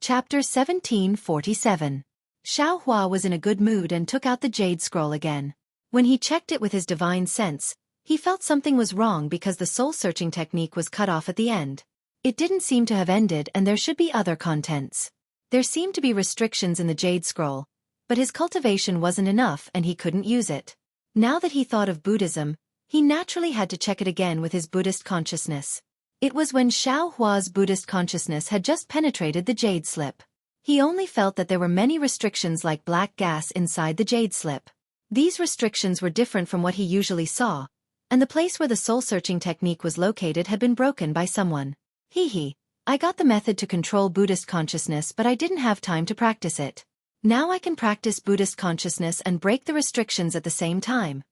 Chapter 1747. Xiaohua was in a good mood and took out the jade scroll again. When he checked it with his divine sense, he felt something was wrong because the soul-searching technique was cut off at the end. It didn't seem to have ended and there should be other contents. There seemed to be restrictions in the jade scroll, but his cultivation wasn't enough and he couldn't use it. Now that he thought of Buddhism, he naturally had to check it again with his Buddhist consciousness. It was when Xiaohua's Buddhist consciousness had just penetrated the jade slip. He only felt that there were many restrictions like black gas inside the jade slip. These restrictions were different from what he usually saw, and the place where the soul-searching technique was located had been broken by someone. I got the method to control Buddhist consciousness but I didn't have time to practice it. Now I can practice Buddhist consciousness and break the restrictions at the same time.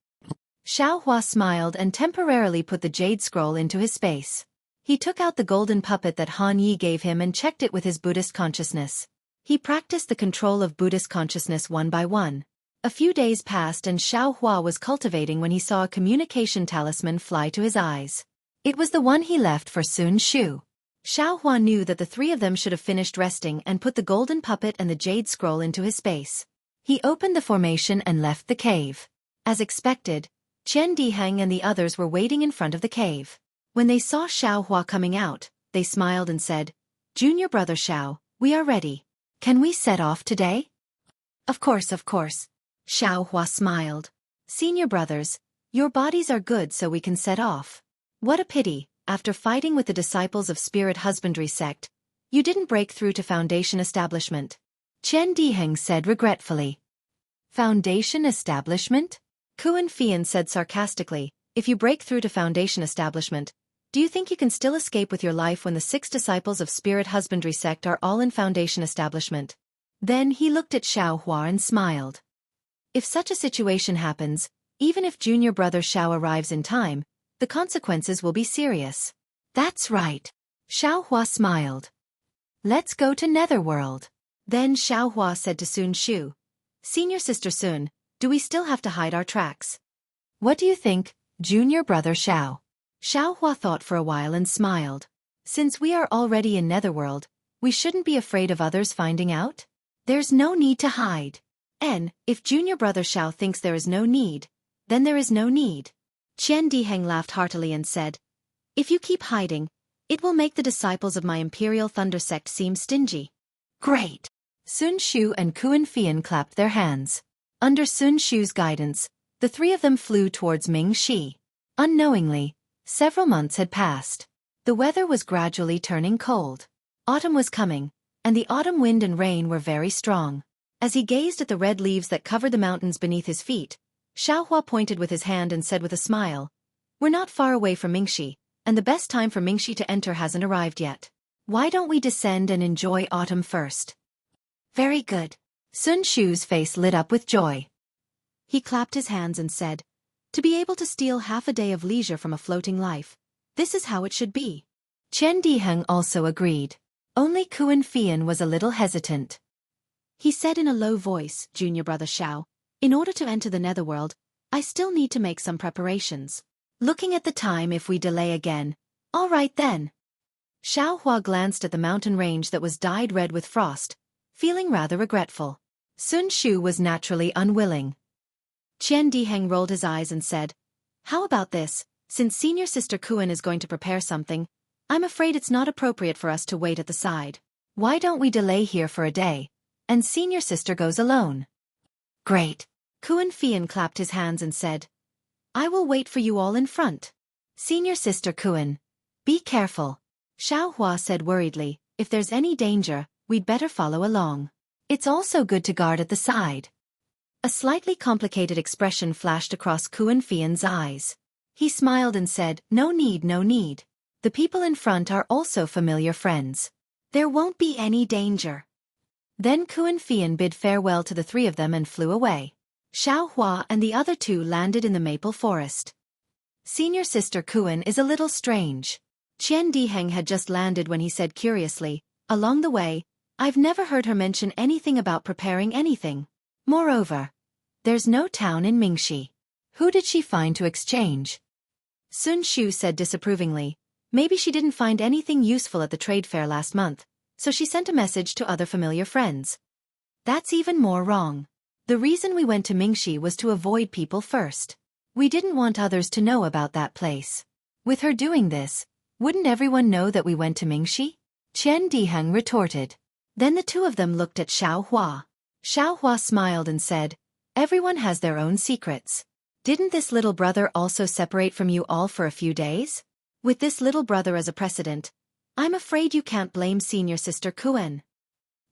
Xiaohua smiled and temporarily put the jade scroll into his space. He took out the golden puppet that Han Yi gave him and checked it with his Buddhist consciousness. He practiced the control of Buddhist consciousness one by one. A few days passed and Xiaohua was cultivating when he saw a communication talisman fly to his eyes. It was the one he left for Sun Shu. Xiaohua knew that the three of them should have finished resting and put the golden puppet and the jade scroll into his space. He opened the formation and left the cave. As expected, Qian Diheng and the others were waiting in front of the cave. When they saw Xiaohua coming out, they smiled and said, "Junior brother Xiao, we are ready. Can we set off today?" Of course. Xiaohua smiled. "Senior brothers, your bodies are good so we can set off. What a pity, after fighting with the disciples of Spirit Husbandry sect, you didn't break through to Foundation Establishment," Qian Diheng said regretfully. "Foundation Establishment?" Kuan Fian said sarcastically, "If you break through to Foundation Establishment, do you think you can still escape with your life when the 6 disciples of Spirit Husbandry sect are all in Foundation Establishment?" Then he looked at Xiaohua and smiled. "If such a situation happens, even if junior brother Xiao arrives in time, the consequences will be serious." "That's right." Xiaohua smiled. "Let's go to Netherworld." Then Xiaohua said to Sun Shu, "Senior sister Sun, do we still have to hide our tracks? What do you think, junior brother Xiao?" Xiaohua thought for a while and smiled. "Since we are already in Netherworld, we shouldn't be afraid of others finding out. There's no need to hide. And, if junior brother Xiao thinks there is no need, then there is no need." Qian Diheng laughed heartily and said, "If you keep hiding, it will make the disciples of my Imperial Thunder sect seem stingy." "Great!" Sun Shu and Kuan Fian clapped their hands. Under Sun Shu's guidance, the three of them flew towards Ming Shi. Unknowingly, several months had passed. The weather was gradually turning cold. Autumn was coming, and the autumn wind and rain were very strong. As he gazed at the red leaves that covered the mountains beneath his feet, Xiaohua pointed with his hand and said with a smile, "We're not far away from Mingxi, and the best time for Mingxi to enter hasn't arrived yet. Why don't we descend and enjoy autumn first?" "Very good." Sun Shu's face lit up with joy. He clapped his hands and said, "To be able to steal half a day of leisure from a floating life, this is how it should be." Qian Diheng also agreed. Only Kuan Fian was a little hesitant. He said in a low voice, "Junior brother Xiao, in order to enter the Netherworld, I still need to make some preparations. Looking at the time, if we delay again, all right then." Xiaohua glanced at the mountain range that was dyed red with frost, feeling rather regretful. Sun Shu was naturally unwilling. Qian Diheng rolled his eyes and said, "How about this, since senior sister Kuan is going to prepare something, I'm afraid it's not appropriate for us to wait at the side. Why don't we delay here for a day, and senior sister goes alone?" "Great." Kuan Fian clapped his hands and said, "I will wait for you all in front. Senior sister Kuan, be careful." Xiaohua said worriedly, "If there's any danger, we'd better follow along. It's also good to guard at the side." A slightly complicated expression flashed across Kuan Fian's eyes. He smiled and said, "No need, no need. The people in front are also familiar friends. There won't be any danger." Then Kuan Fian bid farewell to the three of them and flew away. Xiaohua and the other two landed in the maple forest. "Senior sister Kuan is a little strange." Qian Diheng had just landed when he said curiously, "Along the way, I've never heard her mention anything about preparing anything. Moreover, there's no town in Mingxi. Who did she find to exchange?" Sun Shu said disapprovingly, "Maybe she didn't find anything useful at the trade fair last month, so she sent a message to other familiar friends. That's even more wrong. The reason we went to Mingxi was to avoid people first. We didn't want others to know about that place. With her doing this, wouldn't everyone know that we went to Mingxi? Qian Diheng retorted. Then the two of them looked at Xiaohua. Xiaohua smiled and said, "Everyone has their own secrets. Didn't this little brother also separate from you all for a few days? With this little brother as a precedent, I'm afraid you can't blame senior sister Kuan."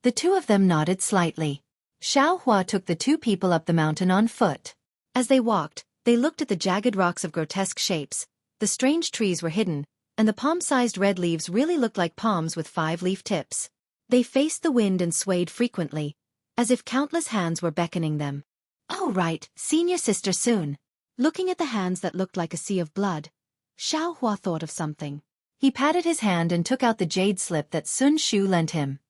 The two of them nodded slightly. Xiaohua took the two people up the mountain on foot. As they walked, they looked at the jagged rocks of grotesque shapes, the strange trees were hidden, and the palm-sized red leaves really looked like palms with 5-leaf tips. They faced the wind and swayed frequently, as if countless hands were beckoning them. "Oh right, senior sister soon." Looking at the hands that looked like a sea of blood, Xiaohua thought of something. He patted his hand and took out the jade slip that Sun Shu lent him.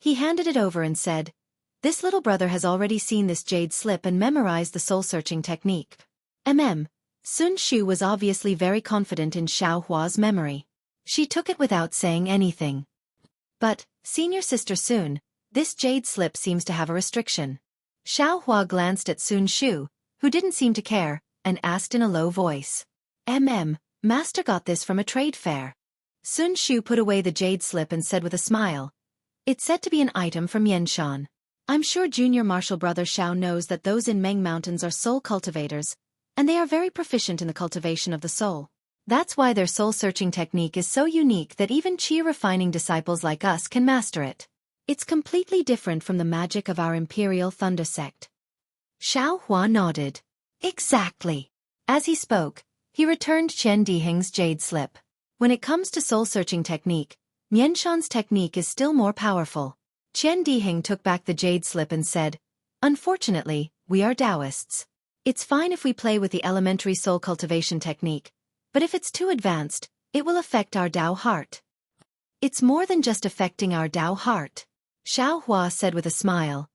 He handed it over and said, "This little brother has already seen this jade slip and memorized the soul-searching technique." Sun Shu was obviously very confident in Xiaohua's memory. She took it without saying anything. "But, senior sister Sun, this jade slip seems to have a restriction." Xiaohua glanced at Sun Shu, who didn't seem to care, and asked in a low voice. Master got this from a trade fair." Sun Shu put away the jade slip and said with a smile, "It's said to be an item from Yanshan. I'm sure junior martial brother Xiao knows that those in Meng Mountains are soul cultivators, and they are very proficient in the cultivation of the soul. That's why their soul-searching technique is so unique that even chi-refining disciples like us can master it. It's completely different from the magic of our Imperial Thunder sect." Xiaohua nodded. "Exactly." As he spoke, he returned Qian Diheng's jade slip. When it comes to soul-searching technique, Mianshan's technique is still more powerful. Qian Diheng took back the jade slip and said, "Unfortunately, we are Taoists. It's fine if we play with the elementary soul cultivation technique, but if it's too advanced, it will affect our Tao heart." "It's more than just affecting our Tao heart," Xiaohua said with a smile.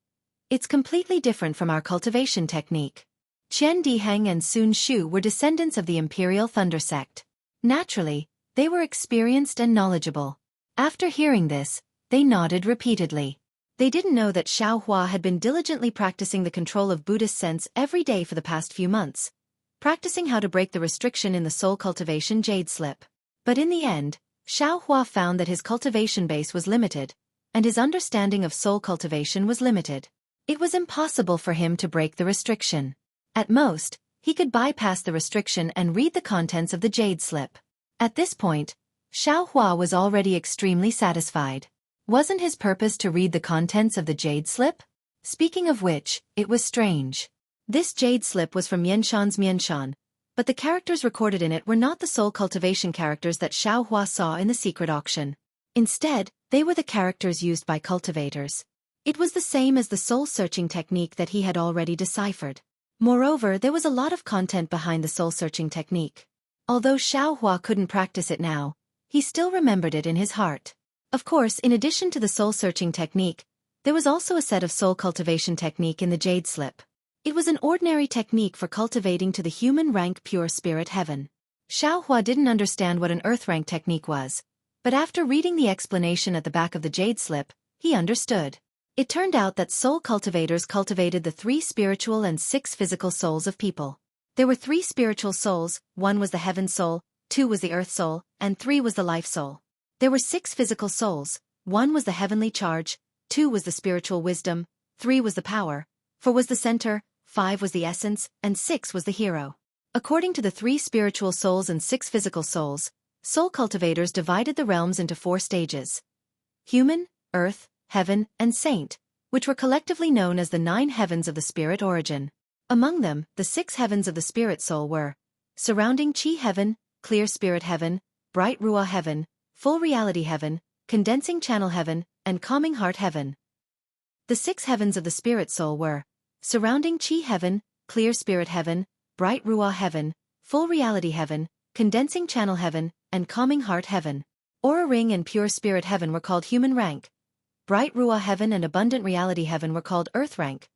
"It's completely different from our cultivation technique." Qian Diheng and Sun Shu were descendants of the Imperial Thunder sect. Naturally, they were experienced and knowledgeable. After hearing this, they nodded repeatedly. They didn't know that Xiaohua had been diligently practicing the control of Buddhist sense every day for the past few months, practicing how to break the restriction in the soul cultivation jade slip. But in the end, Xiaohua found that his cultivation base was limited, and his understanding of soul cultivation was limited. It was impossible for him to break the restriction. At most, he could bypass the restriction and read the contents of the jade slip. At this point, Xiaohua was already extremely satisfied. Wasn't his purpose to read the contents of the jade slip? Speaking of which, it was strange. This jade slip was from Mianshan's Mianshan, but the characters recorded in it were not the soul cultivation characters that Xiaohua saw in the secret auction. Instead, they were the characters used by cultivators. It was the same as the soul-searching technique that he had already deciphered. Moreover, there was a lot of content behind the soul-searching technique. Although Xiaohua couldn't practice it now, he still remembered it in his heart. Of course, in addition to the soul-searching technique, there was also a set of soul cultivation technique in the jade slip. It was an ordinary technique for cultivating to the human rank pure spirit heaven. Xiaohua didn't understand what an earth rank technique was, but after reading the explanation at the back of the jade slip, he understood. It turned out that soul cultivators cultivated the 3 spiritual and 6 physical souls of people. There were 3 spiritual souls, 1 was the heaven soul, 2 was the earth soul, and 3 was the life soul. There were 6 physical souls, 1 was the heavenly charge, 2 was the spiritual wisdom, 3 was the power, 4 was the center, 5 was the essence, and 6 was the hero. According to the 3 spiritual souls and 6 physical souls, soul cultivators divided the realms into 4 stages: human, earth, heaven, and saint, which were collectively known as the 9 heavens of the spirit origin. Among them, the 6 heavens of the spirit soul were surrounding chi heaven, clear spirit heaven, bright ruah heaven, full reality heaven, condensing channel heaven, and calming heart heaven. The 6 heavens of the spirit soul were surrounding chi heaven, clear spirit heaven, bright ruah heaven, full reality heaven, condensing channel heaven, and calming heart heaven. Aura ring and pure spirit heaven were called human rank. Bright ruah heaven and abundant reality heaven were called earth rank.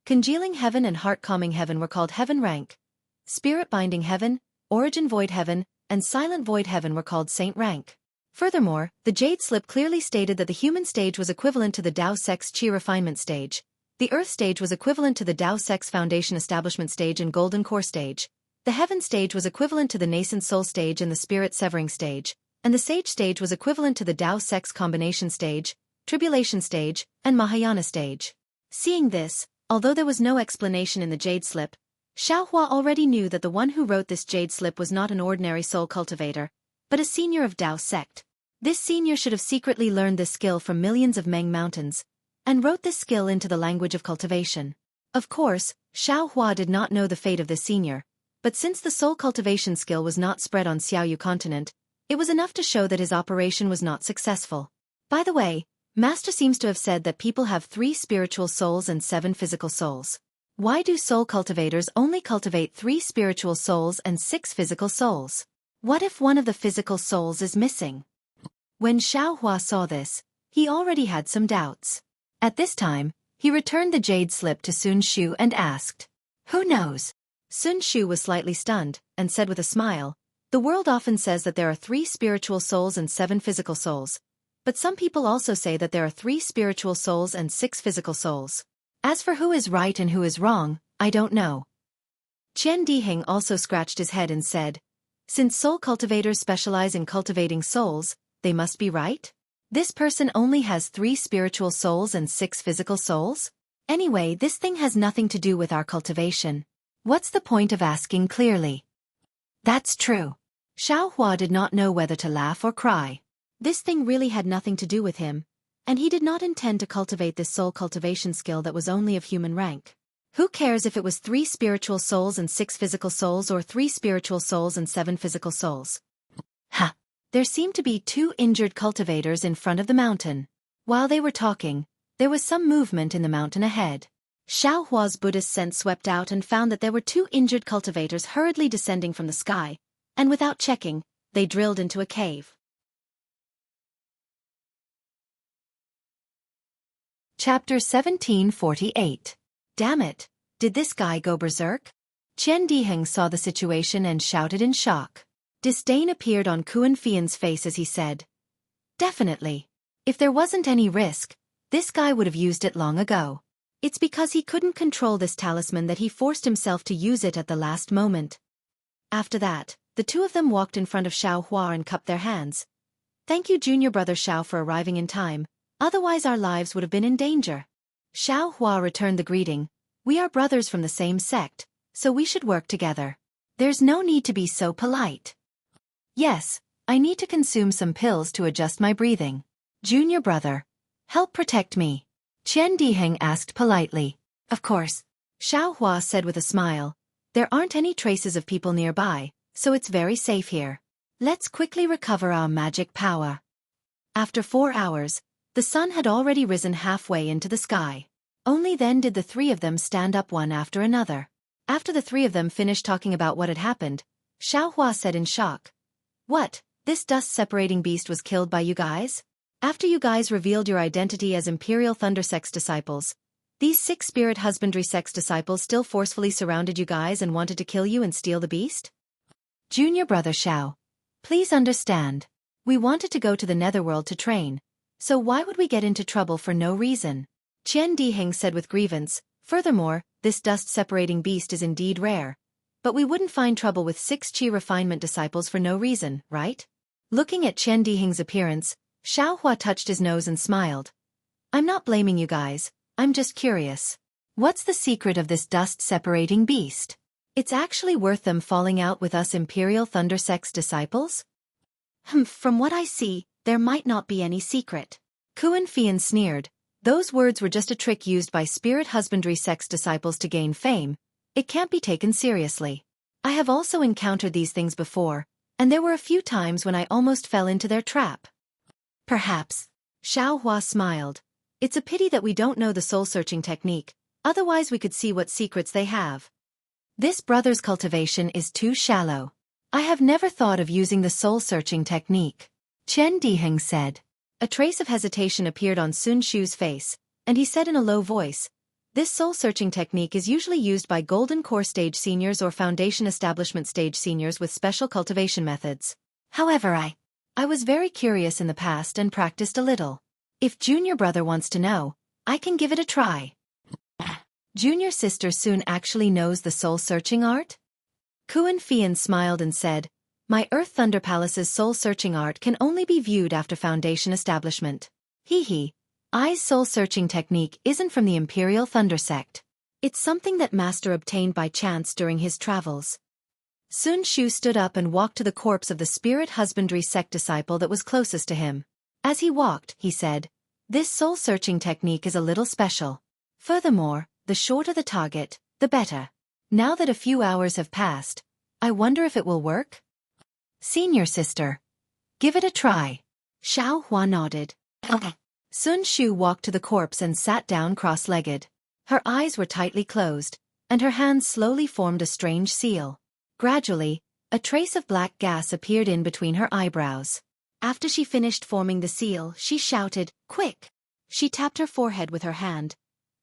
Congealing heaven and heart calming heaven were called heaven rank. Spirit binding heaven, origin void heaven, and silent void heaven were called saint rank. Furthermore, the Jade Slip clearly stated that the human stage was equivalent to the Dao Sex Qi refinement stage, the Earth stage was equivalent to the Dao Sex Foundation establishment stage and Golden Core stage, the Heaven stage was equivalent to the Nascent Soul stage and the Spirit Severing stage, and the Sage stage was equivalent to the Dao Sex Combination stage, Tribulation stage, and Mahayana stage. Seeing this, although there was no explanation in the Jade Slip, Xiaohua already knew that the one who wrote this Jade Slip was not an ordinary soul cultivator, but a senior of Dao sect. This senior should have secretly learned this skill from millions of Meng mountains, and wrote this skill into the language of cultivation. Of course, Xiaohua did not know the fate of this senior, but since the soul cultivation skill was not spread on Xiaoyu continent, it was enough to show that his operation was not successful. By the way, Master seems to have said that people have 3 spiritual souls and 7 physical souls. Why do soul cultivators only cultivate 3 spiritual souls and 6 physical souls? What if one of the physical souls is missing? When Xiaohua saw this, he already had some doubts. At this time, he returned the Jade Slip to Sun Shu and asked, "Who knows?" Sun Shu was slightly stunned, and said with a smile, "The world often says that there are 3 spiritual souls and 7 physical souls, but some people also say that there are 3 spiritual souls and 6 physical souls. As for who is right and who is wrong, I don't know." Qian Diheng also scratched his head and said, "Since soul cultivators specialize in cultivating souls, they must be right? This person only has 3 spiritual souls and 6 physical souls? Anyway, this thing has nothing to do with our cultivation. What's the point of asking clearly?" That's true. Xiaohua did not know whether to laugh or cry. This thing really had nothing to do with him, and he did not intend to cultivate this soul cultivation skill that was only of human rank. Who cares if it was 3 spiritual souls and 6 physical souls or 3 spiritual souls and 7 physical souls? Ha! There seemed to be 2 injured cultivators in front of the mountain. While they were talking, there was some movement in the mountain ahead. Xiaohua's Buddhist sense swept out and found that there were 2 injured cultivators hurriedly descending from the sky, and without checking, they drilled into a cave. Chapter 1748. Damn it! Did this guy go berserk? Qian Diheng saw the situation and shouted in shock. Disdain appeared on Kuan Fian's face as he said, "Definitely. If there wasn't any risk, this guy would have used it long ago. It's because he couldn't control this talisman that he forced himself to use it at the last moment." After that, the 2 of them walked in front of Xiaohua and cupped their hands. "Thank you, junior brother Xiao, for arriving in time, otherwise our lives would have been in danger." Xiaohua returned the greeting. "We are brothers from the same sect, so we should work together. There's no need to be so polite." "Yes, I need to consume some pills to adjust my breathing. Junior brother, help protect me," Qian Diheng asked politely. "Of course," Xiaohua said with a smile. "There aren't any traces of people nearby, so it's very safe here. Let's quickly recover our magic power." After 4 hours, the sun had already risen halfway into the sky. Only then did the 3 of them stand up one after another. After the 3 of them finished talking about what had happened, Xiaohua said in shock, "What, this dust-separating beast was killed by you guys? After you guys revealed your identity as Imperial Thunder Sex disciples, these 6 Spirit Husbandry Sex disciples still forcefully surrounded you guys and wanted to kill you and steal the beast? Junior brother Xiao, please understand. We wanted to go to the Netherworld to train, so why would we get into trouble for no reason?" Qian Diheng said with grievance. "Furthermore, this dust-separating beast is indeed rare. But we wouldn't find trouble with 6 Qi refinement disciples for no reason, right?" Looking at Qian Diheng's appearance, Xiaohua touched his nose and smiled. "I'm not blaming you guys, I'm just curious. What's the secret of this dust-separating beast? It's actually worth them falling out with us Imperial Thunder Sex disciples?" From what I see, there might not be any secret." Kuan Fian sneered. "Those words were just a trick used by Spirit Husbandry Sex disciples to gain fame. It can't be taken seriously. I have also encountered these things before, and there were a few times when I almost fell into their trap." "Perhaps." Xiaohua smiled. "It's a pity that we don't know the soul-searching technique, otherwise we could see what secrets they have. This brother's cultivation is too shallow. I have never thought of using the soul-searching technique," Qian Diheng said. A trace of hesitation appeared on Sun Shu's face, and he said in a low voice, "This soul-searching technique is usually used by Golden Core Stage Seniors or Foundation Establishment Stage Seniors with special cultivation methods. However, I was very curious in the past and practiced a little. If junior brother wants to know, I can give it a try. Junior sister soon actually knows the soul-searching art? Kuan Fian smiled and said, my Earth Thunder Palace's soul-searching art can only be viewed after Foundation establishment. I's soul-searching technique isn't from the Imperial Thunder Sect. It's something that Master obtained by chance during his travels. Sun Shu stood up and walked to the corpse of the Spirit Husbandry Sect disciple that was closest to him. As he walked, he said, this soul-searching technique is a little special. Furthermore, the shorter the target, the better. Now that a few hours have passed, I wonder if it will work? Senior sister. Give it a try. Xiaohua nodded. Okay. Sun Shu walked to the corpse and sat down cross-legged. Her eyes were tightly closed, and her hands slowly formed a strange seal. Gradually, a trace of black gas appeared in between her eyebrows. After she finished forming the seal, she shouted, quick! She tapped her forehead with her hand,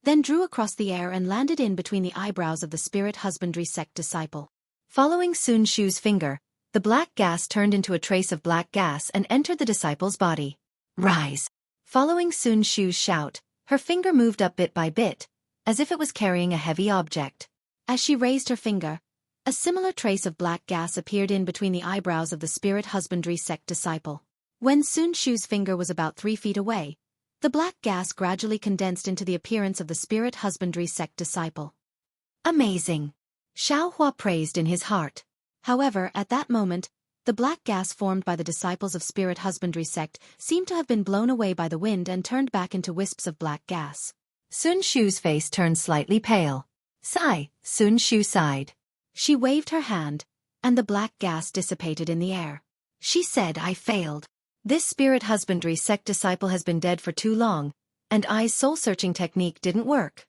then drew across the air and landed in between the eyebrows of the Spirit Husbandry Sect disciple. Following Sun Shu's finger, the black gas turned into a trace of black gas and entered the disciple's body. Rise! Following Sun Shu's shout, her finger moved up bit by bit, as if it was carrying a heavy object. As she raised her finger, a similar trace of black gas appeared in between the eyebrows of the Spirit Husbandry Sect disciple. When Sun Shu's finger was about 3 feet away, the black gas gradually condensed into the appearance of the Spirit Husbandry Sect disciple. Amazing! Xiaohua praised in his heart. However, at that moment, the black gas formed by the disciples of Spirit Husbandry Sect seemed to have been blown away by the wind and turned back into wisps of black gas. Sun Shu's face turned slightly pale. Sigh, Sun Shu sighed. She waved her hand, and the black gas dissipated in the air. She said, I failed. This Spirit Husbandry Sect disciple has been dead for too long, and I's soul-searching technique didn't work.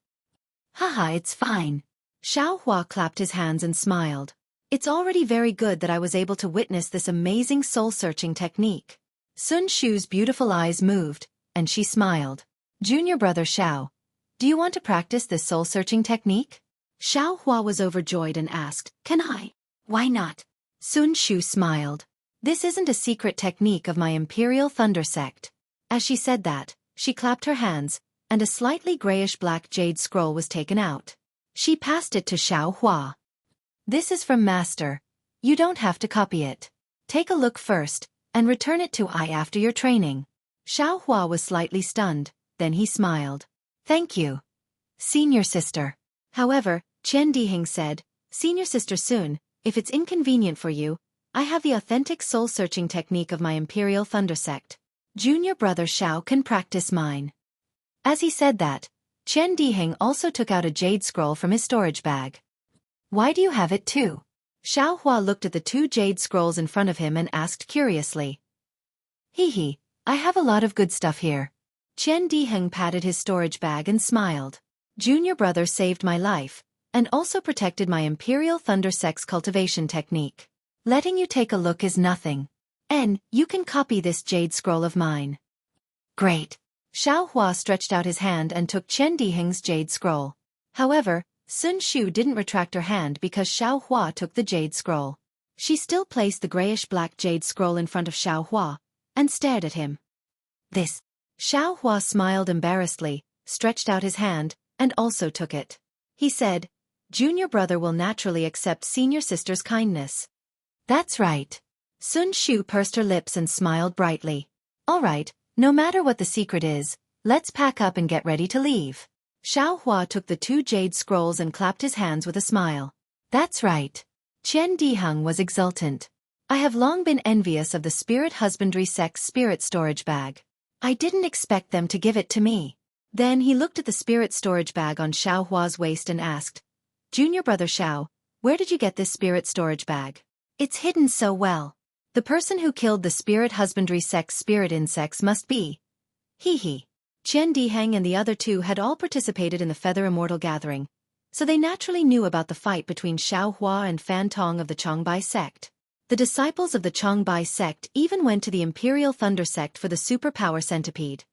Haha, it's fine. Xiaohua clapped his hands and smiled. It's already very good that I was able to witness this amazing soul-searching technique. Sun Shu's beautiful eyes moved, and she smiled. Junior brother Xiao, do you want to practice this soul-searching technique? Xiaohua was overjoyed and asked, can I? Why not? Sun Shu smiled. This isn't a secret technique of my Imperial Thunder Sect. As she said that, she clapped her hands, and a slightly grayish-black jade scroll was taken out. She passed it to Xiaohua. This is from Master. You don't have to copy it. Take a look first, and return it to I after your training. Xiaohua was slightly stunned, then he smiled. Thank you. Senior sister. However, Qian Diheng said, Senior sister Sun, if it's inconvenient for you, I have the authentic soul-searching technique of my Imperial Thunder Sect. Junior brother Xiao can practice mine. As he said that, Qian Diheng also took out a jade scroll from his storage bag. Why do you have it too? Xiaohua looked at the 2 jade scrolls in front of him and asked curiously. I have a lot of good stuff here. Qian Diheng patted his storage bag and smiled. Junior brother saved my life, and also protected my Imperial Thunder Sect's cultivation technique. Letting you take a look is nothing. You can copy this jade scroll of mine. Great. Xiaohua stretched out his hand and took Qian Diheng's jade scroll. However, Sun Shu didn't retract her hand because Xiaohua took the jade scroll. She still placed the grayish-black jade scroll in front of Xiaohua, and stared at him. This. Xiaohua smiled embarrassedly, stretched out his hand, and also took it. He said, Junior brother will naturally accept senior sister's kindness. That's right. Sun Shu pursed her lips and smiled brightly. All right, no matter what the secret is, let's pack up and get ready to leave. Xiaohua took the 2 jade scrolls and clapped his hands with a smile. That's right. Qian Diheng was exultant. I have long been envious of the Spirit Husbandry Sect's spirit storage bag. I didn't expect them to give it to me. Then he looked at the spirit storage bag on Xiaohua's waist and asked, Junior brother Xiao, where did you get this spirit storage bag? It's hidden so well. The person who killed the Spirit Husbandry Sect's spirit insects must be. Qian Diheng and the other 2 had all participated in the Feather Immortal Gathering, so they naturally knew about the fight between Xiaohua and Fan Tong of the Chongbai sect. The disciples of the Chongbai sect even went to the Imperial Thunder Sect for the superpower centipede.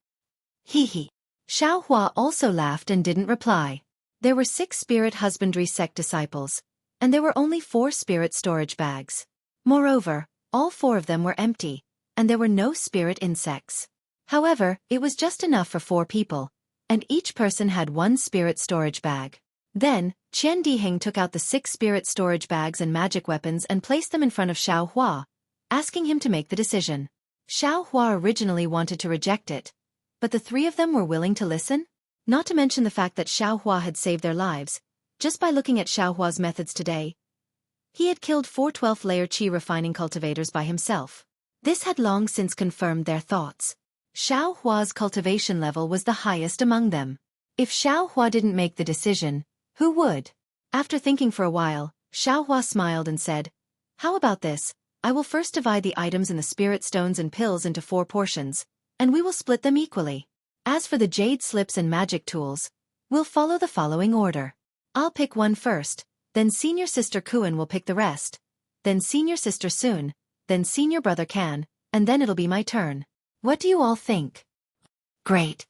Xiaohua also laughed and didn't reply. There were 6 Spirit Husbandry Sect disciples, and there were only 4 spirit storage bags. Moreover, all 4 of them were empty, and there were no spirit insects. However, it was just enough for 4 people, and each person had 1 spirit storage bag. Then, Qian Diheng took out the 6 spirit storage bags and magic weapons and placed them in front of Xiao Hua, asking him to make the decision. Xiao Hua originally wanted to reject it, but the 3 of them were willing to listen? Not to mention the fact that Xiao Hua had saved their lives. Just by looking at Xiao Hua's methods today, he had killed 4 12th-layer qi refining cultivators by himself. This had long since confirmed their thoughts. Xiao Hua's cultivation level was the highest among them. If Xiao Hua didn't make the decision, who would? After thinking for a while, Xiao Hua smiled and said, "How about this? I will first divide the items in the spirit stones and pills into 4 portions, and we will split them equally. As for the jade slips and magic tools, we'll follow the following order. I'll pick one first, then senior sister Kuan will pick the rest, then senior sister Sun, then senior brother Kan, and then it'll be my turn. What do you all think?" Great.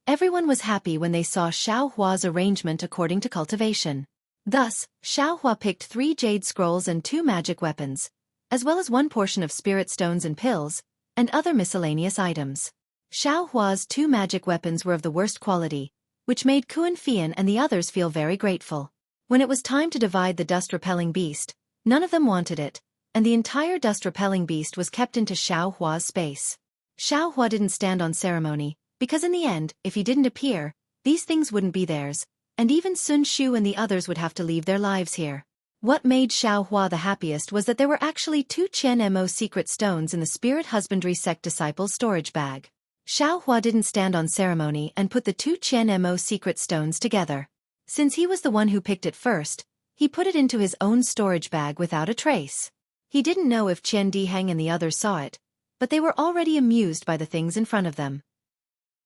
Everyone was happy when they saw Xiao Hua's arrangement according to cultivation. Thus, Xiao Hua picked 3 jade scrolls and 2 magic weapons, as well as 1 portion of spirit stones and pills, and other miscellaneous items. Xiao Hua's 2 magic weapons were of the worst quality, which made Kuan Fian and the others feel very grateful. When it was time to divide the dust-repelling beast, none of them wanted it, and the entire dust-repelling beast was kept into Xiao Hua's space. Xiao Hua didn't stand on ceremony, because in the end, if he didn't appear, these things wouldn't be theirs, and even Sun Shu and the others would have to leave their lives here. What made Xiao Hua the happiest was that there were actually 2 Qian Mo secret stones in the Spirit Husbandry Sect Disciples storage bag. Xiao Hua didn't stand on ceremony and put the 2 Qian Mo secret stones together. Since he was the one who picked it first, he put it into his own storage bag without a trace. He didn't know if Qian Diheng and the others saw it, but they were already amused by the things in front of them.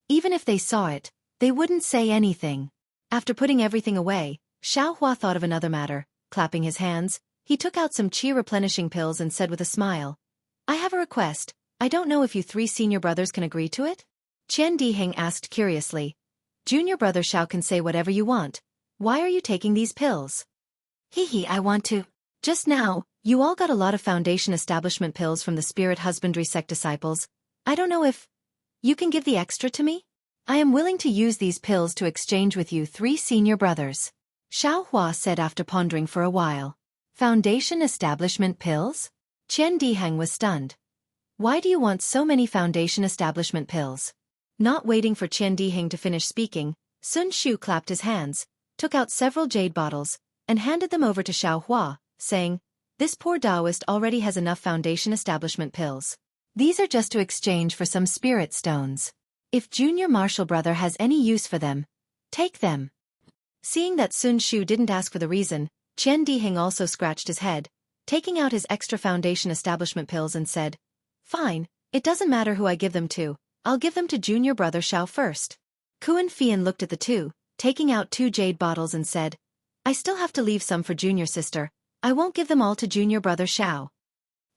Even if they saw it, they wouldn't say anything. After putting everything away, Xiao Hua thought of another matter. Clapping his hands, he took out some qi replenishing pills and said with a smile, "I have a request. I don't know if you 3 senior brothers can agree to it?" Qian Diheng asked curiously, "Junior brother Xiao can say whatever you want. Why are you taking these pills?" I want to. Just now, you all got a lot of foundation establishment pills from the Spirit Husbandry Sect Disciples. I don't know if you can give the extra to me? I am willing to use these pills to exchange with you 3 senior brothers," Xiao Hua said after pondering for a while. Foundation establishment pills? Qian Diheng was stunned. Why do you want so many foundation establishment pills? Not waiting for Qian Diheng to finish speaking, Sun Shu clapped his hands, took out several jade bottles, and handed them over to Xiao Hua, saying, "This poor Taoist already has enough foundation establishment pills. These are just to exchange for some spirit stones. If junior martial brother has any use for them, take them." Seeing that Sun Shu didn't ask for the reason, Qian Diheng also scratched his head, taking out his extra foundation establishment pills and said, "Fine, it doesn't matter who I give them to, I'll give them to junior brother Xiao first." Kuan Fian looked at the 2, taking out 2 jade bottles and said, "I still have to leave some for junior sister. I won't give them all to junior brother Xiao."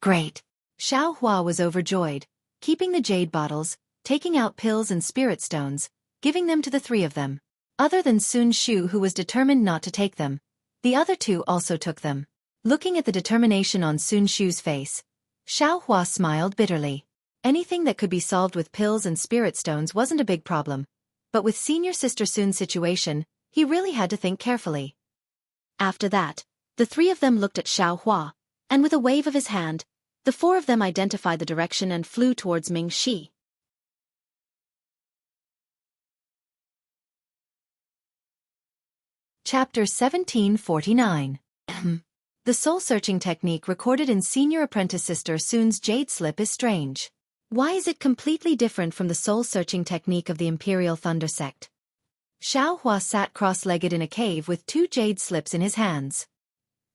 Great. Xiao Hua was overjoyed, keeping the jade bottles, taking out pills and spirit stones, giving them to the 3 of them. Other than Sun Shu, who was determined not to take them, the other 2 also took them. Looking at the determination on Sun Shu's face, Xiao Hua smiled bitterly. Anything that could be solved with pills and spirit stones wasn't a big problem, but with senior sister Sun's situation, he really had to think carefully. After that, the 3 of them looked at Xiao Hua, and with a wave of his hand, the 4 of them identified the direction and flew towards Ming Shi. Chapter 1749. The soul-searching technique recorded in Senior Apprentice Sister Sun's jade slip is strange. Why is it completely different from the soul-searching technique of the Imperial Thunder Sect? Xiao Hua sat cross-legged in a cave with 2 jade slips in his hands.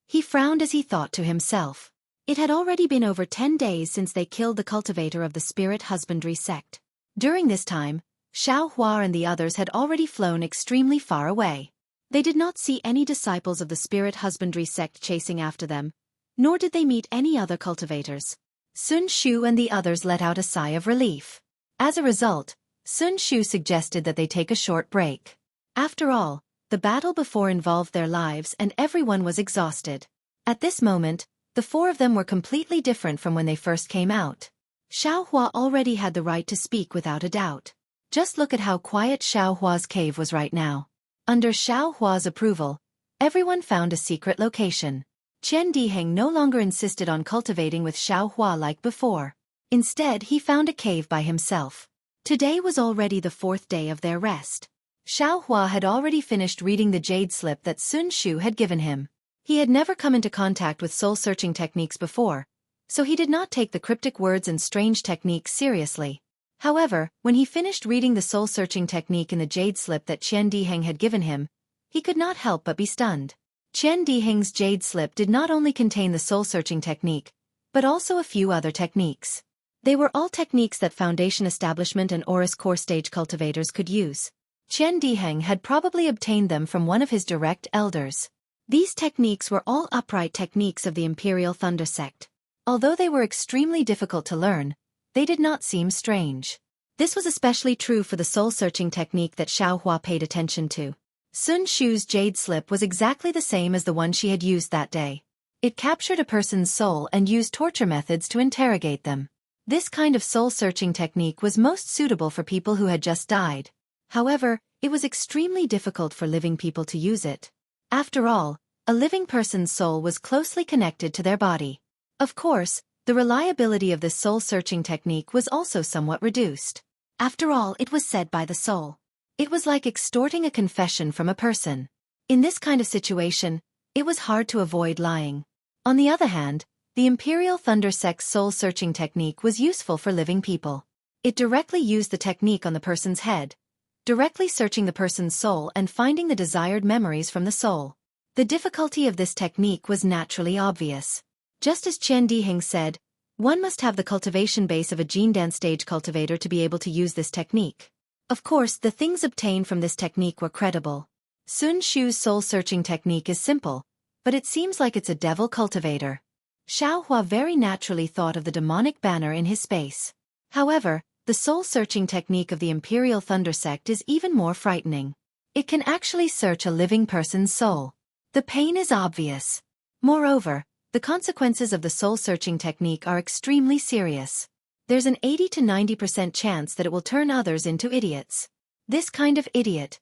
He frowned as he thought to himself. It had already been over 10 days since they killed the cultivator of the Spirit Husbandry Sect. During this time, Xiao Hua and the others had already flown extremely far away. They did not see any disciples of the Spirit Husbandry Sect chasing after them, nor did they meet any other cultivators. Sun Shu and the others let out a sigh of relief. As a result, Sun Shu suggested that they take a short break. After all, the battle before involved their lives and everyone was exhausted. At this moment, the 4 of them were completely different from when they first came out. Xiaohua already had the right to speak without a doubt. Just look at how quiet Xiaohua's cave was right now. Under Xiaohua's approval, everyone found a secret location. Qian Diheng no longer insisted on cultivating with Xiaohua like before. Instead, he found a cave by himself. Today was already the 4th day of their rest. Xiaohua had already finished reading the jade slip that Sun Shu had given him. He had never come into contact with soul-searching techniques before, so he did not take the cryptic words and strange techniques seriously. However, when he finished reading the soul-searching technique in the jade slip that Qian Diheng had given him, he could not help but be stunned. Qian Diheng's jade slip did not only contain the soul-searching technique, but also a few other techniques. They were all techniques that Foundation Establishment and Oris Core Stage cultivators could use. Qian Diheng had probably obtained them from one of his direct elders. These techniques were all upright techniques of the Imperial Thunder Sect. Although they were extremely difficult to learn, they did not seem strange. This was especially true for the soul-searching technique that Xiaohua paid attention to. Sun Shu's jade slip was exactly the same as the one she had used that day. It captured a person's soul and used torture methods to interrogate them. This kind of soul-searching technique was most suitable for people who had just died. However, it was extremely difficult for living people to use it. After all, a living person's soul was closely connected to their body. Of course, the reliability of this soul-searching technique was also somewhat reduced. After all, it was said by the soul. It was like extorting a confession from a person. In this kind of situation, it was hard to avoid lying. On the other hand, the Imperial Thunder Sect's soul-searching technique was useful for living people. It directly used the technique on the person's head, directly searching the person's soul and finding the desired memories from the soul. The difficulty of this technique was naturally obvious. Just as Qian Diheng said, one must have the cultivation base of a gene dance stage cultivator to be able to use this technique. Of course, the things obtained from this technique were credible. Sun Shu's soul-searching technique is simple, but it seems like it's a devil cultivator. Xiaohua very naturally thought of the demonic banner in his space. However, the soul-searching technique of the Imperial Thunder Sect is even more frightening. It can actually search a living person's soul. The pain is obvious. Moreover, the consequences of the soul-searching technique are extremely serious. There's an 80 to 90% chance that it will turn others into idiots. This kind of idiot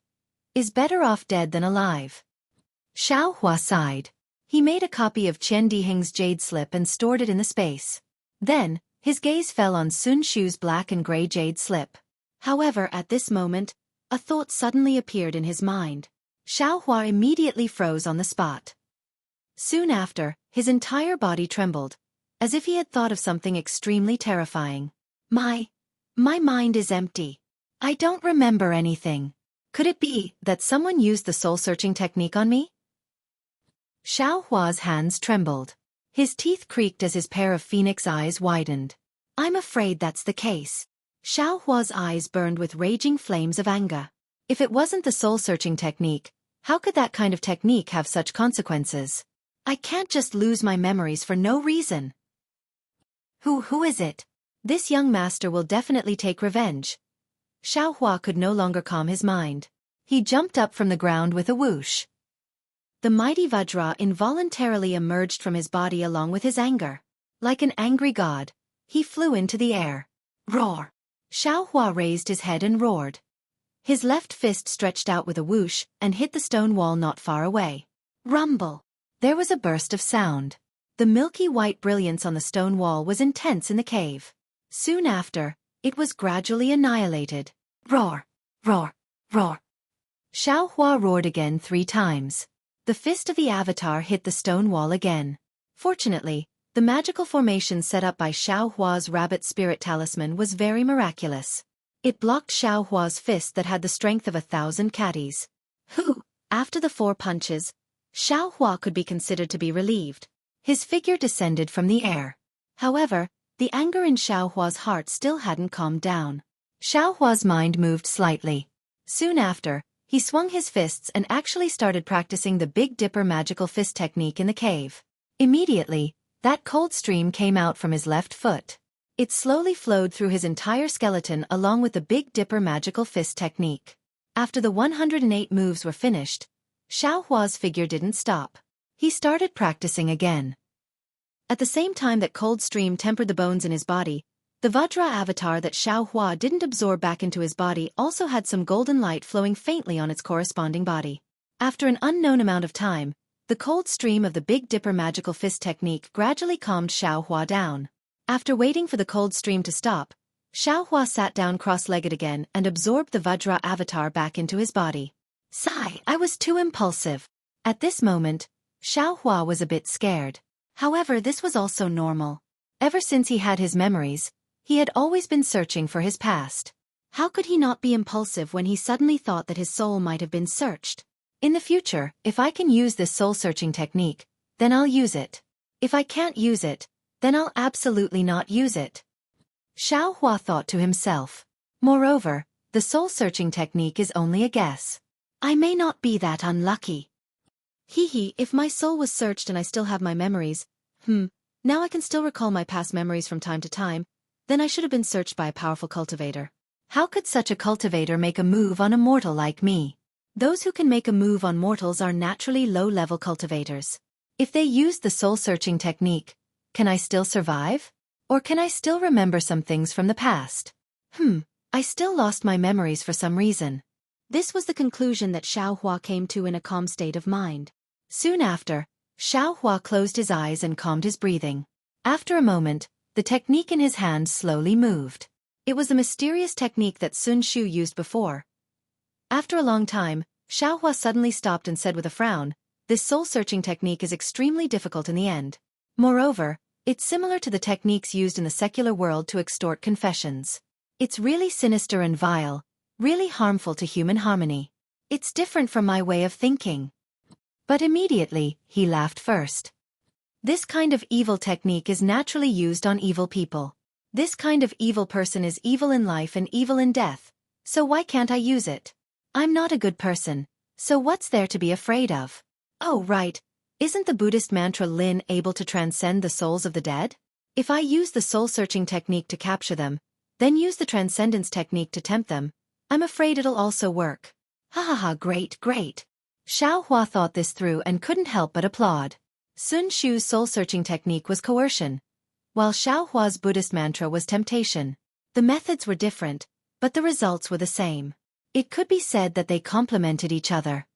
is better off dead than alive. Xiaohua sighed. He made a copy of Qian Diheng's jade slip and stored it in the space. Then, his gaze fell on Sun Shu's black and gray jade slip. However, at this moment, a thought suddenly appeared in his mind. Xiaohua immediately froze on the spot. Soon after, his entire body trembled, as if he had thought of something extremely terrifying. My mind is empty. I don't remember anything. Could it be that someone used the soul-searching technique on me? Xiaohua's hands trembled. His teeth creaked as his pair of phoenix eyes widened. I'm afraid that's the case. Xiaohua's eyes burned with raging flames of anger. If it wasn't the soul-searching technique, how could that kind of technique have such consequences? I can't just lose my memories for no reason. Who is it? This young master will definitely take revenge. Xiaohua could no longer calm his mind. He jumped up from the ground with a whoosh. The mighty Vajra involuntarily emerged from his body along with his anger. Like an angry god, he flew into the air. Roar! Xiaohua raised his head and roared. His left fist stretched out with a whoosh and hit the stone wall not far away. Rumble! There was a burst of sound. The milky white brilliance on the stone wall was intense in the cave. Soon after, it was gradually annihilated. Roar! Roar! Roar! Xiaohua roared again 3 times. The fist of the avatar hit the stone wall again. Fortunately, the magical formation set up by Xiaohua's rabbit spirit talisman was very miraculous. It blocked Xiaohua's fist that had the strength of 1,000 catties. After the 4 punches, Xiaohua could be considered to be relieved. His figure descended from the air. However, the anger in Xiaohua's heart still hadn't calmed down. Xiaohua's mind moved slightly. Soon after, he swung his fists and actually started practicing the Big Dipper magical fist technique in the cave. Immediately, that cold stream came out from his left foot. It slowly flowed through his entire skeleton along with the Big Dipper magical fist technique. After the 108 moves were finished, Xiaohua's figure didn't stop. He started practicing again. At the same time that cold stream tempered the bones in his body, The Vajra avatar that Xueqi didn't absorb back into his body also had some golden light flowing faintly on its corresponding body. After an unknown amount of time, the cold stream of the Big Dipper magical fist technique gradually calmed Xueqi down. After waiting for the cold stream to stop, Xueqi sat down cross-legged again and absorbed the Vajra avatar back into his body. Sigh, I was too impulsive. At this moment, Xueqi was a bit scared. However, this was also normal. Ever since he had his memories, he had always been searching for his past. How could he not be impulsive when he suddenly thought that his soul might have been searched? In the future, if I can use this soul-searching technique, then I'll use it. If I can't use it, then I'll absolutely not use it. Xueqi thought to himself. Moreover, the soul-searching technique is only a guess. I may not be that unlucky. If my soul was searched and I still have my memories, now I can still recall my past memories from time to time, then I should have been searched by a powerful cultivator. How could such a cultivator make a move on a mortal like me? Those who can make a move on mortals are naturally low-level cultivators. If they used the soul-searching technique, can I still survive? Or can I still remember some things from the past? I still lost my memories for some reason. This was the conclusion that Xueqi came to in a calm state of mind. Soon after, Xueqi closed his eyes and calmed his breathing. After a moment, the technique in his hand slowly moved. It was the mysterious technique that Sun Shu used before. After a long time, Xueqi suddenly stopped and said with a frown, "This soul-searching technique is extremely difficult in the end. Moreover, it's similar to the techniques used in the secular world to extort confessions. It's really sinister and vile, really harmful to human harmony. It's different from my way of thinking." But immediately, he laughed first. This kind of evil technique is naturally used on evil people. This kind of evil person is evil in life and evil in death, so why can't I use it? I'm not a good person, so what's there to be afraid of? Oh right, isn't the Buddhist mantra Lin able to transcend the souls of the dead? If I use the soul-searching technique to capture them, then use the transcendence technique to tempt them, I'm afraid it'll also work. Great. Xueqi thought this through and couldn't help but applaud. Sun Shu's soul-searching technique was coercion, while Xueqi's Buddhist mantra was temptation. The methods were different, but the results were the same. It could be said that they complemented each other.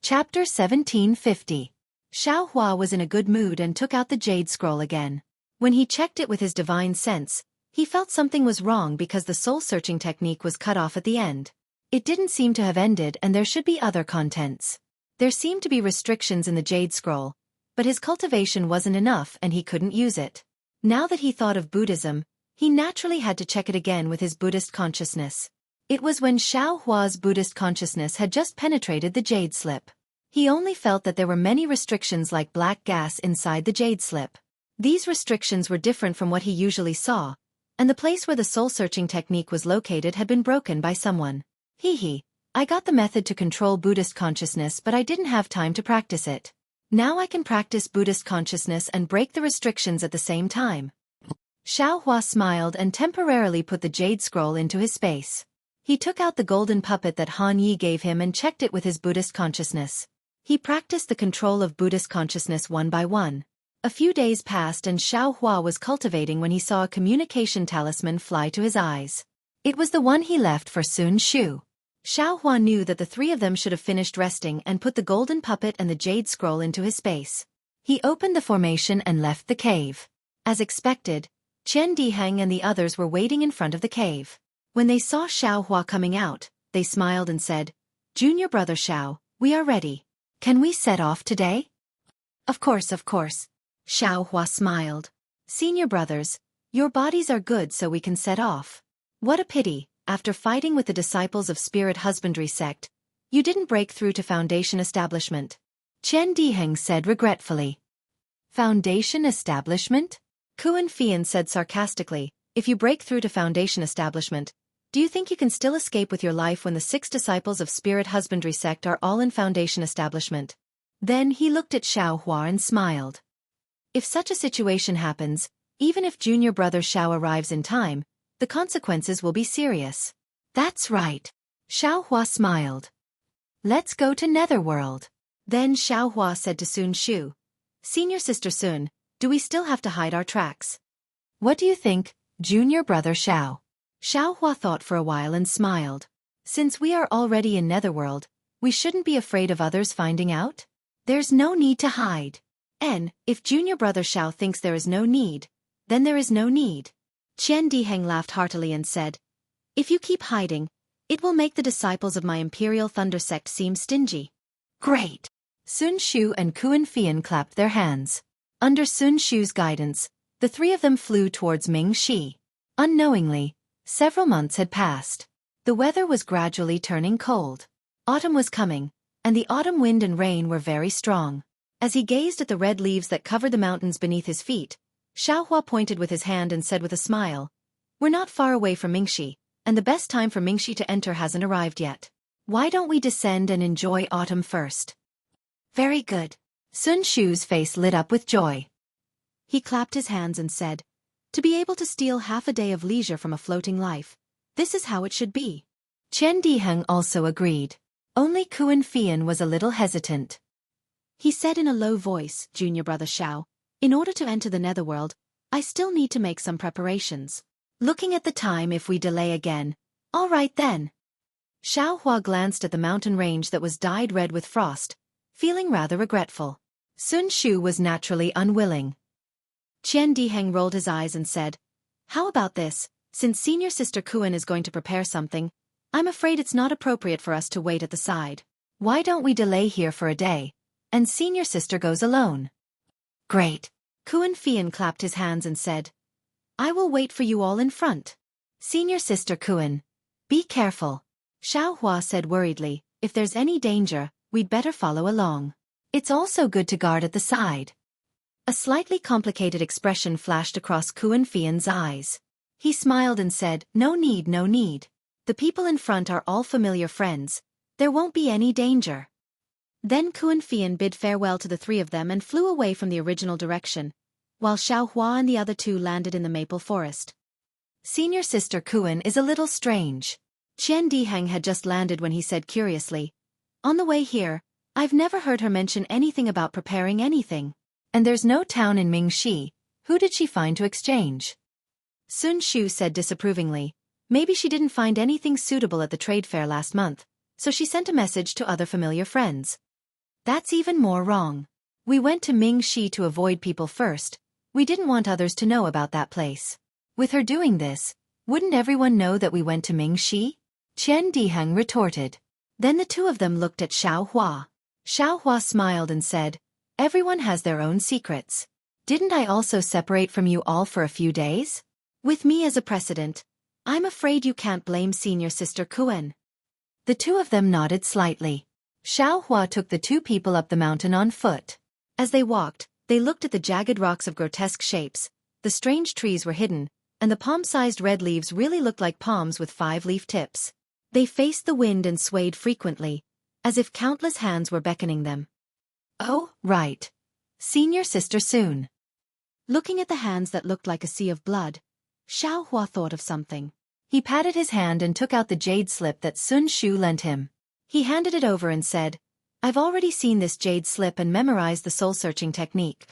Chapter 1750. Xueqi was in a good mood and took out the jade scroll again. When he checked it with his divine sense, he felt something was wrong because the soul-searching technique was cut off at the end. It didn't seem to have ended and there should be other contents. There seemed to be restrictions in the jade scroll, but his cultivation wasn't enough and he couldn't use it. Now that he thought of Buddhism, he naturally had to check it again with his Buddhist consciousness. It was when Xueqi's Buddhist consciousness had just penetrated the jade slip. He only felt that there were many restrictions like black gas inside the jade slip. These restrictions were different from what he usually saw, and the place where the soul-searching technique was located had been broken by someone. I got the method to control Buddhist consciousness but I didn't have time to practice it. Now I can practice Buddhist consciousness and break the restrictions at the same time. Xueqi smiled and temporarily put the jade scroll into his space. He took out the golden puppet that Han Yi gave him and checked it with his Buddhist consciousness. He practiced the control of Buddhist consciousness one by one. A few days passed and Xueqi was cultivating when he saw a communication talisman fly to his eyes. It was the one he left for Sun Shu. Xueqi knew that the three of them should have finished resting and put the golden puppet and the jade scroll into his space. He opened the formation and left the cave. As expected, Chen Diheng and the others were waiting in front of the cave. When they saw Xueqi coming out, they smiled and said, "Junior brother Xiao, we are ready. Can we set off today?" Of course. Xueqi smiled. "Senior brothers, your bodies are good so we can set off. What a pity, after fighting with the disciples of Spirit Husbandry sect, you didn't break through to Foundation Establishment," Chen Diheng said regretfully. "Foundation Establishment?" Kuan Fian said sarcastically, "If you break through to Foundation Establishment, do you think you can still escape with your life when the 6 disciples of Spirit Husbandry sect are all in Foundation Establishment?" Then he looked at Xueqi and smiled. "If such a situation happens, even if junior brother Xiao arrives in time, the consequences will be serious." "That's right." Xueqi smiled. "Let's go to Netherworld." Then Xiaohua said to Sun Shu, "Senior sister Sun, do we still have to hide our tracks?" "What do you think, junior brother Xiao?" Xiaohua thought for a while and smiled. "Since we are already in Netherworld, we shouldn't be afraid of others finding out? There's no need to hide. And, if junior brother Xiao thinks there is no need, then there is no need." Qian Diheng laughed heartily and said, "If you keep hiding, it will make the disciples of my Imperial Thunder Sect seem stingy." "Great!" Sun Shu and Kuan Fian clapped their hands. Under Sun Shu's guidance, the three of them flew towards Ming Shi. Unknowingly, several months had passed. The weather was gradually turning cold. Autumn was coming, and the autumn wind and rain were very strong. As he gazed at the red leaves that covered the mountains beneath his feet, Xiaohua pointed with his hand and said with a smile, "We're not far away from Mingxi, and the best time for Mingxi to enter hasn't arrived yet. Why don't we descend and enjoy autumn first?" "Very good." Sun Shu's face lit up with joy. He clapped his hands and said, "To be able to steal half a day of leisure from a floating life, this is how it should be." Chen Diheng also agreed. Only Kuan Fian was a little hesitant. He said in a low voice, "Junior brother Xiao, in order to enter the Netherworld, I still need to make some preparations. Looking at the time, if we delay again, all right then." Xiaohua glanced at the mountain range that was dyed red with frost, feeling rather regretful. Sun Shu was naturally unwilling. Qian Diheng rolled his eyes and said, "How about this? Since senior sister Kuan is going to prepare something, I'm afraid it's not appropriate for us to wait at the side. Why don't we delay here for a day, and senior sister goes alone?" "Great." Kuan Fian clapped his hands and said, "I will wait for you all in front. Senior sister Kuan, be careful." Xiaohua said worriedly, "If there's any danger, we'd better follow along. It's also good to guard at the side." A slightly complicated expression flashed across Kuan Fian's eyes. He smiled and said, "No need, no need. The people in front are all familiar friends. There won't be any danger." Then Kuan Fian bid farewell to the three of them and flew away from the original direction, while Xiaohua and the other two landed in the maple forest. "Senior sister Kuan is a little strange." Qian Diheng had just landed when he said curiously, "On the way here, I've never heard her mention anything about preparing anything. And there's no town in Mingxi. Who did she find to exchange?" Sun Shu said disapprovingly, "Maybe she didn't find anything suitable at the trade fair last month, so she sent a message to other familiar friends." "That's even more wrong. We went to Mingxi to avoid people first. We didn't want others to know about that place. With her doing this, wouldn't everyone know that we went to Mingxi?" Qian Diheng retorted. Then the two of them looked at Xiaohua. Xiaohua smiled and said, "Everyone has their own secrets. Didn't I also separate from you all for a few days? With me as a precedent, I'm afraid you can't blame senior sister Kuan." The two of them nodded slightly. Xiaohua took the two people up the mountain on foot. As they walked, they looked at the jagged rocks of grotesque shapes, the strange trees were hidden, and the palm-sized red leaves really looked like palms with 5-leaf tips. They faced the wind and swayed frequently, as if countless hands were beckoning them. "Oh, right. Senior sister Sun." Looking at the hands that looked like a sea of blood, Xiaohua thought of something. He patted his hand and took out the jade slip that Sun Shu lent him. He handed it over and said, "I've already seen this jade slip and memorized the soul-searching technique."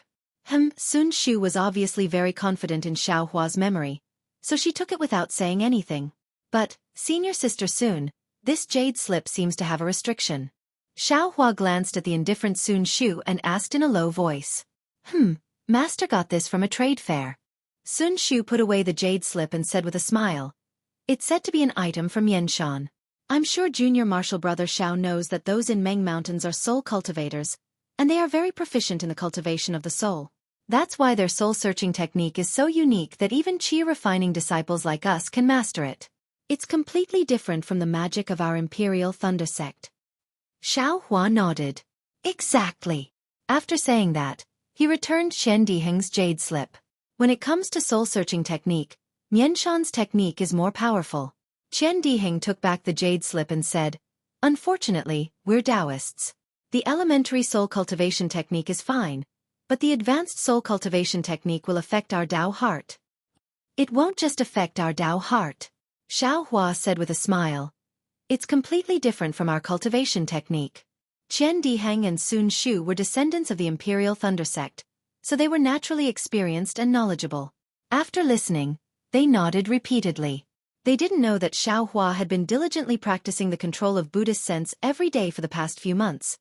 Sun Shu was obviously very confident in Xiaohua's memory, so she took it without saying anything. "But, senior sister Sun, this jade slip seems to have a restriction." Xiaohua glanced at the indifferent Sun Shu and asked in a low voice. Master got this from a trade fair." Sun Shu put away the jade slip and said with a smile, "It's said to be an item from Yenshan. I'm sure junior martial brother Xiao knows that those in Meng Mountains are soul cultivators, and they are very proficient in the cultivation of the soul. That's why their soul-searching technique is so unique that even chi-refining disciples like us can master it. It's completely different from the magic of our Imperial Thunder Sect." Xiaohua nodded. "Exactly." After saying that, he returned Qian Diheng's jade slip. When it comes to soul-searching technique, Mianshan's technique is more powerful. Qian Diheng took back the jade slip and said, "Unfortunately, we're Taoists. The elementary soul cultivation technique is fine, but the advanced soul cultivation technique will affect our Tao heart." "It won't just affect our Tao heart," Xiaohua said with a smile. "It's completely different from our cultivation technique. Qian Diheng and Sun Shu were descendants of the Imperial Thunder sect, so they were naturally experienced and knowledgeable. After listening, they nodded repeatedly. They didn't know that Xiaohua had been diligently practicing the control of Buddhist sense every day for the past few months,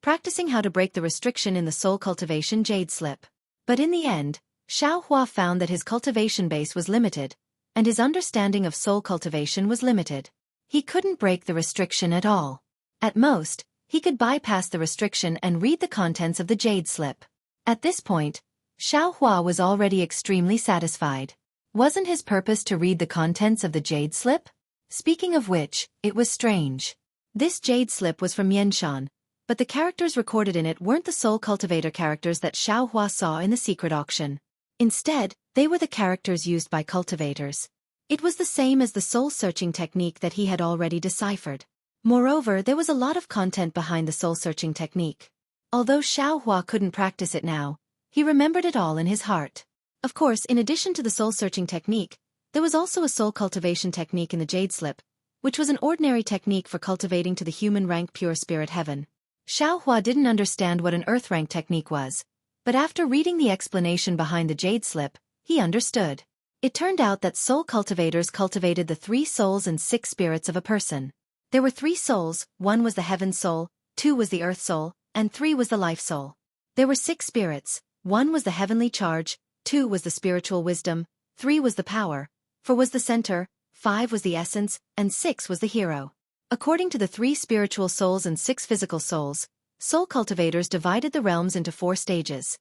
practicing how to break the restriction in the soul cultivation jade slip. But in the end, Xiaohua found that his cultivation base was limited, and his understanding of soul cultivation was limited. He couldn't break the restriction at all. At most, he could bypass the restriction and read the contents of the jade slip. At this point, Xiaohua was already extremely satisfied. Wasn't his purpose to read the contents of the jade slip? Speaking of which, it was strange. This jade slip was from Yanshan, but the characters recorded in it weren't the soul cultivator characters that Xiaohua saw in the secret auction. Instead, they were the characters used by cultivators. It was the same as the soul-searching technique that he had already deciphered. Moreover, there was a lot of content behind the soul-searching technique. Although Xiaohua couldn't practice it now, he remembered it all in his heart. Of course, in addition to the soul-searching technique, there was also a soul cultivation technique in the jade slip, which was an ordinary technique for cultivating to the human rank pure spirit heaven. Xiaohua didn't understand what an earth rank technique was, but after reading the explanation behind the jade slip, he understood. It turned out that soul cultivators cultivated the 3 souls and 6 spirits of a person. There were 3 souls, 1 was the heaven soul, 2 was the earth soul, and 3 was the life soul. There were 6 spirits, 1 was the heavenly charge, 2 was the spiritual wisdom, 3 was the power, 4 was the center, 5 was the essence, and 6 was the hero. According to the 3 spiritual souls and 6 physical souls, soul cultivators divided the realms into 4 stages: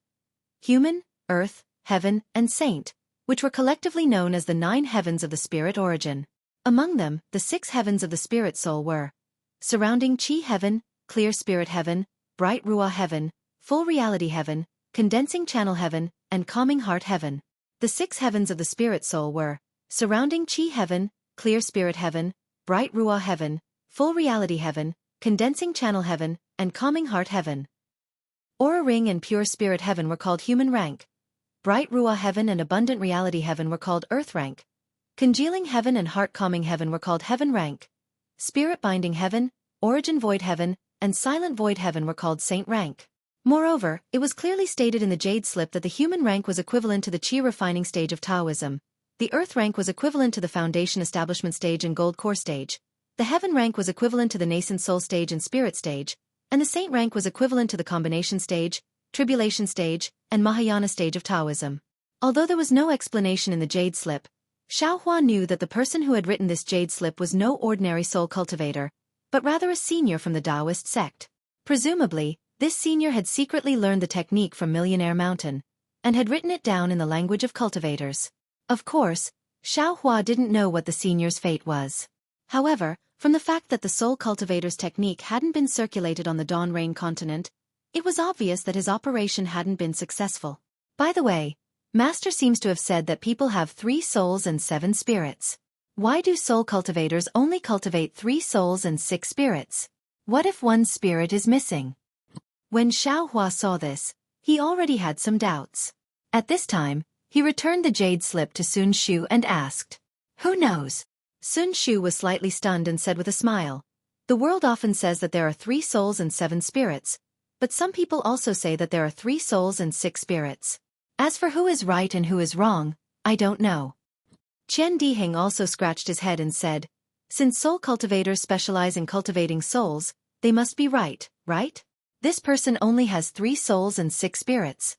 human, earth, heaven, and saint, which were collectively known as the 9 heavens of the spirit origin. Among them, the 6 heavens of the spirit soul were surrounding chi heaven, clear spirit heaven, bright ruah heaven, full reality heaven, condensing channel heaven, and calming heart heaven. The 6 heavens of the spirit soul were surrounding chi heaven, clear spirit heaven, bright ruah heaven, full reality heaven, condensing channel heaven, and calming heart heaven. Aura ring and pure spirit heaven were called human rank. Bright ruah heaven and abundant reality heaven were called earth rank. Congealing heaven and heart calming heaven were called heaven rank. Spirit binding heaven, origin void heaven, and silent void heaven were called saint rank. Moreover, it was clearly stated in the jade slip that the human rank was equivalent to the chi refining stage of Taoism, the earth rank was equivalent to the foundation establishment stage and gold core stage, the heaven rank was equivalent to the nascent soul stage and spirit stage, and the saint rank was equivalent to the combination stage, tribulation stage, and Mahayana stage of Taoism. Although there was no explanation in the jade slip, Xiaohua knew that the person who had written this jade slip was no ordinary soul cultivator, but rather a senior from the Taoist sect. Presumably, this senior had secretly learned the technique from Millionaire Mountain, and had written it down in the language of cultivators. Of course, Xiaohua didn't know what the senior's fate was. However, from the fact that the soul cultivator's technique hadn't been circulated on the Dawn Rain continent, it was obvious that his operation hadn't been successful. By the way, Master seems to have said that people have 3 souls and 7 spirits. Why do soul cultivators only cultivate 3 souls and 6 spirits? What if one spirit is missing? When Xiaohua saw this, he already had some doubts. At this time, he returned the jade slip to Sun Shu and asked, "Who knows?" Sun Shu was slightly stunned and said with a smile, "The world often says that there are 3 souls and 7 spirits, but some people also say that there are 3 souls and 6 spirits. As for who is right and who is wrong, I don't know." Qian Diheng also scratched his head and said, "Since soul cultivators specialize in cultivating souls, they must be right, right? This person only has 3 souls and 6 spirits.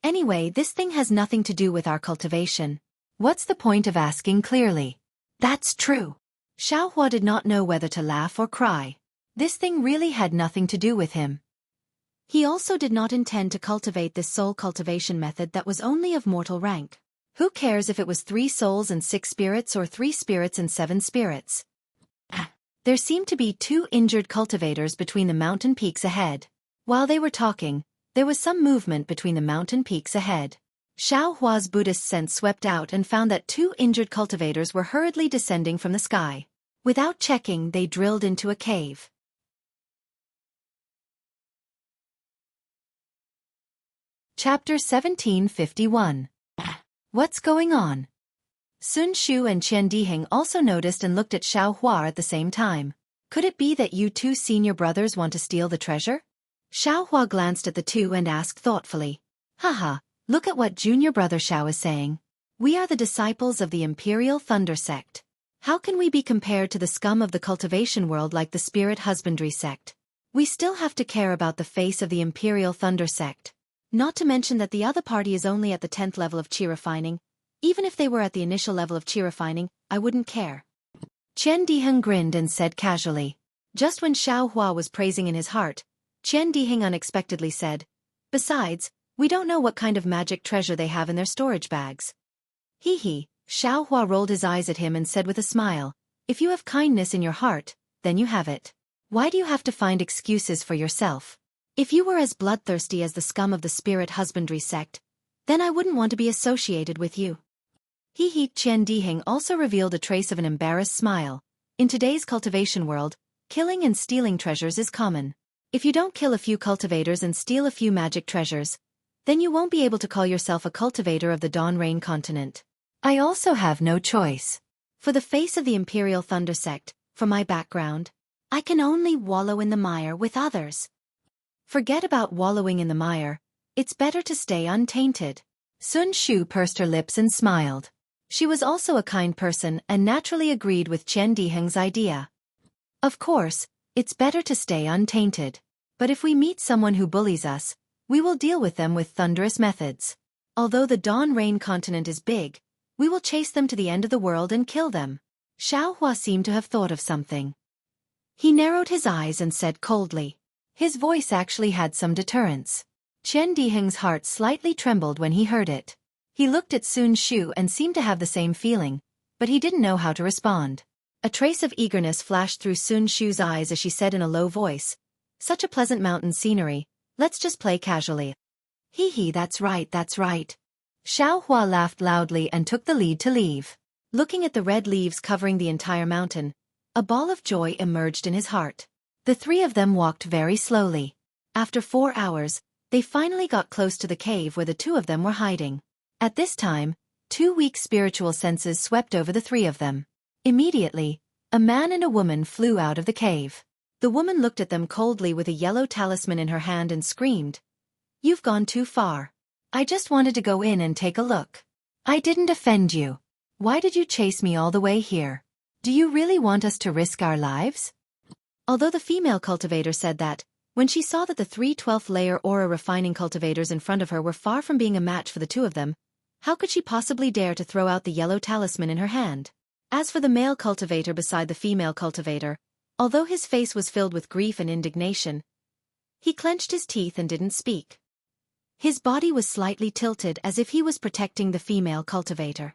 Anyway, this thing has nothing to do with our cultivation. What's the point of asking clearly?" That's true. Xiaohua did not know whether to laugh or cry. This thing really had nothing to do with him. He also did not intend to cultivate this soul cultivation method that was only of mortal rank. Who cares if it was 3 souls and 6 spirits or 3 spirits and 7 spirits? There seemed to be 2 injured cultivators between the mountain peaks ahead. While they were talking, there was some movement between the mountain peaks ahead. Xiaohua's Buddhist sense swept out and found that 2 injured cultivators were hurriedly descending from the sky. Without checking, they drilled into a cave. Chapter 1751. What's going on? Sun Shu and Qian Diheng also noticed and looked at Xiaohua at the same time. Could it be that you two senior brothers want to steal the treasure? Xiaohua glanced at the two and asked thoughtfully. Haha, look at what junior brother Xiao is saying. We are the disciples of the Imperial Thunder sect. How can we be compared to the scum of the cultivation world like the Spirit Husbandry sect? We still have to care about the face of the Imperial Thunder sect. Not to mention that the other party is only at the 10th level of chi refining. Even if they were at the initial level of chi refining, I wouldn't care. Qian Diheng grinned and said casually. Just when Xiao Hua was praising in his heart, Qian Diheng unexpectedly said, besides, we don't know what kind of magic treasure they have in their storage bags. Hee hee, Xiao Hua rolled his eyes at him and said with a smile, if you have kindness in your heart, then you have it. Why do you have to find excuses for yourself? If you were as bloodthirsty as the scum of the Spirit Husbandry sect, then I wouldn't want to be associated with you. Hee hee. Qian Diheng also revealed a trace of an embarrassed smile. In today's cultivation world, killing and stealing treasures is common. If you don't kill a few cultivators and steal a few magic treasures, then you won't be able to call yourself a cultivator of the Dawn Rain continent. I also have no choice. For the face of the Imperial Thunder sect, for my background, I can only wallow in the mire with others. Forget about wallowing in the mire, it's better to stay untainted. Sun Shu pursed her lips and smiled. She was also a kind person and naturally agreed with Qian Diheng's idea. Of course, it's better to stay untainted. But if we meet someone who bullies us, we will deal with them with thunderous methods. Although the Dawn Rain continent is big, we will chase them to the end of the world and kill them. Xiao Hua seemed to have thought of something. He narrowed his eyes and said coldly. His voice actually had some deterrence. Qian Diheng's heart slightly trembled when he heard it. He looked at Sun Shu and seemed to have the same feeling, but he didn't know how to respond. A trace of eagerness flashed through Sun Shu's eyes as she said in a low voice, such a pleasant mountain scenery, let's just play casually. Hee hee, that's right, that's right. Xiao Hua laughed loudly and took the lead to leave. Looking at the red leaves covering the entire mountain, a ball of joy emerged in his heart. The three of them walked very slowly. After 4 hours, they finally got close to the cave where the two of them were hiding. At this time, 2 weak spiritual senses swept over the three of them. Immediately, a man and a woman flew out of the cave. The woman looked at them coldly with a yellow talisman in her hand and screamed, "You've gone too far. I just wanted to go in and take a look. I didn't offend you. Why did you chase me all the way here? Do you really want us to risk our lives?" Although the female cultivator said that, when she saw that the 3 12th layer aura refining cultivators in front of her were far from being a match for the two of them, how could she possibly dare to throw out the yellow talisman in her hand? As for the male cultivator beside the female cultivator, although his face was filled with grief and indignation, he clenched his teeth and didn't speak. His body was slightly tilted as if he was protecting the female cultivator.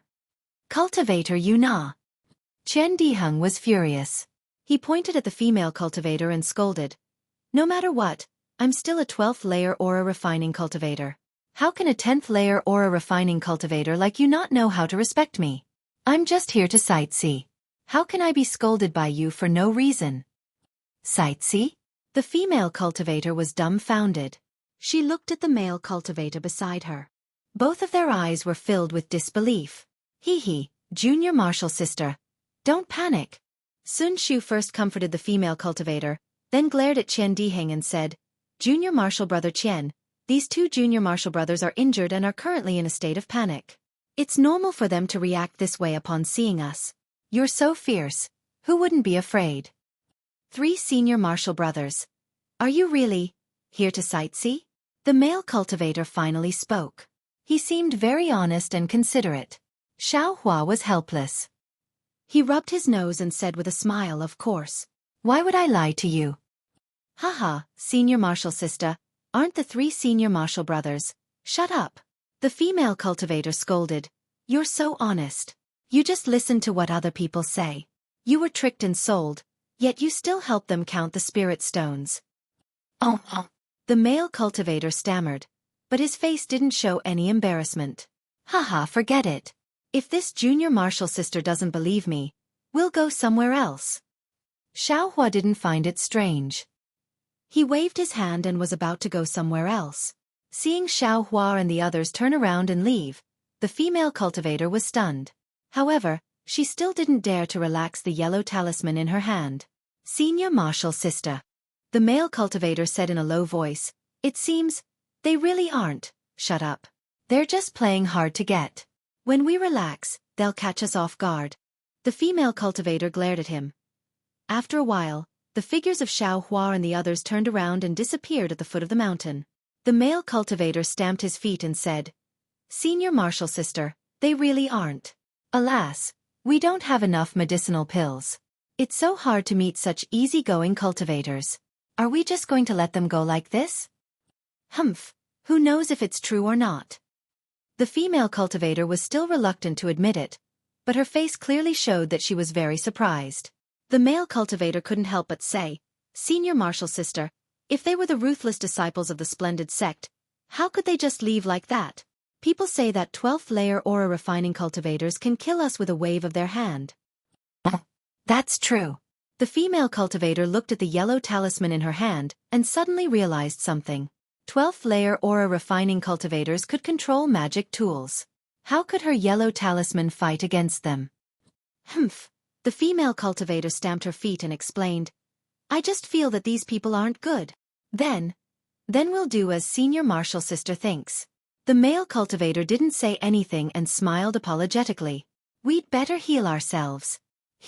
"Cultivator Yuna!" Qian Diheng was furious. He pointed at the female cultivator and scolded, "No matter what, I'm still a 12th layer aura refining cultivator. How can a 10th layer aura refining cultivator like you not know how to respect me? I'm just here to sightsee. How can I be scolded by you for no reason?" "Sightsee?" The female cultivator was dumbfounded. She looked at the male cultivator beside her. Both of their eyes were filled with disbelief. "Hee hee, junior martial sister. Don't panic." Sun Shu first comforted the female cultivator, then glared at Qian Diheng and said, "Junior martial brother Qian, these 2 junior martial brothers are injured and are currently in a state of panic. It's normal for them to react this way upon seeing us. You're so fierce, who wouldn't be afraid?" 3 senior martial brothers. "Are you really here to sightsee?" The male cultivator finally spoke. He seemed very honest and considerate. Xiao Hua was helpless. He rubbed his nose and said with a smile, "Of course. Why would I lie to you?" "Haha, senior martial sister, aren't the 3 senior martial brothers? Shut up." The female cultivator scolded, "You're so honest. You just listen to what other people say. You were tricked and sold, yet you still help them count the spirit stones." Oh. The male cultivator stammered, but his face didn't show any embarrassment. "Haha, forget it. If this junior martial sister doesn't believe me, we'll go somewhere else." Xiao Hua didn't find it strange. He waved his hand and was about to go somewhere else. Seeing Xiao Hua and the others turn around and leave, the female cultivator was stunned. However, she still didn't dare to relax the yellow talisman in her hand. Senior Marshal Sister. The male cultivator said in a low voice, "It seems, they really aren't." "Shut up. They're just playing hard to get. When we relax, they'll catch us off guard." The female cultivator glared at him. After a while, the figures of Xueqi and the others turned around and disappeared at the foot of the mountain. The male cultivator stamped his feet and said, "Senior Marshal Sister, they really aren't. Alas, we don't have enough medicinal pills. It's so hard to meet such easygoing cultivators. Are we just going to let them go like this?" "Humph, who knows if it's true or not?" The female cultivator was still reluctant to admit it, but her face clearly showed that she was very surprised. The male cultivator couldn't help but say, "Senior Marshal Sister, if they were the ruthless disciples of the splendid sect, how could they just leave like that? People say that 12th layer aura refining cultivators can kill us with a wave of their hand." "That's true." The female cultivator looked at the yellow talisman in her hand and suddenly realized something. 12th layer aura refining cultivators could control magic tools. How could her yellow talisman fight against them? "Humph." The female cultivator stamped her feet and explained, "I just feel that these people aren't good. Then we'll do as Senior Marshal Sister thinks." The male cultivator didn't say anything and smiled apologetically. "We'd better heal ourselves."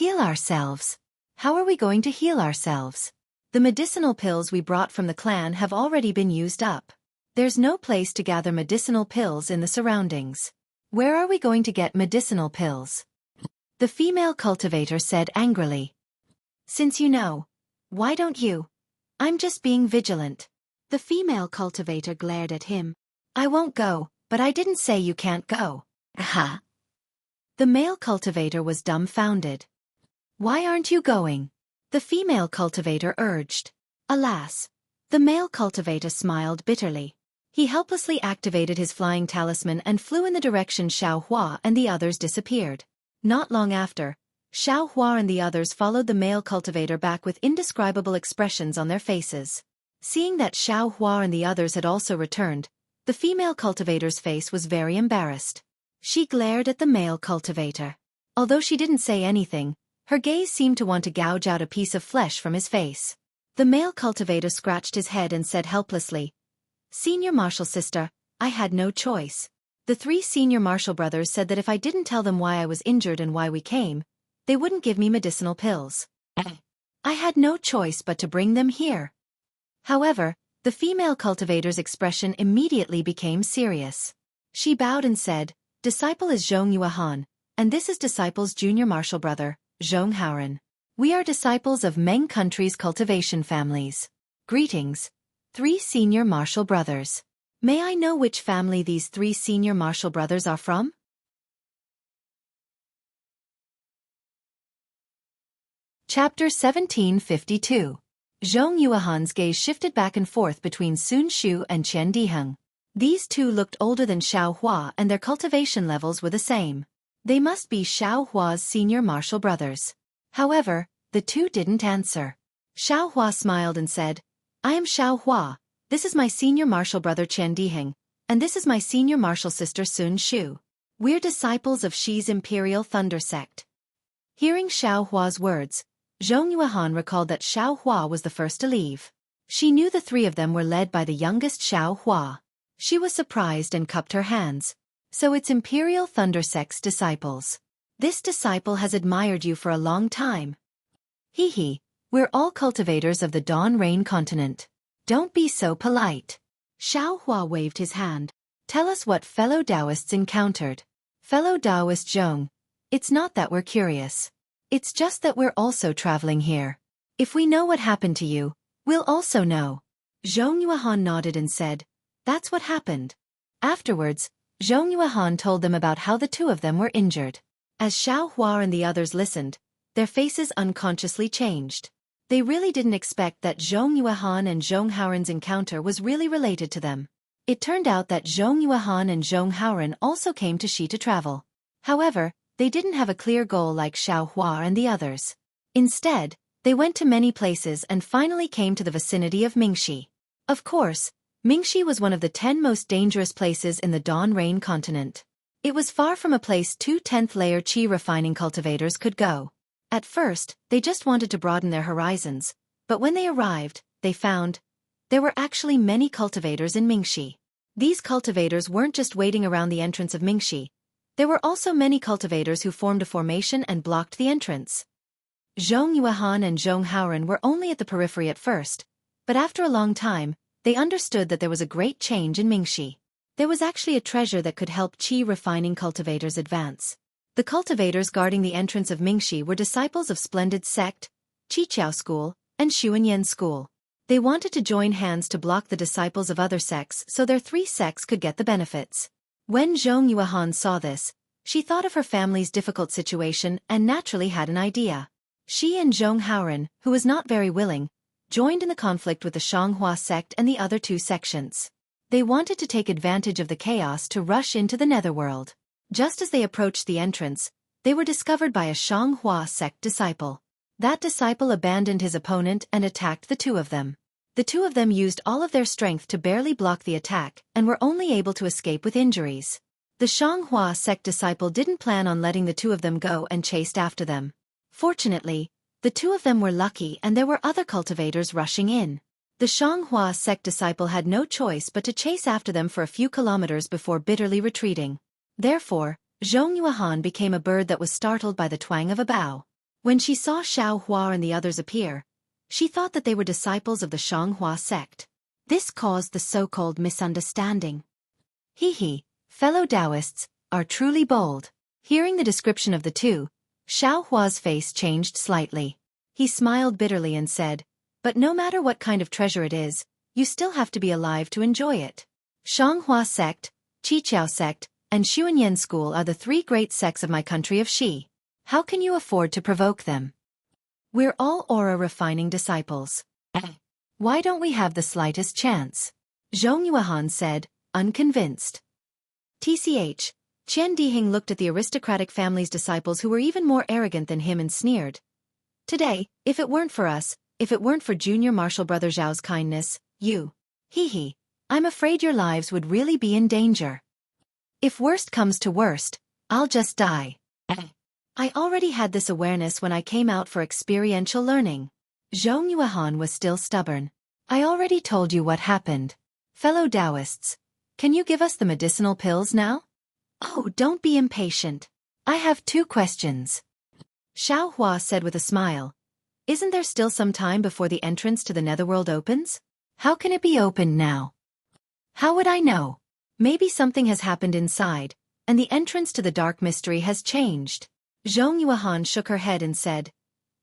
"Heal ourselves? How are we going to heal ourselves? The medicinal pills we brought from the clan have already been used up. There's no place to gather medicinal pills in the surroundings. Where are we going to get medicinal pills?" The female cultivator said angrily. "Since you know, why don't you? I'm just being vigilant." The female cultivator glared at him. "I won't go, but I didn't say you can't go." "Aha." The male cultivator was dumbfounded. "Why aren't you going?" the female cultivator urged. Alas, the male cultivator smiled bitterly. He helplessly activated his flying talisman and flew in the direction Xueqi and the others disappeared. Not long after, Xueqi and the others followed the male cultivator back with indescribable expressions on their faces. Seeing that Xueqi and the others had also returned, the female cultivator's face was very embarrassed. She glared at the male cultivator. Although she didn't say anything, her gaze seemed to want to gouge out a piece of flesh from his face. The male cultivator scratched his head and said helplessly, "Senior Marshal Sister, I had no choice. The 3 senior Marshal brothers said that if I didn't tell them why I was injured and why we came, they wouldn't give me medicinal pills. I had no choice but to bring them here." However, the female cultivator's expression immediately became serious. She bowed and said, "Disciple is Xueqi, and this is Disciple's junior Marshal brother, Xueqi. We are disciples of Meng country's cultivation families. Greetings, 3 senior Marshal brothers. May I know which family these 3 senior Marshal brothers are from?" Chapter 1752. Zhong Yuehan's gaze shifted back and forth between Sun Shu and Qian Diheng. These two looked older than Xueqi and their cultivation levels were the same. They must be Xueqi's senior Marshal brothers. However, the two didn't answer. Xueqi smiled and said, "I am Xueqi, this is my senior Marshal brother Qian Diheng, and this is my senior Marshal sister Sun Shu. We're disciples of Xi's Imperial Thunder Sect." Hearing Xueqi's words, Zhong Yuehan recalled that Xueqi was the first to leave. She knew the 3 of them were led by the youngest Xueqi. She was surprised and cupped her hands. "So it's Imperial Thunder Sect's disciples. This disciple has admired you for a long time." "Hee, we're all cultivators of the Dawn Rain continent. Don't be so polite." Xueqi waved his hand. "Tell us what fellow Taoists encountered." "Fellow Taoist Zhong, it's not that we're curious. It's just that we're also traveling here. If we know what happened to you, we'll also know." Zhong Yuehan nodded and said, "That's what happened." Afterwards, Zhong Yuehan told them about how the 2 of them were injured. As Xueqi and the others listened, their faces unconsciously changed. They really didn't expect that Zhong Yuehan and Zhong Haoren's encounter was really related to them. It turned out that Zhong Yuehan and Zhong Haoren also came to Xi to travel. However, they didn't have a clear goal like Xueqi and the others. Instead, they went to many places and finally came to the vicinity of Mingxi. Of course, Mingxi was one of the 10 most dangerous places in the Dawn Rain continent. It was far from a place 2 10th layer qi refining cultivators could go. At first, they just wanted to broaden their horizons, but when they arrived, they found there were actually many cultivators in Mingxi. These cultivators weren't just waiting around the entrance of Mingxi. There were also many cultivators who formed a formation and blocked the entrance. Zhong Yuehan and Zhong Haoren were only at the periphery at first, but after a long time, they understood that there was a great change in Mingxi. There was actually a treasure that could help qi refining cultivators advance. The cultivators guarding the entrance of Mingxi were disciples of Splendid Sect, Qiqiao School, and Xuanyan School. They wanted to join hands to block the disciples of other sects so their three sects could get the benefits. When Zhong Yuehan saw this, she thought of her family's difficult situation and naturally had an idea. She and Zhong Haoren, who was not very willing, joined in the conflict with the Shanghua sect and the other two sections. They wanted to take advantage of the chaos to rush into the netherworld. Just as they approached the entrance, they were discovered by a Shanghua sect disciple. That disciple abandoned his opponent and attacked the two of them. The two of them used all of their strength to barely block the attack and were only able to escape with injuries. The Shanghua sect disciple didn't plan on letting the two of them go and chased after them. Fortunately, the two of them were lucky and there were other cultivators rushing in. The Shanghua sect disciple had no choice but to chase after them for a few kilometers before bitterly retreating. Therefore, Zhong Yuehan became a bird that was startled by the twang of a bow. When she saw Xiao Hua and the others appear, she thought that they were disciples of the Shanghua sect. This caused the so-called misunderstanding. Fellow Taoists are truly bold. Hearing the description of the two, Xiao Hua's face changed slightly. He smiled bitterly and said, "But no matter what kind of treasure it is, you still have to be alive to enjoy it. Shanghua sect, Qiqiao sect, and Xuanyan School are the three great sects of my country of Xi. How can you afford to provoke them? We're all aura-refining disciples. Why don't we have the slightest chance?" Zhong Yuehan said, unconvinced. Tch. Qian Dihing looked at the aristocratic family's disciples who were even more arrogant than him and sneered. "Today, if it weren't for us, if it weren't for Junior Marshal Brother Zhao's kindness, I'm afraid your lives would really be in danger. If worst comes to worst, I'll just die. I already had this awareness when I came out for experiential learning." Zhong Yuehan was still stubborn. "I already told you what happened. Fellow Taoists, can you give us the medicinal pills now?" "Oh, don't be impatient. I have 2 questions. Xiao Hua said with a smile. "Isn't there still some time before the entrance to the netherworld opens? How can it be opened now?" "How would I know? Maybe something has happened inside, and the entrance to the dark mystery has changed." Zhong Yuehan shook her head and said,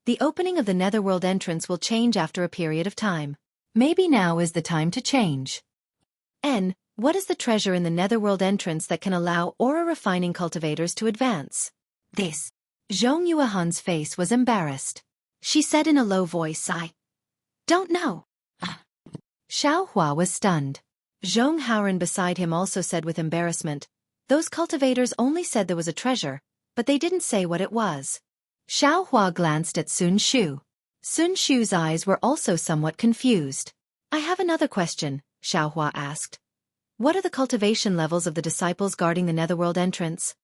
"The opening of the netherworld entrance will change after a period of time. Maybe now is the time to change." What is the treasure in the netherworld entrance that can allow aura-refining cultivators to advance? This. Zhong Yuehan's face was embarrassed. She said in a low voice, "I don't know." Xiao Hua was stunned. Zhong Haoren beside him also said with embarrassment, "Those cultivators only said there was a treasure, but they didn't say what it was." Xiao Hua glanced at Sun Shu. Sun Shu's eyes were also somewhat confused. "I have another question," Xiao Hua asked. "What are the cultivation levels of the disciples guarding the netherworld entrance?"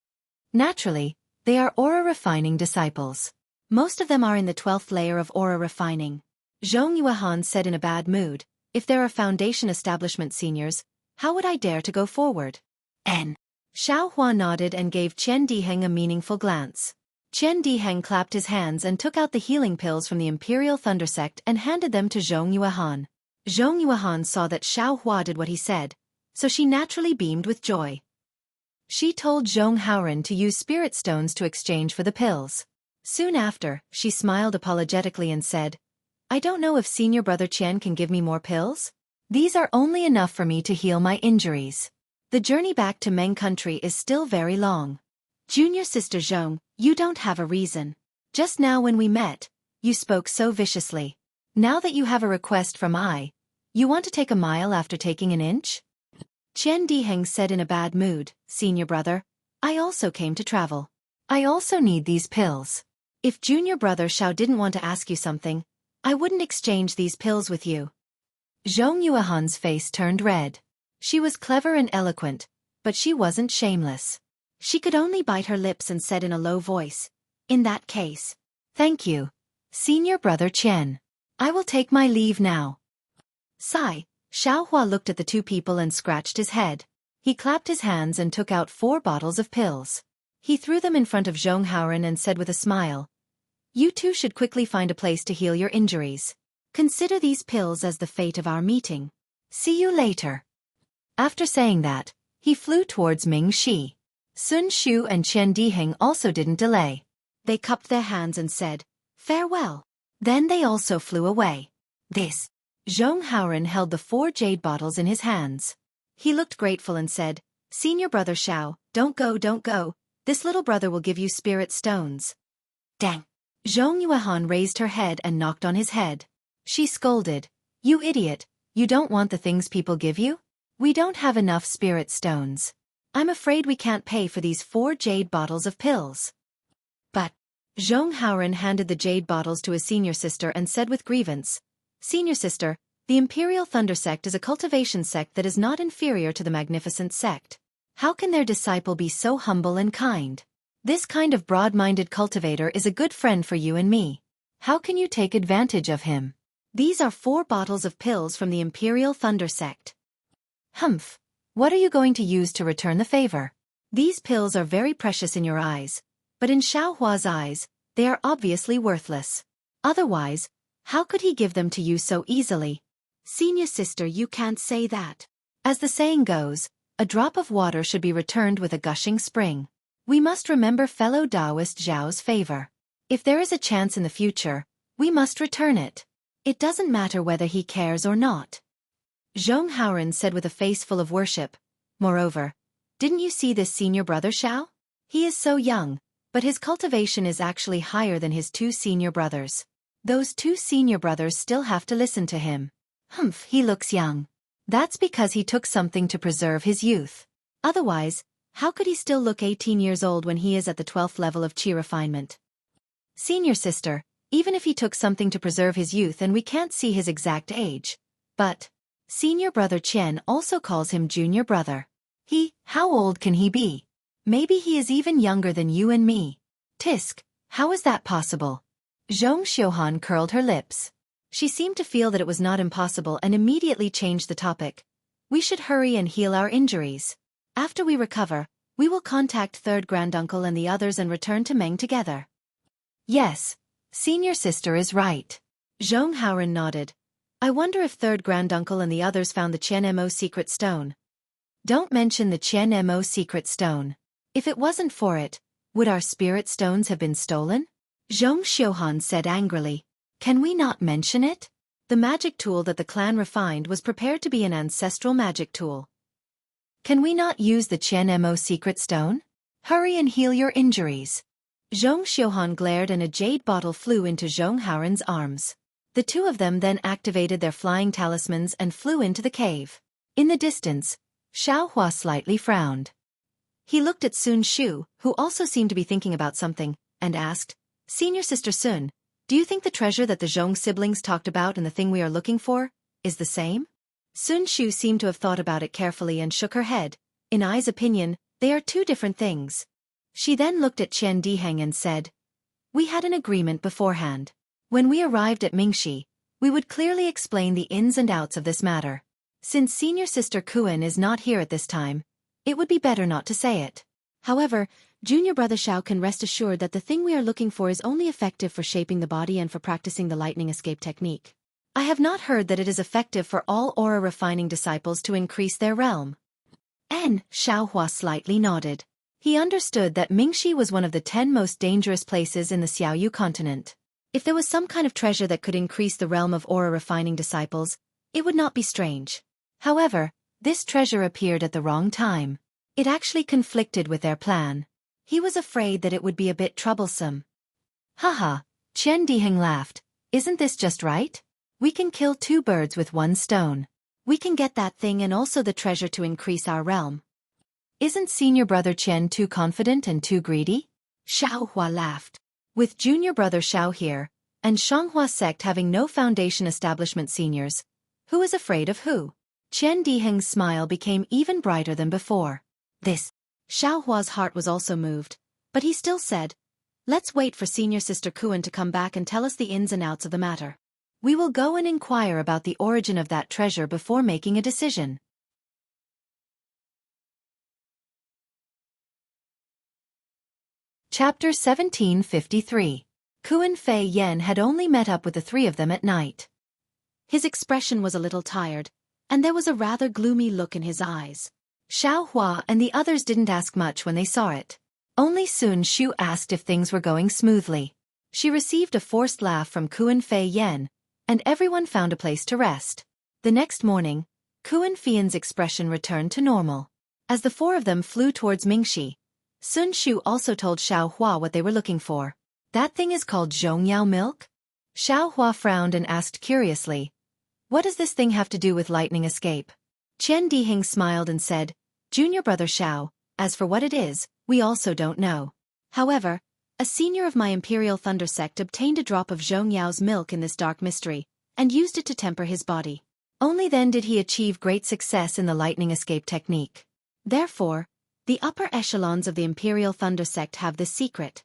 "Naturally, they are aura-refining disciples. Most of them are in the 12th layer of aura refining." Zhong Yuehan said in a bad mood, "If there are foundation establishment seniors, how would I dare to go forward?" Xiao Hua nodded and gave Qian Diheng a meaningful glance. Qian Diheng clapped his hands and took out the healing pills from the Imperial Thunder Sect and handed them to Zhong Yuehan. Zhong Yuehan saw that Xiao Hua did what he said, so she naturally beamed with joy. She told Zhong Haoren to use spirit stones to exchange for the pills. Soon after, she smiled apologetically and said, "I don't know if Senior Brother Qian can give me more pills. These are only enough for me to heal my injuries. The journey back to Meng country is still very long. Junior Sister Zhong, you don't have a reason. Just now when we met, you spoke so viciously. Now that you have a request from you want to take a mile after taking an inch?" Qian Diheng said in a bad mood, "Senior brother, I also came to travel. I also need these pills. If Junior Brother Xiao didn't want to ask you something, I wouldn't exchange these pills with you." Zhong Yuehan's face turned red. She was clever and eloquent, but she wasn't shameless. She could only bite her lips and said in a low voice, "In that case, Thank you, Senior Brother Chen. I will take my leave now. Sigh. Xiaohua looked at the two people and scratched his head. He clapped his hands and took out 4 bottles of pills. He threw them in front of Zhong Haoren and said with a smile, "You two should quickly find a place to heal your injuries. Consider these pills as the fate of our meeting. See you later." After saying that, he flew towards Ming Shi. Sun Shu and Chen Diheng also didn't delay. They cupped their hands and said, "Farewell." Then they also flew away. This. Zhong Haoren held the 4 jade bottles in his hands. He looked grateful and said, "Senior Brother Xiao, don't go. This little brother will give you spirit stones." Dang. Zhong Yuehan raised her head and knocked on his head. She scolded, "You idiot, you don't want the things people give you? We don't have enough spirit stones. I'm afraid we can't pay for these 4 jade bottles of pills." But Zhong Haoren handed the jade bottles to his senior sister and said with grievance, "Senior sister, the Imperial Thunder Sect is a cultivation sect that is not inferior to the Magnificent Sect. How can their disciple be so humble and kind? This kind of broad-minded cultivator is a good friend for you and me. How can you take advantage of him? These are 4 bottles of pills from the Imperial Thunder Sect." "Humph. What are you going to use to return the favor? These pills are very precious in your eyes, but in Xiaohua's eyes, they are obviously worthless. Otherwise, how could he give them to you so easily?" "Senior sister, you can't say that. As the saying goes, a drop of water should be returned with a gushing spring. We must remember fellow Taoist Zhao's favor. If there is a chance in the future, we must return it. It doesn't matter whether he cares or not." Zhong Haoren said with a face full of worship, "Moreover, didn't you see this senior brother Xiao? He is so young, but his cultivation is actually higher than his 2 senior brothers. Those 2 senior brothers still have to listen to him. Humph, he looks young. That's because he took something to preserve his youth. Otherwise, how could he still look 18 years old when he is at the 12th level of Qi refinement?" "Senior sister, even if he took something to preserve his youth and we can't see his exact age. But Senior Brother Chen also calls him Junior Brother. How old can he be? Maybe he is even younger than you and me. Tisk, how is that possible?" Zhong Xiuhan curled her lips. She seemed to feel that it was not impossible and immediately changed the topic. "We should hurry and heal our injuries. After we recover, we will contact Third Granduncle and the others and return to Meng together." "Yes, Senior Sister is right." Zhong Haoren nodded. "I wonder if Third Granduncle and the others found the Qian Mo secret stone." "Don't mention the Qian Mo secret stone. If it wasn't for it, would our spirit stones have been stolen?" Zhong Xiuhan said angrily. "Can we not mention it? The magic tool that the clan refined was prepared to be an ancestral magic tool. Can we not use the Qian Mo secret stone? Hurry and heal your injuries." Zhong Xiuhan glared and a jade bottle flew into Zhong Haoren's arms. The 2 of them then activated their flying talismans and flew into the cave. In the distance, Xiaohua slightly frowned. He looked at Sun Shu, who also seemed to be thinking about something, and asked, "Senior Sister Sun, do you think the treasure that the Zhong siblings talked about and the thing we are looking for is the same?" Sun Shu seemed to have thought about it carefully and shook her head. In Ai's opinion, they are 2 different things. She then looked at Chen Diheng and said, "We had an agreement beforehand. When we arrived at Mingxi, we would clearly explain the ins and outs of this matter. Since Senior Sister Kuan is not here at this time, it would be better not to say it. However, Junior Brother Xiao can rest assured that the thing we are looking for is only effective for shaping the body and for practicing the lightning escape technique. I have not heard that it is effective for all aura refining disciples to increase their realm." Xiaohua slightly nodded. He understood that Mingxi was one of the 10 most dangerous places in the Xiaoyu continent. If there was some kind of treasure that could increase the realm of aura refining disciples, it would not be strange. However, this treasure appeared at the wrong time. It actually conflicted with their plan. He was afraid that it would be a bit troublesome. "Haha," Chen Diheng laughed. "Isn't this just right? We can kill 2 birds with 1 stone. We can get that thing and also the treasure to increase our realm. Isn't Senior Brother Chen too confident and too greedy?" Xiaohua laughed. With Junior Brother Xiao here, and Shanghua sect having no foundation establishment seniors, who is afraid of who? Chen Diheng's smile became even brighter than before. Xiaohua's heart was also moved, but he still said, Let's wait for senior sister Kuan to come back and tell us the ins and outs of the matter. We will go and inquire about the origin of that treasure before making a decision. Chapter 1753. Kuan Fei Yen had only met up with the three of them at night. His expression was a little tired, and there was a rather gloomy look in his eyes. Xiaohua and the others didn't ask much when they saw it. Only Sun Shu asked if things were going smoothly. She received a forced laugh from Kuan Fei Yen, and everyone found a place to rest. The next morning, Kuan Fian's expression returned to normal. As the four of them flew towards Mingxi, Sun Shu also told Xiaohua what they were looking for. That thing is called Zhongyao milk? Xiaohua frowned and asked curiously, what does this thing have to do with lightning escape? Qian Dihing smiled and said, Junior brother Xiao, as for what it is, we also don't know. However, a senior of my Imperial Thunder sect obtained a drop of Zhongyao's milk in this dark mystery, and used it to temper his body. Only then did he achieve great success in the lightning escape technique. Therefore, the upper echelons of the Imperial Thunder sect have this secret.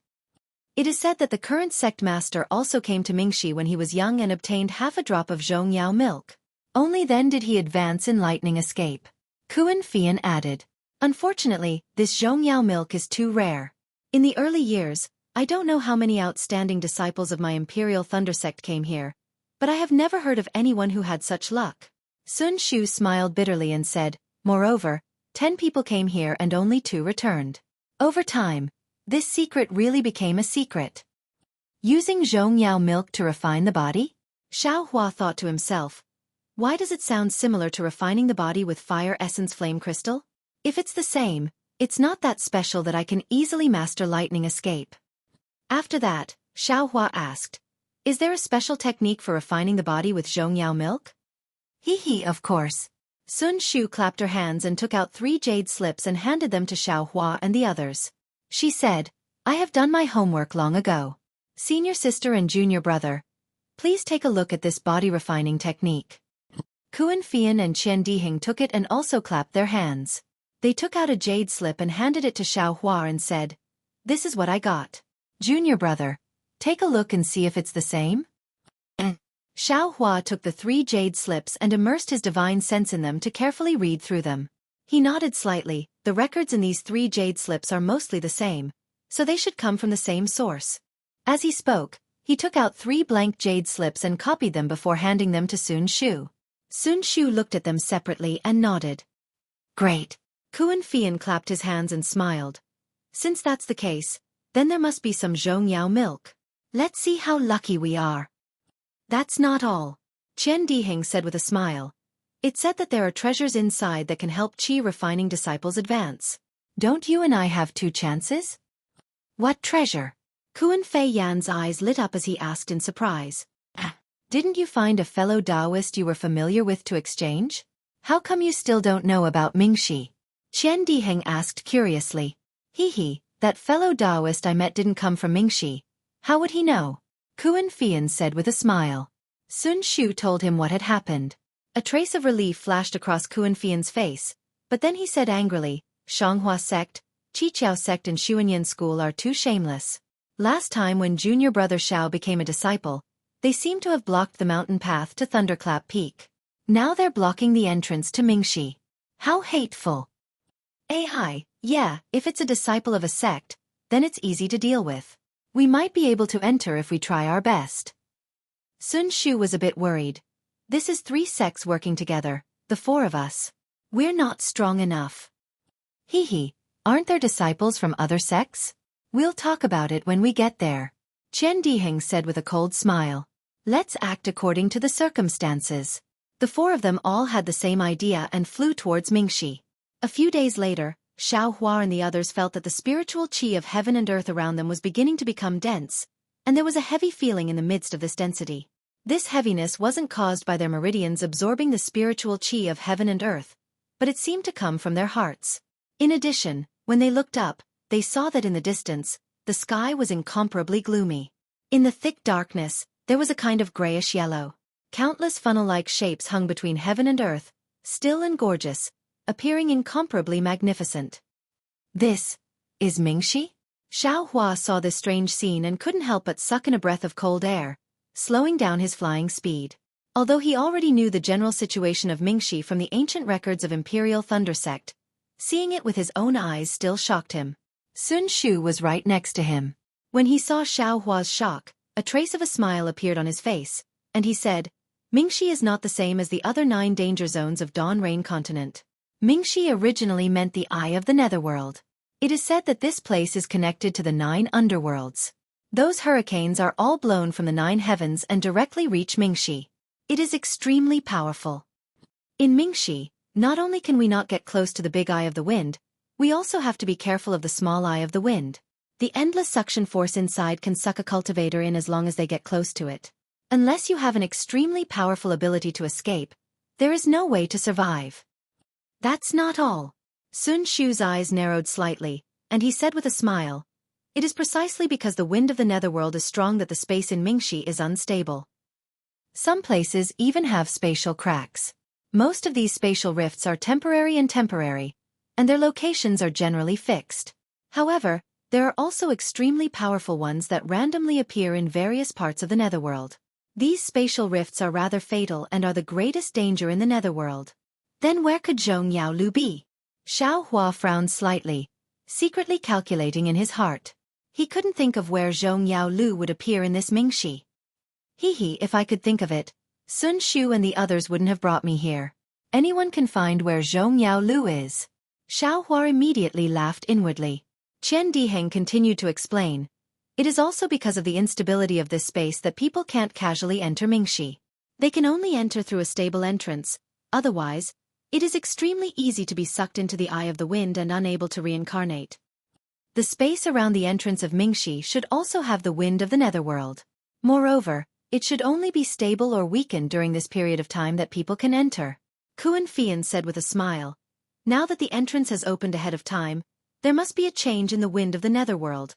It is said that the current sect master also came to Mingxi when he was young and obtained half a drop of Zhongyao milk. Only then did he advance in lightning escape. Kuan Fian added, unfortunately, this Zhongyao milk is too rare. In the early years, I don't know how many outstanding disciples of my Imperial Thunder sect came here, but I have never heard of anyone who had such luck. Sun Shu smiled bitterly and said, moreover, 10 people came here and only 2 returned. Over time, this secret really became a secret. Using Zhongyao milk to refine the body? Xiaohua thought to himself, why does it sound similar to refining the body with fire essence flame crystal? If it's the same, it's not that special that I can easily master lightning escape. After that, Xiaohua asked, is there a special technique for refining the body with Zhongyao milk? Hee, of course. Sun Shu clapped her hands and took out 3 jade slips and handed them to Xiaohua and the others. She said, I have done my homework long ago. Senior sister and junior brother, please take a look at this body refining technique. Kuan Fian and Qian Dihing took it and also clapped their hands. They took out a jade slip and handed it to Xiaohua and said, this is what I got. Junior brother, take a look and see if it's the same. Xiaohua took the 3 jade slips and immersed his divine sense in them to carefully read through them. He nodded slightly. The records in these 3 jade slips are mostly the same, so they should come from the same source. As he spoke, he took out 3 blank jade slips and copied them before handing them to Sun Shu. Sun Shu looked at them separately and nodded. Great. Kuan Fian clapped his hands and smiled. Since that's the case, then there must be some Zhongyao milk. Let's see how lucky we are. That's not all. Qian Dihing said with a smile. It said that there are treasures inside that can help qi refining disciples advance. Don't you and I have 2 chances? What treasure? Kuan Fei Yan's eyes lit up as he asked in surprise. Didn't you find a fellow Taoist you were familiar with to exchange? How come you still don't know about Mingxi? Qian Diheng asked curiously. That fellow Taoist I met didn't come from Mingxi. How would he know? Kuan Fian said with a smile. Sun Shu told him what had happened. A trace of relief flashed across Kuan Fian's face, but then he said angrily, Shanghua sect, Qiqiao sect and Xuanyan school are too shameless. Last time when junior brother Xiao became a disciple, they seemed to have blocked the mountain path to Thunderclap Peak. Now they're blocking the entrance to Mingxi. How hateful. Yeah, if it's a disciple of a sect, then it's easy to deal with. We might be able to enter if we try our best. Sun Shu was a bit worried. This is 3 sects working together, the 4 of us. We're not strong enough. Aren't there disciples from other sects? We'll talk about it when we get there. Qian Diheng said with a cold smile. Let's act according to the circumstances. The 4 of them all had the same idea and flew towards Mingxi. A few days later, Xiaohua and the others felt that the spiritual qi of heaven and earth around them was beginning to become dense, and there was a heavy feeling in the midst of this density. This heaviness wasn't caused by their meridians absorbing the spiritual qi of heaven and earth, but it seemed to come from their hearts. In addition, when they looked up, they saw that in the distance, the sky was incomparably gloomy. In the thick darkness, there was a kind of grayish yellow. Countless funnel-like shapes hung between heaven and earth, still and gorgeous, appearing incomparably magnificent. This is Mingxi? Xiaohua saw this strange scene and couldn't help but suck in a breath of cold air, slowing down his flying speed. Although he already knew the general situation of Mingxi from the ancient records of Imperial Thunder Sect, seeing it with his own eyes still shocked him. Sun Shu was right next to him. When he saw Xiaohua's shock, a trace of a smile appeared on his face, and he said, Mingxi is not the same as the other 9 danger zones of Dawn Rain Continent. Mingxi originally meant the Eye of the Netherworld. It is said that this place is connected to the 9 underworlds. Those hurricanes are all blown from the 9 heavens and directly reach Mingxi. It is extremely powerful. In Mingxi, not only can we not get close to the big eye of the wind, we also have to be careful of the small eye of the wind. The endless suction force inside can suck a cultivator in as long as they get close to it. Unless you have an extremely powerful ability to escape, there is no way to survive. That's not all. Sun Shu's eyes narrowed slightly, and he said with a smile, it is precisely because the wind of the netherworld is strong that the space in Mingxi is unstable. Some places even have spatial cracks. Most of these spatial rifts are temporary, and their locations are generally fixed. However, there are also extremely powerful ones that randomly appear in various parts of the netherworld. These spatial rifts are rather fatal and are the greatest danger in the netherworld. Then where could Zhong Yaolu be? Xiaohua frowned slightly, secretly calculating in his heart. He couldn't think of where Zhong Yaolu would appear in this Mingxi. If I could think of it, Sun Shu and the others wouldn't have brought me here. Anyone can find where Zhong Yaolu is. Xiaohua immediately laughed inwardly. Qian Diheng continued to explain. It is also because of the instability of this space that people can't casually enter Mingxi. They can only enter through a stable entrance, otherwise, it is extremely easy to be sucked into the eye of the wind and unable to reincarnate. The space around the entrance of Mingxi should also have the wind of the netherworld. Moreover, it should only be stable or weakened during this period of time that people can enter. Kuan Fian said with a smile. Now that the entrance has opened ahead of time, there must be a change in the wind of the netherworld.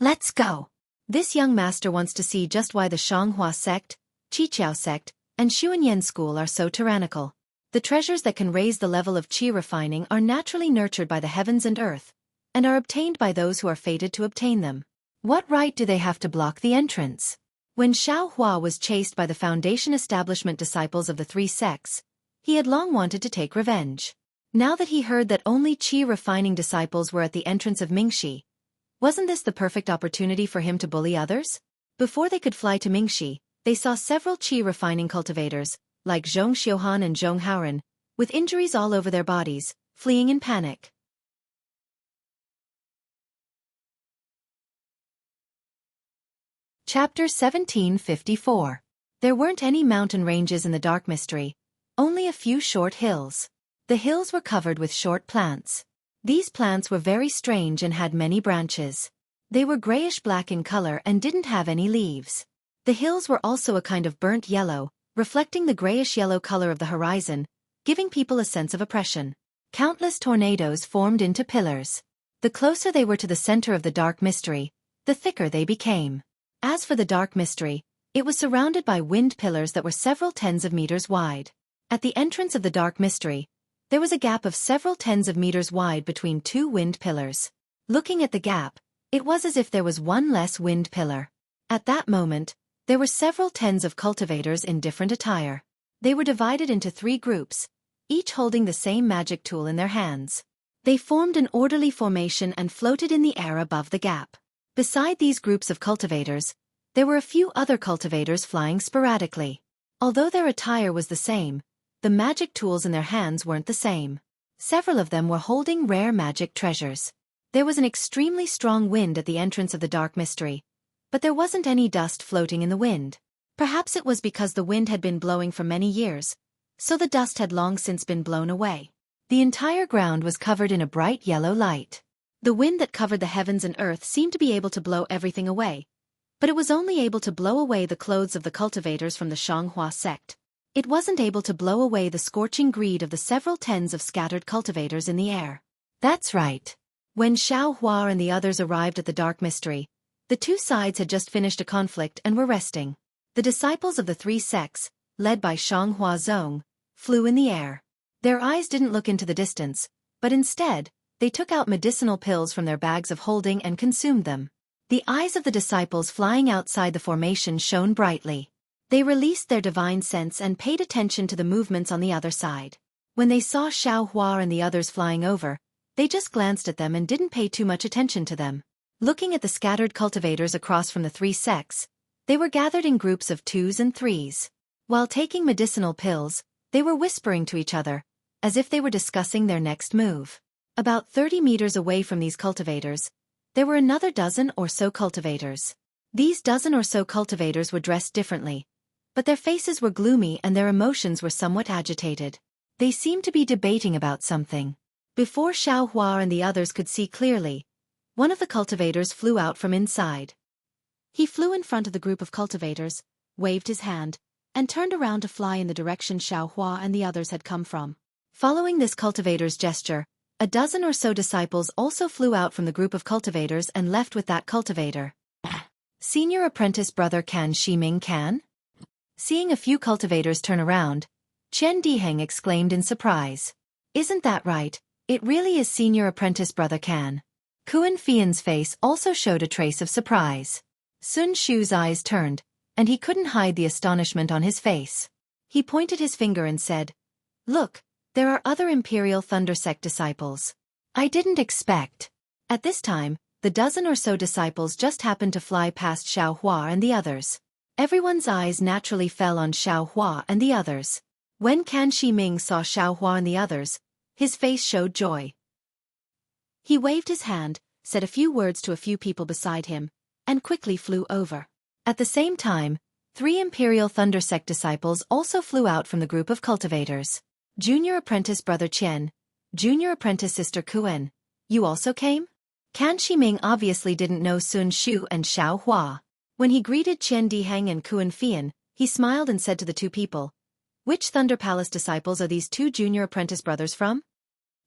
Let's go. This young master wants to see just why the Shanghua sect, Qiqiao sect, and Xuanyan school are so tyrannical. The treasures that can raise the level of qi refining are naturally nurtured by the heavens and earth, and are obtained by those who are fated to obtain them. What right do they have to block the entrance? When Xiaohua was chased by the Foundation establishment disciples of the 3 sects, he had long wanted to take revenge. Now that he heard that only qi-refining disciples were at the entrance of Mingxi, wasn't this the perfect opportunity for him to bully others? Before they could fly to Mingxi, they saw several qi-refining cultivators, like Zhong Xiuhan and Zhong Haoren, with injuries all over their bodies, fleeing in panic. Chapter 1754. There weren't any mountain ranges in the dark mystery, only a few short hills. The hills were covered with short plants. These plants were very strange and had many branches. They were grayish-black in color and didn't have any leaves. The hills were also a kind of burnt yellow, reflecting the grayish-yellow color of the horizon, giving people a sense of oppression. Countless tornadoes formed into pillars. The closer they were to the center of the dark mystery, the thicker they became. As for the dark mystery, it was surrounded by wind pillars that were several tens of meters wide. At the entrance of the dark mystery, there was a gap of several tens of meters wide between 2 wind pillars. Looking at the gap, it was as if there was one less wind pillar. At that moment, there were several tens of cultivators in different attire. They were divided into 3 groups, each holding the same magic tool in their hands. They formed an orderly formation and floated in the air above the gap. Beside these groups of cultivators, there were a few other cultivators flying sporadically. Although their attire was the same, the magic tools in their hands weren't the same. Several of them were holding rare magic treasures. There was an extremely strong wind at the entrance of the dark mystery, but there wasn't any dust floating in the wind. Perhaps it was because the wind had been blowing for many years, so the dust had long since been blown away. The entire ground was covered in a bright yellow light. The wind that covered the heavens and earth seemed to be able to blow everything away, but it was only able to blow away the clothes of the cultivators from the Shanghua sect. It wasn't able to blow away the scorching greed of the several tens of scattered cultivators in the air. That's right. When Xiaohua and the others arrived at the dark mystery, the 2 sides had just finished a conflict and were resting. The disciples of the 3 sects, led by Shanghua Zong, flew in the air. Their eyes didn't look into the distance, but instead, they took out medicinal pills from their bags of holding and consumed them. The eyes of the disciples flying outside the formation shone brightly. They released their divine sense and paid attention to the movements on the other side. When they saw Xueqi and the others flying over, they just glanced at them and didn't pay too much attention to them. Looking at the scattered cultivators across from the three sects, they were gathered in groups of 2s and 3s. While taking medicinal pills, they were whispering to each other, as if they were discussing their next move. About 30 meters away from these cultivators, there were another dozen or so cultivators. These dozen or so cultivators were dressed differently, but their faces were gloomy and their emotions were somewhat agitated. They seemed to be debating about something. Before Xueqi and the others could see clearly, one of the cultivators flew out from inside. He flew in front of the group of cultivators, waved his hand, and turned around to fly in the direction Xueqi and the others had come from. Following this cultivator's gesture, a dozen or so disciples also flew out from the group of cultivators and left with that cultivator. Senior apprentice brother Can Shiming Can? Seeing a few cultivators turn around, Chen Diheng exclaimed in surprise. Isn't that right? It really is senior apprentice brother Can. Kuan Fian's face also showed a trace of surprise. Sun Shu's eyes turned, and he couldn't hide the astonishment on his face. He pointed his finger and said, "Look, there are other Imperial Thunder Sect disciples. I didn't expect." At this time, the dozen or so disciples just happened to fly past Xueqi and the others. Everyone's eyes naturally fell on Xueqi and the others. When Can Shiming saw Xueqi and the others, his face showed joy. He waved his hand, said a few words to a few people beside him, and quickly flew over. At the same time, 3 Imperial Thunder Sect disciples also flew out from the group of cultivators. Junior apprentice brother Qian, junior apprentice sister Kuan, you also came? Can Shiming obviously didn't know Sun Shu and Xueqi. When he greeted Chen Diheng and Kuan Fian, he smiled and said to the 2 people, "Which Thunder Palace disciples are these 2 junior apprentice brothers from?"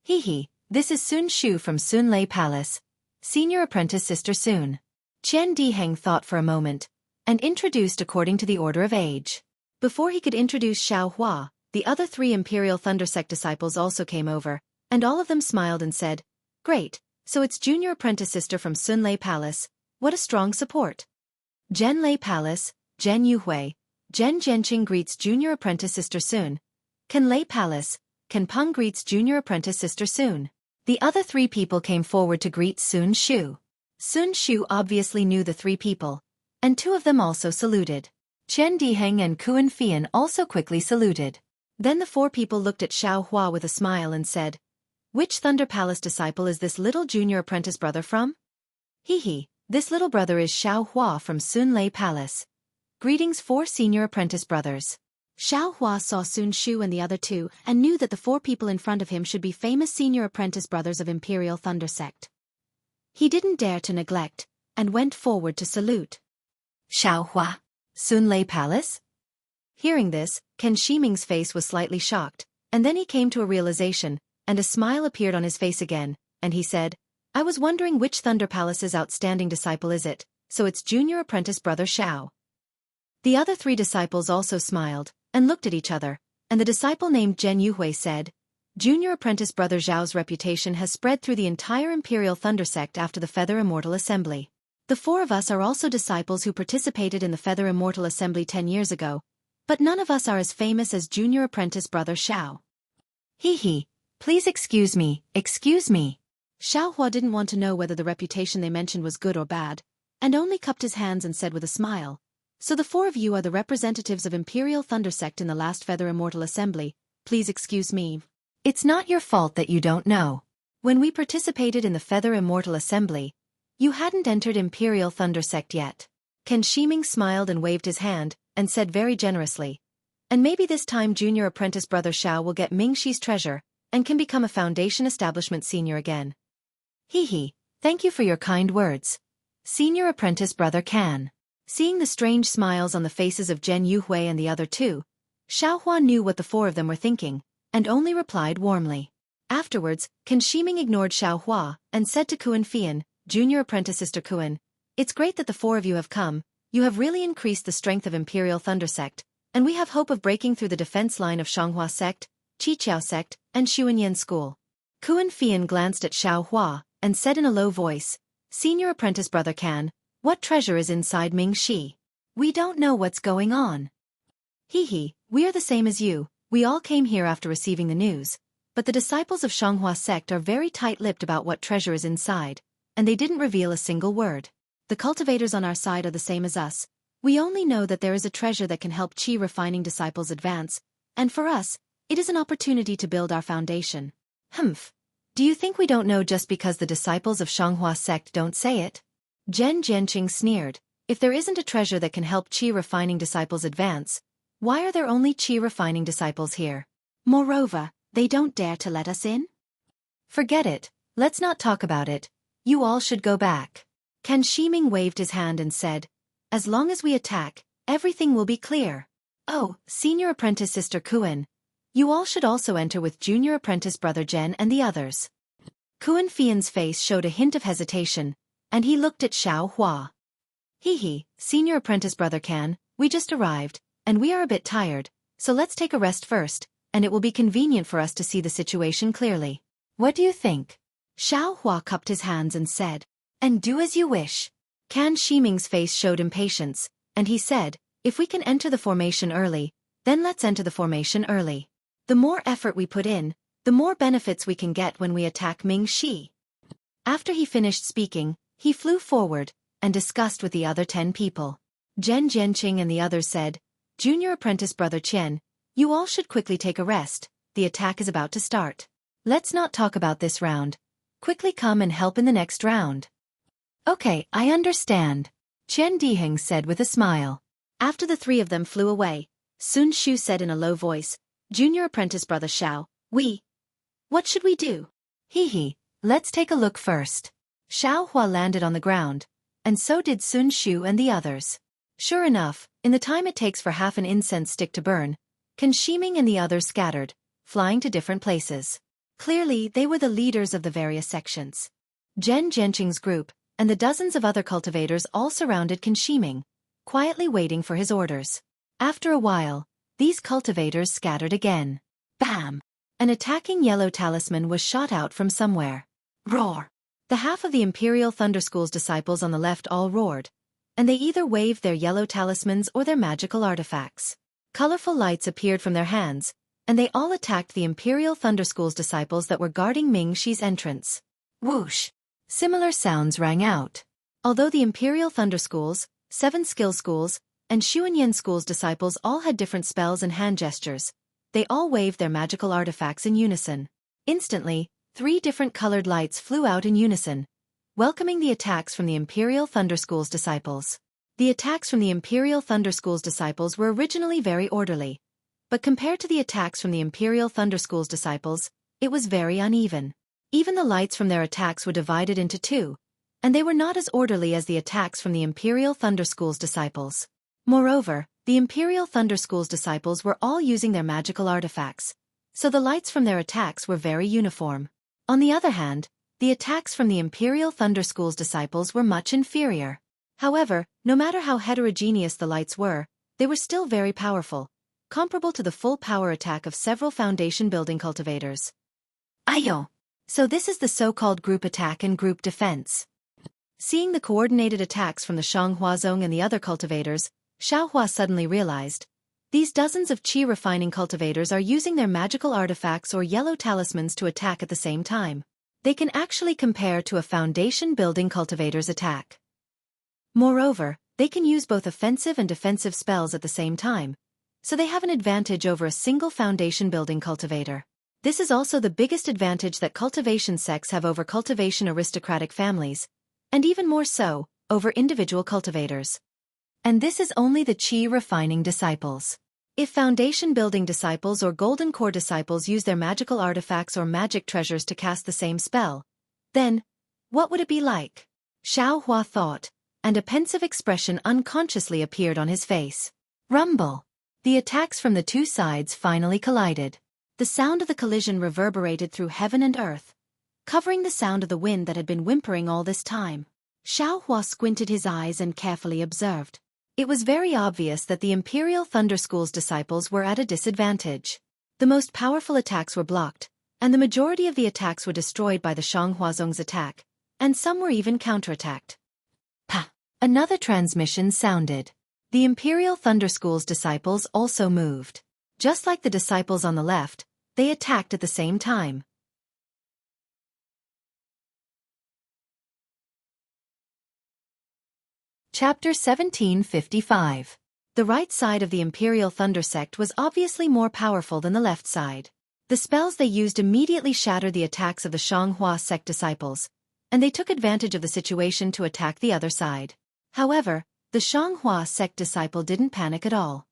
"Hee, this is Sun Shu from Sun Lei Palace, senior apprentice sister Sun." Chen Diheng thought for a moment, and introduced according to the order of age. Before he could introduce Xueqi, the other 3 Imperial Thunder Sect disciples also came over, and all of them smiled and said, "Great, so it's junior apprentice sister from Sun Lei Palace, what a strong support." Zhen Lei Palace, Zhen Yuhui, Zhen Zhenqing greets junior apprentice sister Sun. Can Lei Palace, Can Peng greets junior apprentice sister Sun. The other 3 people came forward to greet Sun Shu. Sun Shu obviously knew the 3 people, and 2 of them also saluted. Chen Diheng and Kuan Fian also quickly saluted. Then the 4 people looked at Xueqi with a smile and said, "Which Thunder Palace disciple is this little junior apprentice brother from?" "Hee, this little brother is Xueqi from Sun Lei Palace. Greetings 4 senior apprentice brothers." Xueqi saw Sun Shu and the other 2 and knew that the 4 people in front of him should be famous senior apprentice brothers of Imperial Thunder Sect. He didn't dare to neglect, and went forward to salute. "Xueqi, Sun Lei Palace?" Hearing this, Can Shiming's face was slightly shocked, and then he came to a realization, and a smile appeared on his face again, and he said, "I was wondering which Thunder Palace's outstanding disciple is it, so it's junior apprentice brother Xiao." The other 3 disciples also smiled, and looked at each other, and the disciple named Zhen Yuhui said, "Junior apprentice brother Zhao's reputation has spread through the entire Imperial Thunder Sect after the Feather Immortal Assembly. The 4 of us are also disciples who participated in the Feather Immortal Assembly 10 years ago, but none of us are as famous as junior apprentice brother Xiao." "Hee, please excuse me, excuse me." Xueqi didn't want to know whether the reputation they mentioned was good or bad, and only cupped his hands and said with a smile, "So the 4 of you are the representatives of Imperial Thunder Sect in the last Feather Immortal Assembly, please excuse me." "It's not your fault that you don't know. When we participated in the Feather Immortal Assembly, you hadn't entered Imperial Thunder Sect yet." Can Shiming smiled and waved his hand, and said very generously, "And maybe this time junior apprentice brother Xiao will get Mingxi's treasure, and can become a Foundation Establishment senior again." "Hee, thank you for your kind words. Senior apprentice brother Can." Seeing the strange smiles on the faces of Zhen Yuhui and the other 2, Xueqi knew what the 4 of them were thinking, and only replied warmly. Afterwards, Can Shiming ignored Xueqi, and said to Kuan Fian, "Junior apprentice sister Kuan, it's great that the 4 of you have come, you have really increased the strength of Imperial Thunder Sect, and we have hope of breaking through the defense line of Shanghua Sect, Qiqiao Sect, and Xuanyan School." Xuan glanced at Xiaohua and said in a low voice, "Senior apprentice brother Can, what treasure is inside Ming Shi? We don't know what's going on." "Hee, we are the same as you, we all came here after receiving the news, but the disciples of Xianghua sect are very tight-lipped about what treasure is inside, and they didn't reveal a single word. The cultivators on our side are the same as us. We only know that there is a treasure that can help qi refining disciples advance, and for us, it is an opportunity to build our foundation." "Humph. Do you think we don't know just because the disciples of Xianghua sect don't say it?" Zhen Jianqing sneered. "If there isn't a treasure that can help qi refining disciples advance, why are there only qi refining disciples here? Moreover, they don't dare to let us in?" "Forget it, let's not talk about it. You all should go back." Can Shiming waved his hand and said, "As long as we attack, everything will be clear. Oh, senior apprentice sister Kuan, you all should also enter with junior apprentice brother Zhen and the others." Kuan Fian's face showed a hint of hesitation, and he looked at Xiao Hua. "Hee, senior apprentice brother Can, we just arrived, and we are a bit tired, so let's take a rest first, and it will be convenient for us to see the situation clearly. What do you think?" Xiao Hua cupped his hands and said, "And do as you wish." Can Shiming's face showed impatience, and he said, "If we can enter the formation early, then let's enter the formation early. The more effort we put in, the more benefits we can get when we attack Ming Shi." After he finished speaking, he flew forward and discussed with the other 10 people. Zhen Jianqing and the others said, "Junior apprentice brother Qian, you all should quickly take a rest, the attack is about to start. Let's not talk about this round. Quickly come and help in the next round." "Okay, I understand," Qian Diheng said with a smile. After the 3 of them flew away, Sun Shu said in a low voice, "Junior apprentice brother Xiao, what should we do?" Hee, let's take a look first." Xiao Hua landed on the ground, and so did Sun Shu and the others. Sure enough, in the time it takes for half an incense stick to burn, Can Shiming and the others scattered, flying to different places. Clearly, they were the leaders of the various sections. Zhen Jianqing's group, and the dozens of other cultivators all surrounded Can Shiming, quietly waiting for his orders. After a while, these cultivators scattered again. Bam! An attacking yellow talisman was shot out from somewhere. Roar! The half of the Imperial Thunder School's disciples on the left all roared, and they either waved their yellow talismans or their magical artifacts. Colorful lights appeared from their hands, and they all attacked the Imperial Thunder School's disciples that were guarding Ming Shi's entrance. Whoosh! Similar sounds rang out. Although the Imperial Thunder School's, 7 Skill Schools, and Xuanyan School's disciples all had different spells and hand gestures, they all waved their magical artifacts in unison. Instantly, 3 different colored lights flew out in unison, welcoming the attacks from the Imperial Thunder School's disciples. The attacks from the Imperial Thunder School's disciples were originally very orderly, but compared to the attacks from the Imperial Thunder School's disciples, it was very uneven. Even the lights from their attacks were divided into 2, and they were not as orderly as the attacks from the Imperial Thunder School's disciples. Moreover, the Imperial Thunder School's disciples were all using their magical artifacts, so the lights from their attacks were very uniform. On the other hand, the attacks from the Imperial Thunder School's disciples were much inferior. However, no matter how heterogeneous the lights were, they were still very powerful, comparable to the full power attack of several foundation-building cultivators. Ayo! So this is the so-called group attack and group defense. Seeing the coordinated attacks from the Shanghuazong and the other cultivators, Xiaohua suddenly realized, these dozens of qi refining cultivators are using their magical artifacts or yellow talismans to attack at the same time. They can actually compare to a foundation-building cultivator's attack. Moreover, they can use both offensive and defensive spells at the same time, so they have an advantage over a single foundation-building cultivator. This is also the biggest advantage that cultivation sects have over cultivation aristocratic families, and even more so, over individual cultivators. And this is only the qi refining disciples. If foundation-building disciples or golden core disciples use their magical artifacts or magic treasures to cast the same spell, then, what would it be like? Xiao Hua thought, and a pensive expression unconsciously appeared on his face. Rumble! The attacks from the 2 sides finally collided. The sound of the collision reverberated through heaven and earth, covering the sound of the wind that had been whimpering all this time. Xiao Hua squinted his eyes and carefully observed. It was very obvious that the Imperial Thunder School's disciples were at a disadvantage. The most powerful attacks were blocked, and the majority of the attacks were destroyed by the Shanghuazong's attack, and some were even counterattacked. Pa! Another transmission sounded. The Imperial Thunder School's disciples also moved. Just like the disciples on the left, they attacked at the same time. Chapter 1755. The right side of the Imperial Thunder Sect was obviously more powerful than the left side. The spells they used immediately shattered the attacks of the Shanghua sect disciples, and they took advantage of the situation to attack the other side. However, the Shanghua sect disciple didn't panic at all.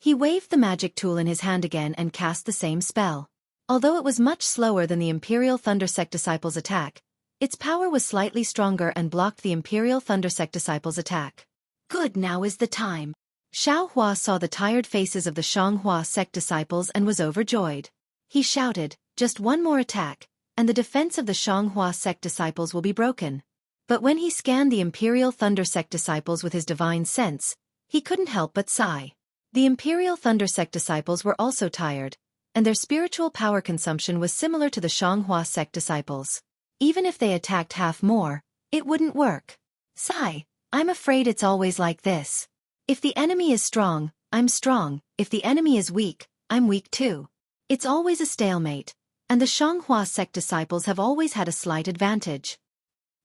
He waved the magic tool in his hand again and cast the same spell. Although it was much slower than the Imperial Thunder Sect disciple's attack, its power was slightly stronger and blocked the Imperial Thunder Sect disciple's attack. Good, now is the time. Xiao Hua saw the tired faces of the Shanghua sect disciples and was overjoyed. He shouted, just one more attack, and the defense of the Shanghua sect disciples will be broken. But when he scanned the Imperial Thunder Sect disciples with his divine sense, he couldn't help but sigh. The Imperial Thunder Sect disciples were also tired, and their spiritual power consumption was similar to the Shanghua sect disciples. Even if they attacked half more, it wouldn't work. Sigh, I'm afraid it's always like this. If the enemy is strong, I'm strong. If the enemy is weak, I'm weak too. It's always a stalemate, and the Shanghua sect disciples have always had a slight advantage.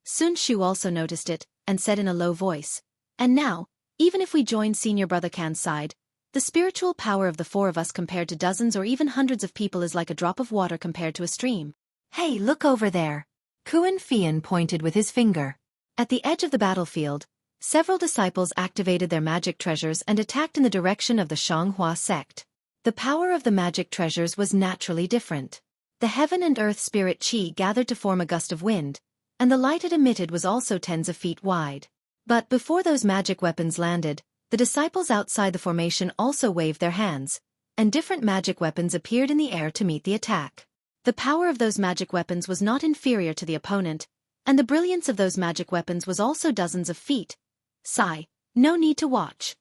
Sun Shu also noticed it, and said in a low voice, and now, even if we join Senior Brother Kan's side, the spiritual power of the four of us compared to dozens or even hundreds of people is like a drop of water compared to a stream. Hey, look over there. Kuan Fian pointed with his finger. At the edge of the battlefield, several disciples activated their magic treasures and attacked in the direction of the Shanghua sect. The power of the magic treasures was naturally different. The heaven and earth spirit qi gathered to form a gust of wind, and the light it emitted was also tens of feet wide. But before those magic weapons landed, the disciples outside the formation also waved their hands, and different magic weapons appeared in the air to meet the attack. The power of those magic weapons was not inferior to the opponent, and the brilliance of those magic weapons was also dozens of feet. Sigh, no need to watch.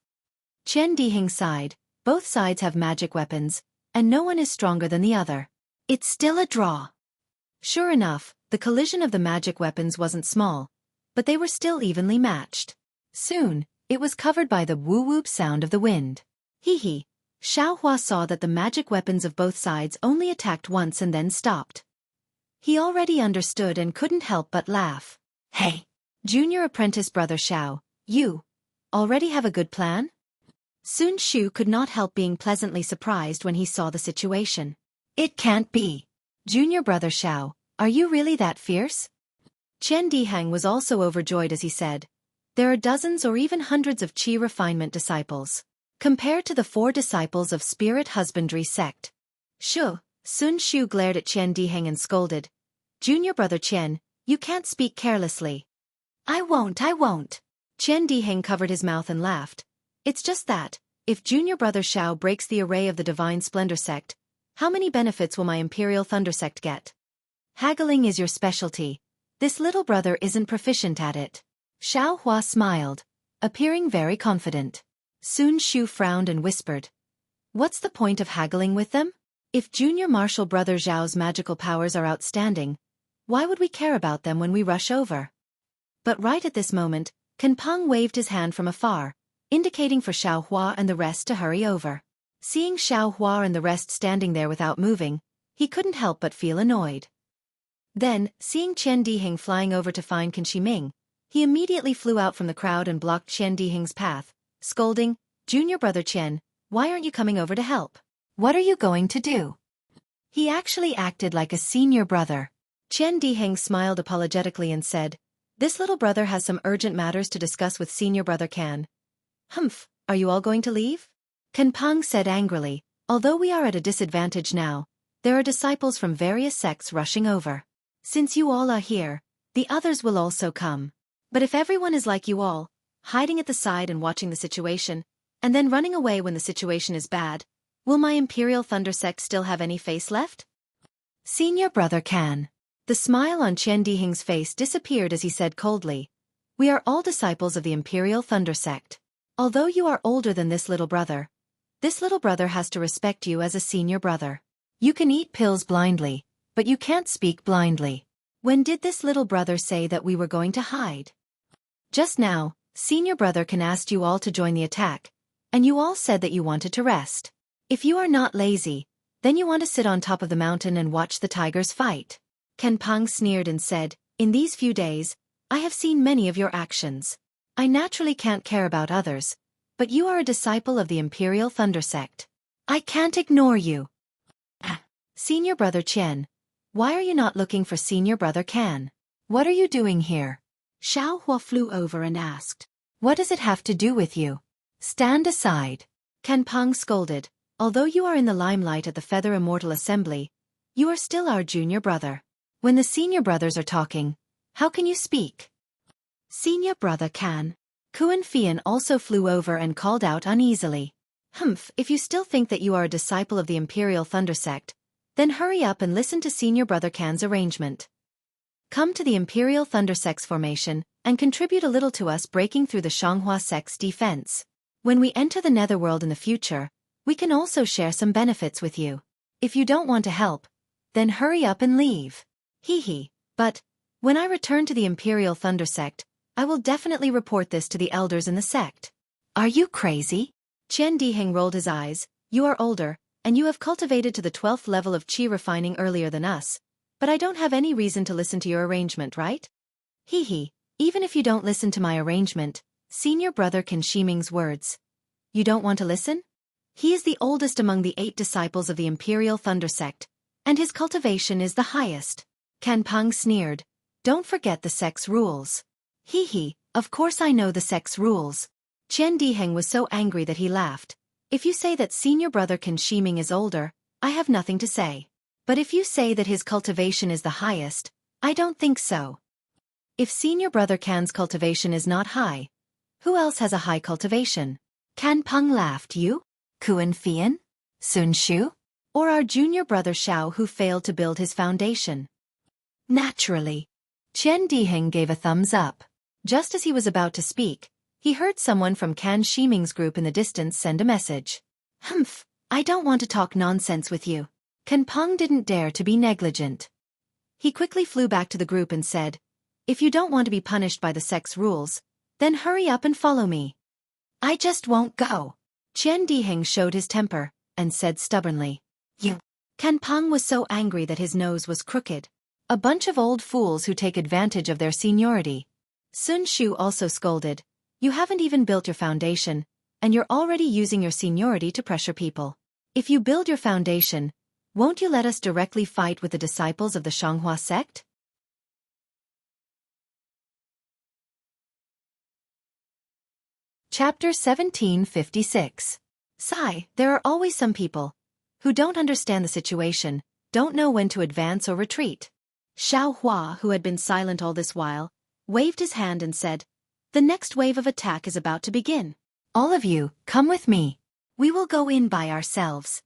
Chen Dihing sighed, both sides have magic weapons, and no one is stronger than the other. It's still a draw. Sure enough, the collision of the magic weapons wasn't small, but they were still evenly matched. Soon, it was covered by the woo-whoop sound of the wind. Hee. Xiao Hua saw that the magic weapons of both sides only attacked once and then stopped. He already understood and couldn't help but laugh. Hey, junior apprentice brother Xiao, you already have a good plan? Sun Shu could not help being pleasantly surprised when he saw the situation. It can't be. Junior brother Xiao, are you really that fierce? Chen Dihang was also overjoyed as he said, there are dozens or even hundreds of qi refinement disciples, compared to the 4 disciples of spirit husbandry sect. Shu, Sun Shu glared at Chen Dihang and scolded, Junior brother Chen, you can't speak carelessly. I won't. Chen Dihang covered his mouth and laughed. It's just that, if junior brother Xiao breaks the array of the Divine Splendor sect, how many benefits will my Imperial Thunder sect get? Haggling is your specialty. This little brother isn't proficient at it. Xiao Hua smiled, appearing very confident. Sun Shu frowned and whispered, what's the point of haggling with them? If junior martial brother Zhao's magical powers are outstanding, why would we care about them when we rush over? But right at this moment, Kanpeng waved his hand from afar, indicating for Xiao Hua and the rest to hurry over. Seeing Xiao Hua and the rest standing there without moving, he couldn't help but feel annoyed. Then, seeing Chen Dihing flying over to find Kan Shiming, he immediately flew out from the crowd and blocked Chen Dihing's path, scolding, Junior brother Chen, why aren't you coming over to help? What are you going to do? He actually acted like a senior brother. Chen Dihing smiled apologetically and said, this little brother has some urgent matters to discuss with senior brother Kan. Humph, are you all going to leave? Kanpeng said angrily, although we are at a disadvantage now, there are disciples from various sects rushing over. Since you all are here, the others will also come. But if everyone is like you all, hiding at the side and watching the situation, and then running away when the situation is bad, will my Imperial Thunder sect still have any face left? Senior brother Kan. The smile on Chen Dihing's face disappeared as he said coldly, we are all disciples of the Imperial Thunder sect. Although you are older than this little brother has to respect you as a senior brother. You can eat pills blindly, but you can't speak blindly. When did this little brother say that we were going to hide? Just now, senior brother Can asked you all to join the attack, and you all said that you wanted to rest. If you are not lazy, then you want to sit on top of the mountain and watch the tigers fight. Can Pang sneered and said, in these few days, I have seen many of your actions. I naturally can't care about others, but you are a disciple of the Imperial Thunder Sect. I can't ignore you. Senior brother Qian, why are you not looking for senior brother Can? What are you doing here? Xiaohua flew over and asked. What does it have to do with you? Stand aside. Can Pang scolded. Although you are in the limelight at the Feather Immortal Assembly, you are still our junior brother. When the senior brothers are talking, how can you speak? Senior brother Can. Kuan Fian also flew over and called out uneasily. Humph, if you still think that you are a disciple of the Imperial Thunder Sect, then hurry up and listen to senior brother Can's arrangement. Come to the Imperial Thunder Sect's formation and contribute a little to us breaking through the Xianghua Sect's defense. When we enter the Netherworld in the future, we can also share some benefits with you. If you don't want to help, then hurry up and leave. Hee. But, when I return to the Imperial Thunder Sect, I will definitely report this to the elders in the sect. Are you crazy? Qian Diheng rolled his eyes. You are older, and you have cultivated to the 12th level of qi refining earlier than us, but I don't have any reason to listen to your arrangement, right? Hee. Even if you don't listen to my arrangement, senior brother Can Shiming's words. You don't want to listen? He is the oldest among the 8 disciples of the Imperial Thunder Sect, and his cultivation is the highest. Can Pang sneered. Don't forget the sect's rules. Hee. Of course I know the sect's rules. Qian Diheng was so angry that he laughed. If you say that senior brother Can Shiming is older, I have nothing to say. But if you say that his cultivation is the highest, I don't think so. If senior brother Can's cultivation is not high, who else has a high cultivation? Can Pang laughed. You? Kuan Fian? Sun Shu? Or our junior brother Xiao who failed to build his foundation? Naturally. Qian Diheng gave a thumbs up. Just as he was about to speak, he heard someone from Can Shiming's group in the distance send a message. Humph, I don't want to talk nonsense with you. Can Pang didn't dare to be negligent. He quickly flew back to the group and said, if you don't want to be punished by the sect's rules, then hurry up and follow me. I just won't go. Qian Diheng showed his temper, and said stubbornly. You. Can Pang was so angry that his nose was crooked. A bunch of old fools who take advantage of their seniority. Sun Shu also scolded. You haven't even built your foundation, and you're already using your seniority to pressure people. If you build your foundation, won't you let us directly fight with the disciples of the Xianghua sect? Chapter 1756. Sigh, there are always some people who don't understand the situation, don't know when to advance or retreat. Xiaohua, who had been silent all this while, waved his hand and said, the next wave of attack is about to begin. All of you, come with me. We will go in by ourselves.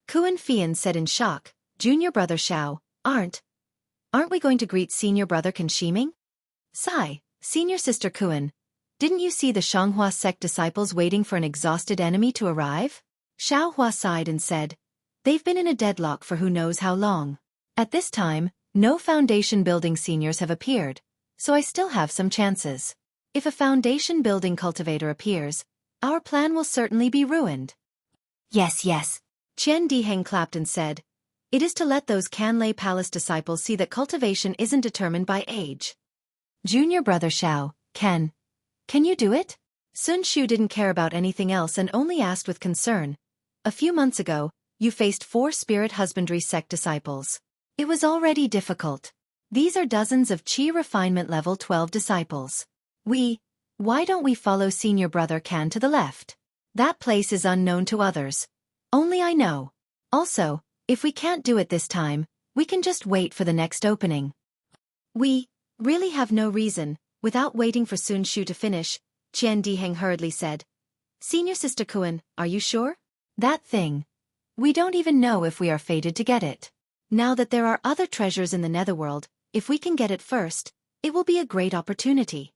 Kuan Fian said in shock, Junior brother Xiao, aren't we going to greet senior brother Can Shiming? Sigh, senior sister Kuan, didn't you see the Xianghua sect disciples waiting for an exhausted enemy to arrive? Xiaohua sighed and said, they've been in a deadlock for who knows how long. At this time, no foundation building seniors have appeared, so I still have some chances. If a foundation building cultivator appears, our plan will certainly be ruined. Yes. Qian Diheng clapped and said, it is to let those Canlei Palace disciples see that cultivation isn't determined by age. Junior brother Xiao, can you do it? Sun Shu didn't care about anything else and only asked with concern. A few months ago, you faced 4 spirit husbandry sect disciples. It was already difficult. These are dozens of Qi refinement level 12 disciples. Why don't we follow senior brother Can to the left? That place is unknown to others. Only I know. Also, if we can't do it this time, we can just wait for the next opening. We really have no reason. Without waiting for Sun Shu to finish, Qian Diheng hurriedly said, Senior sister Kuan, are you sure? That thing. We don't even know if we are fated to get it. Now that there are other treasures in the Netherworld, if we can get it first, it will be a great opportunity.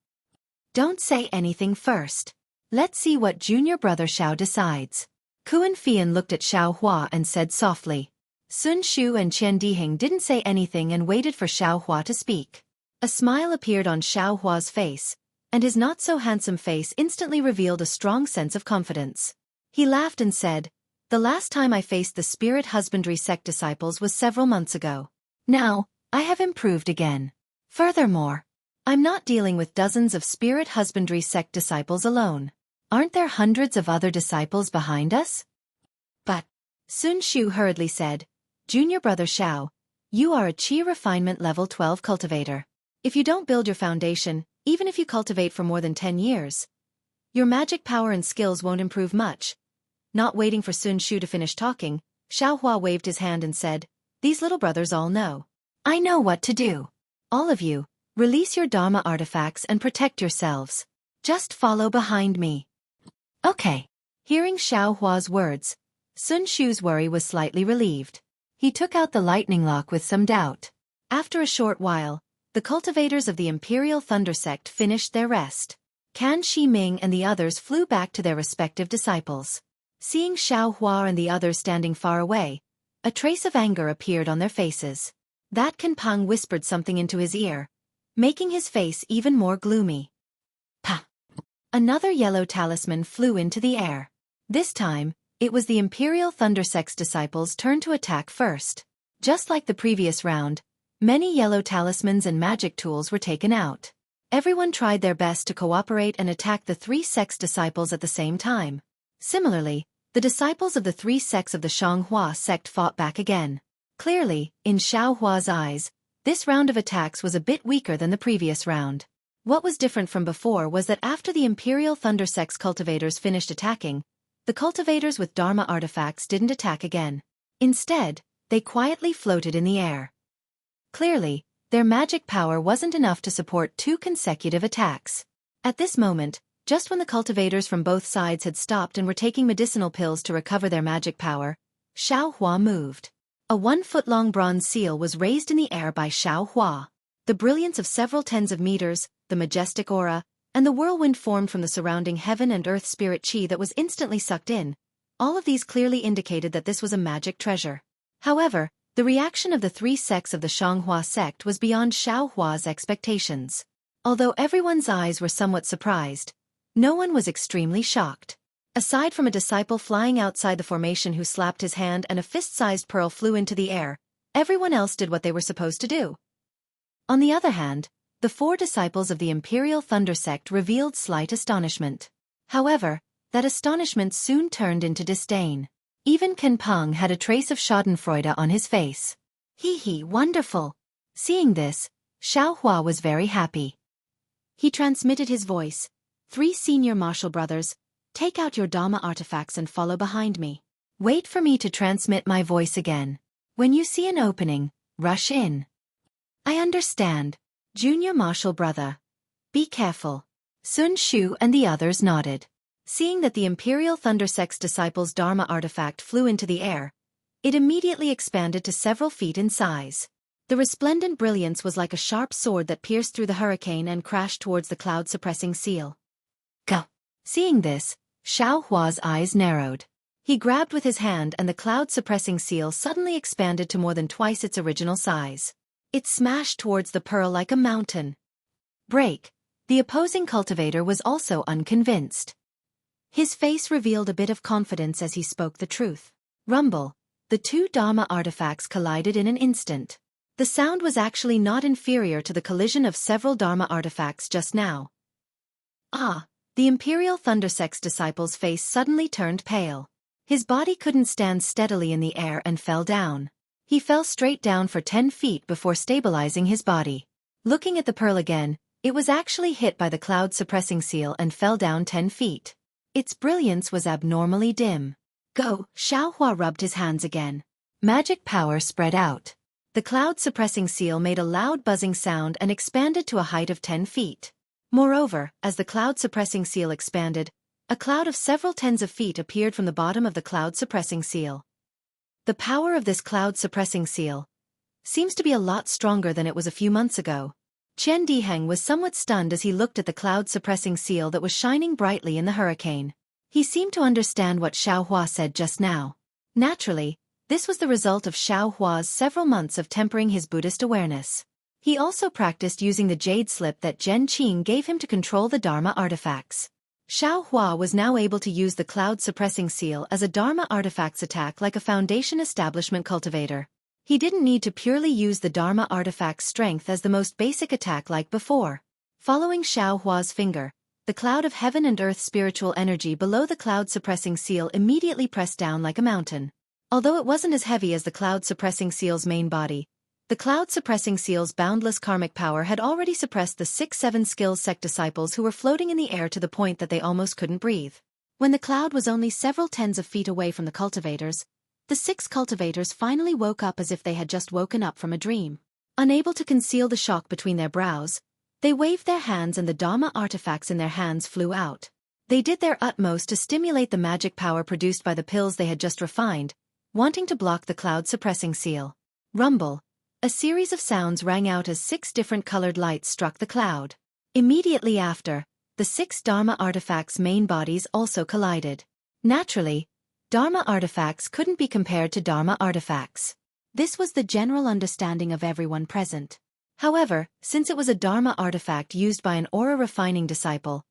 Don't say anything first. Let's see what junior brother Xiao decides. Kuan Fian looked at Xiaohua and said softly, Sun Shu and Qian Diheng didn't say anything and waited for Xiaohua to speak. A smile appeared on Xiaohua's face, and his not-so-handsome face instantly revealed a strong sense of confidence. He laughed and said, "The last time I faced the spirit husbandry sect disciples was several months ago. Now, I have improved again. Furthermore, I'm not dealing with dozens of spirit husbandry sect disciples alone. Aren't there hundreds of other disciples behind us?" "But," Sun Shu hurriedly said, "Junior brother Xiao, you are a Qi refinement level 12 cultivator. If you don't build your foundation, even if you cultivate for more than 10 years, your magic power and skills won't improve much." Not waiting for Sun Shu to finish talking, Xiaohua waved his hand and said, "These little brothers all know. I know what to do. All of you, release your Dharma artifacts and protect yourselves. Just follow behind me." "Okay." Hearing Xiaohua's words, Sun Shu's worry was slightly relieved. He took out the lightning lock with some doubt. After a short while, the cultivators of the Imperial Thunder Sect finished their rest. Can Shi Ming and the others flew back to their respective disciples. Seeing Xiaohua and the others standing far away, a trace of anger appeared on their faces. That Kan Peng whispered something into his ear, making his face even more gloomy. "Pa!" Another yellow talisman flew into the air. This time, it was the Imperial Thunder Sect's disciples' turn to attack first. Just like the previous round, many yellow talismans and magic tools were taken out. Everyone tried their best to cooperate and attack the three sects' disciples at the same time. Similarly, the disciples of the three sects of the Xianghua sect fought back again. Clearly, in Xiaohua's eyes, this round of attacks was a bit weaker than the previous round. What was different from before was that after the Imperial Thunder Sect's cultivators finished attacking, the cultivators with Dharma artifacts didn't attack again. Instead, they quietly floated in the air. Clearly, their magic power wasn't enough to support 2 consecutive attacks. At this moment, just when the cultivators from both sides had stopped and were taking medicinal pills to recover their magic power, Xiaohua moved. A 1-foot-long bronze seal was raised in the air by Xiaohua. The brilliance of several tens of meters, the majestic aura, and the whirlwind formed from the surrounding heaven and earth spirit qi that was instantly sucked in. All of these clearly indicated that this was a magic treasure. However, the reaction of the three sects of the Xianghua sect was beyond Xiaohua's expectations. Although everyone's eyes were somewhat surprised, no one was extremely shocked. Aside from a disciple flying outside the formation who slapped his hand and a fist-sized pearl flew into the air, everyone else did what they were supposed to do. On the other hand, the 4 disciples of the Imperial Thunder Sect revealed slight astonishment. However, that astonishment soon turned into disdain. Even Kan Peng had a trace of schadenfreude on his face. "Hee, wonderful." Seeing this, Xiaohua was very happy. He transmitted his voice, "3 senior martial brothers, take out your Dharma artifacts and follow behind me. Wait for me to transmit my voice again. When you see an opening, rush in." "I understand, junior martial brother. Be careful." Sun Shu and the others nodded. Seeing that the Imperial Thunder Sect's disciples' Dharma artifact flew into the air, it immediately expanded to several feet in size. The resplendent brilliance was like a sharp sword that pierced through the hurricane and crashed towards the cloud-suppressing seal. "Go!" Seeing this, Xiaohua's eyes narrowed. He grabbed with his hand and the cloud-suppressing seal suddenly expanded to more than twice its original size. It smashed towards the pearl like a mountain. "Break!" The opposing cultivator was also unconvinced. His face revealed a bit of confidence as he spoke the truth. Rumble! The 2 Dharma artifacts collided in an instant. The sound was actually not inferior to the collision of several Dharma artifacts just now. "Ah!" The Imperial Thunder Sect's disciple's face suddenly turned pale. His body couldn't stand steadily in the air and fell down. He fell straight down for 10 feet before stabilizing his body. Looking at the pearl again, it was actually hit by the cloud-suppressing seal and fell down 10 feet. Its brilliance was abnormally dim. "Go!" Xiaohua rubbed his hands again. Magic power spread out. The cloud-suppressing seal made a loud buzzing sound and expanded to a height of 10 feet. Moreover, as the cloud-suppressing seal expanded, a cloud of several tens of feet appeared from the bottom of the cloud-suppressing seal. The power of this cloud-suppressing seal seems to be a lot stronger than it was a few months ago. Qian Diheng was somewhat stunned as he looked at the cloud-suppressing seal that was shining brightly in the hurricane. He seemed to understand what Xiaohua said just now. Naturally, This was the result of Xueqi's several months of tempering his Buddhist awareness. He also practiced using the jade slip that Zhen Qing gave him to control the Dharma artifacts. Xueqi was now able to use the cloud-suppressing seal as a Dharma artifacts attack like a Foundation establishment cultivator. He didn't need to purely use the Dharma artifact's strength as the most basic attack like before. Following Xueqi's finger, the cloud of heaven and earth spiritual energy below the cloud-suppressing seal immediately pressed down like a mountain. Although it wasn't as heavy as the cloud-suppressing seal's main body, the cloud-suppressing seal's boundless karmic power had already suppressed the 6-7 skills sect disciples who were floating in the air to the point that they almost couldn't breathe. When the cloud was only several tens of feet away from the cultivators, the 6 cultivators finally woke up as if they had just woken up from a dream. Unable to conceal the shock between their brows, they waved their hands and the Dharma artifacts in their hands flew out. They did their utmost to stimulate the magic power produced by the pills they had just refined, wanting to block the cloud-suppressing seal. Rumble. A series of sounds rang out as 6 different colored lights struck the cloud. Immediately after, the 6 Dharma artifacts' main bodies also collided. Naturally, Dharma artifacts couldn't be compared to Dharma artifacts. This was the general understanding of everyone present. However, since it was a Dharma artifact used by an aura-refining disciple,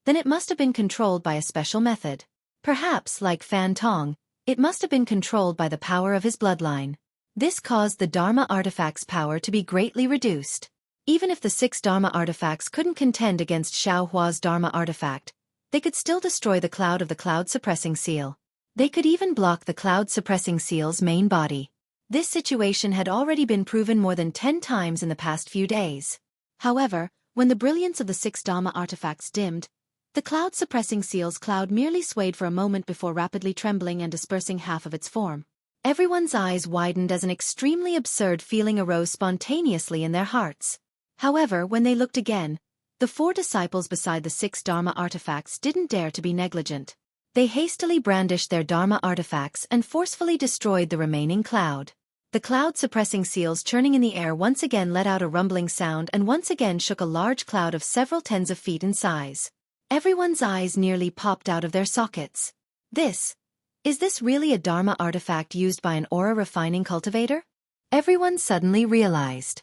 then it must have been controlled by a special method. Perhaps, like Fan Tong, it must have been controlled by the power of his bloodline. This caused the Dharma artifact's power to be greatly reduced. Even if the 6 Dharma artifacts couldn't contend against Xueqi's Dharma artifact, they could still destroy the cloud of the cloud-suppressing seal. They could even block the cloud-suppressing seal's main body. This situation had already been proven more than 10 times in the past few days. However, when the brilliance of the 6 Dharma artifacts dimmed, the cloud-suppressing seal's cloud merely swayed for a moment before rapidly trembling and dispersing half of its form. Everyone's eyes widened as an extremely absurd feeling arose spontaneously in their hearts. However, when they looked again, the 4 disciples beside the 6 Dharma artifacts didn't dare to be negligent. They hastily brandished their Dharma artifacts and forcefully destroyed the remaining cloud. The cloud-suppressing seals churning in the air once again let out a rumbling sound and once again shook a large cloud of several tens of feet in size. Everyone's eyes nearly popped out of their sockets. Is this really a Dharma artifact used by an aura-refining cultivator? Everyone suddenly realized.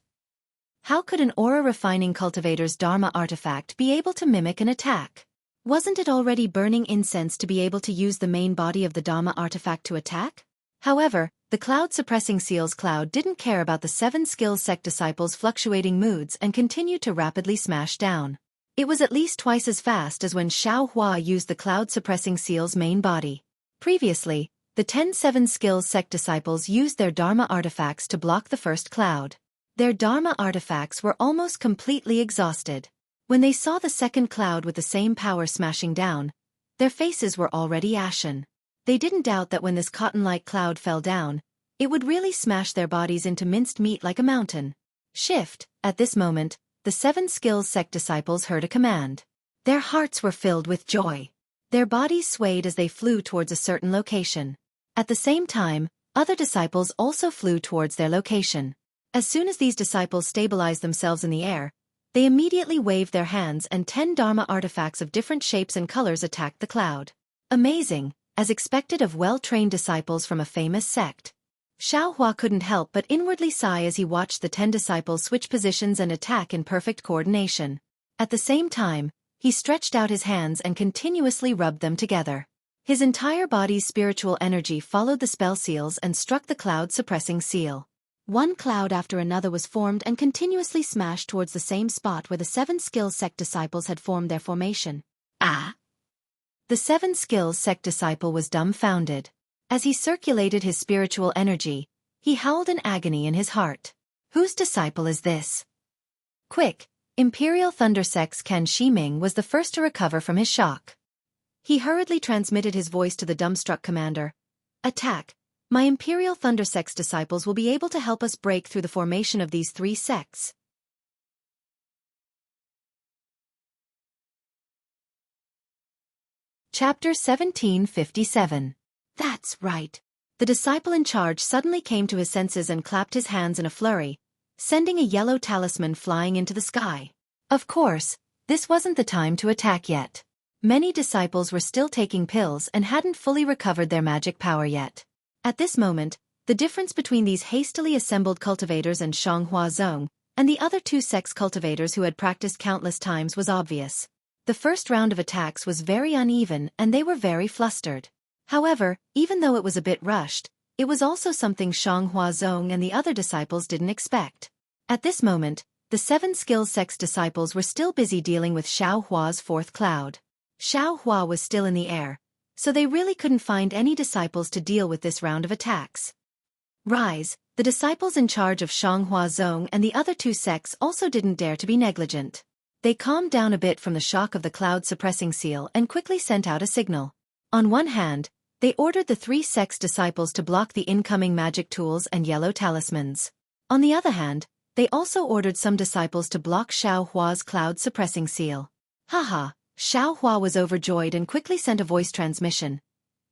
How could an aura-refining cultivator's Dharma artifact be able to mimic an attack? Wasn't it already burning incense to be able to use the main body of the Dharma artifact to attack? However, the cloud-suppressing seal's cloud didn't care about the 7 skills sect disciples' fluctuating moods and continued to rapidly smash down. It was at least twice as fast as when Xueqi used the cloud-suppressing seal's main body. Previously, the 10-7 skills sect disciples used their Dharma artifacts to block the first cloud. Their Dharma artifacts were almost completely exhausted. When they saw the second cloud with the same power smashing down, their faces were already ashen. They didn't doubt that when this cotton-like cloud fell down, it would really smash their bodies into minced meat like a mountain. Shift. At this moment, the 7 skills sect disciples heard a command. Their hearts were filled with joy. Their bodies swayed as they flew towards a certain location. At the same time, other disciples also flew towards their location. As soon as these disciples stabilized themselves in the air, they immediately waved their hands and 10 Dharma artifacts of different shapes and colors attacked the cloud. Amazing, as expected of well-trained disciples from a famous sect. Xueqi couldn't help but inwardly sigh as he watched the 10 disciples switch positions and attack in perfect coordination. At the same time, he stretched out his hands and continuously rubbed them together. His entire body's spiritual energy followed the spell seals and struck the cloud-suppressing seal. One cloud after another was formed and continuously smashed towards the same spot where the 7 skills sect disciples had formed their formation. Ah! The 7 skills sect disciple was dumbfounded. As he circulated his spiritual energy, he howled in agony in his heart. Whose disciple is this? Quick! Imperial Thunder Sect's Kan Shiming was the first to recover from his shock. He hurriedly transmitted his voice to the dumbstruck commander. Attack! My Imperial Thunder Sect's disciples will be able to help us break through the formation of these 3 sects. Chapter 1757. That's right. The disciple in charge suddenly came to his senses and clapped his hands in a flurry, sending a yellow talisman flying into the sky. Of course, this wasn't the time to attack yet. Many disciples were still taking pills and hadn't fully recovered their magic power yet. At this moment, The difference between these hastily assembled cultivators and Xianghua Zong, and the other two sex cultivators who had practiced countless times was obvious. The first round of attacks was very uneven and they were very flustered. However, even though it was a bit rushed, it was also something Xianghua Zong and the other disciples didn't expect. At this moment, the 7 skills sex disciples were still busy dealing with Xiaohua's fourth cloud. Xiaohua was still in the air, so they really couldn't find any disciples to deal with this round of attacks. Rise, the disciples in charge of Xianghua Zong and the other two sects also didn't dare to be negligent. They calmed down a bit from the shock of the cloud-suppressing seal and quickly sent out a signal. On one hand, they ordered the 3 sects disciples to block the incoming magic tools and yellow talismans. On the other hand, they also ordered some disciples to block Xiaohua's cloud-suppressing seal. Haha, Xiaohua was overjoyed and quickly sent a voice transmission.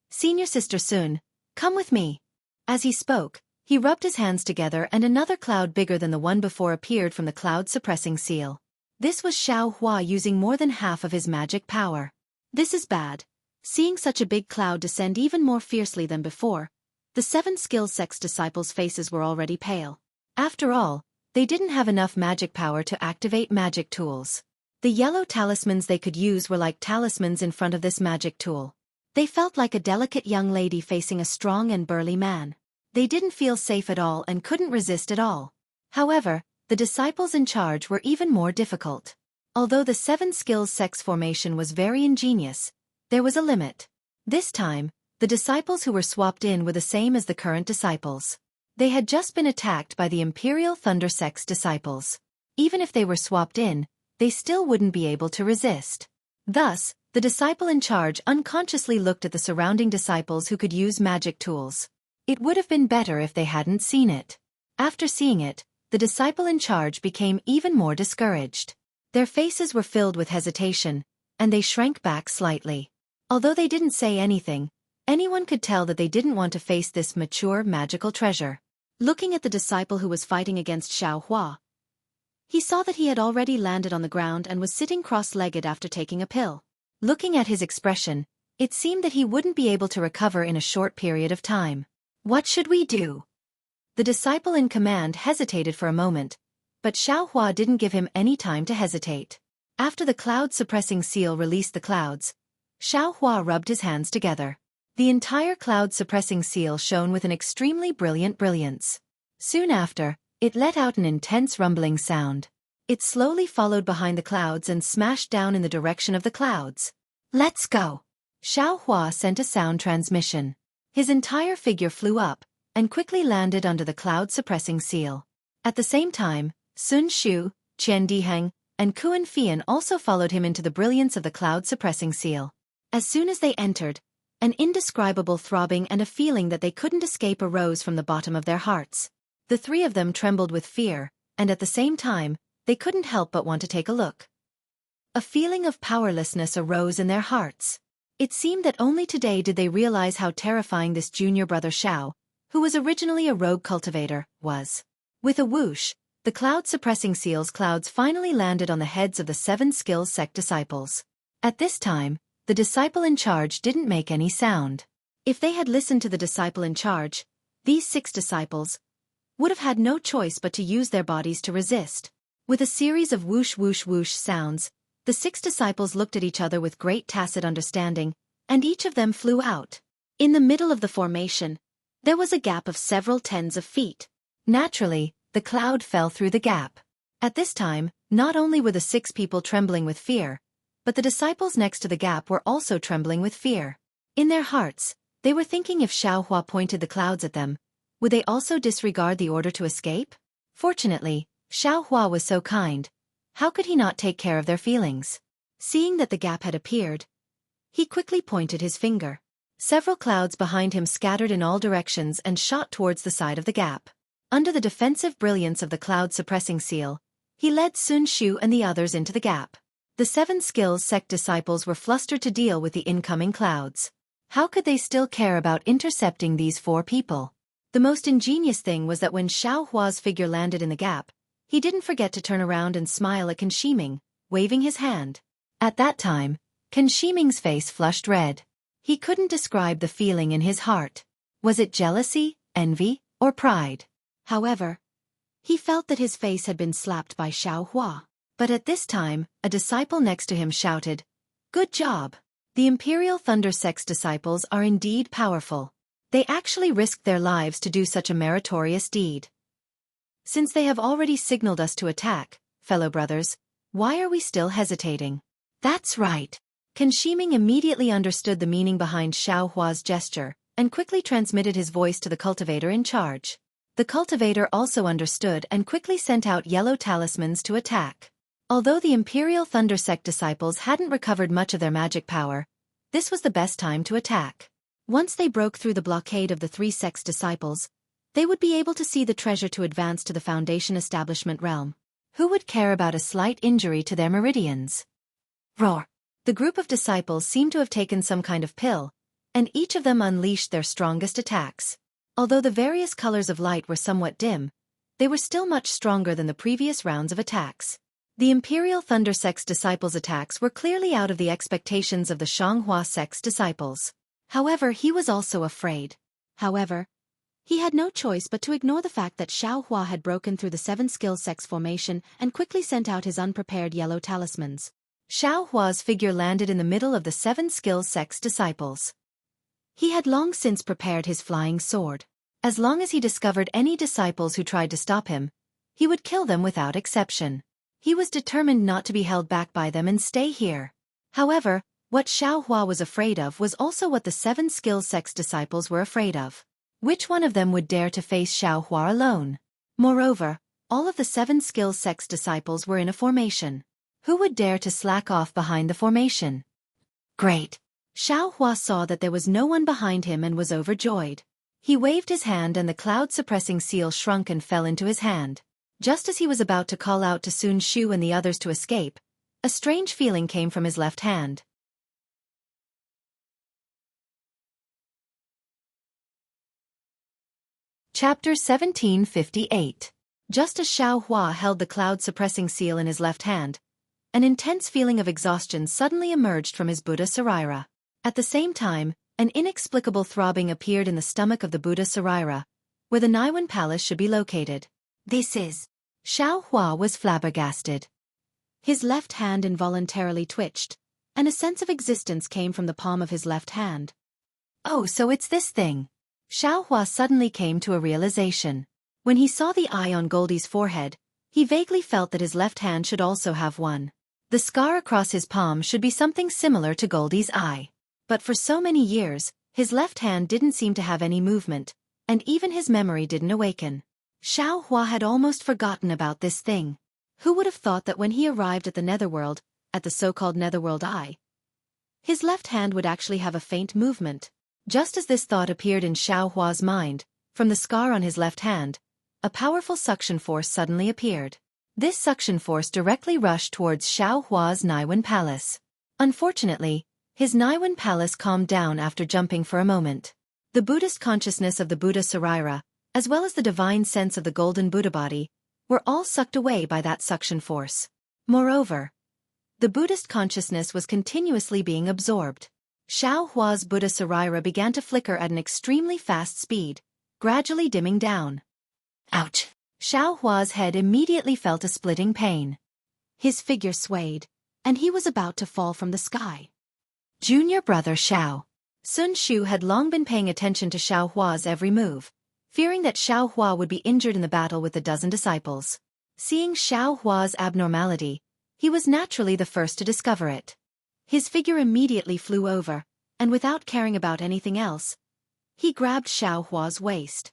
Senior Sister Sun, come with me. As he spoke, he rubbed his hands together and another cloud bigger than the one before appeared from the cloud-suppressing seal. This was Xiaohua using more than half of his magic power. This is bad. Seeing such a big cloud descend even more fiercely than before, the 7 skills sex disciples' faces were already pale. After all, they didn't have enough magic power to activate magic tools. The yellow talismans they could use were like talismans in front of this magic tool. They felt like a delicate young lady facing a strong and burly man. They didn't feel safe at all and couldn't resist at all. However, the disciples in charge were even more difficult. Although the 7 skills sex formation was very ingenious, there was a limit. This time, the disciples who were swapped in were the same as the current disciples. They had just been attacked by the Imperial Thunder sex disciples. Even if they were swapped in, they still wouldn't be able to resist. Thus, the disciple in charge unconsciously looked at the surrounding disciples who could use magic tools. It would have been better if they hadn't seen it. After seeing it, the disciple in charge became even more discouraged. Their faces were filled with hesitation, and they shrank back slightly. Although they didn't say anything, anyone could tell that they didn't want to face this mature magical treasure. Looking at the disciple who was fighting against Xiaohua, he saw that he had already landed on the ground and was sitting cross-legged after taking a pill. Looking at his expression, it seemed that he wouldn't be able to recover in a short period of time. What should we do? The disciple in command hesitated for a moment, but Xiaohua didn't give him any time to hesitate. After the cloud-suppressing seal released the clouds, Xiaohua rubbed his hands together. The entire cloud-suppressing seal shone with an extremely brilliant brilliance. Soon after, it let out an intense rumbling sound. It slowly followed behind the clouds and smashed down in the direction of the clouds. Let's go! Xiaohua sent a sound transmission. His entire figure flew up, and quickly landed under the cloud-suppressing seal. At the same time, Sun Shu, Qian Diheng, and Kuan Fian also followed him into the brilliance of the cloud-suppressing seal. As soon as they entered, an indescribable throbbing and a feeling that they couldn't escape arose from the bottom of their hearts. The 3 of them trembled with fear, and at the same time, they couldn't help but want to take a look. A feeling of powerlessness arose in their hearts. It seemed that only today did they realize how terrifying this junior brother Xiao, who was originally a rogue cultivator, was. With a whoosh, the cloud-suppressing seal's clouds finally landed on the heads of the 7 skills sect disciples. At this time, the disciple in charge didn't make any sound. If they had listened to the disciple in charge, these 6 disciples would have had no choice but to use their bodies to resist. With a series of whoosh whoosh whoosh sounds, the 6 disciples looked at each other with great tacit understanding, and each of them flew out. In the middle of the formation, there was a gap of several tens of feet. Naturally, the cloud fell through the gap. At this time, not only were the 6 people trembling with fear, but the disciples next to the gap were also trembling with fear. In their hearts, they were thinking if Xiaohua pointed the clouds at them, would they also disregard the order to escape? Fortunately, Xiaohua was so kind. How could he not take care of their feelings? Seeing that the gap had appeared, he quickly pointed his finger. Several clouds behind him scattered in all directions and shot towards the side of the gap. Under the defensive brilliance of the cloud-suppressing seal, he led Sun Shu and the others into the gap. The 7 skills sect disciples were flustered to deal with the incoming clouds. How could they still care about intercepting these 4 people? The most ingenious thing was that when Xiaohua's figure landed in the gap, he didn't forget to turn around and smile at Can Shiming, waving his hand. At that time, Can Shiming's face flushed red. He couldn't describe the feeling in his heart. Was it jealousy, envy, or pride. However, he felt that his face had been slapped by Xueqi. But at this time, a disciple next to him shouted, "Good job! The Imperial Thunder Sect's disciples are indeed powerful. They actually risked their lives to do such a meritorious deed. Since they have already signaled us to attack, fellow brothers, why are we still hesitating?" "That's right." Qin Shiming immediately understood the meaning behind Xueqi's gesture, and quickly transmitted his voice to the cultivator in charge. The cultivator also understood and quickly sent out yellow talismans to attack. Although the Imperial Thunder Sect disciples hadn't recovered much of their magic power, this was the best time to attack. Once they broke through the blockade of the three sects' disciples, they would be able to see the treasure to advance to the Foundation establishment realm. Who would care about a slight injury to their meridians? Roar! The group of disciples seemed to have taken some kind of pill, and each of them unleashed their strongest attacks. Although the various colors of light were somewhat dim, they were still much stronger than the previous rounds of attacks. The Imperial Thunder Sect's disciples' attacks were clearly out of the expectations of the Xuanghua Sect's disciples. However, he was also afraid. However, he had no choice but to ignore the fact that Xuanghua had broken through the 7-skill sect's formation and quickly sent out his unprepared yellow talismans. Xuanhua's figure landed in the middle of the 7-skill sect's disciples. He had long since prepared his flying sword. As long as he discovered any disciples who tried to stop him, he would kill them without exception. He was determined not to be held back by them and stay here. However, what Xuanhua was afraid of was also what the 7-skill sect's disciples were afraid of. Which one of them would dare to face Xuanhua alone? Moreover, all of the 7-skill sect's disciples were in a formation. Who would dare to slack off behind the formation? Great! Xuanhua saw that there was no one behind him and was overjoyed. He waved his hand and the cloud-suppressing seal shrunk and fell into his hand. Just as he was about to call out to Sun Shu and the others to escape, a strange feeling came from his left hand. Chapter 1758. Just as Xuanhua held the cloud-suppressing seal in his left hand, an intense feeling of exhaustion suddenly emerged from his Buddha Sarira. At the same time, an inexplicable throbbing appeared in the stomach of the Buddha Sarira, where the Naiwan Palace should be located. This is... Xuanhua was flabbergasted. His left hand involuntarily twitched, and a sense of existence came from the palm of his left hand. Oh, so it's this thing. Xuanhua suddenly came to a realization. When he saw the eye on Goldie's forehead, he vaguely felt that his left hand should also have one. The scar across his palm should be something similar to Goldie's eye. But for so many years, his left hand didn't seem to have any movement, and even his memory didn't awaken. Xuanhua had almost forgotten about this thing. Who would have thought that when he arrived at the Netherworld, at the so-called Netherworld Eye, his left hand would actually have a faint movement? Just as this thought appeared in Xuanhua's mind, from the scar on his left hand, a powerful suction force suddenly appeared. This suction force directly rushed towards Xuanhua's Naiwan Palace. Unfortunately, his Naiwan Palace calmed down after jumping for a moment. The Buddhist consciousness of the Buddha Sarira, as well as the divine sense of the golden Buddha body, were all sucked away by that suction force. Moreover, the Buddhist consciousness was continuously being absorbed. Xuanhua's Buddha Sarira began to flicker at an extremely fast speed, gradually dimming down. Ouch! Xuanhua's head immediately felt a splitting pain. His figure swayed, and he was about to fall from the sky. Junior brother Xiao. Sun Shu had long been paying attention to Xuanhua's every move, fearing that Xuanhua would be injured in the battle with the dozen disciples. Seeing Xuanhua's abnormality, he was naturally the first to discover it. His figure immediately flew over, and without caring about anything else, he grabbed Xuanhua's waist.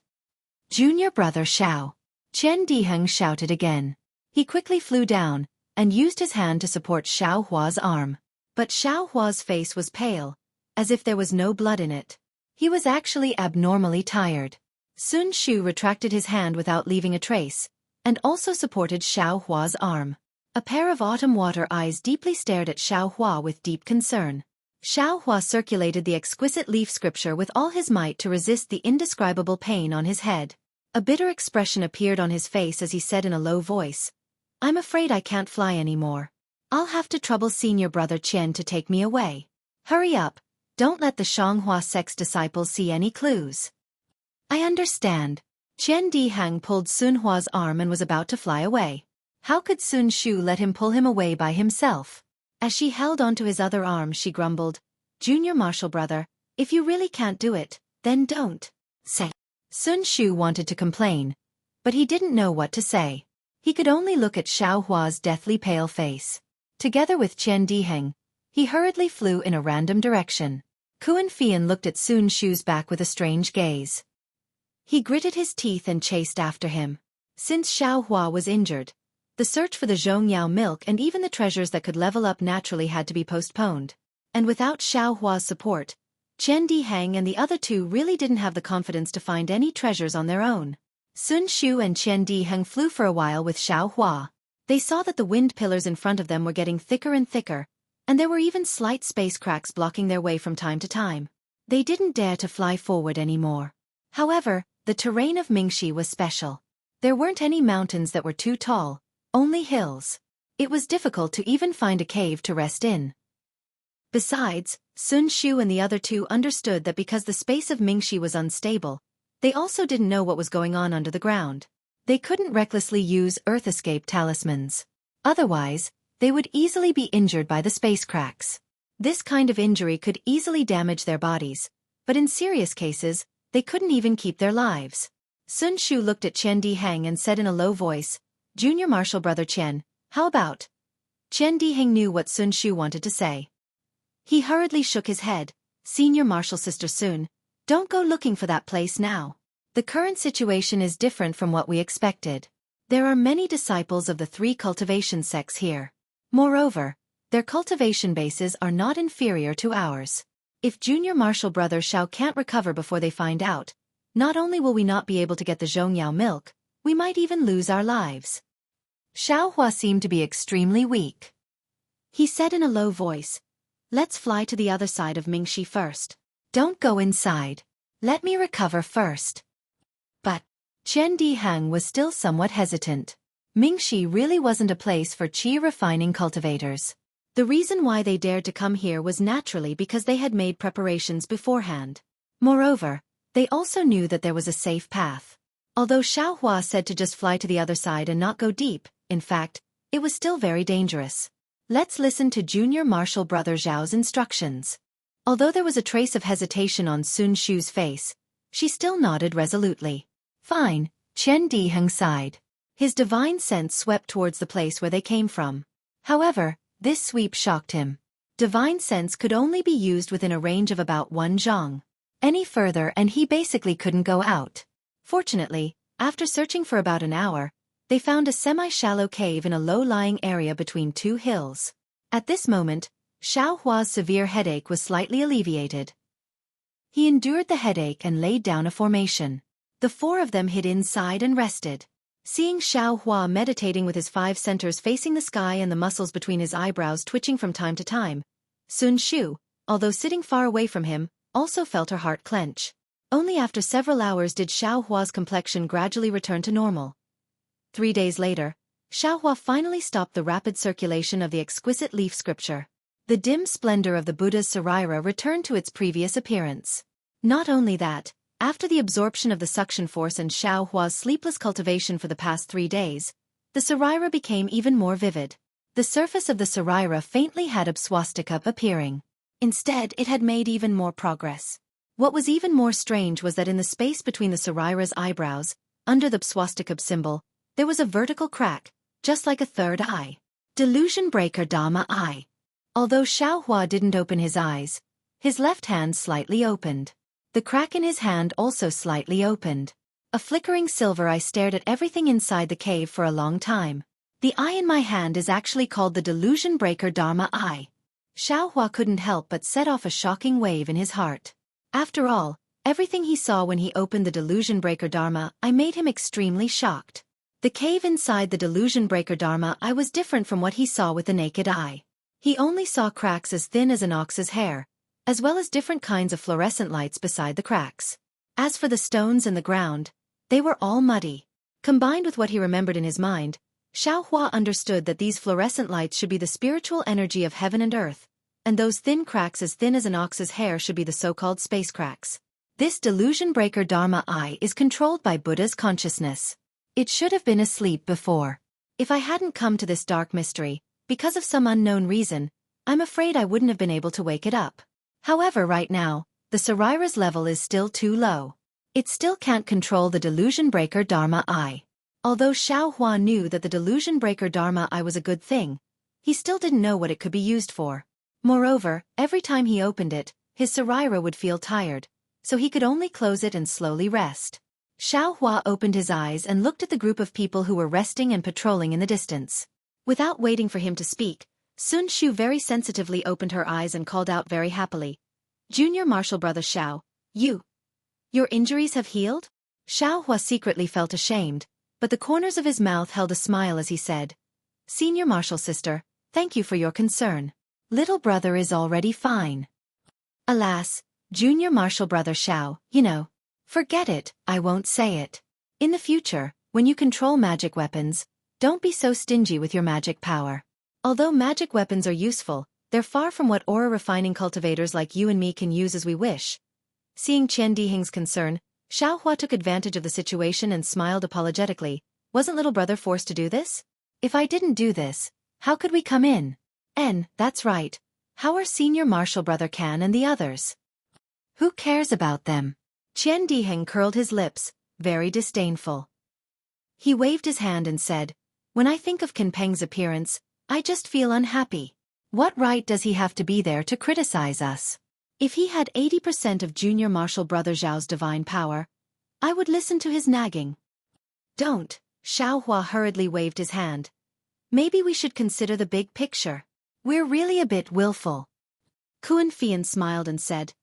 Junior brother Xiao. Chen Diheng shouted again. He quickly flew down, and used his hand to support Xuanhua's arm. But Xuanhua's face was pale, as if there was no blood in it. He was actually abnormally tired. Sun Shu retracted his hand without leaving a trace, and also supported Xuanhua's arm. A pair of autumn water eyes deeply stared at Xuanhua with deep concern. Xuanhua circulated the exquisite leaf scripture with all his might to resist the indescribable pain on his head. A bitter expression appeared on his face as he said in a low voice, "I'm afraid I can't fly anymore. I'll have to trouble senior brother Qian to take me away. Hurry up, don't let the Xuanghua sect's disciples see any clues." "I understand," Qian Dihang pulled Sun Hua's arm and was about to fly away. How could Sun Shu let him pull him away by himself? As she held onto his other arm, she grumbled, "Junior Marshal brother, if you really can't do it, then don't say." Sun Shu wanted to complain, but he didn't know what to say. He could only look at Xiao Hua's deathly pale face. Together with Qian Diheng, he hurriedly flew in a random direction. Kuan Fian looked at Sun Shu's back with a strange gaze. He gritted his teeth and chased after him. Since Xiao Hua was injured, the search for the Zhongyao milk and even the treasures that could level up naturally had to be postponed. And without Xiao Hua's support, Qian Diheng and the other two really didn't have the confidence to find any treasures on their own. Sun Shu and Qian Diheng flew for a while with Xiao Hua. They saw that the wind pillars in front of them were getting thicker and thicker, and there were even slight space cracks blocking their way from time to time. They didn't dare to fly forward anymore. However, the terrain of Mingxi was special. There weren't any mountains that were too tall, only hills. It was difficult to even find a cave to rest in. Besides, Sun Shu and the other two understood that because the space of Mingxi was unstable, they also didn't know what was going on under the ground. They couldn't recklessly use Earth escape talismans. Otherwise, they would easily be injured by the space cracks. This kind of injury could easily damage their bodies, but in serious cases, they couldn't even keep their lives. Sun Shu looked at Qian Diheng and said in a low voice, "Junior Marshal Brother Qian, how about?" Qian Diheng knew what Sun Shu wanted to say. He hurriedly shook his head, "Senior Marshal Sister Sun, don't go looking for that place now. The current situation is different from what we expected. There are many disciples of the 3 cultivation sects here. Moreover, their cultivation bases are not inferior to ours. If Junior Marshal Brother Xiao can't recover before they find out, not only will we not be able to get the Zhongyao milk, we might even lose our lives." Xiao Hua seemed to be extremely weak. He said in a low voice, "Let's fly to the other side of Mingxi first. Don't go inside. Let me recover first." But Qian Diheng was still somewhat hesitant. Mingxi really wasn't a place for qi refining cultivators. The reason why they dared to come here was naturally because they had made preparations beforehand. Moreover, they also knew that there was a safe path. Although Xiao Hua said to just fly to the other side and not go deep, in fact, it was still very dangerous. Let's listen to Junior Marshal Brother Zhao's instructions. Although there was a trace of hesitation on Sun Shu's face, she still nodded resolutely. "Fine," Qian Diheng sighed. His divine sense swept towards the place where they came from. However, this sweep shocked him. Divine sense could only be used within a range of about 1 zhang. Any further and he basically couldn't go out. Fortunately, after searching for about an hour, they found a semi-shallow cave in a low-lying area between 2 hills. At this moment, Xiao Hua's severe headache was slightly alleviated. He endured the headache and laid down a formation. The 4 of them hid inside and rested. Seeing Xiao Hua meditating with his 5 centers facing the sky and the muscles between his eyebrows twitching from time to time, Sun Shu, although sitting far away from him, also felt her heart clench. Only after several hours did Xiao Hua's complexion gradually return to normal. 3 days later, Xiao Hua finally stopped the rapid circulation of the exquisite leaf scripture. The dim splendor of the Buddha's Sarira returned to its previous appearance. Not only that, after the absorption of the suction force and Xiao Hua's sleepless cultivation for the past 3 days, the Sarira became even more vivid. The surface of the Sarira faintly had a swastika appearing. Instead, it had made even more progress. What was even more strange was that in the space between the Sarira's eyebrows, under the swastika symbol, there was a vertical crack, just like a third eye. Delusion breaker Dharma eye. Although Xiao Hua didn't open his eyes, his left hand slightly opened. The crack in his hand also slightly opened. A flickering silver eye stared at everything inside the cave for a long time. The eye in my hand is actually called the Delusion Breaker Dharma eye. Xiao Hua couldn't help but set off a shocking wave in his heart. After all, everything he saw when he opened the Delusion Breaker Dharma eye made him extremely shocked. The cave inside the Delusion Breaker Dharma eye was different from what he saw with the naked eye. He only saw cracks as thin as an ox's hair, as well as different kinds of fluorescent lights beside the cracks. As for the stones and the ground, they were all muddy. Combined with what he remembered in his mind, Xiao Hua understood that these fluorescent lights should be the spiritual energy of heaven and earth, and those thin cracks as thin as an ox's hair should be the so-called space cracks. This delusion breaker Dharma eye is controlled by Buddha's consciousness. It should have been asleep before. If I hadn't come to this dark mystery, because of some unknown reason, I'm afraid I wouldn't have been able to wake it up. However, right now, the Sarira's level is still too low. It still can't control the delusion breaker Dharma eye. Although Xiaohua knew that the delusion breaker Dharma eye was a good thing, he still didn't know what it could be used for. Moreover, every time he opened it, his Sarira would feel tired, so he could only close it and slowly rest. Xiaohua opened his eyes and looked at the group of people who were resting and patrolling in the distance. Without waiting for him to speak, Sun Shu very sensitively opened her eyes and called out very happily, "Junior Marshal Brother Xiao, your injuries have healed?" Xiaohua secretly felt ashamed, but the corners of his mouth held a smile as he said, "Senior Marshal Sister, thank you for your concern. Little brother is already fine." "Alas, Junior Marshal Brother Xiao, forget it, I won't say it. In the future, when you control magic weapons, don't be so stingy with your magic power. Although magic weapons are useful, they're far from what aura-refining cultivators like you and me can use as we wish." Seeing Qian Diheng's concern, Xiaohua took advantage of the situation and smiled apologetically. "Wasn't little brother forced to do this? If I didn't do this, how could we come in? That's right. How are Senior Marshal Brother Can and the others? Who cares about them?" Qian Diheng curled his lips, very disdainful. He waved his hand and said, "When I think of Can Peng's appearance, I just feel unhappy. What right does he have to be there to criticize us? If he had 80% of Junior Marshal Brother Zhao's divine power, I would listen to his nagging." "Don't," Xiaohua hurriedly waved his hand. "Maybe we should consider the big picture. We're really a bit willful." Kuan Fian smiled and said,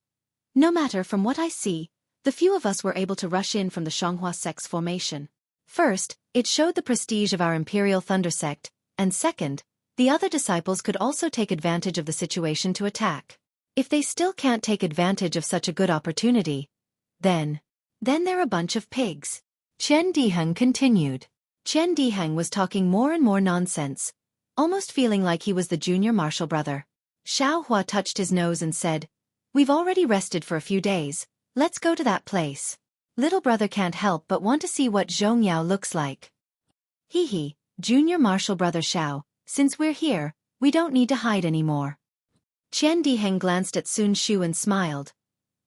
"No matter, from what I see, the few of us were able to rush in from the Xianghua sect's formation. First, it showed the prestige of our Imperial Thunder sect, and second, the other disciples could also take advantage of the situation to attack. If they still can't take advantage of such a good opportunity, then they're a bunch of pigs." Qian Diheng continued. Qian Diheng was talking more and more nonsense, almost feeling like he was the junior marshal brother. Xiaohua touched his nose and said, "We've already rested for a few days, let's go to that place. Little brother can't help but want to see what Zhongyao looks like." "Hee, Junior Marshal Brother Xiao, since we're here, we don't need to hide anymore." Qian Diheng glanced at Sun Shu and smiled.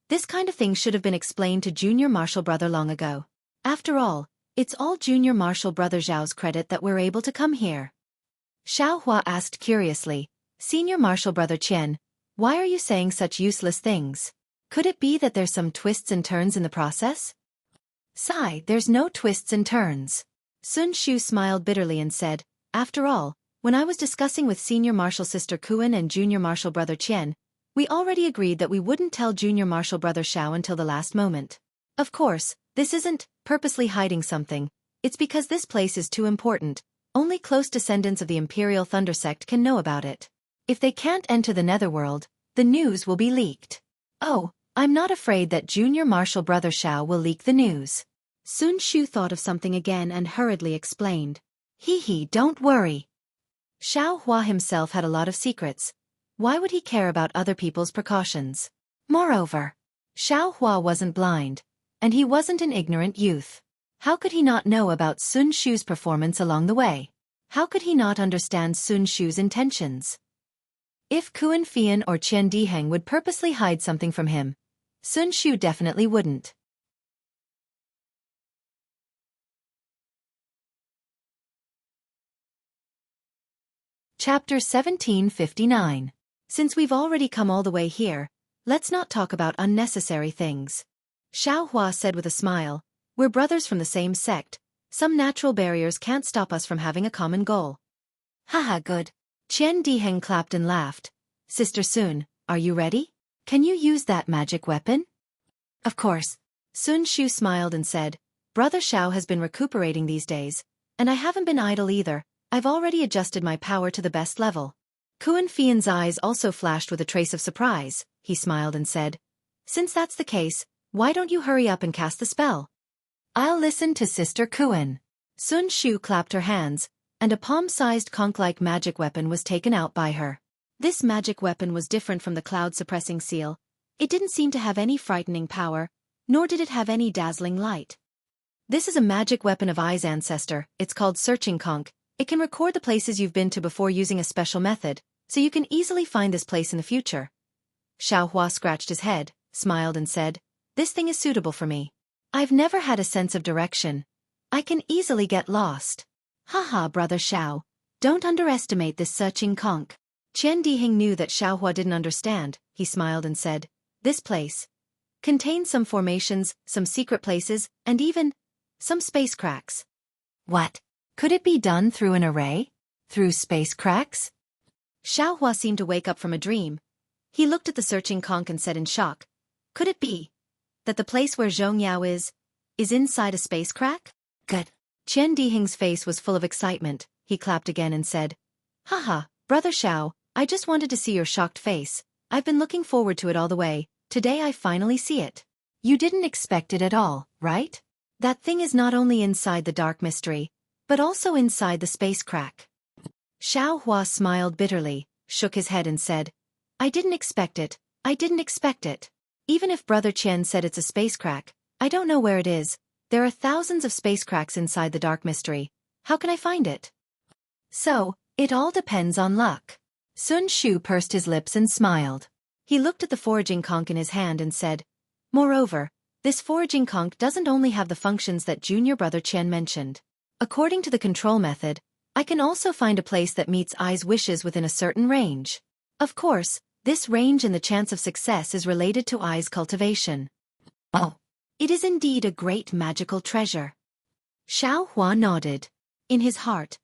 This kind of thing should have been explained to Junior Marshal Brother long ago. After all, it's all Junior Marshal Brother Zhao's credit that we're able to come here. Xiaohua asked curiously, "Senior Marshal Brother Qian, why are you saying such useless things? Could it be that there's some twists and turns in the process?" "Sigh, there's no twists and turns." Sun Shu smiled bitterly and said, "After all, when I was discussing with Senior Marshal Sister Kuan and Junior Marshal Brother Qian, we already agreed that we wouldn't tell Junior Marshal Brother Xiao until the last moment. Of course, this isn't purposely hiding something, it's because this place is too important, only close descendants of the Imperial Thunder sect can know about it. If they can't enter the Netherworld, the news will be leaked." "Oh, I'm not afraid that Junior Marshal Brother Xiao will leak the news." Sun Shu thought of something again and hurriedly explained. "Hee, don't worry. Xiaohua himself had a lot of secrets. Why would he care about other people's precautions? Moreover, Xiaohua wasn't blind, and he wasn't an ignorant youth. How could he not know about Sun Shu's performance along the way? How could he not understand Sun Shu's intentions? If Kuan Fian or Qian Diheng would purposely hide something from him, Sun Shu definitely wouldn't." Chapter 1759. Since we've already come all the way here, let's not talk about unnecessary things. Xiaohua said with a smile, "We're brothers from the same sect. Some natural barriers can't stop us from having a common goal." "Haha, good." Qian Diheng clapped and laughed. "Sister Sun, are you ready? Can you use that magic weapon?" "Of course." Sun Shu smiled and said, "Brother Xiao has been recuperating these days, and I haven't been idle either. I've already adjusted my power to the best level." Kuan Fian's eyes also flashed with a trace of surprise. He smiled and said, "Since that's the case, why don't you hurry up and cast the spell?" "I'll listen to Sister Kuan." Sun Shu clapped her hands, and a palm-sized conch-like magic weapon was taken out by her. This magic weapon was different from the cloud-suppressing seal. It didn't seem to have any frightening power, nor did it have any dazzling light. This is a magic weapon of Ai's ancestor. It's called searching conch. It can record the places you've been to before using a special method, so you can easily find this place in the future. Xiaohua scratched his head, smiled and said, "This thing is suitable for me. I've never had a sense of direction. I can easily get lost." "Haha, brother Xiao. Don't underestimate this searching conch." Qian Dihing knew that Xiaohua didn't understand. He smiled and said, "This place contains some formations, some secret places, and even some space cracks." "What? Could it be done through an array? Through space cracks?" Xiaohua seemed to wake up from a dream. He looked at the searching conch and said in shock, "Could it be that the place where Zhongyao is inside a space crack?" "Good." Qian Dihing's face was full of excitement. He clapped again and said, "Haha, brother Xiao, I just wanted to see your shocked face. I've been looking forward to it all the way. Today I finally see it." "You didn't expect it at all, right? That thing is not only inside the dark mystery, but also inside the space crack." Xiaohua smiled bitterly, shook his head and said, "I didn't expect it. I didn't expect it. Even if Brother Qian said it's a space crack, I don't know where it is. There are thousands of space cracks inside the dark mystery. How can I find it?" "So, it all depends on luck." Sun Shu pursed his lips and smiled. He looked at the foraging conch in his hand and said, "Moreover, this foraging conch doesn't only have the functions that junior brother Qian mentioned. According to the control method, I can also find a place that meets Ai's wishes within a certain range. Of course, this range and the chance of success is related to Ai's cultivation." "Oh, it is indeed a great magical treasure." Xiaohua nodded. In his heart,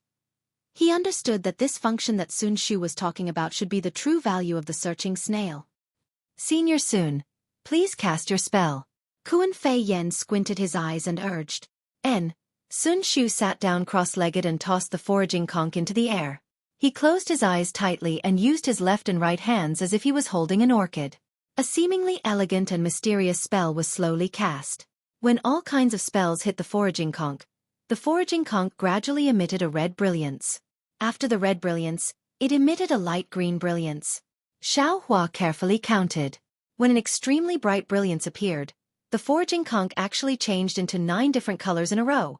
he understood that this function that Sun Shu was talking about should be the true value of the searching snail. "Senior Sun, please cast your spell." Kuan Fei Yen squinted his eyes and urged. Sun Shu sat down cross-legged and tossed the foraging conch into the air. He closed his eyes tightly and used his left and right hands as if he was holding an orchid. A seemingly elegant and mysterious spell was slowly cast. When all kinds of spells hit the foraging conch gradually emitted a red brilliance. After the red brilliance, it emitted a light green brilliance. Xiaohua carefully counted. When an extremely bright brilliance appeared, the foraging conch actually changed into 9 different colors in a row.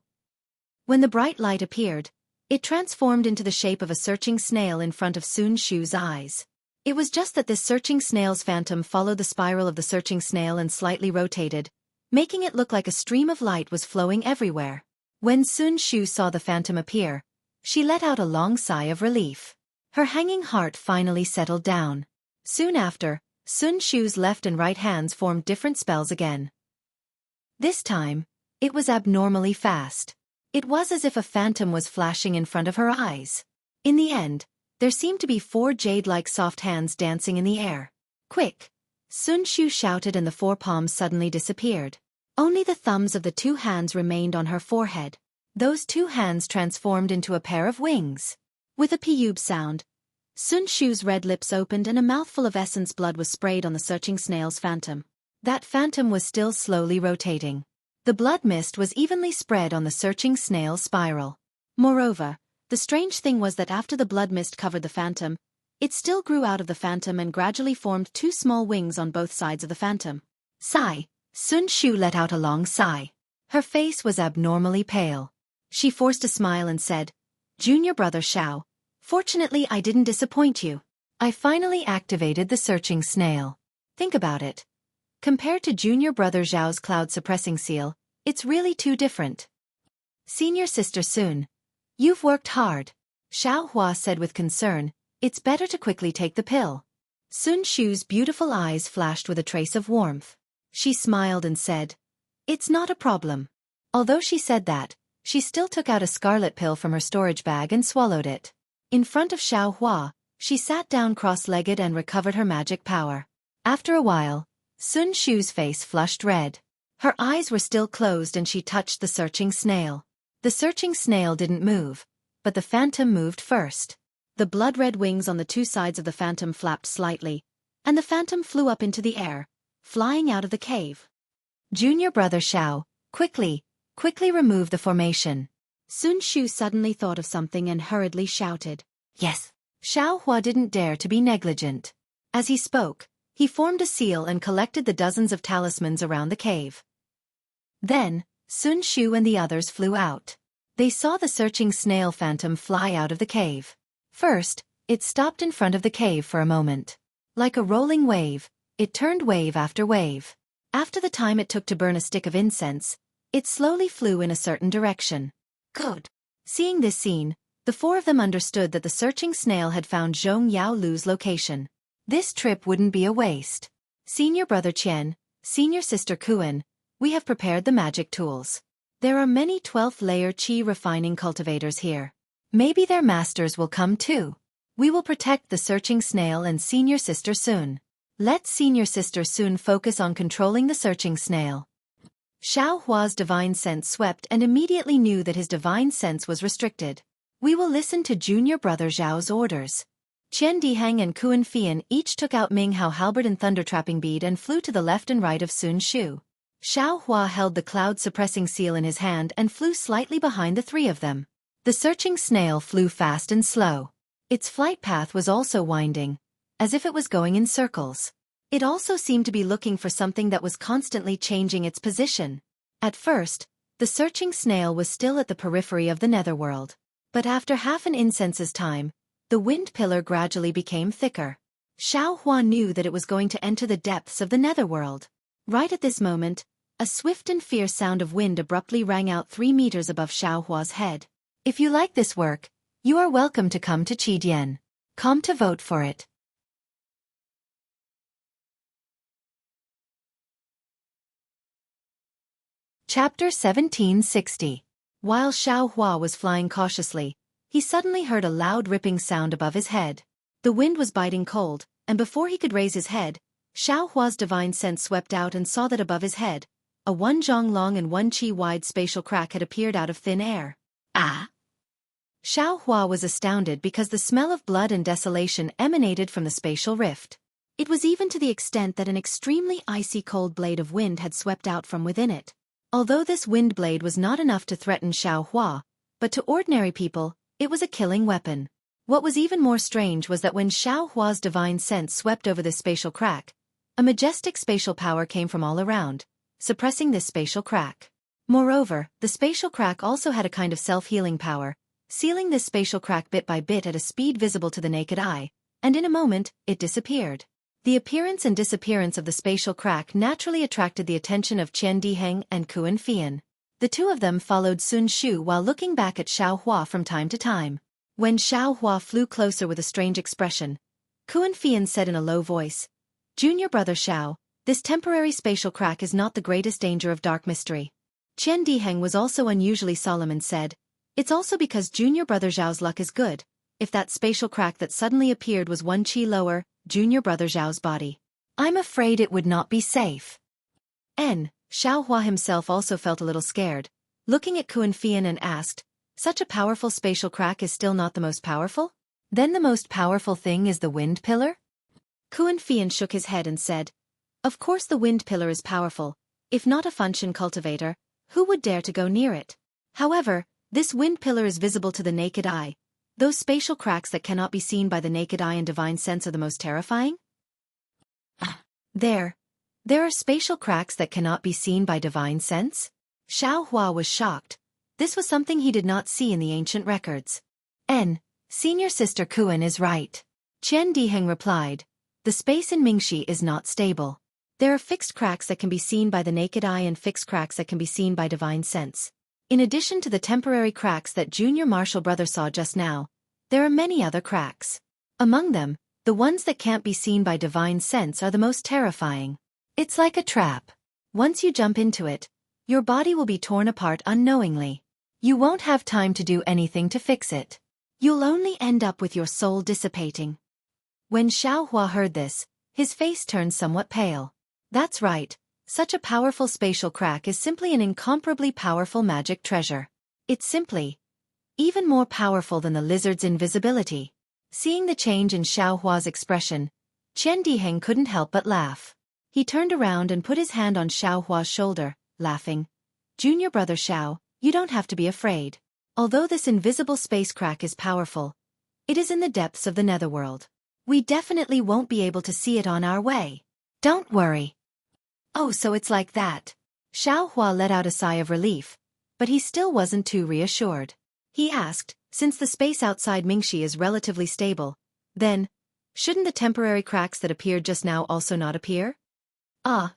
When the bright light appeared, it transformed into the shape of a searching snail in front of Sun Shu's eyes. It was just that this searching snail's phantom followed the spiral of the searching snail and slightly rotated, making it look like a stream of light was flowing everywhere. When Sun Shu saw the phantom appear, she let out a long sigh of relief. Her hanging heart finally settled down. Soon after, Sun Shu's left and right hands formed different spells again. This time, it was abnormally fast. It was as if a phantom was flashing in front of her eyes. In the end, there seemed to be 4 jade-like soft hands dancing in the air. "Quick!" Sun Shu shouted and the 4 palms suddenly disappeared. Only the thumbs of the 2 hands remained on her forehead. Those 2 hands transformed into a pair of wings. With a piyub sound, Sun Shu's red lips opened and a mouthful of essence blood was sprayed on the searching snail's phantom. That phantom was still slowly rotating. The blood mist was evenly spread on the searching snail's spiral. Moreover, the strange thing was that after the blood mist covered the phantom, it still grew out of the phantom and gradually formed 2 small wings on both sides of the phantom. Sigh. Sun Shu let out a long sigh. Her face was abnormally pale. She forced a smile and said, "Junior brother Xiao, fortunately I didn't disappoint you. I finally activated the searching snail. Think about it. Compared to junior brother Zhao's cloud-suppressing seal, it's really too different." "Senior sister Sun, you've worked hard," Xiaohua said with concern. "It's better to quickly take the pill." Sun Shu's beautiful eyes flashed with a trace of warmth. She smiled and said, "It's not a problem." Although she said that, she still took out a scarlet pill from her storage bag and swallowed it. In front of Xiaohua, she sat down cross-legged and recovered her magic power. After a while, Sun Shu's face flushed red. Her eyes were still closed and she touched the searching snail. The searching snail didn't move, but the phantom moved first. The blood-red wings on the 2 sides of the phantom flapped slightly, and the phantom flew up into the air, flying out of the cave. "Junior brother Xiao, quickly remove the formation." Sun Shu suddenly thought of something and hurriedly shouted, "Yes." Xiaohua didn't dare to be negligent. As he spoke, He formed a seal and collected the dozens of talismans around the cave. Then, Sun Shu and the others flew out. They saw the searching snail phantom fly out of the cave. First, it stopped in front of the cave for a moment. Like a rolling wave, it turned wave after wave. After the time it took to burn a stick of incense, it slowly flew in a certain direction. Good. Seeing this scene, the four of them understood that the searching snail had found Zhong Yao Lu's location. This trip wouldn't be a waste. Senior brother Qian, senior sister Kuan, we have prepared the magic tools. There are many 12th layer qi refining cultivators here. Maybe their masters will come too. We will protect the searching snail and senior sister Sun. Let senior sister Sun focus on controlling the searching snail. Xiao Hua's divine sense swept and immediately knew that his divine sense was restricted. We will listen to junior brother Zhao's orders. Qian Diheng and Kuan Fian each took out Ming Hao halberd and thunder trapping bead and flew to the left and right of Sun Shu. Xiao Hua held the cloud-suppressing seal in his hand and flew slightly behind the three of them. The searching snail flew fast and slow. Its flight path was also winding, as if it was going in circles. It also seemed to be looking for something that was constantly changing its position. At first, the searching snail was still at the periphery of the netherworld. But after half an incense's time, the wind pillar gradually became thicker. Xiao Hua knew that it was going to enter the depths of the netherworld. Right at this moment, a swift and fierce sound of wind abruptly rang out 3 meters above Xiao Hua's head. If you like this work, you are welcome to come to Qidian. Come to vote for it. Chapter 1760. While Xiao Hua was flying cautiously, he suddenly heard a loud ripping sound above his head. The wind was biting cold, and before he could raise his head, Xiao Hua's divine sense swept out and saw that above his head, a 1 zhong long and 1 qi wide spatial crack had appeared out of thin air. Ah! Xiao Hua was astounded because the smell of blood and desolation emanated from the spatial rift. It was even to the extent that an extremely icy cold blade of wind had swept out from within it. Although this wind blade was not enough to threaten Xiao Hua, but to ordinary people, it was a killing weapon. What was even more strange was that when Xiao Hua's divine sense swept over this spatial crack, a majestic spatial power came from all around, suppressing this spatial crack. Moreover, the spatial crack also had a kind of self-healing power, sealing this spatial crack bit by bit at a speed visible to the naked eye, and in a moment, it disappeared. The appearance and disappearance of the spatial crack naturally attracted the attention of Qian Diheng and Kuan Fian. The two of them followed Sun Shu while looking back at Xiao Hua from time to time. When Xiao Hua flew closer with a strange expression, Kuan Fian said in a low voice, "Junior brother Xiao, this temporary spatial crack is not the greatest danger of dark mystery." Qian Diheng was also unusually solemn and said, "It's also because junior brother Zhao's luck is good. If that spatial crack that suddenly appeared was 1 qi lower, junior brother Zhao's body, I'm afraid it would not be safe." Xiao Hua himself also felt a little scared, looking at Kuan Fian and asked, "Such a powerful spatial crack is still not the most powerful? Then the most powerful thing is the wind pillar?" Kuan Fian shook his head and said, "Of course the wind pillar is powerful. If not a function cultivator, who would dare to go near it? However, this wind pillar is visible to the naked eye. Those spatial cracks that cannot be seen by the naked eye and divine sense are the most terrifying?" There are spatial cracks that cannot be seen by divine sense? Xiao Hua was shocked. This was something he did not see in the ancient records. Senior sister Kuan is right. Qian Diheng replied, "The space in Mingxi is not stable. There are fixed cracks that can be seen by the naked eye and fixed cracks that can be seen by divine sense. In addition to the temporary cracks that junior martial brother saw just now, there are many other cracks. Among them, the ones that can't be seen by divine sense are the most terrifying. It's like a trap. Once you jump into it, your body will be torn apart unknowingly. You won't have time to do anything to fix it. You'll only end up with your soul dissipating." When Xiao Hua heard this, his face turned somewhat pale. That's right, such a powerful spatial crack is simply an incomparably powerful magic treasure. It's simply even more powerful than the lizard's invisibility. Seeing the change in Xiao Hua's expression, Qian Diheng couldn't help but laugh. He turned around and put his hand on Xiao Hua's shoulder, laughing. "Junior brother Xiao, you don't have to be afraid. Although this invisible space crack is powerful, it is in the depths of the netherworld. We definitely won't be able to see it on our way. Don't worry. Oh, so it's like that. Xiaohua let out a sigh of relief, but he still wasn't too reassured. He asked, since the space outside Mingxi is relatively stable, then, shouldn't the temporary cracks that appeared just now also not appear?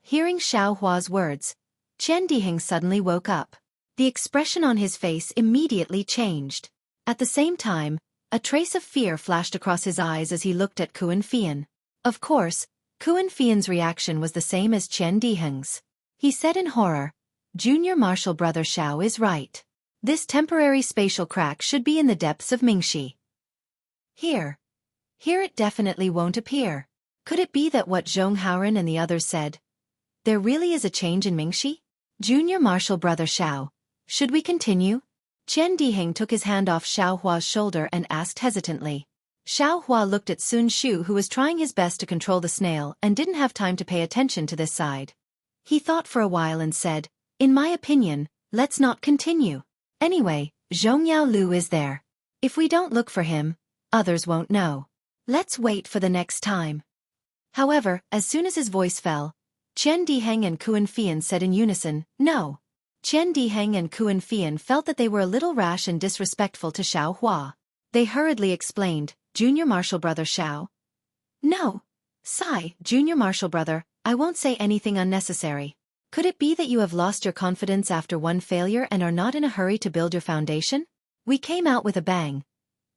Hearing Xiaohua's words, Qian Diheng suddenly woke up. The expression on his face immediately changed. At the same time, a trace of fear flashed across his eyes as he looked at Kuan Fian. Of course, Kuan Fian's reaction was the same as Qian Diheng's. He said in horror, Junior Marshal Brother Xiao is right. This temporary spatial crack should be in the depths of Mingxi. Here it definitely won't appear. Could it be that what Zhong Haoren and the others said? There really is a change in Mingxi? Junior Marshal Brother Xiao, should we continue? Qian Diheng took his hand off Xiaohua's shoulder and asked hesitantly. Xiaohua looked at Sun Shu, who was trying his best to control the snail and didn't have time to pay attention to this side. He thought for a while and said, in my opinion, let's not continue. Anyway, Zhongyao Lu is there. If we don't look for him, others won't know. Let's wait for the next time. However, as soon as his voice fell, Qian Diheng and Kuan Fian said in unison, no. Qian Diheng and Kuan Fian felt that they were a little rash and disrespectful to Xiaohua. They hurriedly explained, Junior Marshal Brother Xiao. No. Sigh, Junior Marshal Brother, I won't say anything unnecessary. Could it be that you have lost your confidence after one failure and are not in a hurry to build your foundation? We came out with a bang.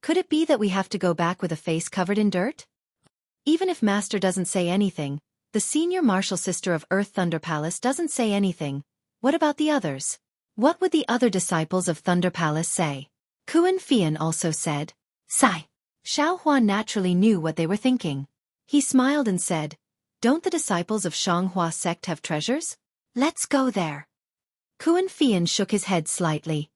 Could it be that we have to go back with a face covered in dirt? Even if Master doesn't say anything, the senior martial sister of Earth Thunder Palace doesn't say anything. What about the others? What would the other disciples of Thunder Palace say? Kuan Fian also said. Sigh. Xiaohua naturally knew what they were thinking. He smiled and said, don't the disciples of Shanghua sect have treasures? Let's go there. Kuan Fian shook his head slightly.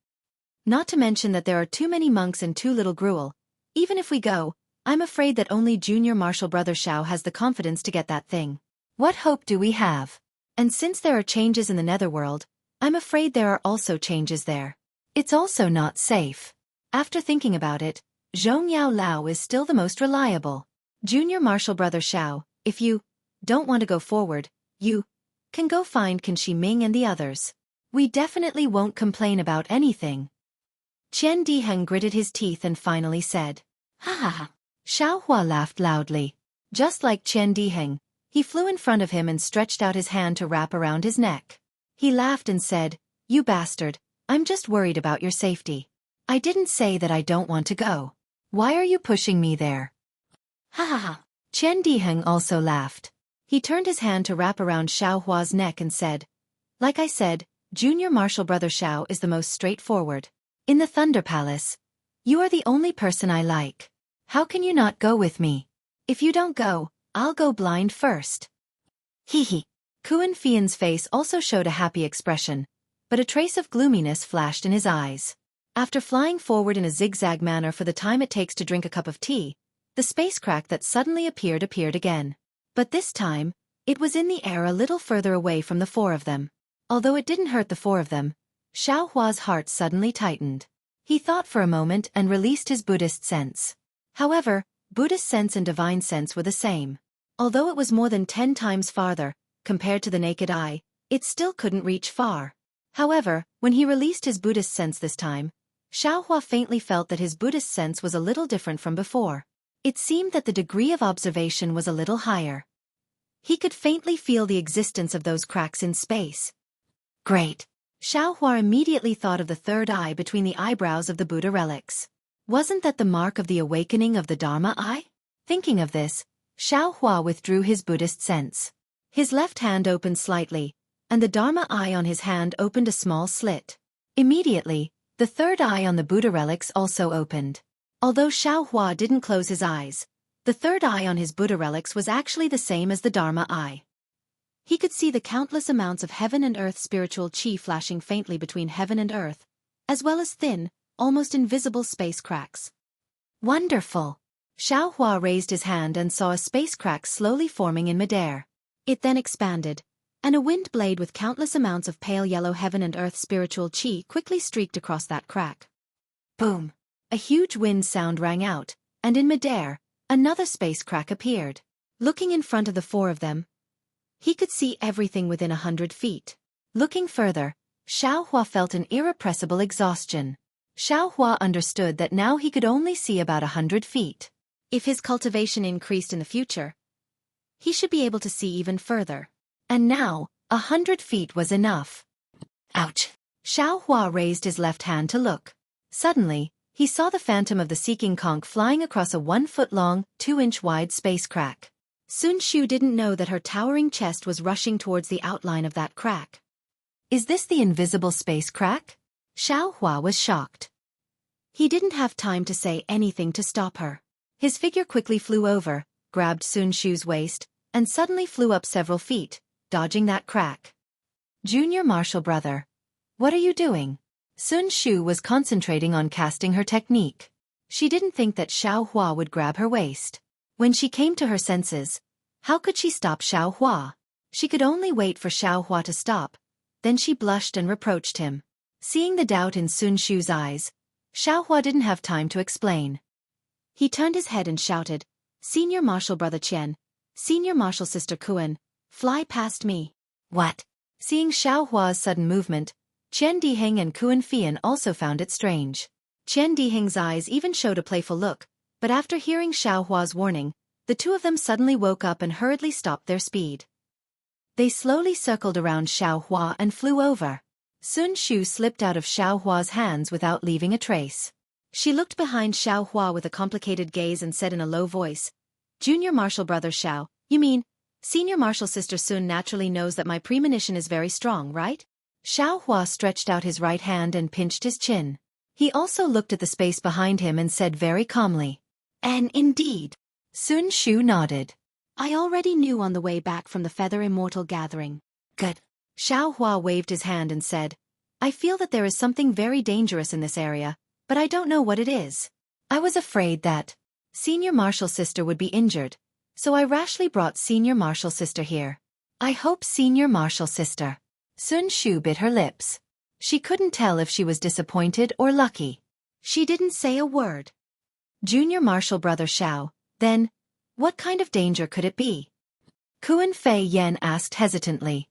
Not to mention that there are too many monks and too little gruel. Even if we go, I'm afraid that only Junior Marshal Brother Xiao has the confidence to get that thing. What hope do we have? And since there are changes in the netherworld, I'm afraid there are also changes there. It's also not safe. After thinking about it, Zhongyao Lao is still the most reliable. Junior Marshal Brother Xiao, if you don't want to go forward, you can go find Can Shi Ming and the others. We definitely won't complain about anything. Qian Diheng gritted his teeth and finally said, ha ha ha. Xiaohua laughed loudly. Just like Qian Diheng, he flew in front of him and stretched out his hand to wrap around his neck. He laughed and said, you bastard, I'm just worried about your safety. I didn't say that I don't want to go. Why are you pushing me there? Ha ha ha. Qian Diheng also laughed. He turned his hand to wrap around Xiaohua's neck and said, like I said, Junior Marshal Brother Xiao is the most straightforward. In the Thunder Palace, you are the only person I like. How can you not go with me? If you don't go, I'll go blind first. Hee hee. Kuan Fian's face also showed a happy expression, but a trace of gloominess flashed in his eyes. After flying forward in a zigzag manner for the time it takes to drink a cup of tea, the space crack that suddenly appeared again. But this time, it was in the air a little further away from the four of them. Although it didn't hurt the four of them, Xiaohua's heart suddenly tightened. He thought for a moment and released his Buddhist sense. However, Buddhist sense and divine sense were the same. Although it was more than 10 times farther, compared to the naked eye, it still couldn't reach far. However, when he released his Buddhist sense this time, Xiaohua faintly felt that his Buddhist sense was a little different from before. It seemed that the degree of observation was a little higher. He could faintly feel the existence of those cracks in space. Great! Xiaohua immediately thought of the third eye between the eyebrows of the Buddha relics. Wasn't that the mark of the awakening of the Dharma eye? Thinking of this, Xiaohua withdrew his Buddhist sense. His left hand opened slightly, and the Dharma eye on his hand opened a small slit. Immediately, the third eye on the Buddha relics also opened. Although Xiaohua didn't close his eyes, the third eye on his Buddha relics was actually the same as the Dharma eye. He could see the countless amounts of heaven and earth spiritual qi flashing faintly between heaven and earth, as well as thin, almost invisible space cracks. Wonderful! Xiaohua raised his hand and saw a space crack slowly forming in midair. It then expanded, and a wind blade with countless amounts of pale yellow heaven and earth spiritual qi quickly streaked across that crack. Boom! A huge wind sound rang out, and in midair, another space crack appeared. Looking in front of the four of them, He could see everything within 100 feet. Looking further, Xiaohua felt an irrepressible exhaustion. Xiaohua understood that now he could only see about 100 feet. If his cultivation increased in the future, he should be able to see even further. And now, 100 feet was enough. Ouch! Xiaohua raised his left hand to look. Suddenly, he saw the phantom of the seeking conch flying across a 1-foot-long, 2-inch-wide space crack. Sun Shu didn't know that her towering chest was rushing towards the outline of that crack. Is this the invisible space crack? Xiaohua was shocked. He didn't have time to say anything to stop her. His figure quickly flew over, grabbed Sun Shu's waist, and suddenly flew up several feet, dodging that crack. Junior Marshal Brother. What are you doing? Sun Shu was concentrating on casting her technique. She didn't think that Xiaohua would grab her waist. When she came to her senses, how could she stop Xiaohua? She could only wait for Xiaohua to stop. Then she blushed and reproached him. Seeing the doubt in Sun Shu's eyes, Xiaohua didn't have time to explain. He turned his head and shouted, "Senior Marshal Brother Qian, Senior Marshal Sister Kuan, fly past me." What? Seeing Xiaohua's sudden movement, Qian Diheng and Kuan Fian also found it strange. Qian Diheng's eyes even showed a playful look, but after hearing Xiaohua's warning, the two of them suddenly woke up and hurriedly stopped their speed. They slowly circled around Xiaohua and flew over. Sun Shu slipped out of Xiaohua's hands without leaving a trace. She looked behind Xiaohua with a complicated gaze and said in a low voice, "Junior Marshal Brother Xiao, you mean, Senior Marshal Sister Sun naturally knows that my premonition is very strong, right?" Xiaohua stretched out his right hand and pinched his chin. He also looked at the space behind him and said very calmly, "And indeed." Sun Shu nodded. "I already knew on the way back from the Feather Immortal gathering." "Good." Xiaohua waved his hand and said, "I feel that there is something very dangerous in this area, but I don't know what it is. I was afraid that Senior Marshal Sister would be injured, so I rashly brought Senior Marshal Sister here. I hope Senior Marshal Sister." Sun Shu bit her lips. She couldn't tell if she was disappointed or lucky. She didn't say a word. Junior Marshal Brother Xiao, then, what kind of danger could it be? Kuan Fei Yan asked hesitantly.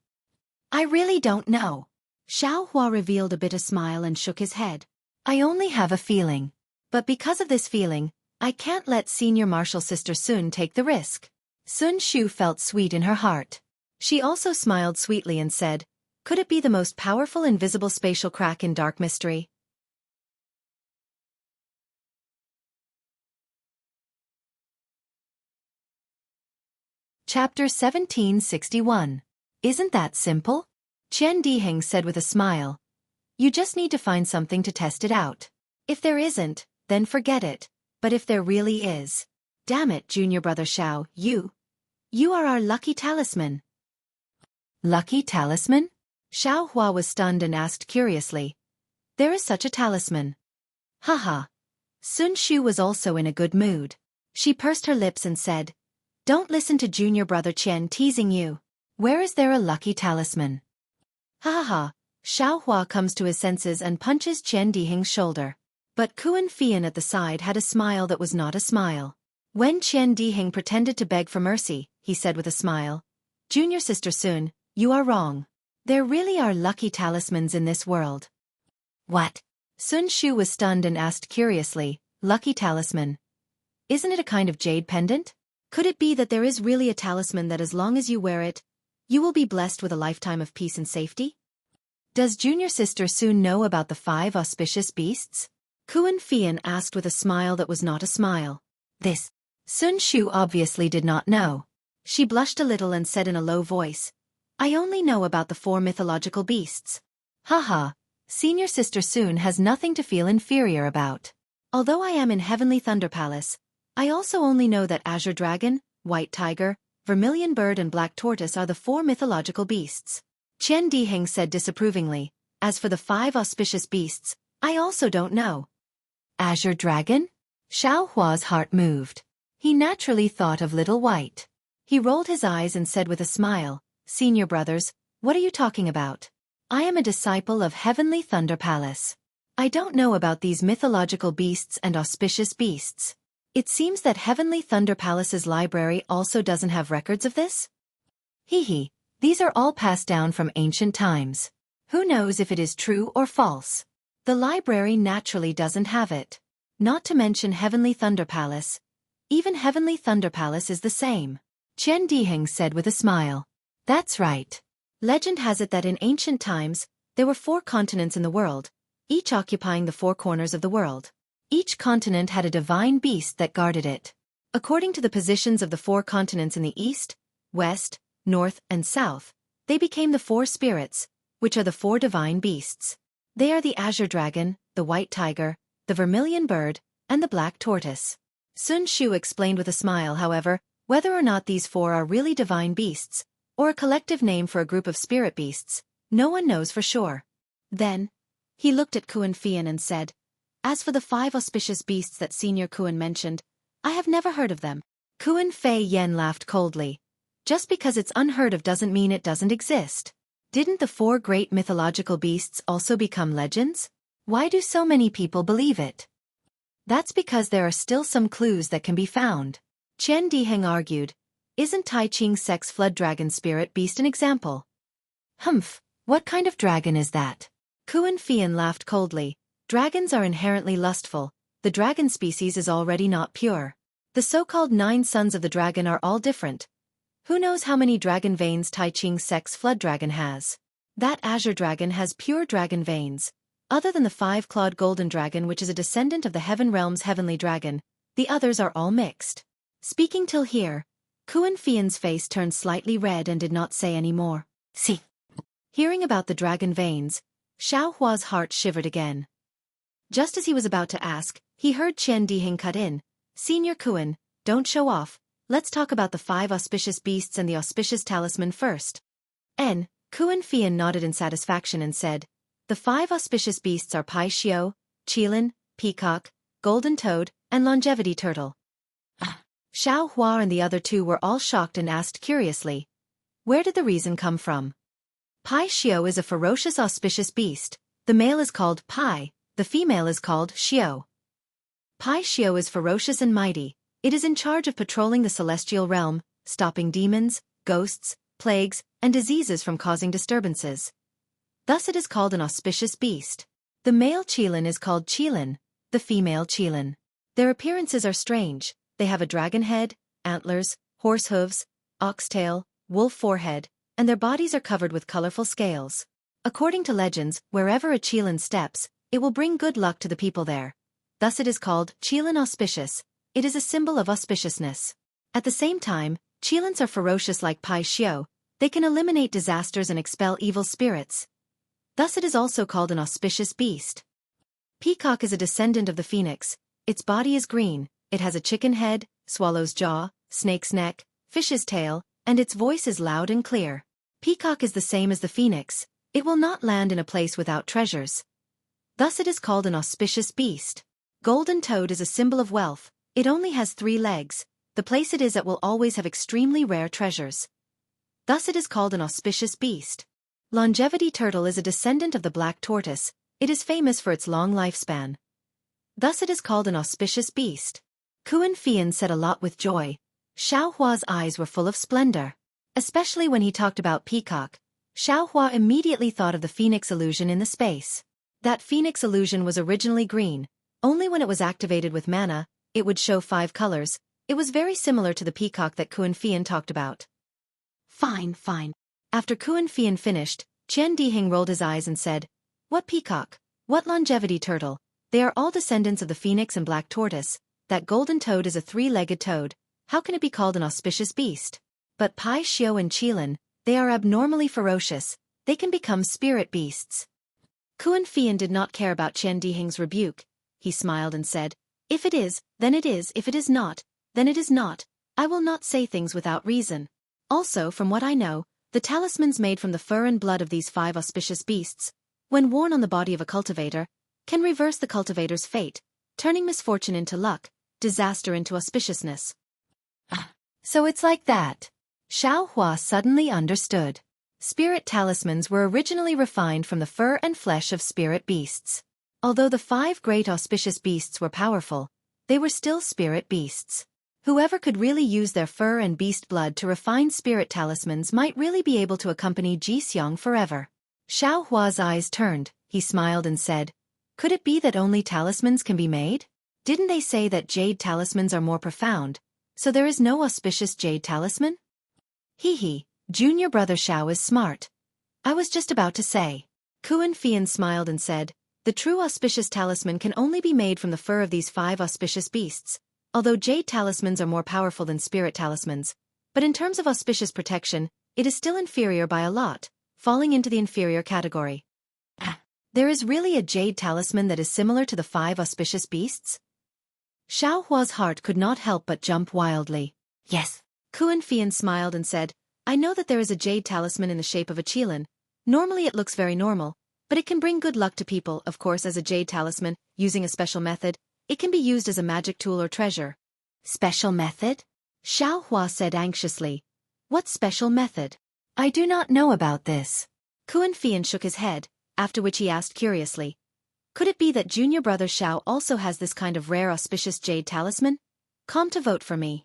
"I really don't know." Xiaohua revealed a bitter smile and shook his head. "I only have a feeling. But because of this feeling, I can't let Senior Marshal Sister Sun take the risk." Sun Shu felt sweet in her heart. She also smiled sweetly and said, "Could it be the most powerful invisible spatial crack in dark mystery?" Chapter 1761. Isn't that simple? Qian Diheng said with a smile. "You just need to find something to test it out. If there isn't, then forget it. But if there really is, damn it, Junior Brother Xiao, you are our lucky talisman." Lucky talisman? Xiaohua was stunned and asked curiously. "There is such a talisman?" Haha. Sun Shu was also in a good mood. She pursed her lips and said, "Don't listen to Junior Brother Qian teasing you. Where is there a lucky talisman?" Ha ha ha. Xiaohua comes to his senses and punches Qian Diheng's shoulder. But Kuan Fian at the side had a smile that was not a smile. When Qian Diheng pretended to beg for mercy, he said with a smile, "Junior Sister Sun, you are wrong. There really are lucky talismans in this world." What? Sun Shu was stunned and asked curiously, "Lucky talisman? Isn't it a kind of jade pendant? Could it be that there is really a talisman that as long as you wear it, you will be blessed with a lifetime of peace and safety?" "Does Junior Sister Sun know about the 5 auspicious beasts?" Kuan Fian asked with a smile that was not a smile. This. Sun Shu obviously did not know. She blushed a little and said in a low voice, "I only know about the 4 mythological beasts." Haha, Senior Sister Sun has nothing to feel inferior about. Although I am in Heavenly Thunder Palace, I also only know that Azure Dragon, White Tiger, Vermilion Bird and Black Tortoise are the 4 mythological beasts. Qian Diheng said disapprovingly, "As for the 5 auspicious beasts, I also don't know." Azure Dragon? Xiaohua's heart moved. He naturally thought of Little White. He rolled his eyes and said with a smile, "Senior brothers, what are you talking about? I am a disciple of Heavenly Thunder Palace. I don't know about these mythological beasts and auspicious beasts. It seems that Heavenly Thunder Palace's library also doesn't have records of this?" Hee hee, These are all passed down from ancient times. Who knows if it is true or false? The library naturally doesn't have it. Not to mention Heavenly Thunder Palace. Even Heavenly Thunder Palace is the same. Qian Diheng said with a smile. That's right. Legend has it that in ancient times, there were 4 continents in the world, each occupying the 4 corners of the world. Each continent had a divine beast that guarded it. According to the positions of the 4 continents in the east, west, north, and south, they became the 4 spirits, which are the 4 divine beasts. They are the azure dragon, the white tiger, the vermilion bird, and the black tortoise. Sun Shu explained with a smile, however, whether or not these 4 are really divine beasts, or a collective name for a group of spirit beasts, no one knows for sure. Then, he looked at Kuan Fian and said, as for the 5 auspicious beasts that Senior Kuan mentioned, I have never heard of them. Kuan Fei Yen laughed coldly. Just because it's unheard of doesn't mean it doesn't exist. Didn't the 4 great mythological beasts also become legends? Why do so many people believe it? That's because there are still some clues that can be found. Qian Diheng argued. Isn't Tai Ching's sex flood dragon spirit beast an example? Humph, what kind of dragon is that? Kuan Fian laughed coldly. Dragons are inherently lustful. The dragon species is already not pure. The so-called 9 sons of the dragon are all different. Who knows how many dragon veins Tai Ching's sex flood dragon has? That azure dragon has pure dragon veins. Other than the 5-clawed golden dragon, which is a descendant of the heaven realm's heavenly dragon, the others are all mixed. Speaking till here, Kuan Fian's face turned slightly red and did not say any more. See. Hearing about the dragon veins, Xiao Hua's heart shivered again. Just as he was about to ask, he heard Qian Diheng cut in. Senior Kuan, don't show off. Let's talk about the 5 auspicious beasts and the auspicious talisman first. Kuan Fian nodded in satisfaction and said, the 5 auspicious beasts are Pai Xiao, Qilin, Peacock, Golden Toad, and Longevity Turtle. Xiao Hua and the other 2 were all shocked and asked curiously, where did the reason come from? Pai Xiao is a ferocious auspicious beast. The male is called Pai, the female is called Xiao. Pai Xiao is ferocious and mighty. It is in charge of patrolling the celestial realm, stopping demons, ghosts, plagues, and diseases from causing disturbances. Thus it is called an auspicious beast. The male Qilin is called Qilin, the female Qilin. Their appearances are strange. They have a dragon head, antlers, horse hooves, oxtail, wolf forehead, and their bodies are covered with colorful scales. According to legends, wherever a Qilin steps, it will bring good luck to the people there. Thus it is called Qilin auspicious. It is a symbol of auspiciousness. At the same time, Qilins are ferocious like Pai Xiao. They can eliminate disasters and expel evil spirits. Thus it is also called an auspicious beast. Peacock is a descendant of the phoenix. Its body is green, it has a chicken head, swallow's jaw, snake's neck, fish's tail, and its voice is loud and clear. Peacock is the same as the phoenix. It will not land in a place without treasures. Thus it is called an auspicious beast. Golden Toad is a symbol of wealth. It only has 3 legs. The place it is at will always have extremely rare treasures. Thus it is called an auspicious beast. Longevity Turtle is a descendant of the black tortoise. It is famous for its long lifespan. Thus it is called an auspicious beast. Kuan Fian said a lot with joy. Xiao Hua's eyes were full of splendor. Especially when he talked about Peacock. Xiao Hua immediately thought of the phoenix illusion in the space. That phoenix illusion was originally green. Only when it was activated with mana, it would show 5 colors. It was very similar to the peacock that Kuan Fian talked about. Fine. After Kuan Fian finished, Qian Diheng rolled his eyes and said, what peacock? What longevity turtle? They are all descendants of the phoenix and black tortoise. That golden toad is a 3-legged toad. How can it be called an auspicious beast? But Pai Xiao and Qilin, they are abnormally ferocious. They can become spirit beasts. Kuan Fian did not care about Qian Diheng's rebuke. He smiled and said, if it is, then it is. If it is not, then it is not. I will not say things without reason. Also, from what I know, the talismans made from the fur and blood of these 5 auspicious beasts, when worn on the body of a cultivator, can reverse the cultivator's fate, turning misfortune into luck, disaster into auspiciousness. So it's like that. Xiao Hua suddenly understood. Spirit talismans were originally refined from the fur and flesh of spirit beasts. Although the 5 great auspicious beasts were powerful, they were still spirit beasts. Whoever could really use their fur and beast blood to refine spirit talismans might really be able to accompany Ji forever. Xiao Hua's eyes turned, he smiled and said, "Could it be that only talismans can be made? Didn't they say that jade talismans are more profound, so there is no auspicious jade talisman?" Hee, junior brother Xiao is smart. I was just about to say. Kuan Fian smiled and said, "The true auspicious talisman can only be made from the fur of these 5 auspicious beasts. Although jade talismans are more powerful than spirit talismans, but in terms of auspicious protection, it is still inferior by a lot, falling into the inferior category." There is really a jade talisman that is similar to the 5 auspicious beasts? Xiao Hua's heart could not help but jump wildly. Yes. Kuan Fian smiled and said, "I know that there is a jade talisman in the shape of a qilin. Normally it looks very normal, but it can bring good luck to people, of course, as a jade talisman, using a special method. It can be used as a magic tool or treasure." Special method? Xiao Hua said anxiously. What special method? I do not know about this. Kuan Fian shook his head, after which he asked curiously, "Could it be that junior brother Xiao also has this kind of rare auspicious jade talisman? Come to vote for me."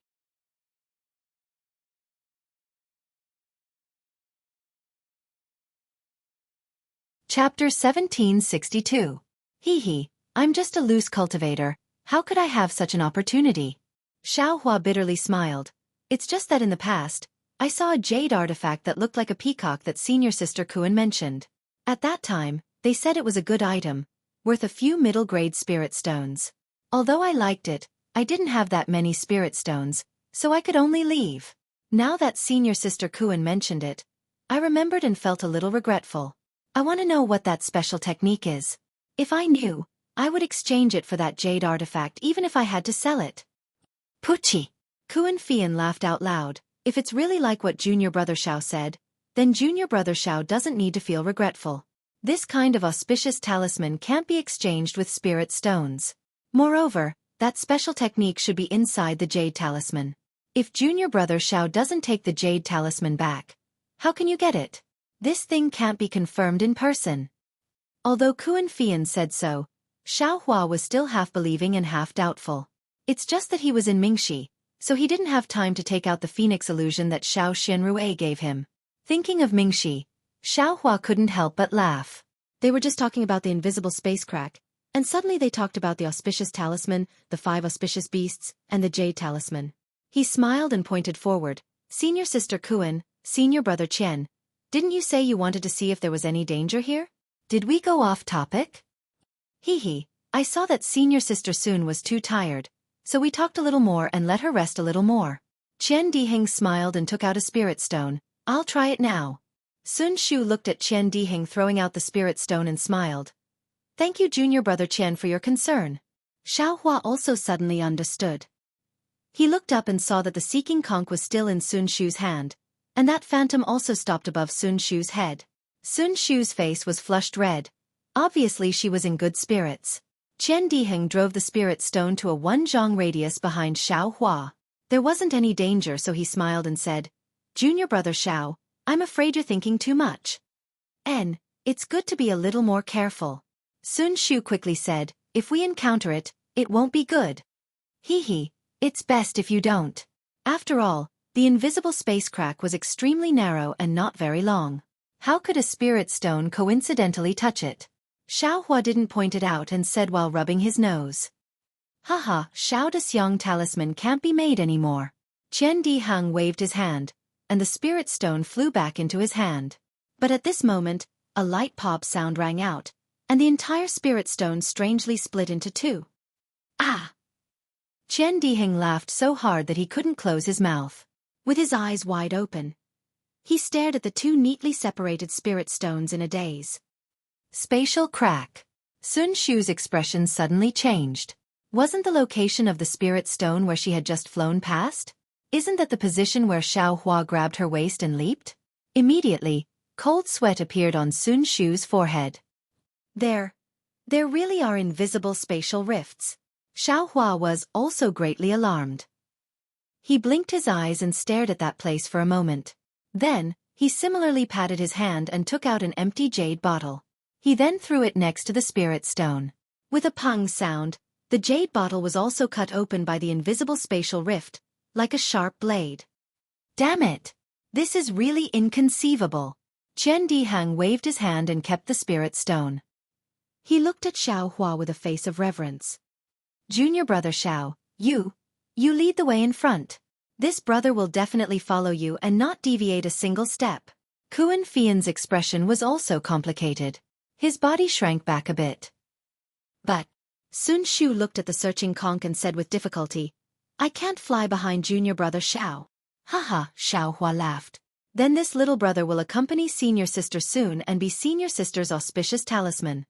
Chapter 1762. I'm just a loose cultivator. How could I have such an opportunity? Xiao Hua bitterly smiled. It's just that in the past, I saw a jade artifact that looked like a peacock that senior sister Kuan mentioned. At that time, they said it was a good item, worth a few middle-grade spirit stones. Although I liked it, I didn't have that many spirit stones, so I could only leave. Now that senior sister Kuan mentioned it, I remembered and felt a little regretful. I want to know what that special technique is. If I knew, I would exchange it for that jade artifact even if I had to sell it. Puchi! Kuan Fian laughed out loud. If it's really like what junior brother Xiao said, then junior brother Xiao doesn't need to feel regretful. This kind of auspicious talisman can't be exchanged with spirit stones. Moreover, that special technique should be inside the jade talisman. If junior brother Xiao doesn't take the jade talisman back, how can you get it? This thing can't be confirmed in person. Although Kuan Fian said so, Xiao Hua was still half believing and half doubtful. It's just that he was in Mingxi, so he didn't have time to take out the phoenix illusion that Xiao Xianrui gave him. Thinking of Mingxi, Xiao Hua couldn't help but laugh. They were just talking about the invisible space crack, and suddenly they talked about the auspicious talisman, the 5 auspicious beasts, and the jade talisman. He smiled and pointed forward. "Senior sister Kuan, senior brother Qian, didn't you say you wanted to see if there was any danger here? Did we go off topic?" I saw that senior sister Sun was too tired, so we talked a little more and let her rest a little more. Qian Diheng smiled and took out a spirit stone. "I'll try it now." Sun Shu looked at Qian Diheng throwing out the spirit stone and smiled. "Thank you junior brother Qian for your concern." Xiao Hua also suddenly understood. He looked up and saw that the seeking conch was still in Sun Shu's hand, and that phantom also stopped above Sun Shu's head. Sun Shu's face was flushed red. Obviously she was in good spirits. Qian Diheng drove the spirit stone to a 1 zhang radius behind Xiao Hua. There wasn't any danger, so he smiled and said, "Junior brother Xiao, I'm afraid you're thinking too much. It's good to be a little more careful." Sun Shu quickly said, "If we encounter it, it won't be good." It's best if you don't. After all, the invisible space crack was extremely narrow and not very long. How could a spirit stone coincidentally touch it? Xiao Hua didn't point it out and said while rubbing his nose. Xiao Dexiang talisman can't be made anymore. Qian Diheng waved his hand, and the spirit stone flew back into his hand. But at this moment, a light pop sound rang out, and the entire spirit stone strangely split into 2. Ah! Qian Diheng laughed so hard that he couldn't close his mouth. With his eyes wide open, he stared at the 2 neatly separated spirit stones in a daze. Spatial crack. Sun Shu's expression suddenly changed. Wasn't the location of the spirit stone where she had just flown past? Isn't that the position where Xiao Hua grabbed her waist and leaped? Immediately, cold sweat appeared on Sun Shu's forehead. There really are invisible spatial rifts. Xiao Hua was also greatly alarmed. He blinked his eyes and stared at that place for a moment. Then, he similarly patted his hand and took out an empty jade bottle. He then threw it next to the spirit stone. With a pung sound, the jade bottle was also cut open by the invisible spatial rift, like a sharp blade. Damn it! This is really inconceivable. Qian Diheng waved his hand and kept the spirit stone. He looked at Xiao Hua with a face of reverence. Junior brother Xiao, you lead the way in front. This brother will definitely follow you and not deviate a single step. Kuan Fian's expression was also complicated. His body shrank back a bit. But Sun Shu looked at the searching conch and said with difficulty, I can't fly behind junior brother Xiao. Haha, Xiao Hua laughed. Then this little brother will accompany senior sister soon and be senior sister's auspicious talisman.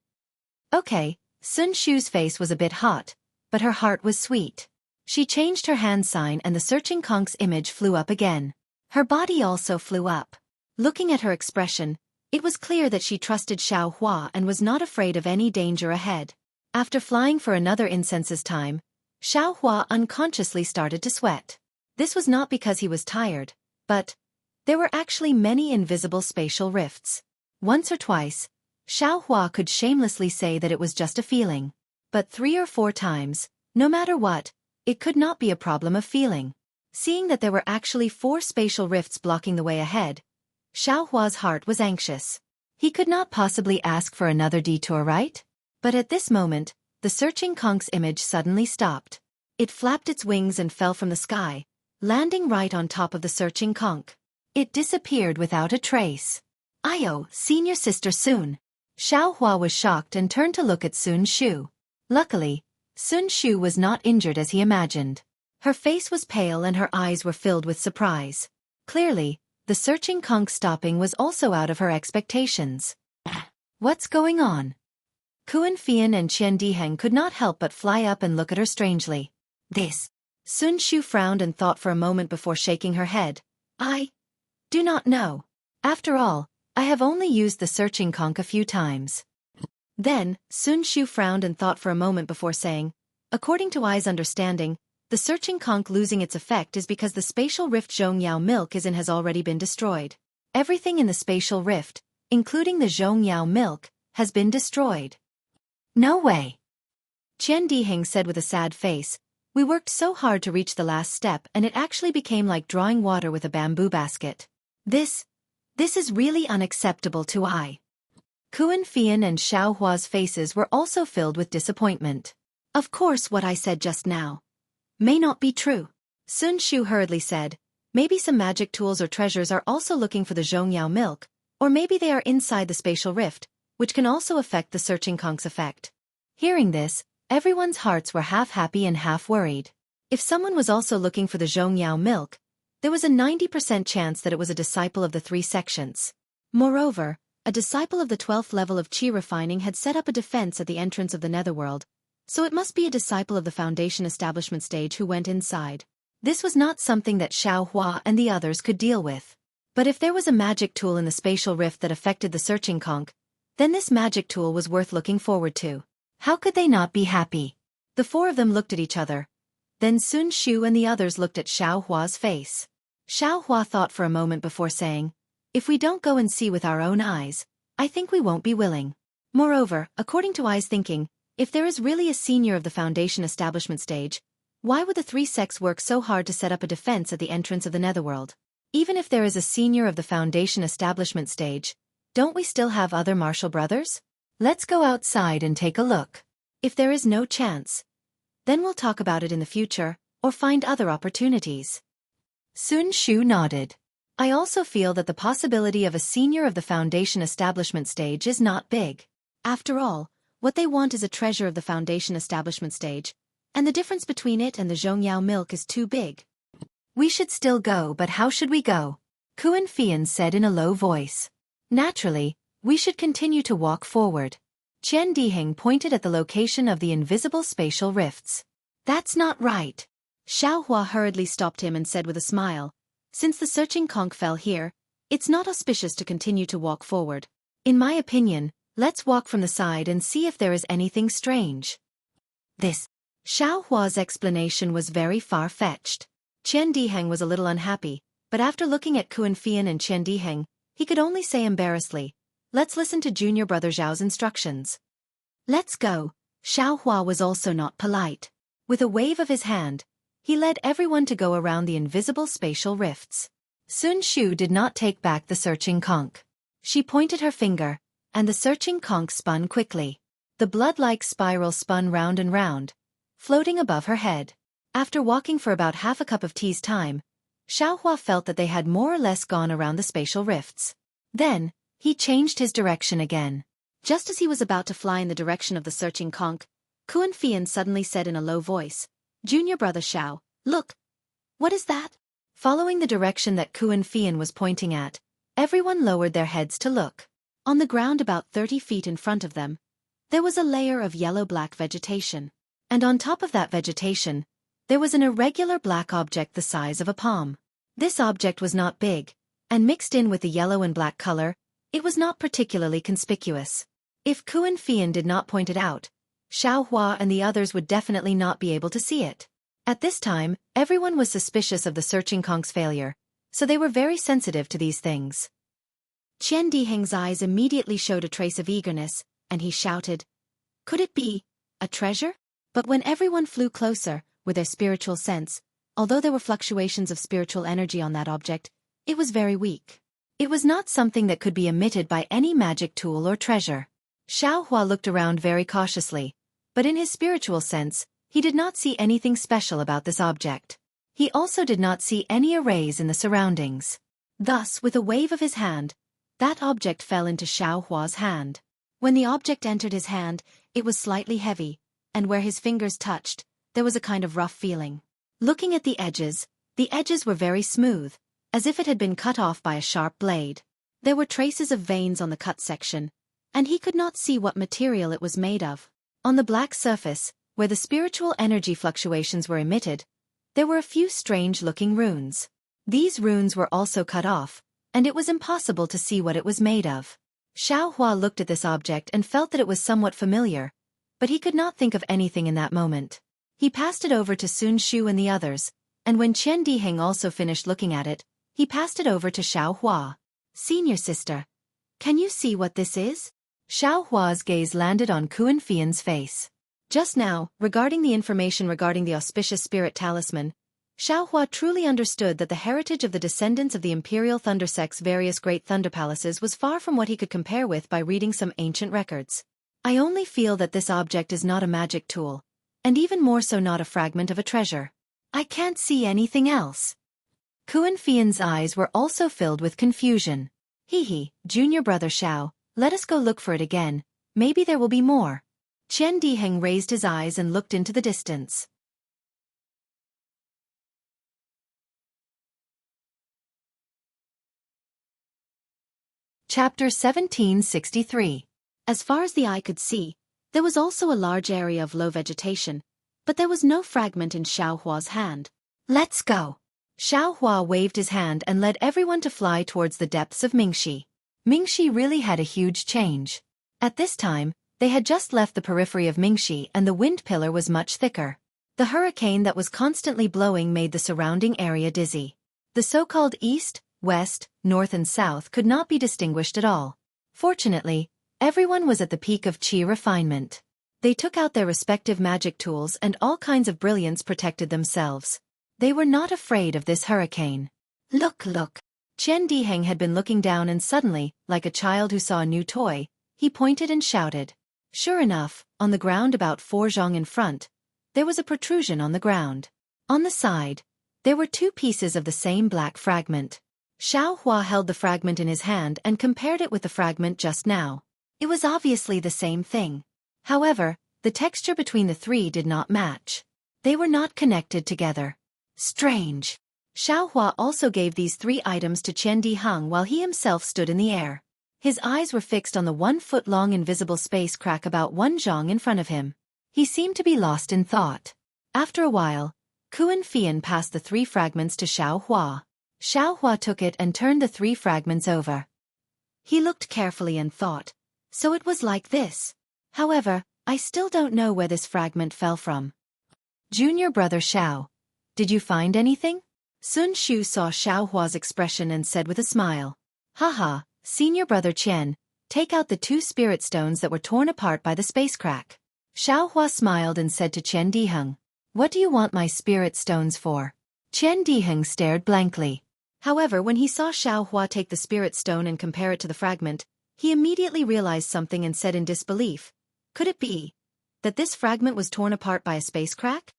Okay, Sun Shu's face was a bit hot, but her heart was sweet. She changed her hand sign and the searching conch's image flew up again. Her body also flew up. Looking at her expression, it was clear that she trusted Xiao Hua and was not afraid of any danger ahead. After flying for another incense's time, Xiao Hua unconsciously started to sweat. This was not because he was tired, but there were actually many invisible spatial rifts. Once or twice, Xiao Hua could shamelessly say that it was just a feeling. But 3 or 4 times, no matter what, it could not be a problem of feeling. Seeing that there were actually 4 spatial rifts blocking the way ahead, Xiao Hua's heart was anxious. He could not possibly ask for another detour, right? But at this moment, the searching conch's image suddenly stopped. It flapped its wings and fell from the sky, landing right on top of the searching conch. It disappeared without a trace. Ayo, senior sister Sun. Xiao Hua was shocked and turned to look at Sun Shu. Luckily, Sun Shu was not injured as he imagined. Her face was pale and her eyes were filled with surprise. Clearly, the searching conch stopping was also out of her expectations. What's going on? Kuan Fian and Qian Diheng could not help but fly up and look at her strangely. This. Sun Shu frowned and thought for a moment before shaking her head. I do not know. After all, I have only used the searching conch a few times. Then, Sun Shu frowned and thought for a moment before saying, according to Ai's understanding, the searching conch losing its effect is because the spatial rift Zhongyao milk is in has already been destroyed. Everything in the spatial rift, including the Zhongyao milk, has been destroyed. No way. Qian Diheng said with a sad face, we worked so hard to reach the last step and it actually became like drawing water with a bamboo basket. This is really unacceptable to Ai. Kuan Fian and Xiao Hua's faces were also filled with disappointment. Of course what I said just now may not be true. Sun Shu hurriedly said, maybe some magic tools or treasures are also looking for the Zhongyao milk, or maybe they are inside the spatial rift, which can also affect the searching conch's effect. Hearing this, everyone's hearts were half happy and half worried. If someone was also looking for the Zhongyao milk, there was a 90% chance that it was a disciple of the 3 sections. Moreover, a disciple of the 12th level of Qi refining had set up a defense at the entrance of the netherworld, so it must be a disciple of the foundation establishment stage who went inside. This was not something that Xiao Hua and the others could deal with. But if there was a magic tool in the spatial rift that affected the searching conch, then this magic tool was worth looking forward to. How could they not be happy? The 4 of them looked at each other. Then Sun Shu and the others looked at Xiao Hua's face. Xiao Hua thought for a moment before saying, if we don't go and see with our own eyes, I think we won't be willing. Moreover, according to Ai's thinking, if there is really a senior of the foundation establishment stage, why would the 3 sects work so hard to set up a defense at the entrance of the netherworld? Even if there is a senior of the foundation establishment stage, don't we still have other martial brothers? Let's go outside and take a look. If there is no chance, then we'll talk about it in the future, or find other opportunities. Sun Shu nodded. I also feel that the possibility of a senior of the foundation establishment stage is not big. After all, what they want is a treasure of the foundation establishment stage, and the difference between it and the Zhongyao milk is too big. We should still go, but how should we go? Kuan Fian said in a low voice. Naturally, we should continue to walk forward. Qian Diheng pointed at the location of the invisible spatial rifts. That's not right. Xiao Hua hurriedly stopped him and said with a smile, since the searching conch fell here, it's not auspicious to continue to walk forward. In my opinion, let's walk from the side and see if there is anything strange. This. Xiao Hua's explanation was very far-fetched. Qian Diheng was a little unhappy, but after looking at Kuan Fian and Qian Diheng, he could only say embarrassedly, let's listen to junior brother Zhao's instructions. Let's go. Xiao Hua was also not polite. With a wave of his hand, He led everyone to go around the invisible spatial rifts. Sun Shu did not take back the searching conch. She pointed her finger, and the searching conch spun quickly. The blood-like spiral spun round and round, floating above her head. After walking for about half a cup of tea's time, Xiaohua felt that they had more or less gone around the spatial rifts. Then, he changed his direction again. Just as he was about to fly in the direction of the searching conch, Kuan Fian suddenly said in a low voice, "Junior brother Xiao, look! What is that?" Following the direction that Kuan Fian was pointing at, everyone lowered their heads to look. On the ground about 30 feet in front of them, there was a layer of yellow-black vegetation. And on top of that vegetation, there was an irregular black object the size of a palm. This object was not big, and mixed in with the yellow and black color, it was not particularly conspicuous. If Kuan Fian did not point it out, Xiaohua and the others would definitely not be able to see it. At this time, everyone was suspicious of the searching conch's failure, so they were very sensitive to these things. Qian Diheng's eyes immediately showed a trace of eagerness, and he shouted, "Could it be a treasure?" But when everyone flew closer, with their spiritual sense, although there were fluctuations of spiritual energy on that object, it was very weak. It was not something that could be emitted by any magic tool or treasure. Xiaohua looked around very cautiously, but in his spiritual sense, he did not see anything special about this object. He also did not see any arrays in the surroundings. Thus, with a wave of his hand, that object fell into Xiaohua's hand. When the object entered his hand, it was slightly heavy, and where his fingers touched, there was a kind of rough feeling. Looking at the edges were very smooth, as if it had been cut off by a sharp blade. There were traces of veins on the cut section, and he could not see what material it was made of. On the black surface, where the spiritual energy fluctuations were emitted, there were a few strange-looking runes. These runes were also cut off, and it was impossible to see what it was made of. Xiaohua looked at this object and felt that it was somewhat familiar, but he could not think of anything in that moment. He passed it over to Sun Shu and the others, and when Qian Diheng also finished looking at it, he passed it over to Xiaohua. "Senior sister, can you see what this is?" Xiaohua's gaze landed on Kuan Fian's face. Just now, regarding the information regarding the auspicious spirit talisman, Xiaohua truly understood that the heritage of the descendants of the Imperial Thundersect's various great thunder palaces was far from what he could compare with by reading some ancient records. "I only feel that this object is not a magic tool, and even more so not a fragment of a treasure. I can't see anything else." Kuan Fian's eyes were also filled with confusion. "Hee, junior brother Xiao, let us go look for it again, maybe there will be more." Qian Diheng raised his eyes and looked into the distance. Chapter 1763. As far as the eye could see, there was also a large area of low vegetation, but there was no fragment in Xiaohua's hand. "Let's go." Xiaohua waved his hand and led everyone to fly towards the depths of Mingxi. Mingxi really had a huge change. At this time, they had just left the periphery of Mingxi and the wind pillar was much thicker. The hurricane that was constantly blowing made the surrounding area dizzy. The so-called east, west, north and south could not be distinguished at all. Fortunately, everyone was at the peak of qi refinement. They took out their respective magic tools and all kinds of brilliance protected themselves. They were not afraid of this hurricane. Look! Qian Diheng had been looking down and suddenly, like a child who saw a new toy, he pointed and shouted. Sure enough, on the ground about 4 zhang in front, there was a protrusion on the ground. On the side, there were 2 pieces of the same black fragment. Xiaohua held the fragment in his hand and compared it with the fragment just now. It was obviously the same thing. However, the texture between the 3 did not match. They were not connected together. Strange. Xiaohua also gave these 3 items to Qian Diheng while he himself stood in the air. His eyes were fixed on the 1-foot-long invisible space crack about 1 zhang in front of him. He seemed to be lost in thought. After a while, Kuan Fian passed the 3 fragments to Xiaohua. Xiaohua took it and turned the 3 fragments over. He looked carefully and thought, so it was like this. However, I still don't know where this fragment fell from. Junior brother Xiao, did you find anything? Sun Shu saw Xiaohua's expression and said with a smile. Haha, senior brother Qian, take out the 2 spirit stones that were torn apart by the space crack. Xiaohua smiled and said to Qian Diheng. What do you want my spirit stones for? Qian Diheng stared blankly. However, when he saw Xiaohua take the spirit stone and compare it to the fragment, he immediately realized something and said in disbelief, could it be that this fragment was torn apart by a space crack?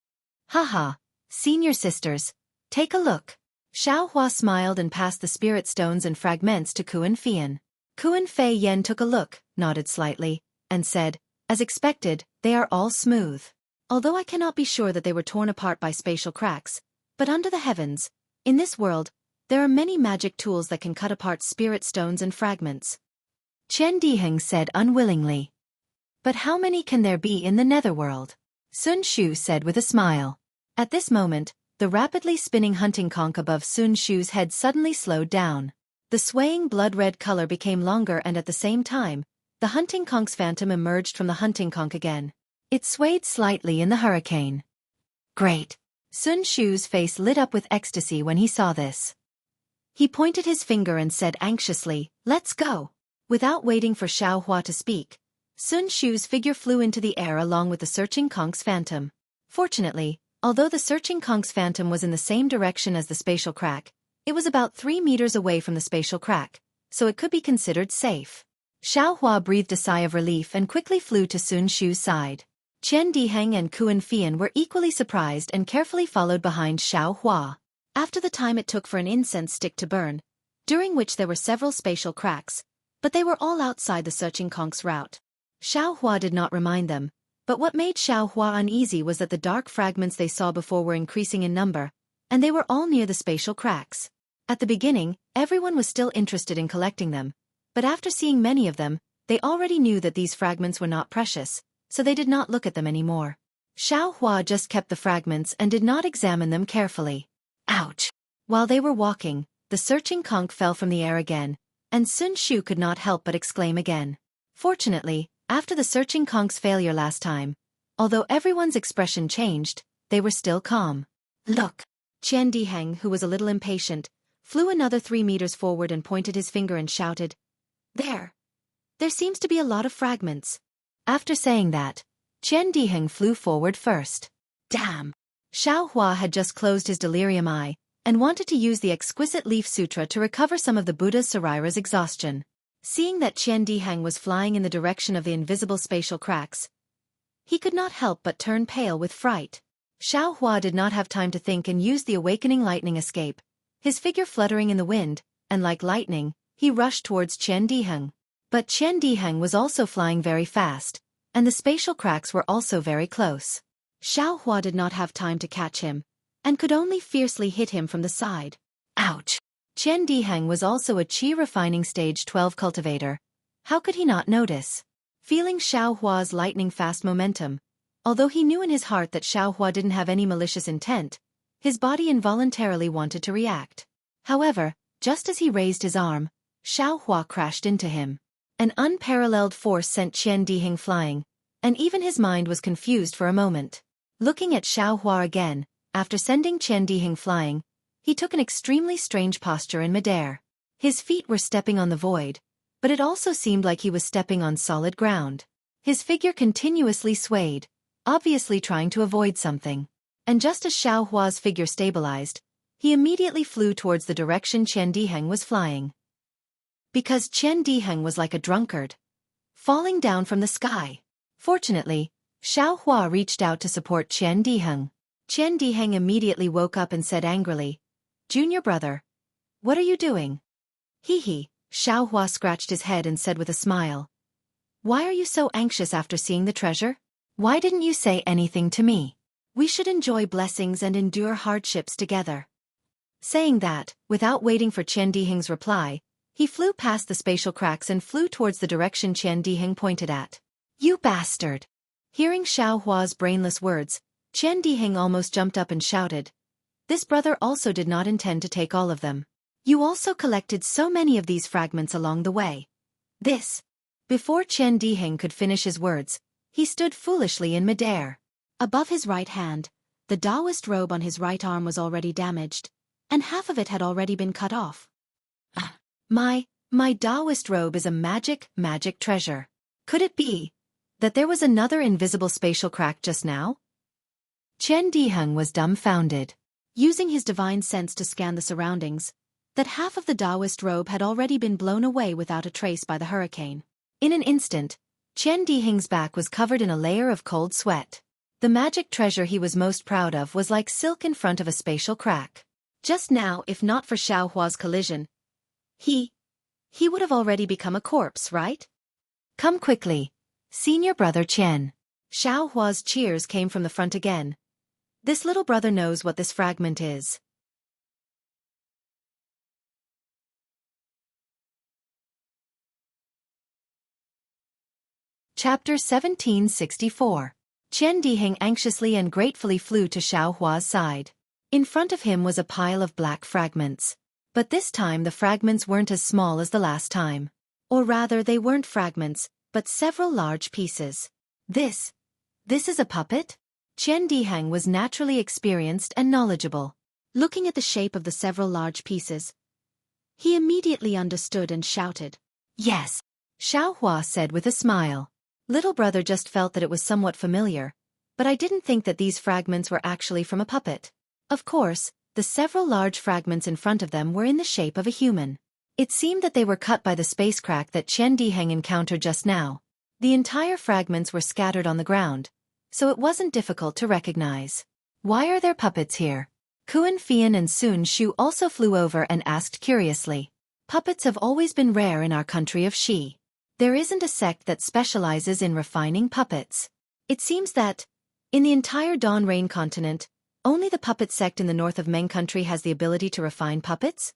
Haha, senior sisters, take a look. Xiaohua smiled and passed the spirit stones and fragments to Kuan Fian. Kuan Fei Yen took a look, nodded slightly, and said, as expected, they are all smooth. Although I cannot be sure that they were torn apart by spatial cracks, but under the heavens, in this world, there are many magic tools that can cut apart spirit stones and fragments. Qian Diheng said unwillingly. But how many can there be in the netherworld? Sun Shu said with a smile. At this moment, the rapidly spinning hunting conch above Sun Shu's head suddenly slowed down. The swaying blood-red color became longer and at the same time, the hunting conch's phantom emerged from the hunting conch again. It swayed slightly in the hurricane. Great! Sun Shu's face lit up with ecstasy when he saw this. He pointed his finger and said anxiously, let's go. Without waiting for Xiaohua to speak, Sun Shu's figure flew into the air along with the searching conch's phantom. Fortunately, although the searching conch's phantom was in the same direction as the spatial crack, it was about 3 meters away from the spatial crack, so it could be considered safe. Xiaohua breathed a sigh of relief and quickly flew to Sun Shu's side. Qian Diheng and Kuan Fian were equally surprised and carefully followed behind Xiaohua. After the time it took for an incense stick to burn, during which there were several spatial cracks, but they were all outside the searching conch's route. Xiaohua did not remind them, but what made Xiaohua uneasy was that the dark fragments they saw before were increasing in number, and they were all near the spatial cracks. At the beginning, everyone was still interested in collecting them, but after seeing many of them, they already knew that these fragments were not precious, so they did not look at them anymore. Xiaohua just kept the fragments and did not examine them carefully. Ouch! While they were walking, the searching conch fell from the air again, and Sun Shu could not help but exclaim again. Fortunately, after the searching conch's failure last time, although everyone's expression changed, they were still calm. Look! Qian Diheng, who was a little impatient, flew another 3 meters forward and pointed his finger and shouted, There! There seems to be a lot of fragments. After saying that, Qian Diheng flew forward first. Damn! Xiaohua had just closed his delirium eye, and wanted to use the exquisite leaf sutra to recover some of the Buddha's Sarira's exhaustion. Seeing that Qian Diheng was flying in the direction of the invisible spatial cracks, he could not help but turn pale with fright. Xiaohua did not have time to think and used the awakening lightning escape, his figure fluttering in the wind, and like lightning, he rushed towards Qian Diheng. But Qian Diheng was also flying very fast, and the spatial cracks were also very close. Xiaohua did not have time to catch him, and could only fiercely hit him from the side. Ouch! Qian Diheng was also a Qi refining stage 12 cultivator. How could he not notice? Feeling Xiaohua's lightning-fast momentum, although he knew in his heart that Xiaohua didn't have any malicious intent, his body involuntarily wanted to react. However, just as he raised his arm, Xiaohua crashed into him. An unparalleled force sent Qian Diheng flying, and even his mind was confused for a moment. Looking at Xiaohua again, after sending Qian Diheng flying, he took an extremely strange posture in midair. His feet were stepping on the void, but it also seemed like he was stepping on solid ground. His figure continuously swayed, obviously trying to avoid something. And just as Xiaohua's figure stabilized, he immediately flew towards the direction Qian Diheng was flying. Because Qian Diheng was like a drunkard, falling down from the sky. Fortunately, Xiaohua reached out to support Qian Diheng. Qian Diheng immediately woke up and said angrily, Junior brother, what are you doing? Hee. Xiaohua scratched his head and said with a smile, Why are you so anxious after seeing the treasure? Why didn't you say anything to me? We should enjoy blessings and endure hardships together. Saying that, without waiting for Qian Diheng's reply, he flew past the spatial cracks and flew towards the direction Qian Diheng pointed at. You bastard! Hearing Xiaohua's brainless words, Qian Diheng almost jumped up and shouted. This brother also did not intend to take all of them. You also collected so many of these fragments along the way. This. Before Qian Diheng could finish his words, he stood foolishly in midair. Above his right hand, the Taoist robe on his right arm was already damaged, and half of it had already been cut off. My Taoist robe is a magic treasure. Could it be that there was another invisible spatial crack just now? Chen Diheng was dumbfounded. Using his divine sense to scan the surroundings, that half of the Taoist robe had already been blown away without a trace by the hurricane. In an instant, Chen Diheng's back was covered in a layer of cold sweat. The magic treasure he was most proud of was like silk in front of a spatial crack. Just now, if not for Xiaohua's collision, he would have already become a corpse, right? Come quickly, senior brother Chen. Xiaohua's cheers came from the front again. This little brother knows what this fragment is. Chapter 1764. Chen Diheng anxiously and gratefully flew to Xiaohua's side. In front of him was a pile of black fragments. But this time the fragments weren't as small as the last time. Or rather, they weren't fragments, but several large pieces. This is a puppet? Chen Diheng was naturally experienced and knowledgeable. Looking at the shape of the several large pieces, he immediately understood and shouted, "Yes!" Xiaohua said with a smile. Little brother just felt that it was somewhat familiar, but I didn't think that these fragments were actually from a puppet. Of course, the several large fragments in front of them were in the shape of a human. It seemed that they were cut by the space crack that Chen Diheng encountered just now. The entire fragments were scattered on the ground, so it wasn't difficult to recognize. Why are there puppets here? Kuan Fian and Sun Shu also flew over and asked curiously. Puppets have always been rare in our country of Xi. There isn't a sect that specializes in refining puppets. It seems that, in the entire Dawn Rain continent, only the puppet sect in the north of Meng country has the ability to refine puppets?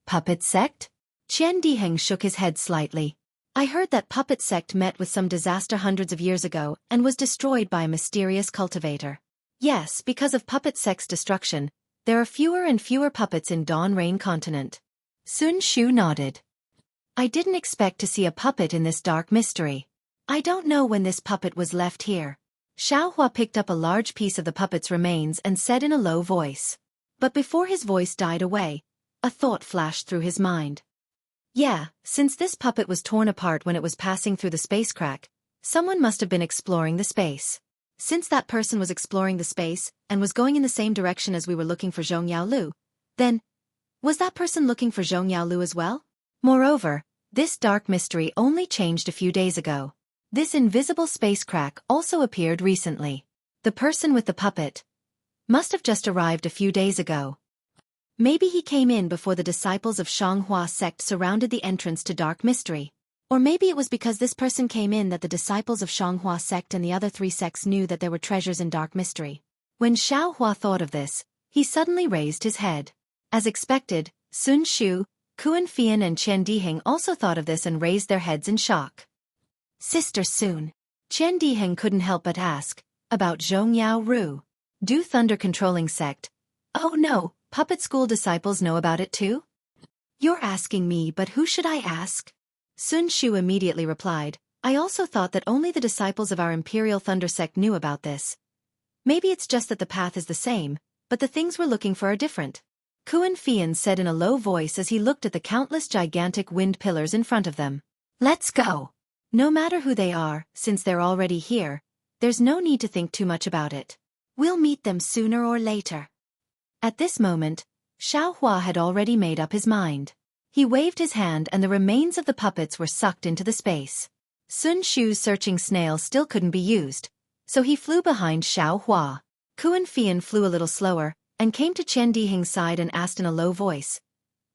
Puppet sect? Chen Diheng shook his head slightly. I heard that puppet sect met with some disaster hundreds of years ago and was destroyed by a mysterious cultivator. Yes, because of puppet sect's destruction, there are fewer and fewer puppets in Dawn Rain continent. Sun Shu nodded. I didn't expect to see a puppet in this dark mystery. I don't know when this puppet was left here. Xiaohua picked up a large piece of the puppet's remains and said in a low voice. But before his voice died away, a thought flashed through his mind. Yeah, since this puppet was torn apart when it was passing through the space crack, someone must have been exploring the space. Since that person was exploring the space and was going in the same direction as we were looking for Zhongyao Lu, then, was that person looking for Zhongyao Lu as well? Moreover, this dark mystery only changed a few days ago. This invisible space crack also appeared recently. The person with the puppet must have just arrived a few days ago. Maybe he came in before the disciples of Xianghua sect surrounded the entrance to dark mystery. Or maybe it was because this person came in that the disciples of Xianghua sect and the other three sects knew that there were treasures in dark mystery. When Xiaohua thought of this, he suddenly raised his head. As expected, Sun Shu, Kuan Fian and Chen Diheng also thought of this and raised their heads in shock. Sister Sun. Chen Diheng couldn't help but ask, about Zhongyao Ru. Do Thunder Controlling Sect? Oh no, puppet school disciples know about it too? You're asking me, but who should I ask? Sun Shu immediately replied, I also thought that only the disciples of our Imperial Thunder Sect knew about this. Maybe it's just that the path is the same, but the things we're looking for are different. Kuan Fian said in a low voice as he looked at the countless gigantic wind pillars in front of them. Let's go. No matter who they are, since they're already here, there's no need to think too much about it. We'll meet them sooner or later. At this moment, Xiaohua had already made up his mind. He waved his hand and the remains of the puppets were sucked into the space. Sun Shu's searching snail still couldn't be used, so he flew behind Xiaohua. Kuan Fian flew a little slower, and came to Chen Diheng's side and asked in a low voice.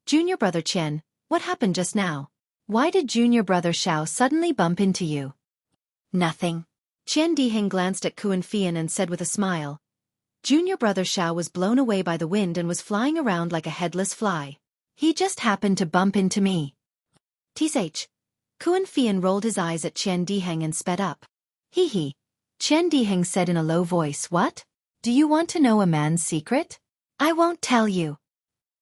Junior brother Chen, what happened just now? Why did junior brother Xiao suddenly bump into you? Nothing. Chen Diheng glanced at Kuan Fian and said with a smile. Junior brother Xiao was blown away by the wind and was flying around like a headless fly. He just happened to bump into me. Tsh. Kuan Fian rolled his eyes at Chen Diheng and sped up. Hee hee. Chen Diheng said in a low voice, what? Do you want to know a man's secret? I won't tell you.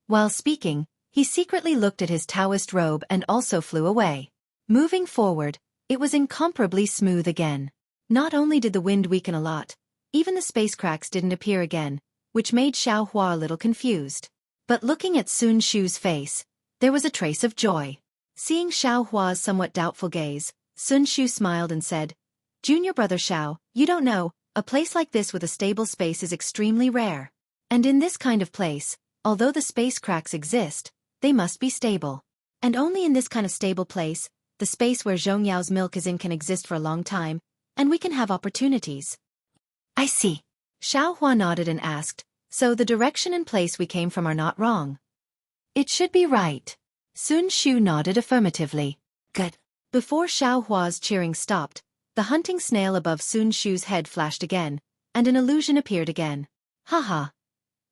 While speaking, he secretly looked at his Taoist robe and also flew away. Moving forward, it was incomparably smooth again. Not only did the wind weaken a lot, even the space cracks didn't appear again, which made Xiaohua a little confused. But looking at Sun Shu's face, there was a trace of joy. Seeing Xiaohua's somewhat doubtful gaze, Sun Shu smiled and said, Junior brother Xiao, you don't know, A place like this with a stable space is extremely rare. And in this kind of place, although the space cracks exist, they must be stable. And only in this kind of stable place, the space where Zhongyao's milk is in can exist for a long time, and we can have opportunities. I see. Xiaohua nodded and asked, so the direction and place we came from are not wrong? It should be right. Sun Shu nodded affirmatively. Good. Before Xiaohua's cheering stopped, the hunting snail above Sun Shu's head flashed again, and an illusion appeared again. Haha.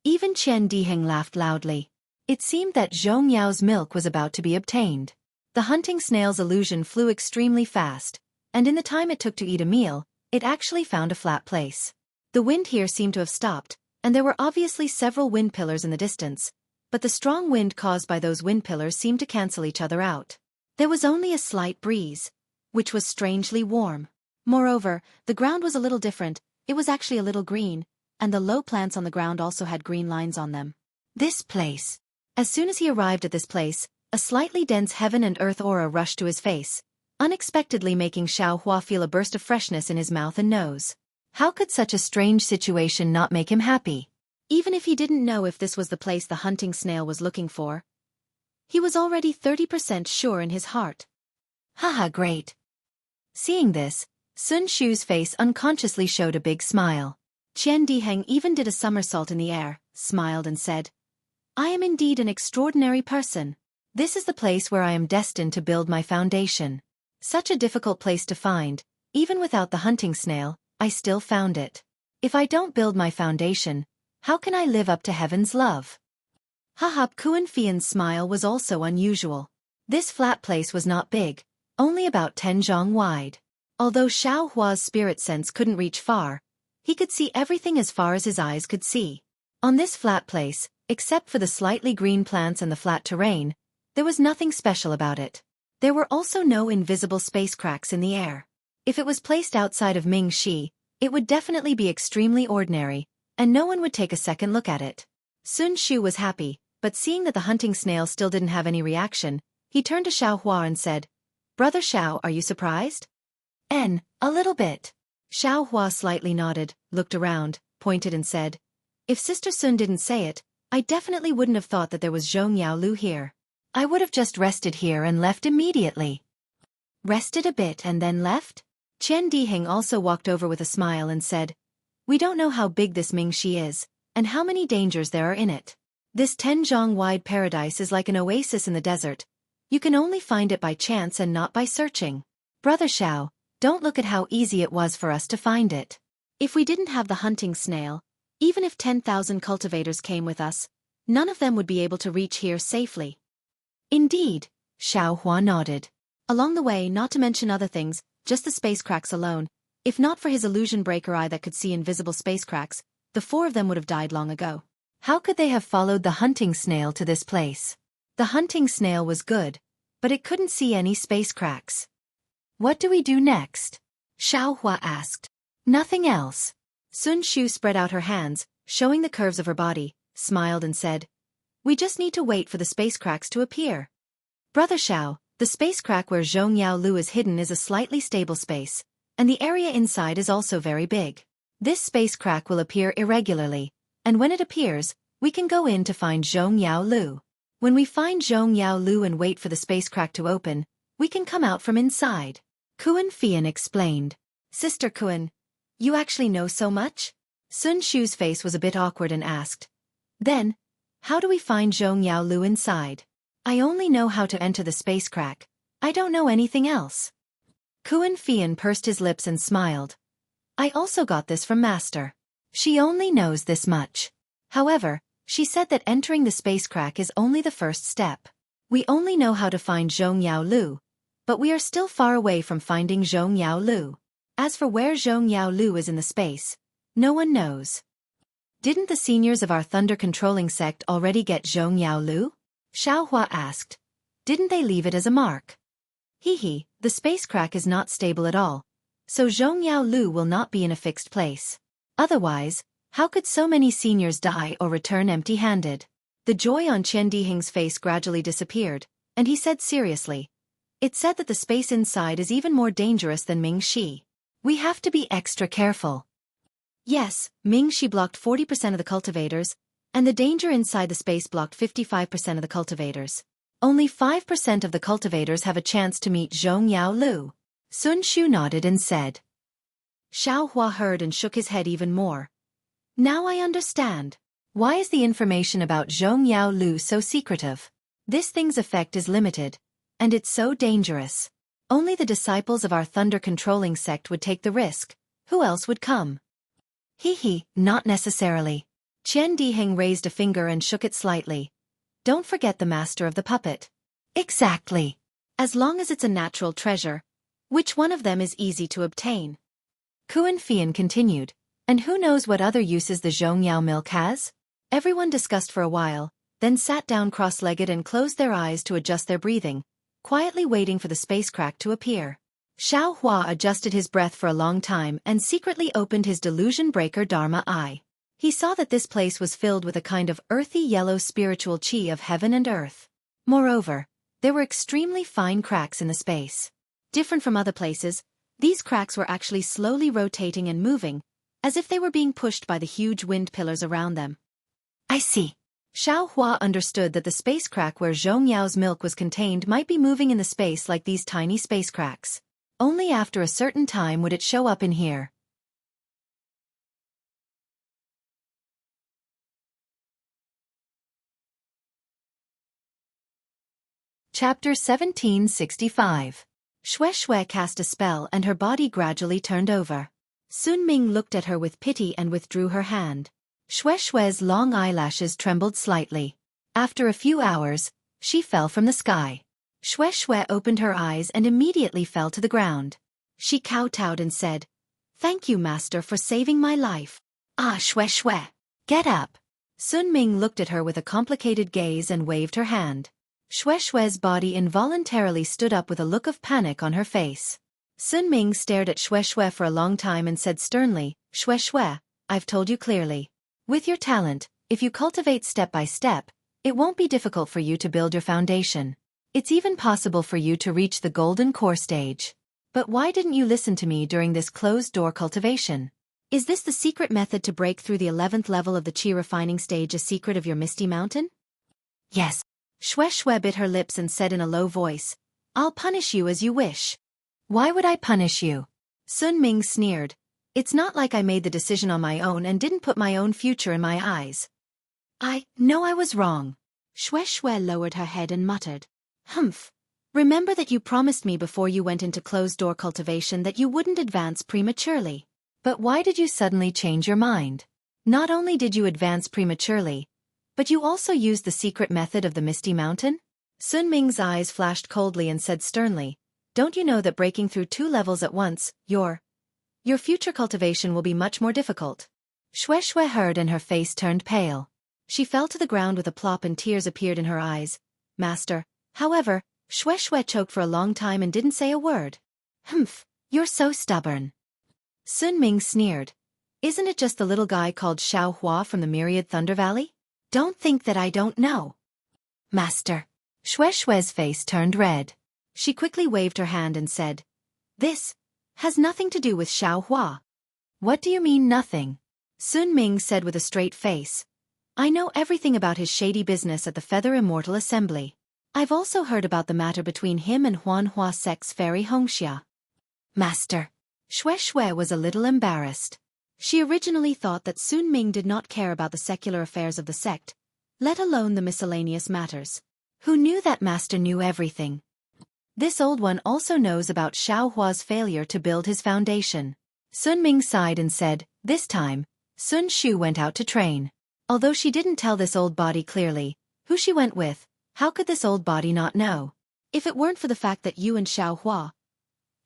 Even Qian Diheng laughed loudly. It seemed that Zhongyao's milk was about to be obtained. The hunting snail's illusion flew extremely fast, and in the time it took to eat a meal, it actually found a flat place. The wind here seemed to have stopped, and there were obviously several wind pillars in the distance, but the strong wind caused by those wind pillars seemed to cancel each other out. There was only a slight breeze, which was strangely warm. Moreover, the ground was a little different, it was actually a little green, and the low plants on the ground also had green lines on them. This place. As soon as he arrived at this place, a slightly dense heaven and earth aura rushed to his face, unexpectedly making Xiaohua feel a burst of freshness in his mouth and nose. How could such a strange situation not make him happy? Even if he didn't know if this was the place the hunting snail was looking for, he was already 30% sure in his heart. Haha, great. Seeing this, Sun Shu's face unconsciously showed a big smile. Qian Diheng even did a somersault in the air, smiled and said, I am indeed an extraordinary person. This is the place where I am destined to build my foundation. Such a difficult place to find, even without the hunting snail, I still found it. If I don't build my foundation, how can I live up to heaven's love? Haha, Kuan Fian's smile was also unusual. This flat place was not big, only about 10 zhong wide. Although Xiaohua's spirit sense couldn't reach far, he could see everything as far as his eyes could see. On this flat place, except for the slightly green plants and the flat terrain, there was nothing special about it. There were also no invisible space cracks in the air. If it was placed outside of Mingxi, it would definitely be extremely ordinary, and no one would take a second look at it. Sun Shu was happy, but seeing that the hunting snail still didn't have any reaction, he turned to Xiaohua and said, Brother Xiao, are you surprised? A little bit. Xiaohua slightly nodded, looked around, pointed and said, If Sister Sun didn't say it, I definitely wouldn't have thought that there was Zhongyao Lu here. I would have just rested here and left immediately. Rested a bit and then left? Qian Diheng also walked over with a smile and said, We don't know how big this Mingxi is, and how many dangers there are in it. This 10 zhong wide paradise is like an oasis in the desert. You can only find it by chance and not by searching. Brother Xiao, don't look at how easy it was for us to find it. If we didn't have the hunting snail, even if 10,000 cultivators came with us, none of them would be able to reach here safely. Indeed, Xiaohua nodded. Along the way, not to mention other things, just the space cracks alone, if not for his illusion breaker eye that could see invisible space cracks, the 4 of them would have died long ago. How could they have followed the hunting snail to this place? The hunting snail was good, but it couldn't see any space cracks. What do we do next? Xiaohua asked. Nothing else. Sun Shu spread out her hands, showing the curves of her body, smiled and said, We just need to wait for the space cracks to appear. Brother Xiao, the space crack where Zhongyao Lu is hidden is a slightly stable space, and the area inside is also very big. This space crack will appear irregularly, and when it appears, we can go in to find Zhongyao Lu. When we find Zhongyao Lu and wait for the space crack to open, we can come out from inside. Kuan Fian explained. Sister Kuan, you actually know so much? Sun Shu's face was a bit awkward and asked. Then, how do we find Zhongyao Lu inside? I only know how to enter the space crack. I don't know anything else. Kuan Fian pursed his lips and smiled. I also got this from Master. She only knows this much. However, she said that entering the space crack is only the first step. We only know how to find Zhongyao Lu, but we are still far away from finding Zhongyao Lu. As for where Zhongyao Lu is in the space, no one knows. Didn't the seniors of our thunder-controlling sect already get Zhongyao Lu? Xiaohua asked. Didn't they leave it as a mark? Hee, the space crack is not stable at all, so Zhongyao Lu will not be in a fixed place. Otherwise, how could so many seniors die or return empty-handed? The joy on Qian Diheng's face gradually disappeared, and he said seriously, It said that the space inside is even more dangerous than Mingxi. We have to be extra careful. Yes, Ming Shi blocked 40% of the cultivators, and the danger inside the space blocked 55% of the cultivators. Only 5% of the cultivators have a chance to meet Zhong Yao Lu. Sun Shu nodded and said. Xiao Hua heard and shook his head even more. Now I understand. Why is the information about Zhong Yao Lu so secretive? This thing's effect is limited, and it's so dangerous. Only the disciples of our thunder-controlling sect would take the risk. Who else would come? Not necessarily. Qian Diheng raised a finger and shook it slightly. Don't forget the master of the puppet. Exactly. As long as it's a natural treasure, which one of them is easy to obtain? Kuan Fian continued. And who knows what other uses the Zhongyao milk has? Everyone discussed for a while, then sat down cross-legged and closed their eyes to adjust their breathing, quietly waiting for the space crack to appear. Xiao Hua adjusted his breath for a long time and secretly opened his delusion breaker Dharma eye. He saw that this place was filled with a kind of earthy yellow spiritual qi of heaven and earth. Moreover, there were extremely fine cracks in the space. Different from other places, these cracks were actually slowly rotating and moving, as if they were being pushed by the huge wind pillars around them. I see. Xiao Hua understood that the space crack where Zhong Yao's milk was contained might be moving in the space like these tiny space cracks. Only after a certain time would it show up in here. Chapter 1765. Xueqi cast a spell and her body gradually turned over. Sun Ming looked at her with pity and withdrew her hand. Xueqi's long eyelashes trembled slightly. After a few hours, she fell from the sky. Xueqi opened her eyes and immediately fell to the ground. She kowtowed and said, "Thank you, master, for saving my life." "Ah, Xueqi, get up." Sun Ming looked at her with a complicated gaze and waved her hand. Xueqi's body involuntarily stood up with a look of panic on her face. Sun Ming stared at Xueqi for a long time and said sternly, "Xueqi, I've told you clearly. With your talent, if you cultivate step by step, it won't be difficult for you to build your foundation. It's even possible for you to reach the golden core stage. But why didn't you listen to me during this closed-door cultivation? Is this the secret method to break through the 11th level of the Qi refining stage, a secret of your Misty Mountain?" "Yes." Xueqi bit her lips and said in a low voice, "I'll punish you as you wish." "Why would I punish you?" Sun Ming sneered. "It's not like I made the decision on my own and didn't put my own future in my eyes." "I know I was wrong." Xueqi lowered her head and muttered, "Humph. Remember that you promised me before you went into closed-door cultivation that you wouldn't advance prematurely. But why did you suddenly change your mind? Not only did you advance prematurely, but you also used the secret method of the Misty Mountain?" Sun Ming's eyes flashed coldly and said sternly, "Don't you know that breaking through 2 levels at once, your future cultivation will be much more difficult?" Xueqi heard and her face turned pale. She fell to the ground with a plop and tears appeared in her eyes. "Master." However, Xueqi choked for a long time and didn't say a word. "Humph, you're so stubborn." Sun Ming sneered. "Isn't it just the little guy called Xiao Hua from the Myriad Thunder Valley? Don't think that I don't know." "Master." Xueqi's face turned red. She quickly waved her hand and said, "This has nothing to do with Xiao Hua." "What do you mean nothing?" Sun Ming said with a straight face. "I know everything about his shady business at the Feather Immortal Assembly. I've also heard about the matter between him and Huanhua Sect's fairy Hongxia." "Master." Xueqi was a little embarrassed. She originally thought that Sun Ming did not care about the secular affairs of the sect, let alone the miscellaneous matters. Who knew that master knew everything? This old one also knows about Xiao Hua's failure to build his foundation. Sun Ming sighed and said, "This time, Sun Shu went out to train." Although she didn't tell this old body clearly who she went with, how could this old body not know? If it weren't for the fact that you and Xiao Hua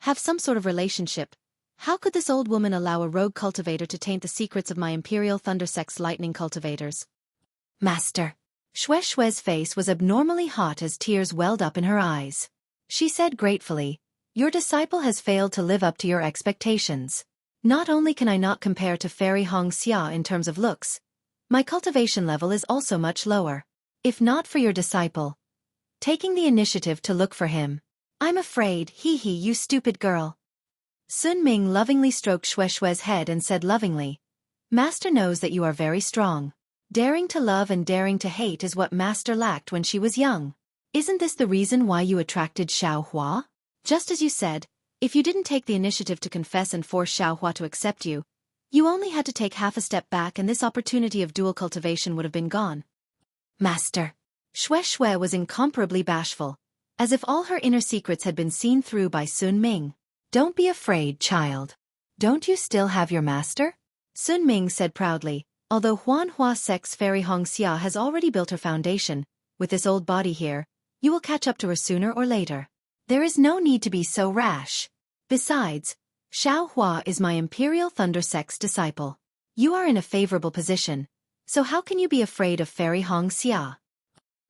have some sort of relationship, how could this old woman allow a rogue cultivator to taint the secrets of my Imperial Thunder Sect's lightning cultivators? "Master." Xueqi's face was abnormally hot as tears welled up in her eyes. She said gratefully, "Your disciple has failed to live up to your expectations. Not only can I not compare to Fairy Hongxia in terms of looks, my cultivation level is also much lower. If not for your disciple taking the initiative to look for him, I'm afraid, you stupid girl." Sun Ming lovingly stroked Xueqi's head and said lovingly, Master knows that you are very strong. Daring to love and daring to hate is what Master lacked when she was young. Isn't this the reason why you attracted Xueqi? Just as you said, if you didn't take the initiative to confess and force Xueqi to accept you, you only had to take half a step back and this opportunity of dual cultivation would have been gone. Master. Xueqi was incomparably bashful, as if all her inner secrets had been seen through by Sun Ming. Don't be afraid, child. Don't you still have your master? Sun Ming said proudly, although Huanhua Sec's Fairy Hongxia has already built her foundation, with this old body here, you will catch up to her sooner or later. There is no need to be so rash. Besides, Xueqi is my Imperial Thunder Sect's disciple. You are in a favorable position, so how can you be afraid of Fairy Hongxia?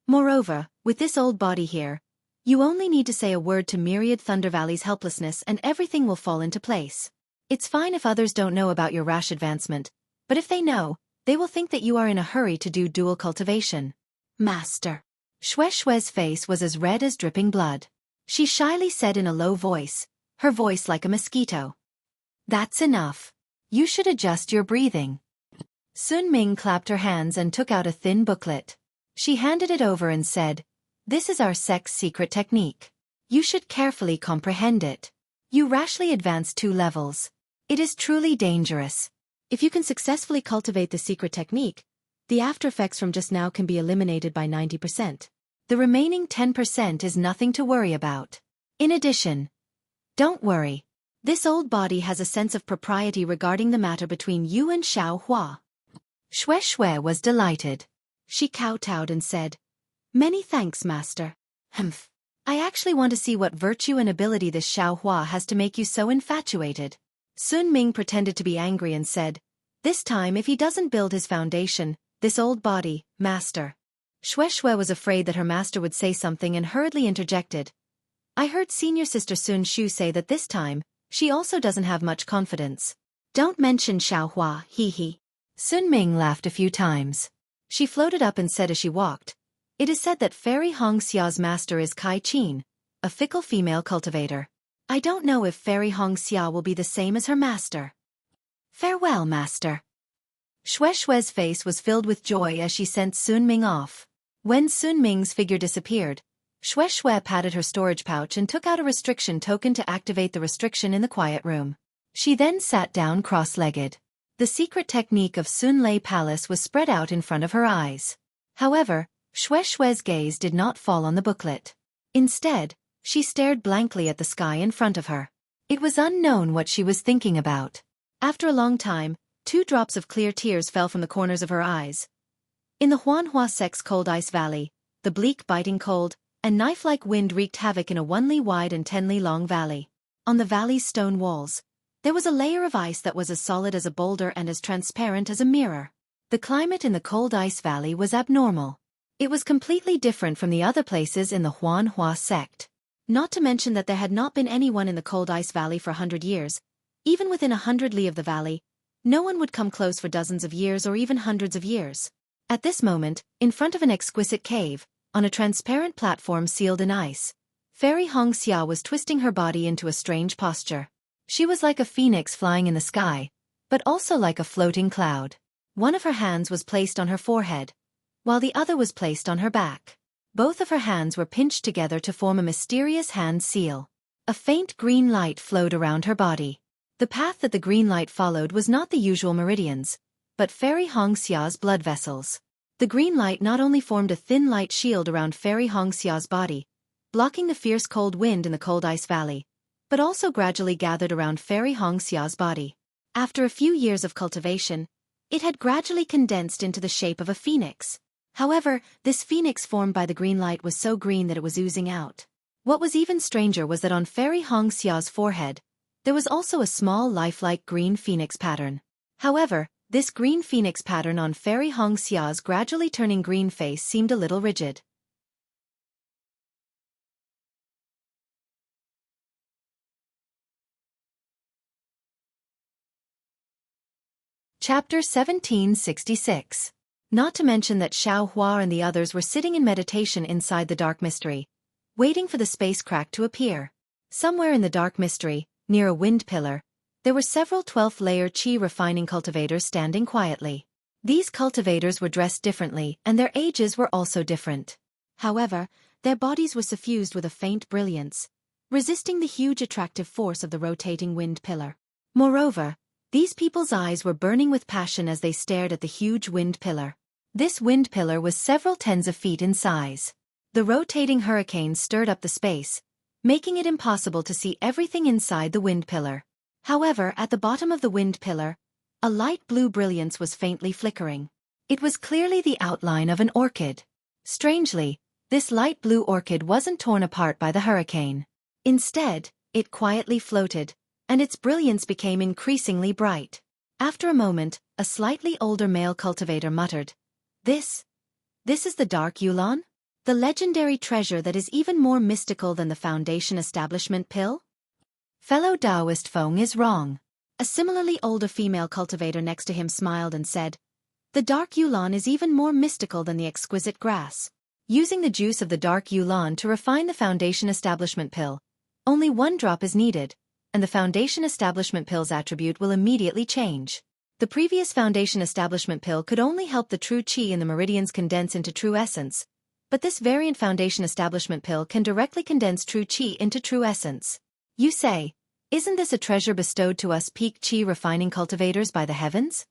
Moreover, with this old body here, you only need to say a word to Myriad Thunder Valley's helplessness and everything will fall into place. It's fine if others don't know about your rash advancement, but if they know, they will think that you are in a hurry to do dual cultivation. Master. Xueqi's face was as red as dripping blood. She shyly said in a low voice, her voice like a mosquito. That's enough. You should adjust your breathing. Sun Ming clapped her hands and took out a thin booklet. She handed it over and said, "This is our sect's secret technique. You should carefully comprehend it. You rashly advanced 2 levels. It is truly dangerous. If you can successfully cultivate the secret technique, the after effects from just now can be eliminated by 90%. The remaining 10% is nothing to worry about. In addition, don't worry. This old body has a sense of propriety regarding the matter between you and Xueqi." Xueqi was delighted. She kowtowed and said, "Many thanks, Master. Humph. I actually want to see what virtue and ability this Xueqi has to make you so infatuated." Sun Ming pretended to be angry and said, "This time if he doesn't build his foundation, this old body, Master." Xueqi was afraid that her master would say something and hurriedly interjected, "I heard senior sister Sun Shu say that this time, she also doesn't have much confidence." "Don't mention Xueqi, hee. Sun Ming laughed a few times. She floated up and said as she walked, "It is said that Fairy Hongxia's master is Kai Qin, a fickle female cultivator. I don't know if Fairy Hongxia will be the same as her master. Farewell, Master." Xueqi's face was filled with joy as she sent Sun Ming off. When Sun Ming's figure disappeared, Xueqi patted her storage pouch and took out a restriction token to activate the restriction in the quiet room. She then sat down cross-legged. The secret technique of Sun Lei Palace was spread out in front of her eyes. However, Xueqi's gaze did not fall on the booklet. Instead, she stared blankly at the sky in front of her. It was unknown what she was thinking about. After a long time, 2 drops of clear tears fell from the corners of her eyes. In the Huanhua Sec's cold ice valley, the bleak biting cold and knife-like wind wreaked havoc in a 1 li wide and 10 li long valley. On the valley's stone walls, there was a layer of ice that was as solid as a boulder and as transparent as a mirror. The climate in the cold ice valley was abnormal. It was completely different from the other places in the Huanhua sect. Not to mention that there had not been anyone in the cold ice valley for 100 years. Even within 100 li of the valley, no one would come close for dozens of years or even hundreds of years. At this moment, in front of an exquisite cave, on a transparent platform sealed in ice, Fairy Hongxia was twisting her body into a strange posture. She was like a phoenix flying in the sky, but also like a floating cloud. One of her hands was placed on her forehead, while the other was placed on her back. Both of her hands were pinched together to form a mysterious hand seal. A faint green light flowed around her body. The path that the green light followed was not the usual meridians, but Fairy Hongxia's blood vessels. The green light not only formed a thin light shield around Fairy Hongxia's body, blocking the fierce cold wind in the cold ice valley, but also gradually gathered around Fairy Hongxia's body. After a few years of cultivation, it had gradually condensed into the shape of a phoenix. However, this phoenix formed by the green light was so green that it was oozing out. What was even stranger was that on Fairy Hongxia's forehead, there was also a small lifelike green phoenix pattern. However, this green phoenix pattern on Fairy Hongxia's gradually turning green face seemed a little rigid. Chapter 1766. Not to mention that Xueqi and the others were sitting in meditation inside the dark mystery, waiting for the space crack to appear. Somewhere in the dark mystery, near a wind pillar, there were several 12th-layer Qi refining cultivators standing quietly. These cultivators were dressed differently and their ages were also different. However, their bodies were suffused with a faint brilliance, resisting the huge attractive force of the rotating wind pillar. Moreover, these people's eyes were burning with passion as they stared at the huge wind pillar. This wind pillar was several tens of feet in size. The rotating hurricane stirred up the space, making it impossible to see everything inside the wind pillar. However, at the bottom of the wind pillar, a light blue brilliance was faintly flickering. It was clearly the outline of an orchid. Strangely, this light blue orchid wasn't torn apart by the hurricane. Instead, it quietly floated, and its brilliance became increasingly bright. After a moment, a slightly older male cultivator muttered, This is the Dark Yulan? The legendary treasure that is even more mystical than the Foundation Establishment pill? Fellow Taoist Feng is wrong. A similarly older female cultivator next to him smiled and said, The Dark Yulan is even more mystical than the exquisite grass. Using the juice of the Dark Yulan to refine the Foundation Establishment pill, only 1 drop is needed, and the Foundation Establishment pill's attribute will immediately change. The previous Foundation Establishment pill could only help the true Qi in the meridians condense into true essence, but this variant Foundation Establishment pill can directly condense true Qi into true essence. You say, isn't this a treasure bestowed to us peak Qi refining cultivators by the heavens?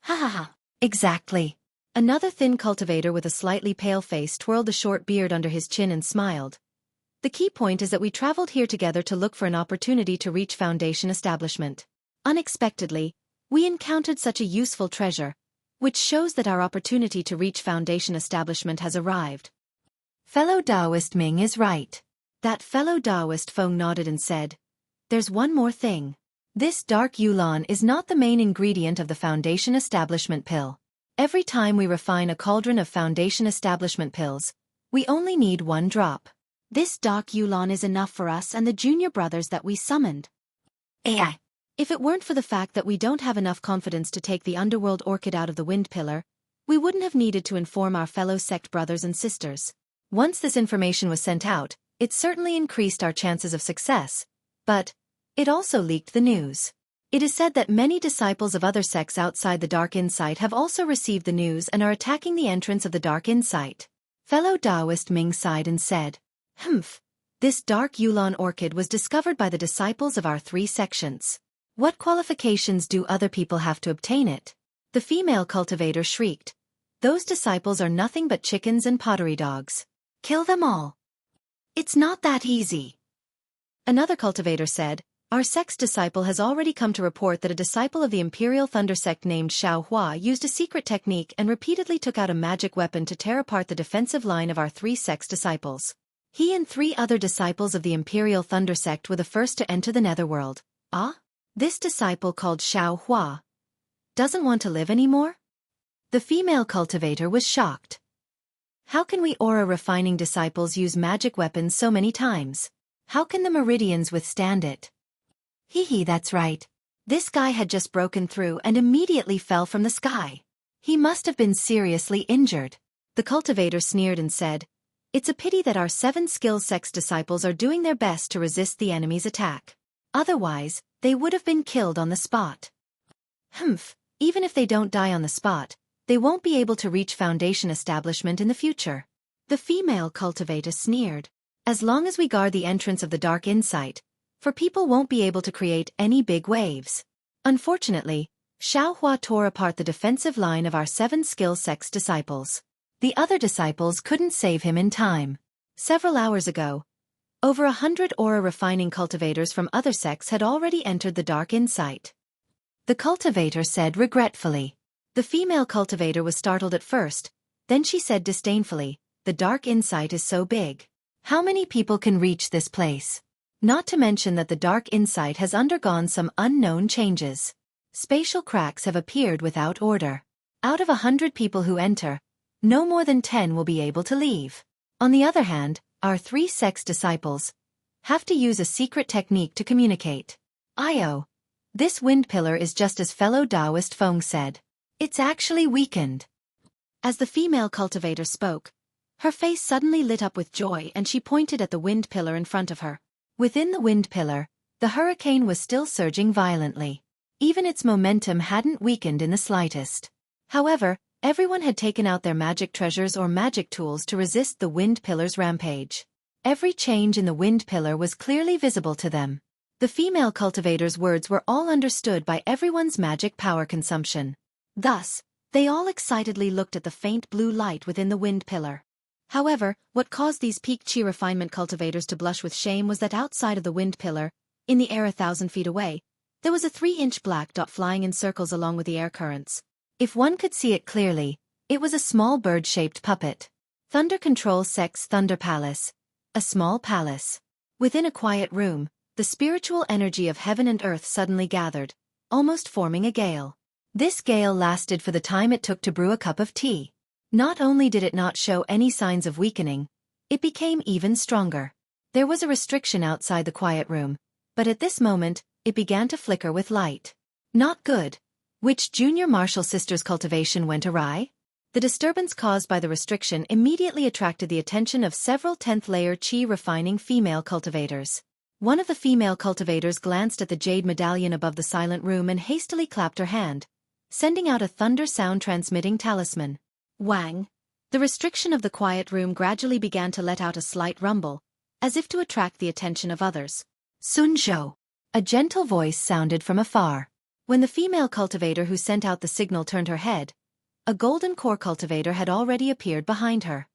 Ha ha ha. Exactly. Another thin cultivator with a slightly pale face twirled the short beard under his chin and smiled. The key point is that we traveled here together to look for an opportunity to reach Foundation Establishment. Unexpectedly, we encountered such a useful treasure, which shows that our opportunity to reach Foundation Establishment has arrived. Fellow Taoist Ming is right. That fellow Taoist Feng nodded and said, There's one more thing. This Dark Yulan is not the main ingredient of the Foundation Establishment pill. Every time we refine a cauldron of Foundation Establishment pills, we only need 1 drop. This Dark Yulan is enough for us and the junior brothers that we summoned. AI. If it weren't for the fact that we don't have enough confidence to take the underworld orchid out of the wind pillar, we wouldn't have needed to inform our fellow sect brothers and sisters. Once this information was sent out, it certainly increased our chances of success, but it also leaked the news. It is said that many disciples of other sects outside the Dark Insight have also received the news and are attacking the entrance of the Dark Insight. Fellow Taoist Ming sighed and said, This Dark Yulan orchid was discovered by the disciples of our 3 sections. What qualifications do other people have to obtain it? The female cultivator shrieked, Those disciples are nothing but chickens and pottery dogs. Kill them all. It's not that easy. Another cultivator said, Our sect's disciple has already come to report that a disciple of the Imperial Thunder sect named Xueqi used a secret technique and repeatedly took out a magic weapon to tear apart the defensive line of our 3 sect's disciples. He and 3 other disciples of the Imperial Thunder sect were the first to enter the netherworld. This disciple called Xueqi doesn't want to live anymore? The female cultivator was shocked. How can we aura refining disciples use magic weapons so many times? How can the meridians withstand it? That's right. This guy had just broken through and immediately fell from the sky. He must have been seriously injured. The cultivator sneered and said, It's a pity that our 7 skill sects disciples are doing their best to resist the enemy's attack. Otherwise, they would have been killed on the spot. Even if they don't die on the spot, they won't be able to reach Foundation Establishment in the future. The female cultivator sneered. As long as we guard the entrance of the Dark Insight, for people won't be able to create any big waves. Unfortunately, Xueqi tore apart the defensive line of our 7 skill sects disciples. The other disciples couldn't save him in time. Several hours ago, over 100 aura refining cultivators from other sects had already entered the Dark Insight. The cultivator said regretfully. The female cultivator was startled at first, then she said disdainfully, The Dark Insight is so big. How many people can reach this place? Not to mention that the Dark Insight has undergone some unknown changes. Spatial cracks have appeared without order. Out of 100 people who enter, no more than 10 will be able to leave. On the other hand, our 3 sects disciples have to use a secret technique to communicate. This wind pillar is just as fellow Taoist Feng said. It's actually weakened. As the female cultivator spoke, her face suddenly lit up with joy and she pointed at the wind pillar in front of her. Within the wind pillar, The hurricane was still surging violently. Even its momentum hadn't weakened in the slightest. However, everyone had taken out their magic treasures or magic tools to resist the wind pillar's rampage. Every change in the wind pillar was clearly visible to them. The female cultivator's words were all understood by everyone's magic power consumption. Thus, they all excitedly looked at the faint blue light within the wind pillar. However, what caused these peak chi refinement cultivators to blush with shame was that outside of the wind pillar, in the air 1,000 feet away, there was a 3-inch black dot flying in circles along with the air currents. If one could see it clearly, it was a small bird-shaped puppet. Thunder Control Sex Thunder Palace. A small palace. Within a quiet room, the spiritual energy of heaven and earth suddenly gathered, almost forming a gale. This gale lasted for the time it took to brew a cup of tea. Not only did it not show any signs of weakening, it became even stronger. There was a restriction outside the quiet room, but at this moment, it began to flicker with light. Not good. Which junior martial sister's cultivation went awry? The disturbance caused by the restriction immediately attracted the attention of several 10th-layer chi refining female cultivators. One of the female cultivators glanced at the jade medallion above the silent room and hastily clapped her hand, sending out a thunder sound-transmitting talisman. Wang! The restriction of the quiet room gradually began to let out a slight rumble, as if to attract the attention of others. Sunzhou! A gentle voice sounded from afar. When the female cultivator who sent out the signal turned her head, a golden core cultivator had already appeared behind her.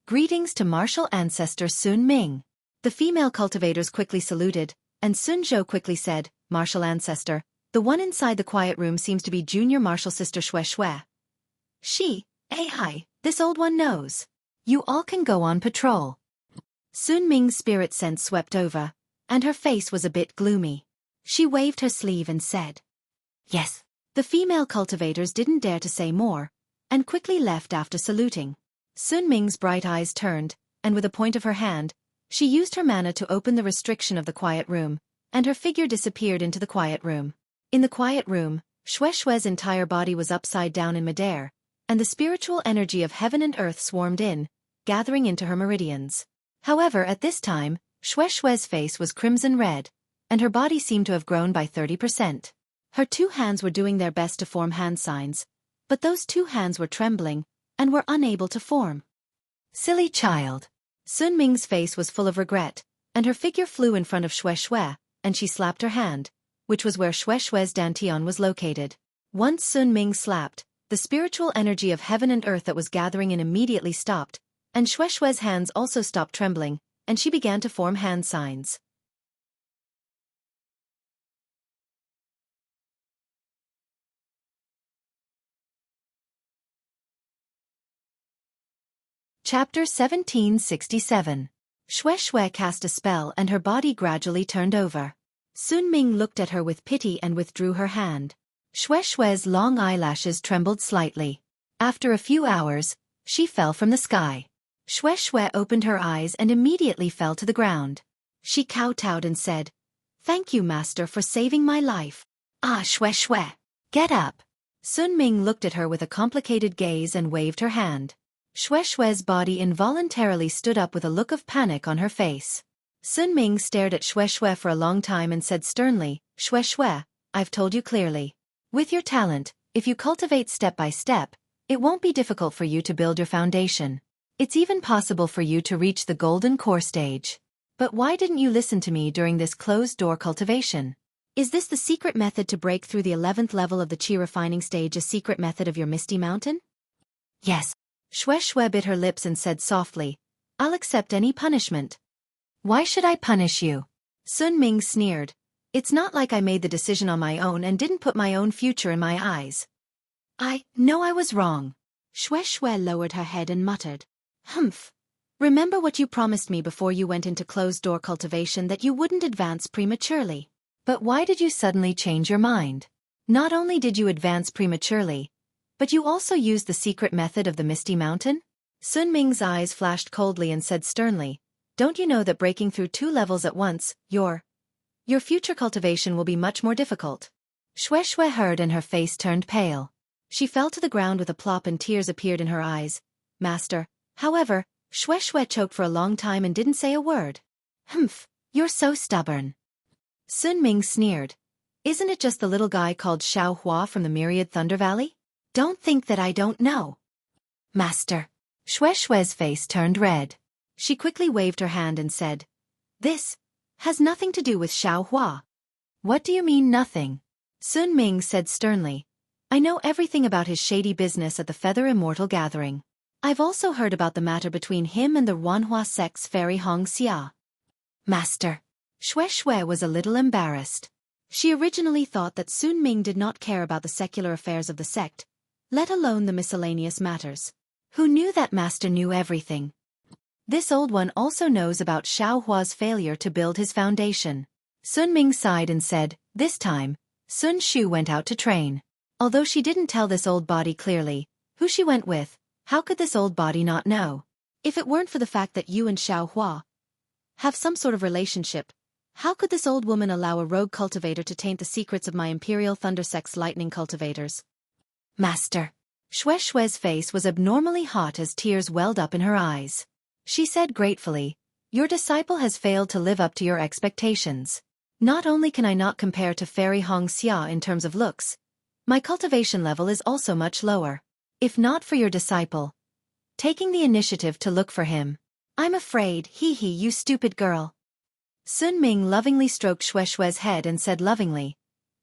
Greetings to martial ancestor Sun Ming. The female cultivators quickly saluted, and Sunzhou quickly said, Martial ancestor, the one inside the quiet room seems to be junior martial sister Xueqi. Hi, this old one knows. You all can go on patrol. Sun Ming's spirit sense swept over, and her face was a bit gloomy. She waved her sleeve and said, Yes. The female cultivators didn't dare to say more, and quickly left after saluting. Sun Ming's bright eyes turned, and with a point of her hand, she used her mana to open the restriction of the quiet room, and her figure disappeared into the quiet room. In the quiet room, Xueqi's entire body was upside down in midair, and the spiritual energy of heaven and earth swarmed in, gathering into her meridians. However, at this time, Xueqi's face was crimson red, and her body seemed to have grown by 30%. Her 2 hands were doing their best to form hand signs, but those 2 hands were trembling, and were unable to form. Silly child. Sun Ming's face was full of regret, and her figure flew in front of Xueqi, and she slapped her hand, which was where Xueqi's dantian was located. Once Sun Ming slapped, the spiritual energy of heaven and earth that was gathering in immediately stopped, and Xueqi's hands also stopped trembling, and she began to form hand signs. Chapter 1767. Xueqi cast a spell and her body gradually turned over. Sun Ming looked at her with pity and withdrew her hand. Xueqi's long eyelashes trembled slightly. After a few hours, she fell from the sky. Xueqi opened her eyes and immediately fell to the ground. She kowtowed and said, Thank you, master, for saving my life. Ah, Xueqi, get up. Sun Ming looked at her with a complicated gaze and waved her hand. Xueqi's body involuntarily stood up with a look of panic on her face. Sun Ming stared at Xueqi for a long time and said sternly, Xueqi, I've told you clearly. With your talent, if you cultivate step by step, it won't be difficult for you to build your foundation. It's even possible for you to reach the golden core stage. But why didn't you listen to me during this closed-door cultivation? Is this the secret method to break through the 11th level of the chi refining stage, a secret method of your Misty Mountain? Yes. Xueqi bit her lips and said softly, I'll accept any punishment. Why should I punish you? Sun Ming sneered. It's not like I made the decision on my own and didn't put my own future in my eyes. I know I was wrong. Xueqi lowered her head and muttered, Humph. Remember what you promised me before you went into closed-door cultivation, that you wouldn't advance prematurely. But why did you suddenly change your mind? Not only did you advance prematurely, but you also used the secret method of the Misty Mountain? Sun Ming's eyes flashed coldly and said sternly, Don't you know that breaking through 2 levels at once, your future cultivation will be much more difficult? Xueqi heard and her face turned pale. She fell to the ground with a plop and tears appeared in her eyes. Master. However, Xueqi choked for a long time and didn't say a word. Humph, you're so stubborn. Sun Ming sneered. Isn't it just the little guy called Xiaohua from the Myriad Thunder Valley? Don't think that I don't know. Master. Xueqi's face turned red. She quickly waved her hand and said, This has nothing to do with Xiaohua. What do you mean nothing? Sun Ming said sternly. I know everything about his shady business at the Feather Immortal Gathering. I've also heard about the matter between him and the Wanhua sect's fairy Hong Xia. Master. Xueqi was a little embarrassed. She originally thought that Sun Ming did not care about the secular affairs of the sect, let alone the miscellaneous matters. Who knew that Master knew everything? This old one also knows about Xiaohua's failure to build his foundation. Sun Ming sighed and said, This time, Sun Shu went out to train. Although she didn't tell this old body clearly who she went with, how could this old body not know? If it weren't for the fact that you and Xiaohua have some sort of relationship, how could this old woman allow a rogue cultivator to taint the secrets of my Imperial Thunder Sect's lightning cultivators? Master. Xueqi's face was abnormally hot as tears welled up in her eyes. She said gratefully, Your disciple has failed to live up to your expectations. Not only can I not compare to Fairy Hong Xia in terms of looks, my cultivation level is also much lower. If not for your disciple taking the initiative to look for him, I'm afraid, you stupid girl. Sun Ming lovingly stroked Xueqi's head and said lovingly,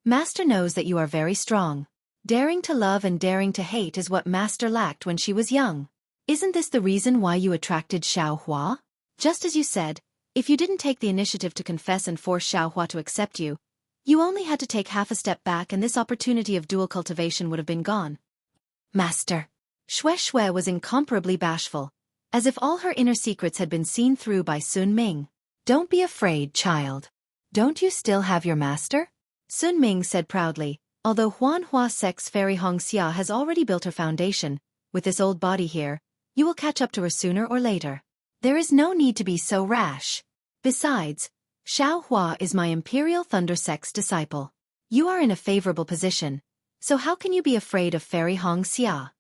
Master knows that you are very strong. Daring to love and daring to hate is what Master lacked when she was young. Isn't this the reason why you attracted Xiaohua? Just as you said, if you didn't take the initiative to confess and force Xiaohua to accept you, you only had to take half a step back and this opportunity of dual cultivation would have been gone. Master. Xueqi was incomparably bashful, as if all her inner secrets had been seen through by Sun Ming. Don't be afraid, child. Don't you still have your master? Sun Ming said proudly, although Wanhua sect's fairy Hong Xia has already built her foundation, with this old body here, you will catch up to her sooner or later. There is no need to be so rash. Besides, Xiaohua is my Imperial Thunder Sect's disciple. You are in a favorable position, so how can you be afraid of fairy Hong Xia?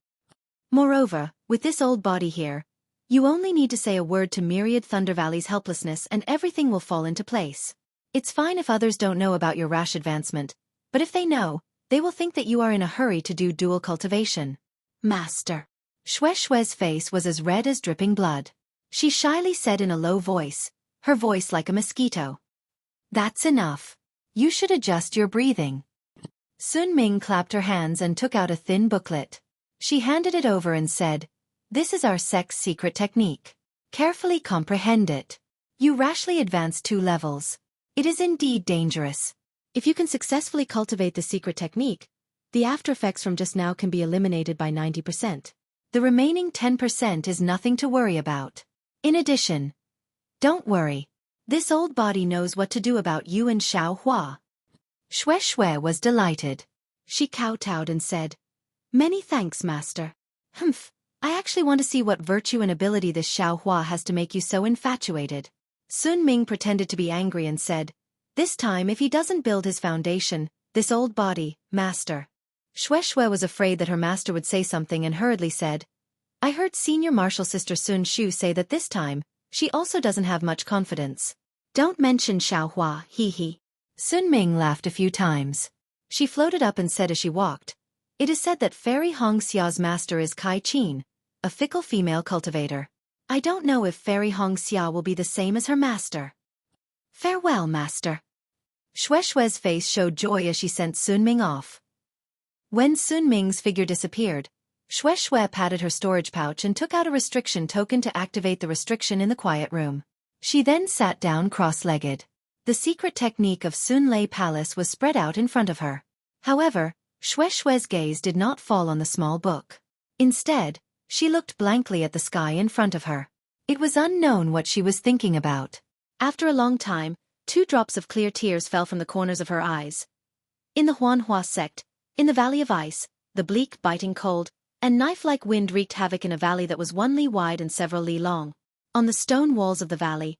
Moreover, with this old body here, you only need to say a word to Myriad Thunder Valley's helplessness and everything will fall into place. It's fine if others don't know about your rash advancement, but if they know, they will think that you are in a hurry to do dual cultivation. Master. Xueqi's face was as red as dripping blood. She shyly said in a low voice, her voice like a mosquito. That's enough. You should adjust your breathing. Sun Ming clapped her hands and took out a thin booklet. She handed it over and said, This is our sect's secret technique. Carefully comprehend it. You rashly advanced 2 levels. It is indeed dangerous. If you can successfully cultivate the secret technique, the after effects from just now can be eliminated by 90%. The remaining 10% is nothing to worry about. In addition, don't worry. This old body knows what to do about you and Xiaohua. Xueqi was delighted. She kowtowed and said, Many thanks, Master. Humph, I actually want to see what virtue and ability this Xiaohua has to make you so infatuated. Sun Ming pretended to be angry and said, This time if he doesn't build his foundation, this old body, Master. Xueqi was afraid that her master would say something and hurriedly said, I heard Senior Marshal Sister Sun Shu say that this time, she also doesn't have much confidence. Don't mention Xiaohua, Sun Ming laughed a few times. She floated up and said as she walked, It is said that Fairy Hong Xia's master is Kai Qin, a fickle female cultivator. I don't know if Fairy Hong Xia will be the same as her master. Farewell, Master. Xueqi's face showed joy as she sent Sun Ming off. When Sun Ming's figure disappeared, Xueqi patted her storage pouch and took out a restriction token to activate the restriction in the quiet room. She then sat down cross-legged. The secret technique of Sun Lei Palace was spread out in front of her. However, Xueqi's gaze did not fall on the small book. Instead, she looked blankly at the sky in front of her. It was unknown what she was thinking about. After a long time, 2 drops of clear tears fell from the corners of her eyes. In the Wanhua sect, in the Valley of Ice, the bleak, biting cold, and knife-like wind wreaked havoc in a valley that was 1 li wide and several li long. On the stone walls of the valley,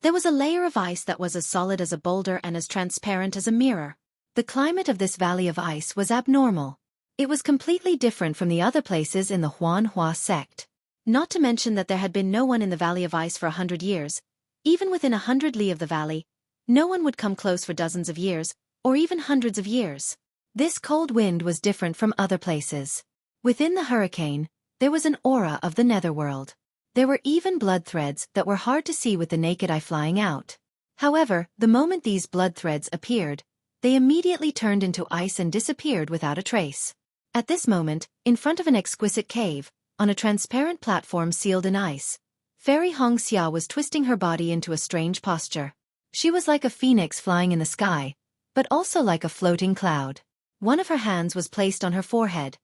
there was a layer of ice that was as solid as a boulder and as transparent as a mirror. The climate of this Valley of Ice was abnormal. It was completely different from the other places in the Wanhua sect. Not to mention that there had been no one in the Valley of Ice for 100 years. Even within 100 li of the valley, No one would come close for dozens of years, or even hundreds of years. This cold wind was different from other places. Within the hurricane, there was an aura of the netherworld. There were even blood threads that were hard to see with the naked eye flying out. However, the moment these blood threads appeared, they immediately turned into ice and disappeared without a trace. At this moment, in front of an exquisite cave, on a transparent platform sealed in ice, Fairy Hongxia was twisting her body into a strange posture. She was like a phoenix flying in the sky, but also like a floating cloud. One of her hands was placed on her forehead,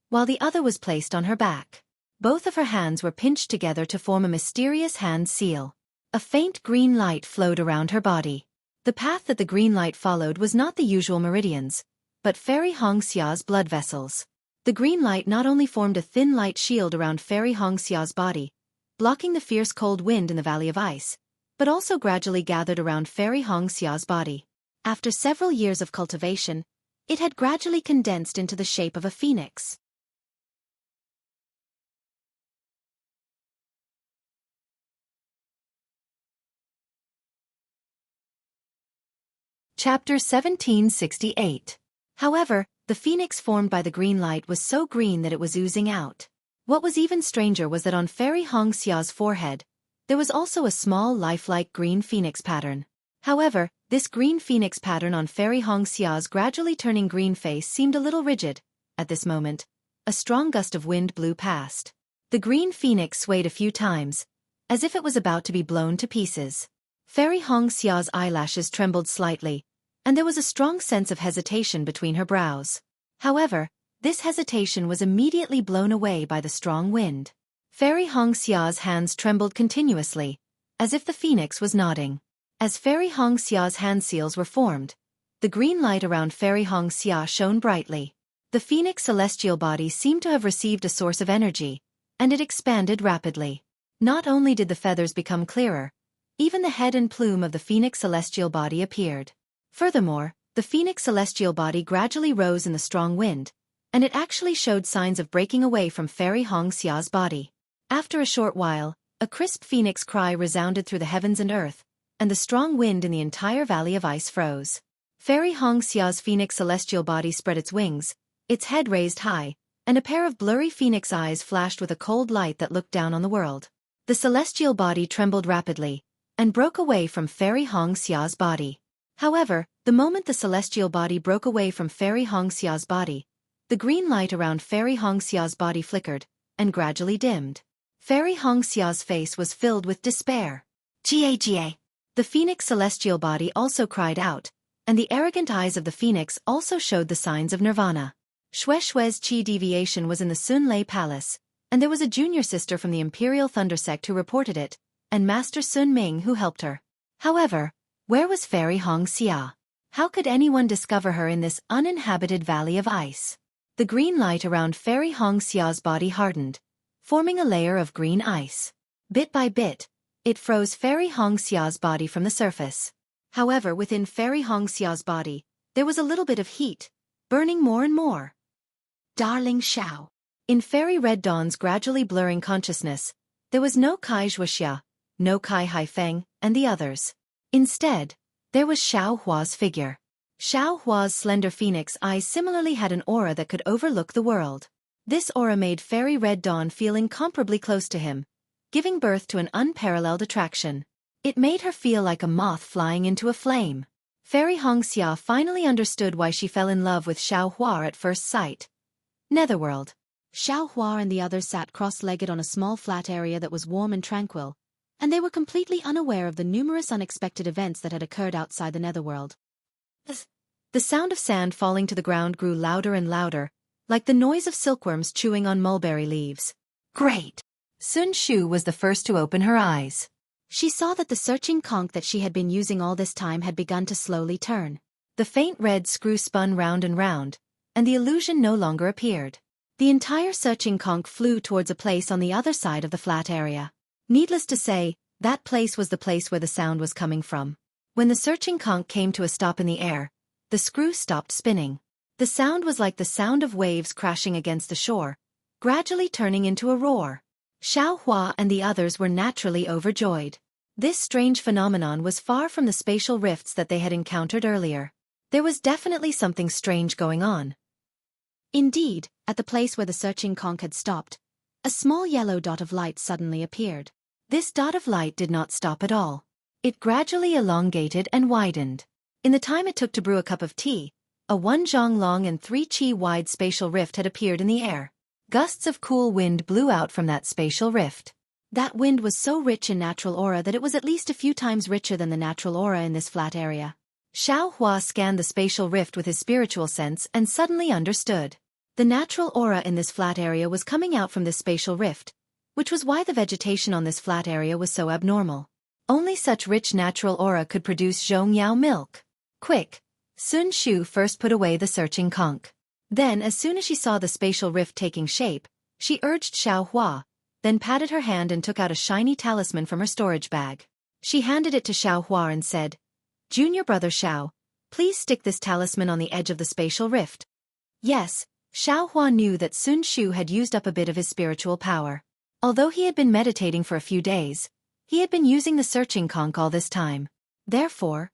while the other was placed on her back. Both of her hands were pinched together to form a mysterious hand seal. A faint green light flowed around her body. The path that the green light followed was not the usual meridians, but Fairy Hongxia's blood vessels. The green light not only formed a thin light shield around Fairy Hongxia's body, blocking the fierce cold wind in the Valley of Ice, but also gradually gathered around Fairy Hongxia's body. After several years of cultivation, it had gradually condensed into the shape of a phoenix. Chapter 1768. However, the phoenix formed by the green light was so green that it was oozing out. What was even stranger was that on Fairy Hongxia's forehead, there was also a small lifelike green phoenix pattern. However, this green phoenix pattern on Fairy Hongxia's gradually turning green face seemed a little rigid. At this moment, a strong gust of wind blew past. The green phoenix swayed a few times, as if it was about to be blown to pieces. Fairy Hongxia's eyelashes trembled slightly, and there was a strong sense of hesitation between her brows. However, this hesitation was immediately blown away by the strong wind. Fairy Hongxia's hands trembled continuously, as if the phoenix was nodding. As Fairy Hongxia's hand seals were formed, the green light around Fairy Hongxia shone brightly. The phoenix celestial body seemed to have received a source of energy, and it expanded rapidly. Not only did the feathers become clearer, even the head and plume of the phoenix celestial body appeared. Furthermore, the phoenix celestial body gradually rose in the strong wind, and it actually showed signs of breaking away from Fairy Hongxia's body. After a short while, a crisp phoenix cry resounded through the heavens and earth, and the strong wind in the entire Valley of Ice froze. Fairy Hongxia's phoenix celestial body spread its wings, its head raised high, and a pair of blurry phoenix eyes flashed with a cold light that looked down on the world. The celestial body trembled rapidly, and broke away from Fairy Hongxia's body. However, the moment the celestial body broke away from Fairy Hongxia's body, the green light around Fairy Hongxia's body flickered, and gradually dimmed. Fairy Hongxia's face was filled with despair. Ga. The phoenix celestial body also cried out, and the arrogant eyes of the phoenix also showed the signs of nirvana. Xueqi's chi deviation was in the Sunlei Palace, and there was a junior sister from the Imperial Thunder Sect who reported it, and Master Sun Ming who helped her. However, where was Fairy Hongxia? How could anyone discover her in this uninhabited Valley of Ice? The green light around Fairy Hongxia's body hardened, forming a layer of green ice. Bit by bit, it froze Fairy Hongxia's body from the surface. However, within Fairy Hongxia's body, there was a little bit of heat, burning more and more. Darling Xiao. In Fairy Red Dawn's gradually blurring consciousness, there was no Kai Zhuoxia, no Kai Haifeng, and the others. Instead, there was Xiao Hua's figure. Xiao Hua's slender phoenix eyes similarly had an aura that could overlook the world. This aura made Fairy Red Dawn feel incomparably close to him, giving birth to an unparalleled attraction. It made her feel like a moth flying into a flame. Fairy Hongxia finally understood why she fell in love with Xiao Hua at first sight. Netherworld. Xiao Hua and the others sat cross-legged on a small flat area that was warm and tranquil, and they were completely unaware of the numerous unexpected events that had occurred outside the Netherworld. The sound of sand falling to the ground grew louder and louder, like the noise of silkworms chewing on mulberry leaves. Great! Sun Shu was the first to open her eyes. She saw that the searching conch that she had been using all this time had begun to slowly turn. The faint red screw spun round and round, and the illusion no longer appeared. The entire searching conch flew towards a place on the other side of the flat area. Needless to say, that place was the place where the sound was coming from. When the searching conch came to a stop in the air, the screw stopped spinning. The sound was like the sound of waves crashing against the shore, gradually turning into a roar. Xiao Hua and the others were naturally overjoyed. This strange phenomenon was far from the spatial rifts that they had encountered earlier. There was definitely something strange going on. Indeed, at the place where the searching conch had stopped, a small yellow dot of light suddenly appeared. This dot of light did not stop at all. It gradually elongated and widened. In the time it took to brew a cup of tea, a 1 zhang long and 3 qi wide spatial rift had appeared in the air. Gusts of cool wind blew out from that spatial rift. That wind was so rich in natural aura that it was at least a few times richer than the natural aura in this flat area. Xiaohua scanned the spatial rift with his spiritual sense and suddenly understood. The natural aura in this flat area was coming out from this spatial rift, which was why the vegetation on this flat area was so abnormal. Only such rich natural aura could produce zhongyao milk. Quick! Sun Shu first put away the searching conch. Then, as soon as she saw the spatial rift taking shape, she urged Xiaohua, then patted her hand and took out a shiny talisman from her storage bag. She handed it to Xiaohua and said, "Junior brother Xiao, please stick this talisman on the edge of the spatial rift." Yes, Xiaohua knew that Sun Shu had used up a bit of his spiritual power. Although he had been meditating for a few days, he had been using the searching conch all this time. Therefore,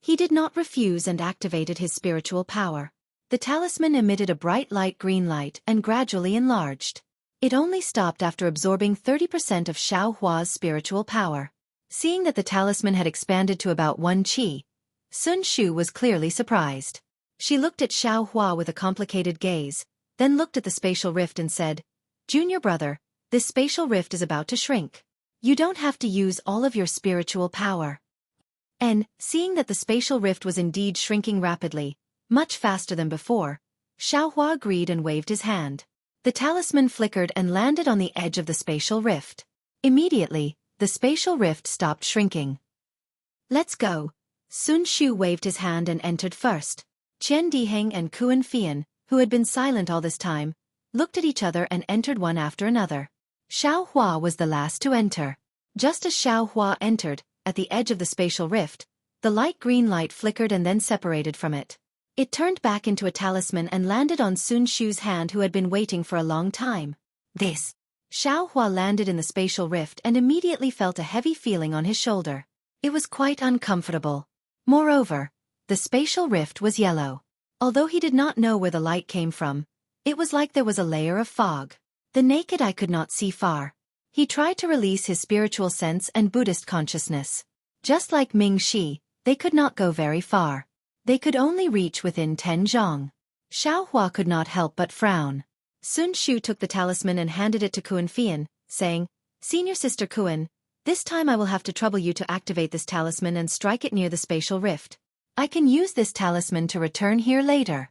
he did not refuse and activated his spiritual power. The talisman emitted a bright light green light and gradually enlarged. It only stopped after absorbing 30% of Xiaohua's spiritual power. Seeing that the talisman had expanded to about 1 qi, Sun Shu was clearly surprised. She looked at Xiaohua with a complicated gaze, then looked at the spatial rift and said, "Junior brother, this spatial rift is about to shrink. You don't have to use all of your spiritual power." And, seeing that the spatial rift was indeed shrinking rapidly, much faster than before, Xiaohua agreed and waved his hand. The talisman flickered and landed on the edge of the spatial rift. Immediately, the spatial rift stopped shrinking. "Let's go." Sun Shu waved his hand and entered first. Qian Diheng and Kuan Fian, who had been silent all this time, looked at each other and entered one after another. Xiaohua was the last to enter. Just as Xiaohua entered, at the edge of the spatial rift, the light green light flickered and then separated from it. It turned back into a talisman and landed on Sun Shu's hand, who had been waiting for a long time. This. Xiaohua landed in the spatial rift and immediately felt a heavy feeling on his shoulder. It was quite uncomfortable. Moreover, the spatial rift was yellow. Although he did not know where the light came from, it was like there was a layer of fog. The naked eye could not see far. He tried to release his spiritual sense and Buddhist consciousness. Just like Ming Shi, they could not go very far. They could only reach within 10 zhang. Xiaohua could not help but frown. Sun Shu took the talisman and handed it to Kuan Fian, saying, "Senior sister Kuan, this time I will have to trouble you to activate this talisman and strike it near the spatial rift. I can use this talisman to return here later."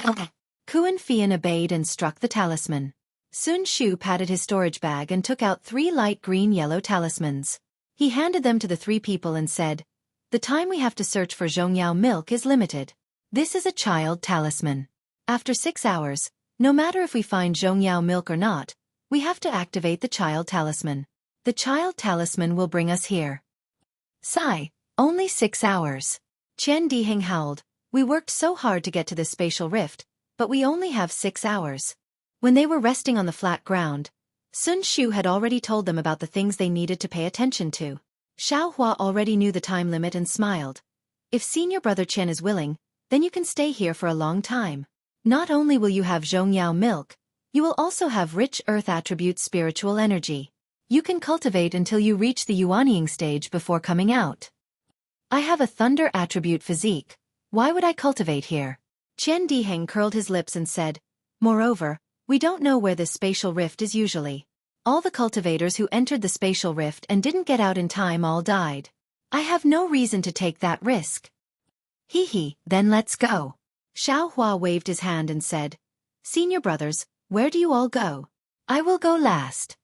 Okay. Kuan Fian obeyed and struck the talisman. Sun Shu patted his storage bag and took out 3 light green-yellow talismans. He handed them to the 3 people and said, "The time we have to search for zhongyao milk is limited. This is a child talisman. After 6 hours, no matter if we find zhongyao milk or not, we have to activate the child talisman. The child talisman will bring us here." Sigh, only 6 hours. Qian Diheng howled, "We worked so hard to get to this spatial rift, but we only have 6 hours. When they were resting on the flat ground, Sun Shu had already told them about the things they needed to pay attention to. Xiaohua already knew the time limit and smiled. "If senior brother Qian is willing, then you can stay here for a long time. Not only will you have zhongyao milk, you will also have rich earth attribute spiritual energy. You can cultivate until you reach the yuanying stage before coming out." "I have a thunder attribute physique. Why would I cultivate here?" Qian Diheng curled his lips and said, "Moreover, we don't know where this spatial rift is usually. All the cultivators who entered the spatial rift and didn't get out in time all died. I have no reason to take that risk." "Hee, then let's go." Xiaohua waved his hand and said, "Senior brothers, where do you all go? I will go last."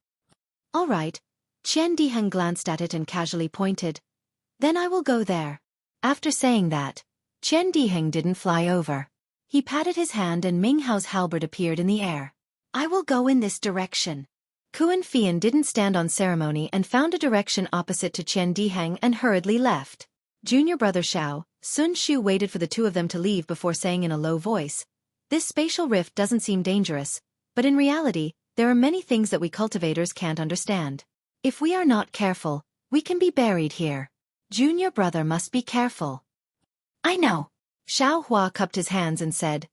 "All right." Qian Diheng glanced at it and casually pointed, "Then I will go there." After saying that, Qian Diheng didn't fly over. He patted his hand and Ming Hao's halberd appeared in the air. "I will go in this direction." Kuan Fian didn't stand on ceremony and found a direction opposite to Qian Diheng and hurriedly left. Junior brother Xiao, Sun Shu waited for the 2 of them to leave before saying in a low voice, "This spatial rift doesn't seem dangerous, but in reality, there are many things that we cultivators can't understand. If we are not careful, We can be buried here. Junior brother must be careful. I know. Xiaohua cupped his hands and said,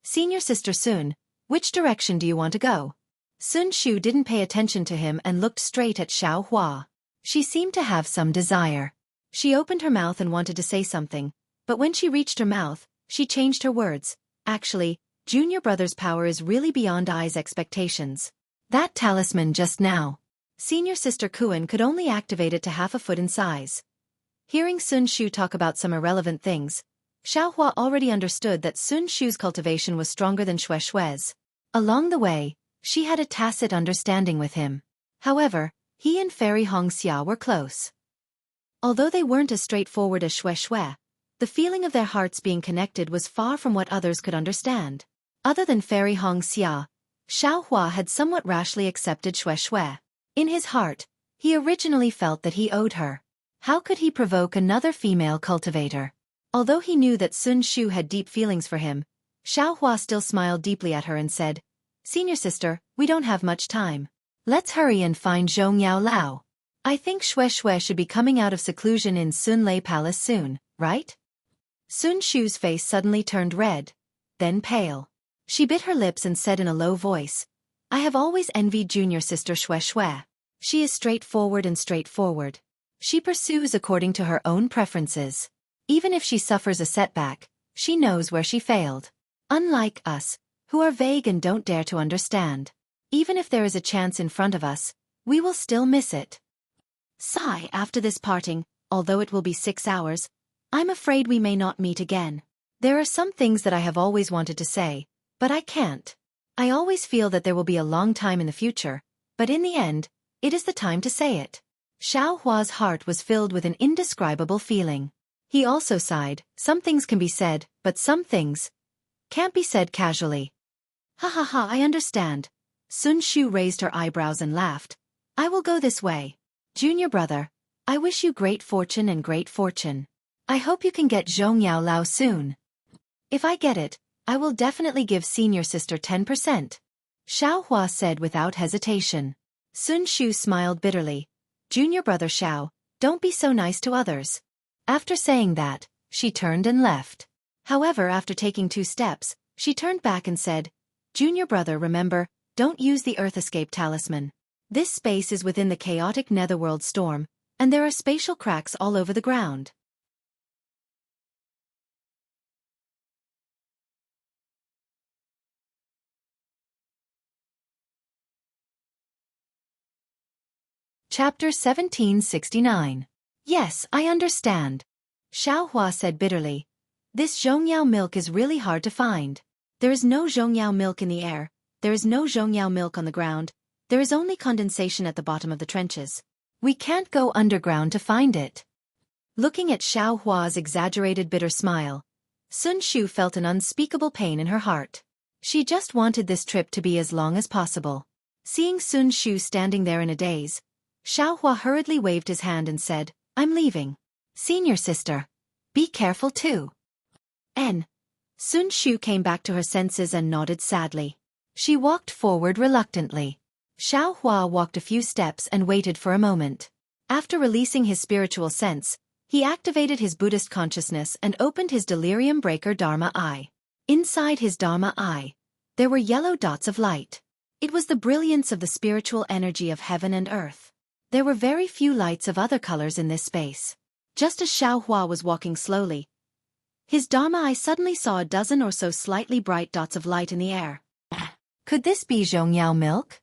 Senior sister Sun, which direction do you want to go? Sun Shu didn't pay attention to him and looked straight at Xiaohua. She seemed to have some desire. She opened her mouth and wanted to say something, but when she reached her mouth, she changed her words. Actually, Junior brother's power is really beyond Ai's expectations. That talisman just now. Senior sister Kuan could only activate it to half a foot in size. Hearing Sun Shu talk about some irrelevant things, Xiaohua already understood that Sun Shu's cultivation was stronger than Xueqi's. Along the way, she had a tacit understanding with him. However, he and Fairy Hongxia were close. Although they weren't as straightforward as Xueqi, the feeling of their hearts being connected was far from what others could understand. Other than Fairy Hongxia, Xiaohua had somewhat rashly accepted Xueqi. In his heart, he originally felt that he owed her. How could he provoke another female cultivator? Although he knew that Sun Shu had deep feelings for him, Xiaohua still smiled deeply at her and said, Senior sister, we don't have much time. Let's hurry and find Zhong Yao Lao. I think Xueqi should be coming out of seclusion in Sun Lei Palace soon, right? Sun Shu's face suddenly turned red, then pale. She bit her lips and said in a low voice, I have always envied junior sister Xueqi. She is straightforward and straightforward. She pursues according to her own preferences. Even if she suffers a setback, she knows where she failed. Unlike us, who are vague and don't dare to understand. Even if there is a chance in front of us, we will still miss it. Sigh after this parting, although it will be 6 hours, I'm afraid we may not meet again. There are some things that I have always wanted to say, but I can't. I always feel that there will be a long time in the future, but in the end, it is the time to say it. Xiaohua's heart was filled with an indescribable feeling. He also sighed, some things can be said, but some things can't be said casually. Ha ha ha, I understand. Sun Shu raised her eyebrows and laughed. I will go this way. Junior brother, I wish you great fortune and great fortune. I hope you can get Zhong Yao Lao soon. If I get it, I will definitely give senior sister 10%. Xiaohua said without hesitation. Sun Shu smiled bitterly. Junior brother Xiao, don't be so nice to others. After saying that, she turned and left. However, after taking 2 steps, she turned back and said, Junior brother, remember, don't use the Earth Escape talisman. This space is within the chaotic netherworld storm, and there are spatial cracks all over the ground. Chapter 1769. Yes, I understand. Xiaohua said bitterly. This Zhongyao milk is really hard to find. There is no Zhongyao milk in the air, there is no Zhongyao milk on the ground, there is only condensation at the bottom of the trenches. We can't go underground to find it. Looking at Xiaohua's exaggerated bitter smile, Sun Shu felt an unspeakable pain in her heart. She just wanted this trip to be as long as possible. Seeing Sun Shu standing there in a daze, Xiaohua hurriedly waved his hand and said, I'm leaving. Senior sister. Be careful too. Sun Shu came back to her senses and nodded sadly. She walked forward reluctantly. Xiaohua walked a few steps and waited for a moment. After releasing his spiritual sense, he activated his Buddhist consciousness and opened his delirium breaker Dharma eye. Inside his Dharma eye, there were yellow dots of light. It was the brilliance of the spiritual energy of heaven and earth. There were very few lights of other colors in this space. Just as Xiaohua was walking slowly, his Dharma eye suddenly saw a dozen or so slightly bright dots of light in the air. Could this be Zhongyao milk?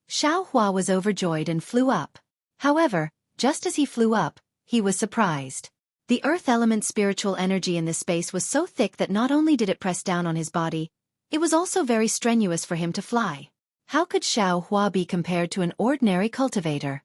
Xiaohua was overjoyed and flew up. However, just as he flew up, he was surprised. The earth element spiritual energy in this space was so thick that not only did it press down on his body, it was also very strenuous for him to fly. How could Xiaohua be compared to an ordinary cultivator?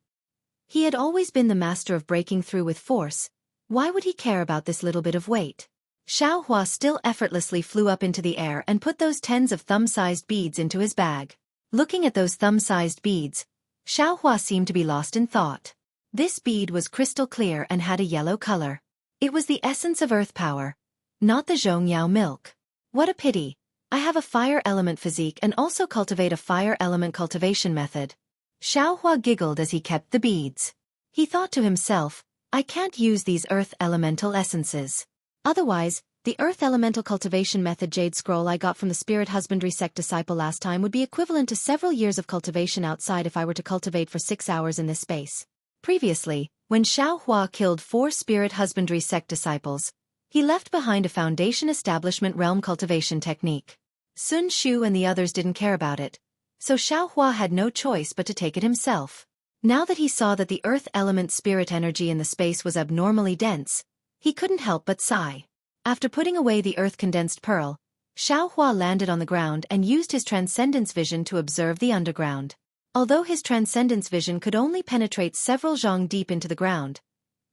He had always been the master of breaking through with force. Why would he care about this little bit of weight? Xiaohua still effortlessly flew up into the air and put those tens of thumb-sized beads into his bag. Looking at those thumb-sized beads, Xiaohua seemed to be lost in thought. This bead was crystal clear and had a yellow color. It was the essence of earth power, not the Zhongyao milk. What a pity. I have a fire element physique and also cultivate a fire element cultivation method. Xiaohua giggled as he kept the beads. He thought to himself, I can't use these earth elemental essences. Otherwise, the earth elemental cultivation method jade scroll I got from the spirit husbandry sect disciple last time would be equivalent to several years of cultivation outside if I were to cultivate for 6 hours in this space. Previously, when Xueqi killed 4 spirit husbandry sect disciples, he left behind a foundation establishment realm cultivation technique. Sun Shu and the others didn't care about it, so Xueqi had no choice but to take it himself. Now that he saw that the earth element spirit energy in the space was abnormally dense, he couldn't help but sigh. After putting away the earth condensed pearl, Xueqi landed on the ground and used his transcendence vision to observe the underground. Although his transcendence vision could only penetrate several zhang deep into the ground,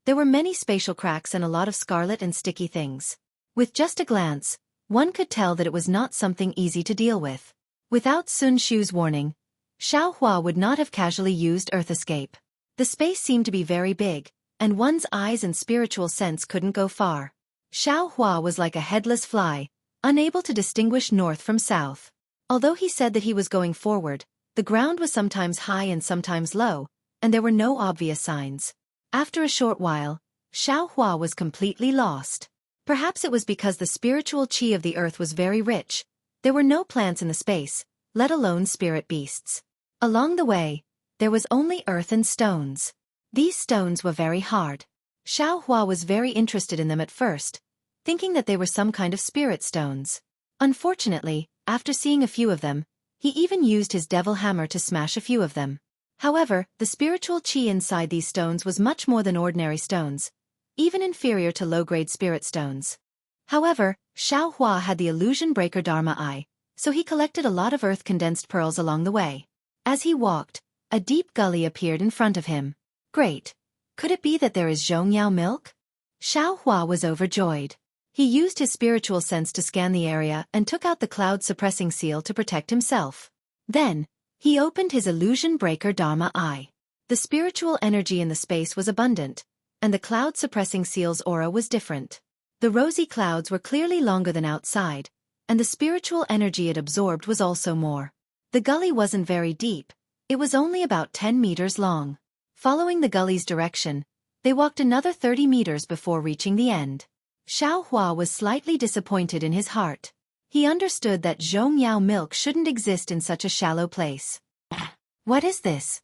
there were many spatial cracks and a lot of scarlet and sticky things. With just a glance, one could tell that it was not something easy to deal with. Without Sun Shu's warning, Xueqi would not have casually used Earth Escape. The space seemed to be very big, and one's eyes and spiritual sense couldn't go far. Xueqi was like a headless fly, unable to distinguish north from south. Although he said that he was going forward, the ground was sometimes high and sometimes low, and there were no obvious signs. After a short while, Xueqi was completely lost. Perhaps it was because the spiritual qi of the earth was very rich. There were no plants in the space, let alone spirit beasts. Along the way, there was only earth and stones. These stones were very hard. Xueqi was very interested in them at first, thinking that they were some kind of spirit stones. Unfortunately, after seeing a few of them, he even used his devil hammer to smash a few of them. However, the spiritual qi inside these stones was much more than ordinary stones, even inferior to low-grade spirit stones. However, Xueqi had the illusion breaker Dharma eye, so he collected a lot of earth-condensed pearls along the way. As he walked, a deep gully appeared in front of him. Great! Could it be that there is Zhongyao milk? Xueqi was overjoyed. He used his spiritual sense to scan the area and took out the cloud-suppressing seal to protect himself. Then, he opened his illusion breaker Dharma eye. The spiritual energy in the space was abundant, and the cloud-suppressing seal's aura was different. The rosy clouds were clearly longer than outside, and the spiritual energy it absorbed was also more. The gully wasn't very deep, it was only about 10 meters long. Following the gully's direction, they walked another 30 meters before reaching the end. Xueqi was slightly disappointed in his heart. He understood that Zhongyao milk shouldn't exist in such a shallow place. What is this?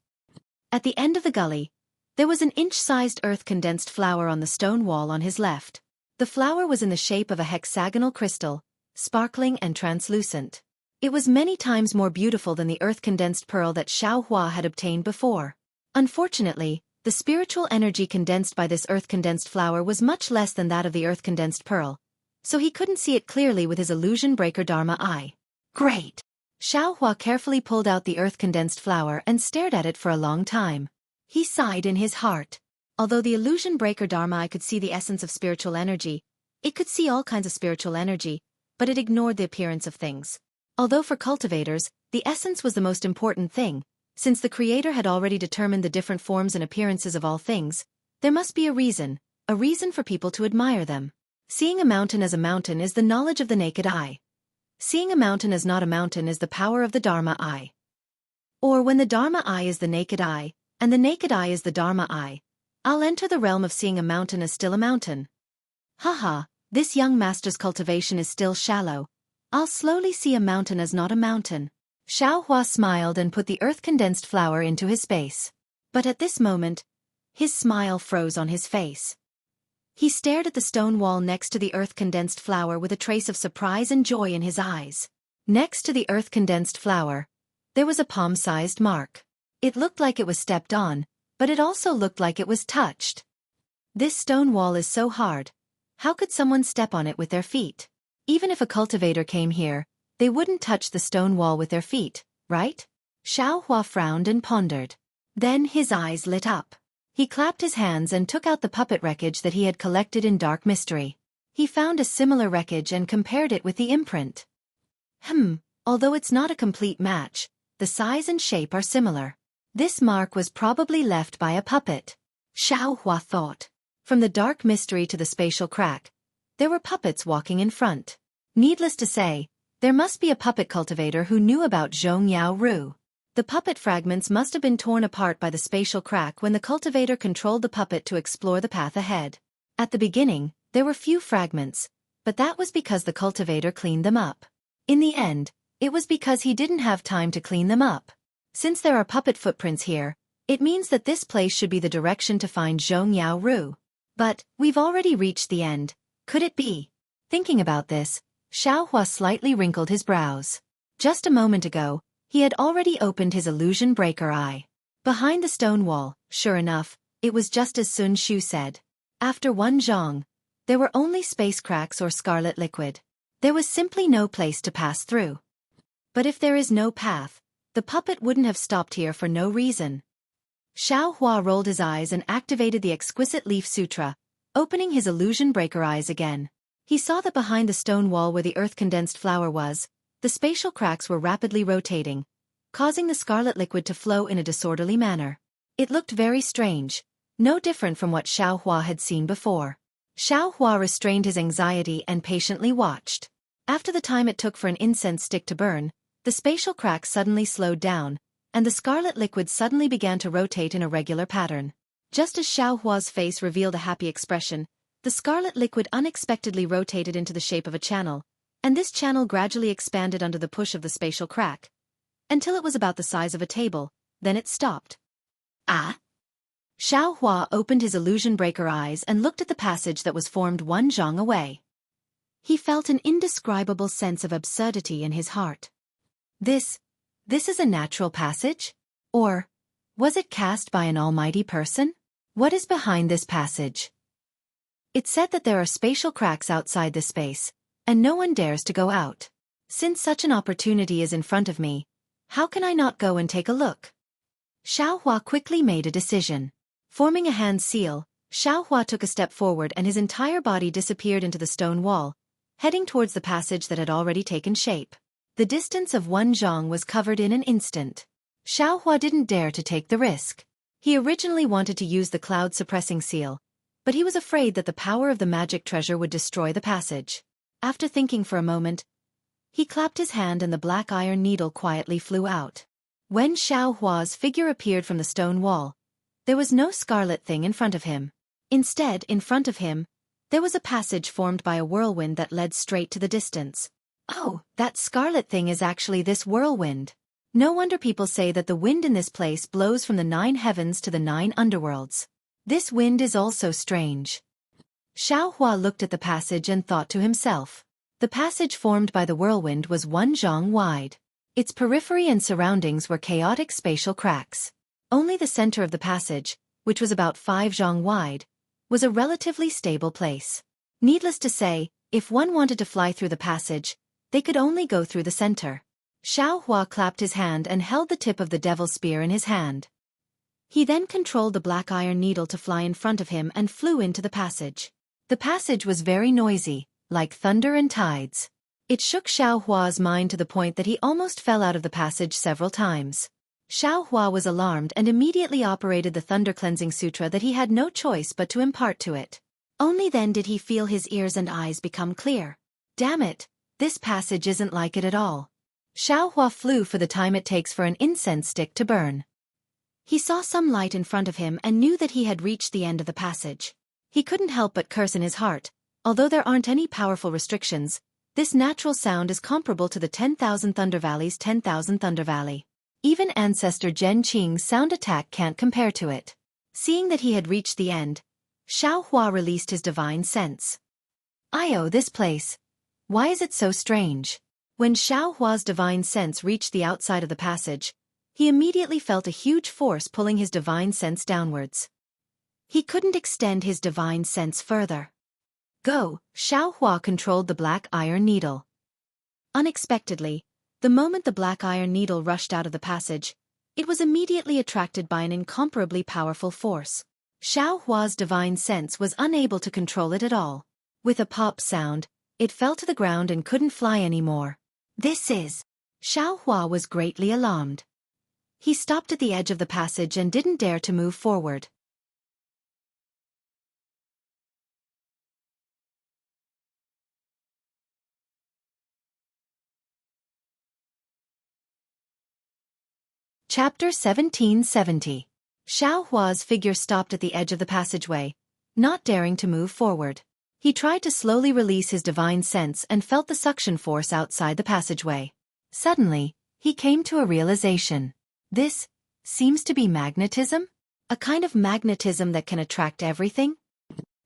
At the end of the gully, there was an inch-sized earth-condensed flower on the stone wall on his left. The flower was in the shape of a hexagonal crystal, sparkling and translucent. It was many times more beautiful than the earth-condensed pearl that Xueqi had obtained before. Unfortunately, the spiritual energy condensed by this earth-condensed flower was much less than that of the earth-condensed pearl, so he couldn't see it clearly with his illusion breaker Dharma eye. Great! Xueqi carefully pulled out the earth-condensed flower and stared at it for a long time. He sighed in his heart. Although the illusion breaker Dharma eye could see the essence of spiritual energy, it could see all kinds of spiritual energy, but it ignored the appearance of things. Although for cultivators, the essence was the most important thing, since the Creator had already determined the different forms and appearances of all things, there must be a reason for people to admire them. Seeing a mountain as a mountain is the knowledge of the naked eye. Seeing a mountain as not a mountain is the power of the Dharma eye. Or when the Dharma eye is the naked eye, and the naked eye is the Dharma eye, I'll enter the realm of seeing a mountain as still a mountain. Haha, this young master's cultivation is still shallow. I'll slowly see a mountain as not a mountain. Xueqi smiled and put the earth-condensed flower into his space. But at this moment, his smile froze on his face. He stared at the stone wall next to the earth-condensed flower with a trace of surprise and joy in his eyes. Next to the earth-condensed flower, there was a palm-sized mark. It looked like it was stepped on, but it also looked like it was touched. This stone wall is so hard. How could someone step on it with their feet? Even if a cultivator came here, they wouldn't touch the stone wall with their feet, right? Xueqi frowned and pondered. Then his eyes lit up. He clapped his hands and took out the puppet wreckage that he had collected in Dark Mystery. He found a similar wreckage and compared it with the imprint. Although it's not a complete match, the size and shape are similar. This mark was probably left by a puppet. Xueqi thought. From the Dark Mystery to the spatial crack, there were puppets walking in front. Needless to say, there must be a puppet cultivator who knew about Zhongyao Ru. The puppet fragments must have been torn apart by the spatial crack when the cultivator controlled the puppet to explore the path ahead. At the beginning, there were few fragments, but that was because the cultivator cleaned them up. In the end, it was because he didn't have time to clean them up. Since there are puppet footprints here, it means that this place should be the direction to find Zhongyao Ru. But, we've already reached the end. Could it be? Thinking about this, Xiaohua slightly wrinkled his brows. Just a moment ago, he had already opened his illusion breaker eye. Behind the stone wall, sure enough, it was just as Sun Shu said. After one zhong, there were only space cracks or scarlet liquid. There was simply no place to pass through. But if there is no path, the puppet wouldn't have stopped here for no reason. Xiaohua rolled his eyes and activated the exquisite leaf sutra, opening his illusion breaker eyes again. He saw that behind the stone wall where the earth-condensed flower was, the spatial cracks were rapidly rotating, causing the scarlet liquid to flow in a disorderly manner. It looked very strange, no different from what Xiaohua had seen before. Xiaohua restrained his anxiety and patiently watched. After the time it took for an incense stick to burn, the spatial cracks suddenly slowed down, and the scarlet liquid suddenly began to rotate in a regular pattern. Just as Xiaohua's face revealed a happy expression, the scarlet liquid unexpectedly rotated into the shape of a channel, and this channel gradually expanded under the push of the spatial crack, until it was about the size of a table, then it stopped. Ah! Xiaohua opened his illusion breaker eyes and looked at the passage that was formed one zhong away. He felt an indescribable sense of absurdity in his heart. This is a natural passage? Or was it cast by an almighty person? What is behind this passage? It said that there are spatial cracks outside this space, and no one dares to go out. Since such an opportunity is in front of me, how can I not go and take a look? Xiaohua quickly made a decision. Forming a hand seal, Xiaohua took a step forward and his entire body disappeared into the stone wall, heading towards the passage that had already taken shape. The distance of one zhong was covered in an instant. Xiaohua didn't dare to take the risk. He originally wanted to use the cloud-suppressing seal, but he was afraid that the power of the magic treasure would destroy the passage. After thinking for a moment, he clapped his hand and the black iron needle quietly flew out. When Xiaohua's figure appeared from the stone wall, there was no scarlet thing in front of him. Instead, in front of him, there was a passage formed by a whirlwind that led straight to the distance. Oh, that scarlet thing is actually this whirlwind. No wonder people say that the wind in this place blows from the 9 heavens to the 9 underworlds. This wind is also strange. Xiaohua looked at the passage and thought to himself. The passage formed by the whirlwind was 1 zhong wide. Its periphery and surroundings were chaotic spatial cracks. Only the center of the passage, which was about 5 zhong wide, was a relatively stable place. Needless to say, if one wanted to fly through the passage, they could only go through the center. Xiaohua clapped his hand and held the tip of the devil spear in his hand. He then controlled the black iron needle to fly in front of him and flew into the passage. The passage was very noisy, like thunder and tides. It shook Xiaohua's mind to the point that he almost fell out of the passage several times. Xiaohua was alarmed and immediately operated the thunder cleansing sutra that he had no choice but to impart to it. Only then did he feel his ears and eyes become clear. Damn it, this passage isn't like it at all. Xiaohua flew for the time it takes for an incense stick to burn. He saw some light in front of him and knew that he had reached the end of the passage. He couldn't help but curse in his heart. Although there aren't any powerful restrictions, this natural sound is comparable to the 10,000 Thunder Valley's 10,000 Thunder Valley. Even Ancestor Zhen Qing's sound attack can't compare to it. Seeing that he had reached the end, Xiaohua released his divine sense. This place. Why is it so strange? When Xiaohua's divine sense reached the outside of the passage, he immediately felt a huge force pulling his divine sense downwards. He couldn't extend his divine sense further. Go! Xiaohua controlled the black iron needle. Unexpectedly, the moment the black iron needle rushed out of the passage, it was immediately attracted by an incomparably powerful force. Xiaohua's divine sense was unable to control it at all. With a pop sound, it fell to the ground and couldn't fly anymore. Xiaohua was greatly alarmed. He stopped at the edge of the passage and didn't dare to move forward. Chapter 1770. Xiaohua's figure stopped at the edge of the passageway, not daring to move forward. He tried to slowly release his divine sense and felt the suction force outside the passageway. Suddenly, he came to a realization. This seems to be magnetism? A kind of magnetism that can attract everything?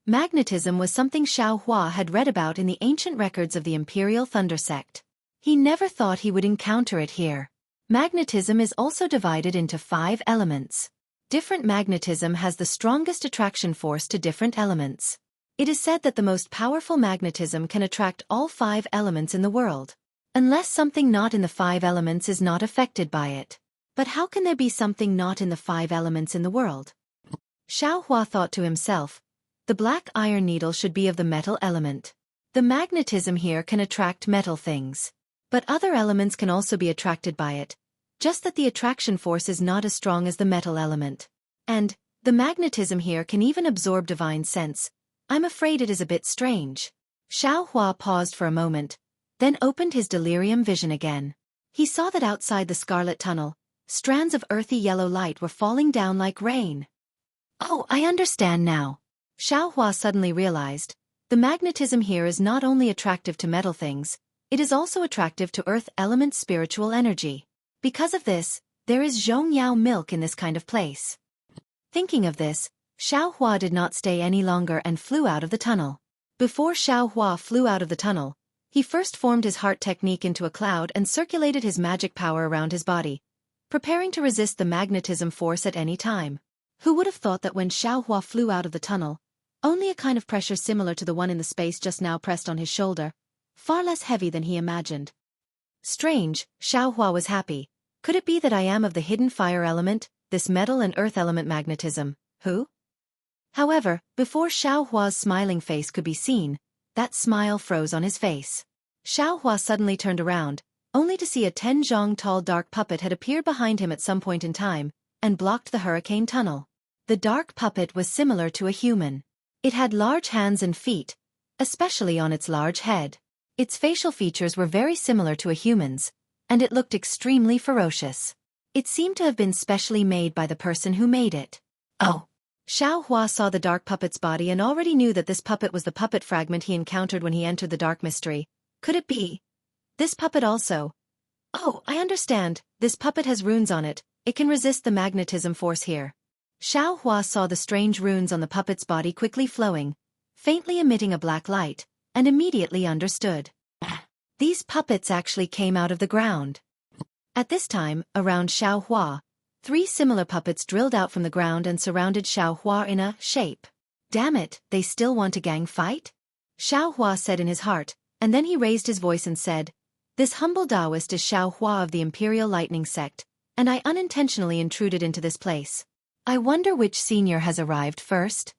Magnetism was something Xiaohua had read about in the ancient records of the Imperial Thunder Sect. He never thought he would encounter it here. Magnetism is also divided into 5 elements. Different magnetism has the strongest attraction force to different elements. It is said that the most powerful magnetism can attract all 5 elements in the world, unless something not in the 5 elements is not affected by it. But how can there be something not in the 5 elements in the world? Xiaohua thought to himself, the black iron needle should be of the metal element. The magnetism here can attract metal things. But other elements can also be attracted by it, just that the attraction force is not as strong as the metal element. And the magnetism here can even absorb divine sense. I'm afraid it is a bit strange. Xiaohua paused for a moment, then opened his delirium vision again. He saw that outside the scarlet tunnel, strands of earthy yellow light were falling down like rain. Oh, I understand now. Xiaohua suddenly realized, the magnetism here is not only attractive to metal things, it is also attractive to earth element spiritual energy. Because of this, there is Zhongyao milk in this kind of place. Thinking of this, Xiaohua did not stay any longer and flew out of the tunnel. Before Xiaohua flew out of the tunnel, he first formed his heart technique into a cloud and circulated his magic power around his body, preparing to resist the magnetism force at any time. Who would have thought that when Xiaohua flew out of the tunnel, only a kind of pressure similar to the one in the space just now pressed on his shoulder, far less heavy than he imagined. Strange, Xiaohua was happy. Could it be that I am of the hidden fire element, this metal and earth element magnetism, who? However, before Xiaohua's smiling face could be seen, that smile froze on his face. Xiaohua suddenly turned around, only to see a 10 zhong tall dark puppet had appeared behind him at some point in time, and blocked the hurricane tunnel. The dark puppet was similar to a human. It had large hands and feet, especially on its large head. Its facial features were very similar to a human's, and it looked extremely ferocious. It seemed to have been specially made by the person who made it. Oh! Xiaohua saw the dark puppet's body and already knew that this puppet was the puppet fragment he encountered when he entered the dark mystery. Could it be? This puppet also. Oh, I understand, this puppet has runes on it, it can resist the magnetism force here. Xiaohua saw the strange runes on the puppet's body quickly flowing, faintly emitting a black light, and immediately understood. These puppets actually came out of the ground. At this time, around Xiaohua, 3 similar puppets drilled out from the ground and surrounded Xiaohua in a shape. Damn it, they still want a gang fight? Xiaohua said in his heart, and then he raised his voice and said, this humble Taoist is Xiaohua of the Imperial Lightning Sect, and I unintentionally intruded into this place. I wonder which senior has arrived first?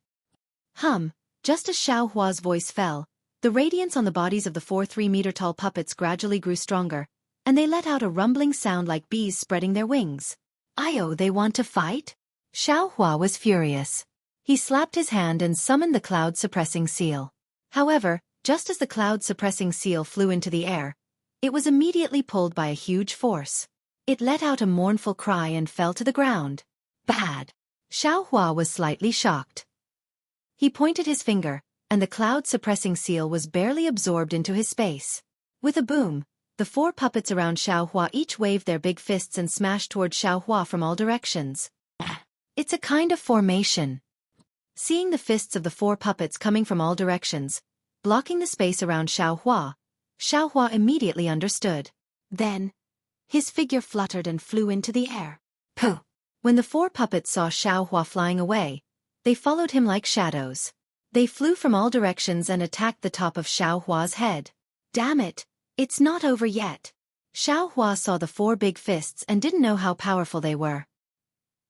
Just as Xiaohua's voice fell, the radiance on the bodies of the 4 3-meter-tall puppets gradually grew stronger, and they let out a rumbling sound like bees spreading their wings. Io, they want to fight? Xiaohua was furious. He slapped his hand and summoned the cloud-suppressing seal. However, just as the cloud-suppressing seal flew into the air, it was immediately pulled by a huge force. It let out a mournful cry and fell to the ground. Bad. Xiaohua was slightly shocked. He pointed his finger, and the cloud-suppressing seal was barely absorbed into his space. With a boom, the 4 puppets around Xiaohua each waved their big fists and smashed toward Xiaohua from all directions. It's a kind of formation. Seeing the fists of the 4 puppets coming from all directions, blocking the space around Xiaohua, Xiaohua immediately understood. Then, his figure fluttered and flew into the air. Pooh! When the 4 puppets saw Xiaohua flying away, they followed him like shadows. They flew from all directions and attacked the top of Xiaohua's head. Damn it, it's not over yet. Xiaohua saw the 4 big fists and didn't know how powerful they were.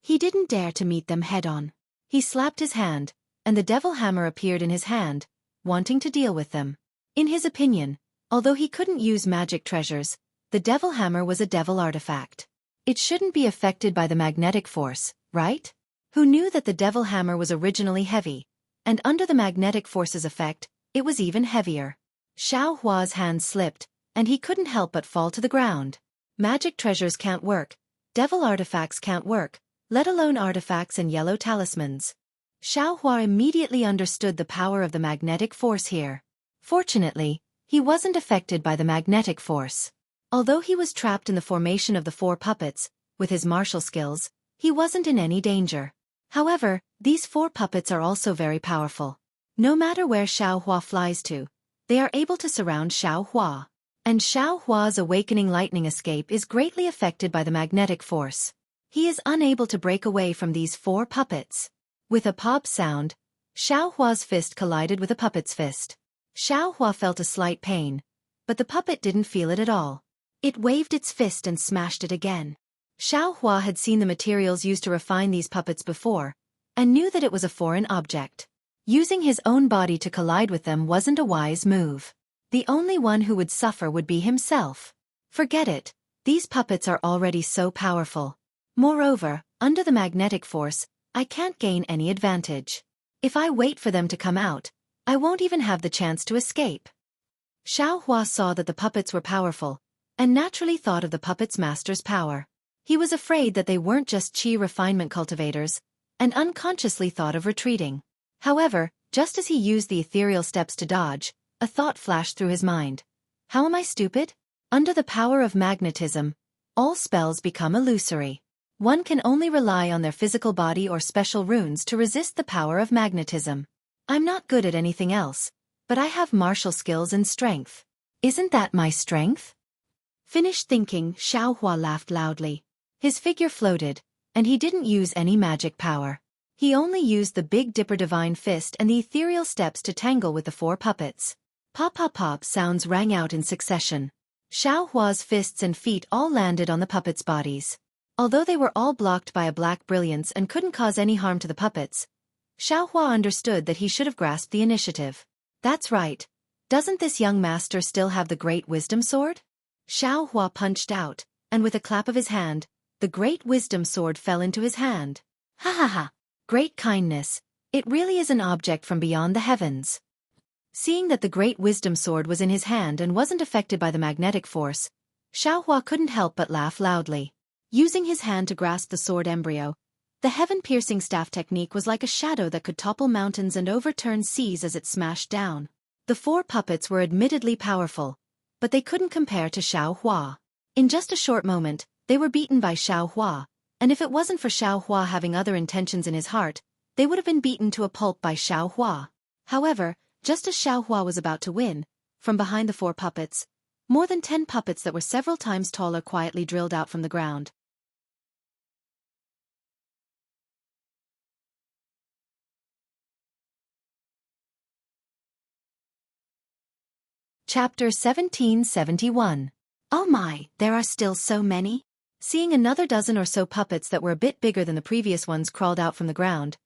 He didn't dare to meet them head-on. He slapped his hand, and the devil hammer appeared in his hand, wanting to deal with them. In his opinion, although he couldn't use magic treasures, the devil hammer was a devil artifact. It shouldn't be affected by the magnetic force, right? Who knew that the devil hammer was originally heavy, and under the magnetic force's effect, it was even heavier. Xiaohua's hand slipped, and he couldn't help but fall to the ground. Magic treasures can't work, Devil artifacts can't work, let alone artifacts and yellow talismans. Xueqi immediately understood the power of the magnetic force here. Fortunately, he wasn't affected by the magnetic force. Although he was trapped in the formation of the 4 puppets, with his martial skills, he wasn't in any danger. However, these 4 puppets are also very powerful. No matter where Xueqi flies to, they are able to surround Xueqi. And Xueqi's awakening lightning escape is greatly affected by the magnetic force. He is unable to break away from these 4 puppets. With a pop sound, Xueqi's fist collided with a puppet's fist. Xueqi felt a slight pain, but the puppet didn't feel it at all. It waved its fist and smashed it again. Xueqi had seen the materials used to refine these puppets before, and knew that it was a foreign object. Using his own body to collide with them wasn't a wise move. The only one who would suffer would be himself. Forget it, these puppets are already so powerful. Moreover, under the magnetic force, I can't gain any advantage. If I wait for them to come out, I won't even have the chance to escape. Xueqi saw that the puppets were powerful, and naturally thought of the puppet's master's power. He was afraid that they weren't just chi refinement cultivators, and unconsciously thought of retreating. However, just as he used the ethereal steps to dodge, a thought flashed through his mind. How am I stupid? Under the power of magnetism, all spells become illusory. One can only rely on their physical body or special runes to resist the power of magnetism. I'm not good at anything else, but I have martial skills and strength. Isn't that my strength? Finished thinking, Xueqi laughed loudly. His figure floated, and he didn't use any magic power. He only used the Big Dipper Divine Fist and the ethereal steps to tangle with the 4 puppets. Pop pop pop sounds rang out in succession. Xueqi's fists and feet all landed on the puppets' bodies. Although they were all blocked by a black brilliance and couldn't cause any harm to the puppets, Xueqi understood that he should have grasped the initiative. That's right. Doesn't this young master still have the Great Wisdom Sword? Xueqi punched out, and with a clap of his hand, the Great Wisdom Sword fell into his hand. Ha ha ha! Great kindness, it really is an object from beyond the heavens. Seeing that the Great Wisdom Sword was in his hand and wasn't affected by the magnetic force, Xueqi couldn't help but laugh loudly. Using his hand to grasp the sword embryo, the heaven-piercing staff technique was like a shadow that could topple mountains and overturn seas as it smashed down. The 4 puppets were admittedly powerful, but they couldn't compare to Xueqi. In just a short moment, they were beaten by Xueqi, and if it wasn't for Xueqi having other intentions in his heart, they would have been beaten to a pulp by Xueqi. However, just as Xueqi was about to win, from behind the 4 puppets, more than 10 puppets that were several times taller quietly drilled out from the ground. Chapter 1771. Oh my, there are still so many? Seeing another dozen or so puppets that were a bit bigger than the previous ones crawled out from the ground,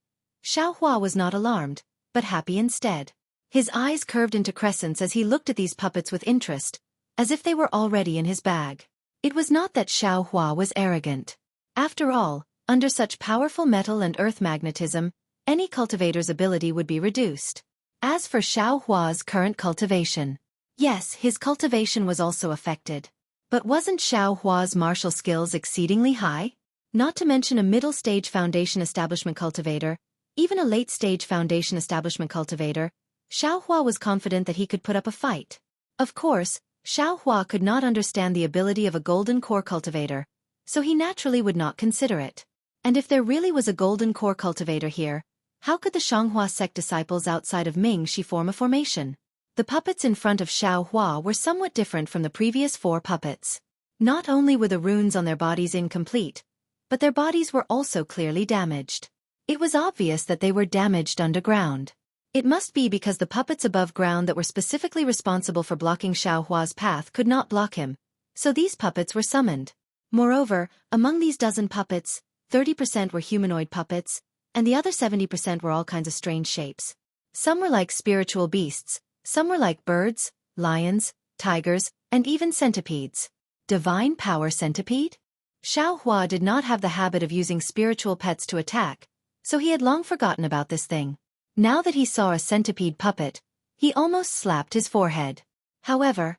Xueqi was not alarmed, but happy instead. His eyes curved into crescents as he looked at these puppets with interest, as if they were already in his bag. It was not that Xueqi was arrogant. After all, under such powerful metal and earth magnetism, any cultivator's ability would be reduced. As for Xueqi's current cultivation, yes, his cultivation was also affected. But wasn't Xueqi's martial skills exceedingly high? Not to mention a middle-stage foundation establishment cultivator, even a late-stage foundation establishment cultivator, Xueqi was confident that he could put up a fight. Of course, Xueqi could not understand the ability of a golden core cultivator, so he naturally would not consider it. And if there really was a golden core cultivator here, how could the Xianghua sect disciples outside of Ming Shi form a formation? The puppets in front of Xueqi were somewhat different from the previous 4 puppets. Not only were the runes on their bodies incomplete, but their bodies were also clearly damaged. It was obvious that they were damaged underground. It must be because the puppets above ground that were specifically responsible for blocking Xueqi's path could not block him, so these puppets were summoned. Moreover, among these dozen puppets, 30% were humanoid puppets, and the other 70% were all kinds of strange shapes. Some were like spiritual beasts, some were like birds, lions, tigers, and even centipedes. Divine power centipede? Xueqi did not have the habit of using spiritual pets to attack, so he had long forgotten about this thing. Now that he saw a centipede puppet, he almost slapped his forehead. However,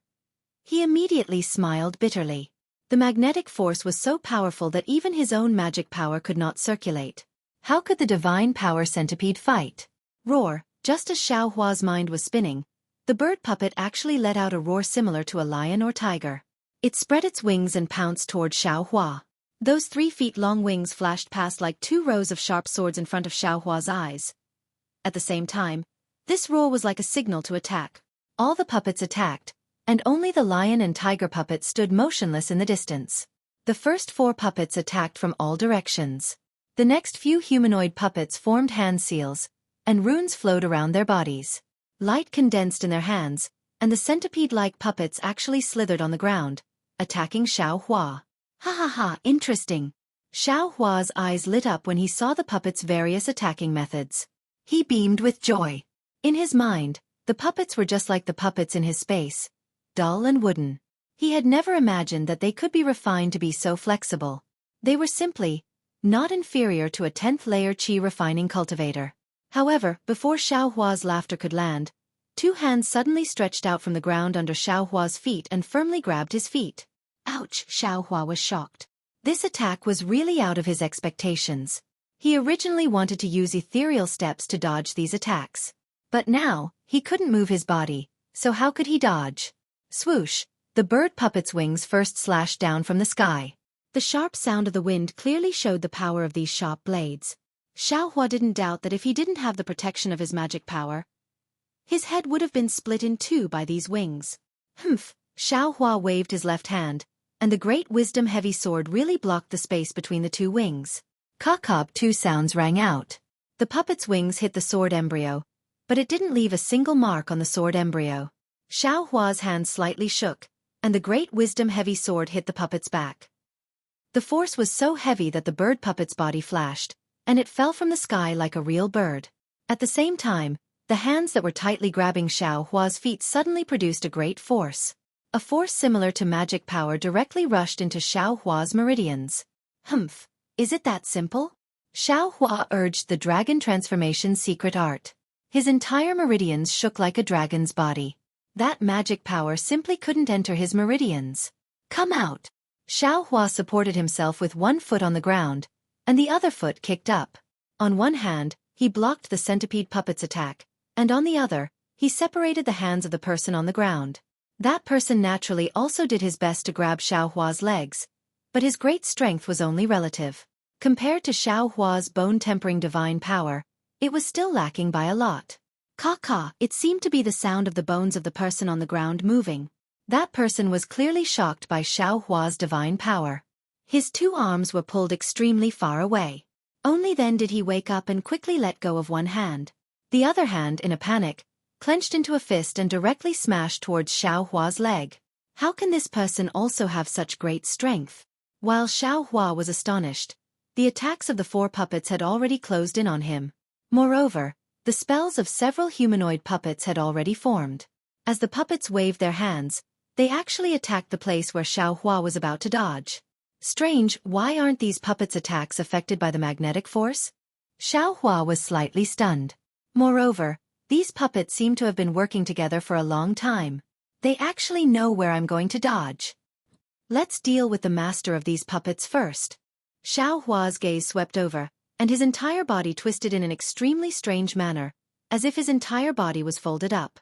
he immediately smiled bitterly. The magnetic force was so powerful that even his own magic power could not circulate. How could the divine power centipede fight? Roar! Just as Xiao Hua's mind was spinning, the bird puppet actually let out a roar similar to a lion or tiger. It spread its wings and pounced toward Xiao Hua. Those 3-feet-long wings flashed past like 2 rows of sharp swords in front of Xiao Hua's eyes. At the same time, this roar was like a signal to attack. All the puppets attacked, and only the lion and tiger puppet stood motionless in the distance. The first 4 puppets attacked from all directions. The next few humanoid puppets formed hand seals, and runes flowed around their bodies. Light condensed in their hands, and the centipede-like puppets actually slithered on the ground, attacking Xiao Hua. Ha ha ha, interesting. Xiao Hua's eyes lit up when he saw the puppets' various attacking methods. He beamed with joy. In his mind, the puppets were just like the puppets in his space, dull and wooden. He had never imagined that they could be refined to be so flexible. They were simply not inferior to a 10th-layer qi refining cultivator. However, before Xiao Hua's laughter could land, 2 hands suddenly stretched out from the ground under Xiao Hua's feet and firmly grabbed his feet. Ouch! Xiao Hua was shocked. This attack was really out of his expectations. He originally wanted to use ethereal steps to dodge these attacks. But now, he couldn't move his body, so how could he dodge? Swoosh! The bird puppet's wings first slashed down from the sky. The sharp sound of the wind clearly showed the power of these sharp blades. Xiao Hua didn't doubt that if he didn't have the protection of his magic power, his head would have been split in 2 by these wings. Humph! Xiao Hua waved his left hand, and the great wisdom-heavy sword really blocked the space between the 2 wings. Caw-caw, 2 sounds rang out. The puppet's wings hit the sword embryo, but it didn't leave a single mark on the sword embryo. Xiao Hua's hand slightly shook, and the great wisdom-heavy sword hit the puppet's back. The force was so heavy that the bird puppet's body flashed, and it fell from the sky like a real bird. At the same time, the hands that were tightly grabbing Xiao Hua's feet suddenly produced a great force. A force similar to magic power directly rushed into Xiao Hua's meridians. Humph! Is it that simple? Xiao Hua urged the dragon transformation secret art. His entire meridians shook like a dragon's body. That magic power simply couldn't enter his meridians. Come out! Xiao Hua supported himself with 1 foot on the ground, and the other foot kicked up. On one hand, he blocked the centipede puppet's attack, and on the other, he separated the hands of the person on the ground. That person naturally also did his best to grab Xiao Hua's legs, but his great strength was only relative. Compared to Xiao Hua's bone-tempering divine power, it was still lacking by a lot. Caw-caw, it seemed to be the sound of the bones of the person on the ground moving. That person was clearly shocked by Xiao Hua's divine power. His 2 arms were pulled extremely far away. Only then did he wake up and quickly let go of one hand. The other hand, in a panic, clenched into a fist and directly smashed towards Xiao Hua's leg. How can this person also have such great strength? While Xiao Hua was astonished, the attacks of the 4 puppets had already closed in on him. Moreover, the spells of several humanoid puppets had already formed. As the puppets waved their hands, they actually attacked the place where Xiao Hua was about to dodge. Strange, why aren't these puppets' attacks affected by the magnetic force? Xiao Hua was slightly stunned. Moreover, these puppets seem to have been working together for a long time. They actually know where I'm going to dodge. Let's deal with the master of these puppets first. Xiao Hua's gaze swept over, and his entire body twisted in an extremely strange manner, as if his entire body was folded up.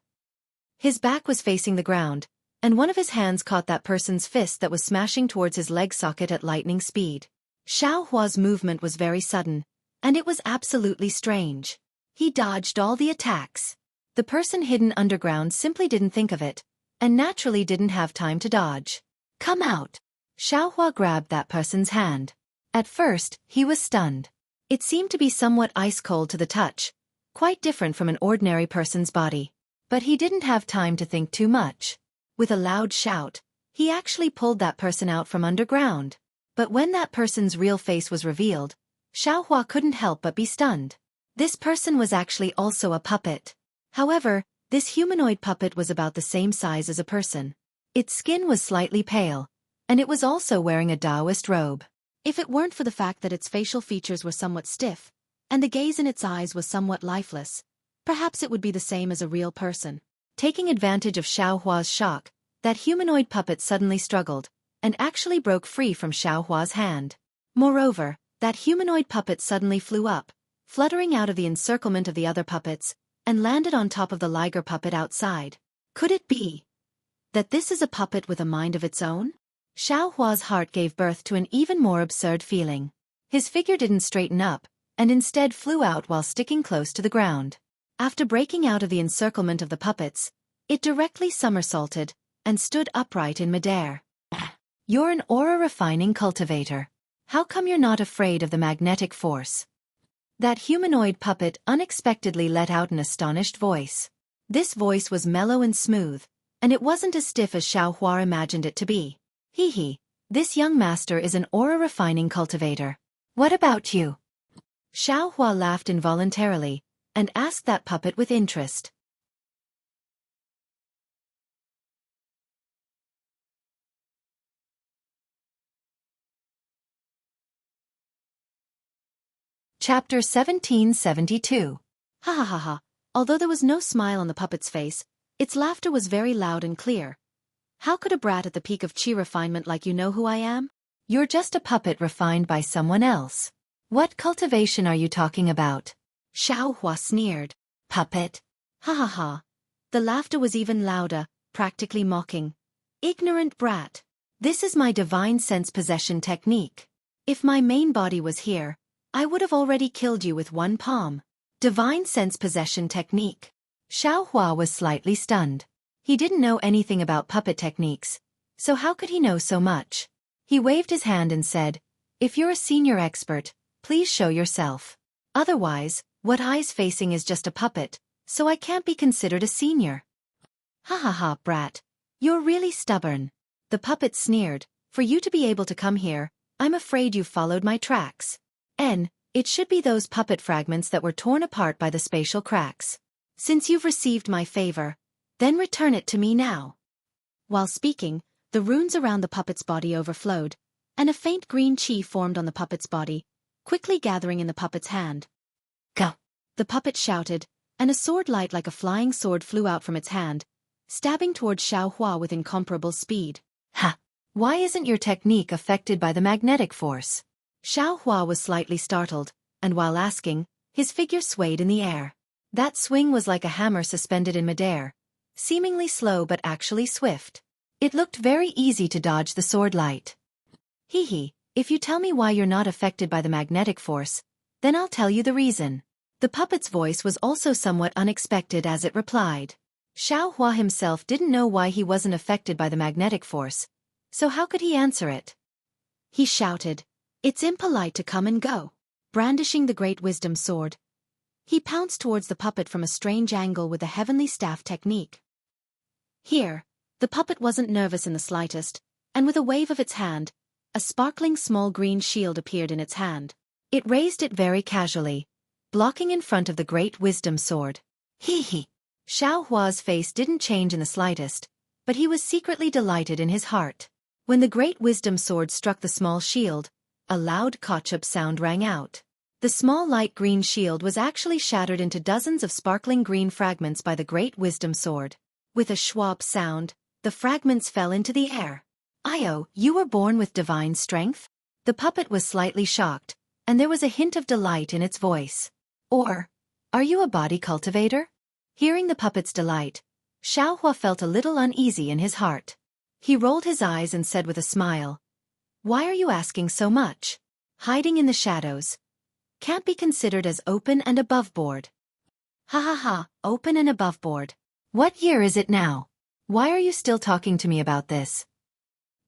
His back was facing the ground, and one of his hands caught that person's fist that was smashing towards his leg socket at lightning speed. Xiao Hua's movement was very sudden, and it was absolutely strange. He dodged all the attacks. The person hidden underground simply didn't think of it, and naturally didn't have time to dodge. Come out! Xiao Hua grabbed that person's hand. At first, he was stunned. It seemed to be somewhat ice-cold to the touch, quite different from an ordinary person's body. But he didn't have time to think too much. With a loud shout, he actually pulled that person out from underground. But when that person's real face was revealed, Xiao Hua couldn't help but be stunned. This person was actually also a puppet. However, this humanoid puppet was about the same size as a person. Its skin was slightly pale, and it was also wearing a Taoist robe. If it weren't for the fact that its facial features were somewhat stiff, and the gaze in its eyes was somewhat lifeless, perhaps it would be the same as a real person. Taking advantage of Xiao Hua's shock, that humanoid puppet suddenly struggled, and actually broke free from Xiaohua's hand. Moreover, that humanoid puppet suddenly flew up, fluttering out of the encirclement of the other puppets, and landed on top of the liger puppet outside. Could it be that this is a puppet with a mind of its own? Xiaohua's heart gave birth to an even more absurd feeling. His figure didn't straighten up, and instead flew out while sticking close to the ground. After breaking out of the encirclement of the puppets, it directly somersaulted and stood upright in midair. You're an aura-refining cultivator. How come you're not afraid of the magnetic force? That humanoid puppet unexpectedly let out an astonished voice. This voice was mellow and smooth, and it wasn't as stiff as Xiaohua imagined it to be. Hee, this young master is an aura-refining cultivator. What about you? Xiaohua laughed involuntarily, and asked that puppet with interest. Chapter 1772. Ha ha ha ha. Although there was no smile on the puppet's face, its laughter was very loud and clear. How could a brat at the peak of chi refinement like you know who I am? You're just a puppet refined by someone else. What cultivation are you talking about? Xiaohua sneered. Puppet? Ha ha ha. The laughter was even louder, practically mocking. Ignorant brat. This is my divine sense possession technique. If my main body was here, I would have already killed you with one palm. Divine sense possession technique. Xiaohua was slightly stunned. He didn't know anything about puppet techniques, so how could he know so much? He waved his hand and said, if you're a senior expert, please show yourself. Otherwise, what I's facing is just a puppet, so I can't be considered a senior. Ha ha ha, brat. You're really stubborn. The puppet sneered. For you to be able to come here, I'm afraid you followed my tracks. It should be those puppet fragments that were torn apart by the spatial cracks. Since you've received my favor, then return it to me now. While speaking, the runes around the puppet's body overflowed, and a faint green chi formed on the puppet's body, quickly gathering in the puppet's hand. Go! The puppet shouted, and a sword light like a flying sword flew out from its hand, stabbing towards Xiaohua with incomparable speed. Ha! Why isn't your technique affected by the magnetic force? Xiaohua was slightly startled, and while asking, his figure swayed in the air. That swing was like a hammer suspended in midair, seemingly slow but actually swift. It looked very easy to dodge the sword light. Hee, if you tell me why you're not affected by the magnetic force, then I'll tell you the reason. The puppet's voice was also somewhat unexpected as it replied. Xiaohua himself didn't know why he wasn't affected by the magnetic force, so how could he answer it? He shouted, it's impolite to come and go. Brandishing the great wisdom sword, he pounced towards the puppet from a strange angle with the heavenly staff technique. Here, the puppet wasn't nervous in the slightest, and with a wave of its hand, a sparkling small green shield appeared in its hand. It raised it very casually, blocking in front of the great wisdom sword. Hee. Xiaohua's face didn't change in the slightest, but he was secretly delighted in his heart. When the great wisdom sword struck the small shield, a loud kotchup sound rang out. The small light green shield was actually shattered into dozens of sparkling green fragments by the great wisdom sword. With a schwab sound, the fragments fell into the air. Io, you were born with divine strength? The puppet was slightly shocked, and there was a hint of delight in its voice. Or, are you a body cultivator? Hearing the puppet's delight, Xiaohua felt a little uneasy in his heart. He rolled his eyes and said with a smile, why are you asking so much? Hiding in the shadows can't be considered as open and above board. Ha ha ha, open and above board. What year is it now? Why are you still talking to me about this?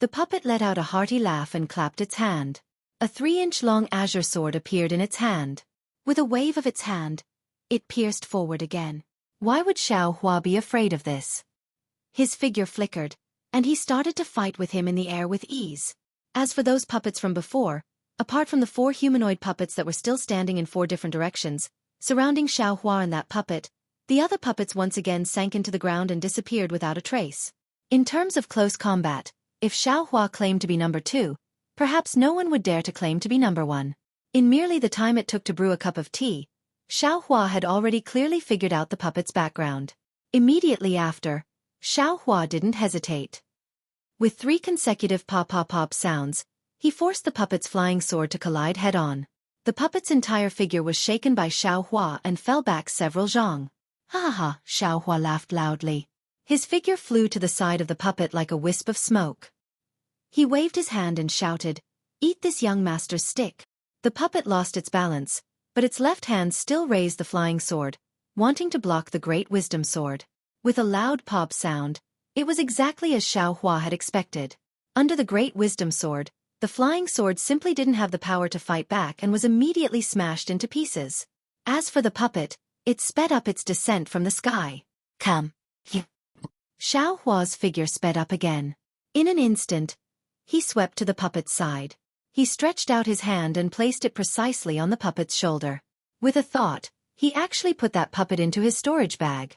The puppet let out a hearty laugh and clapped its hand. A 3-inch long azure sword appeared in its hand. With a wave of its hand, it pierced forward again. Why would Xiaohua be afraid of this? His figure flickered, and he started to fight with him in the air with ease. As for those puppets from before, apart from the 4 humanoid puppets that were still standing in 4 different directions, surrounding Xiaohua and that puppet, the other puppets once again sank into the ground and disappeared without a trace. In terms of close combat, if Xiaohua claimed to be number 2, perhaps no one would dare to claim to be number 1. In merely the time it took to brew a cup of tea, Xiaohua had already clearly figured out the puppet's background. Immediately after, Xiaohua didn't hesitate. With 3 consecutive pop-pop-pop sounds, he forced the puppet's flying sword to collide head-on. The puppet's entire figure was shaken by Xueqi and fell back several zhong. Ha ha ha, Xueqi laughed loudly. His figure flew to the side of the puppet like a wisp of smoke. He waved his hand and shouted, "Eat this young master's stick." The puppet lost its balance, but its left hand still raised the flying sword, wanting to block the great wisdom sword. With a loud pop sound, it was exactly as Xueqi had expected. Under the great wisdom sword, the flying sword simply didn't have the power to fight back and was immediately smashed into pieces. As for the puppet, it sped up its descent from the sky. Come. Xueqi's figure sped up again. In an instant, he swept to the puppet's side. He stretched out his hand and placed it precisely on the puppet's shoulder. With a thought, he actually put that puppet into his storage bag.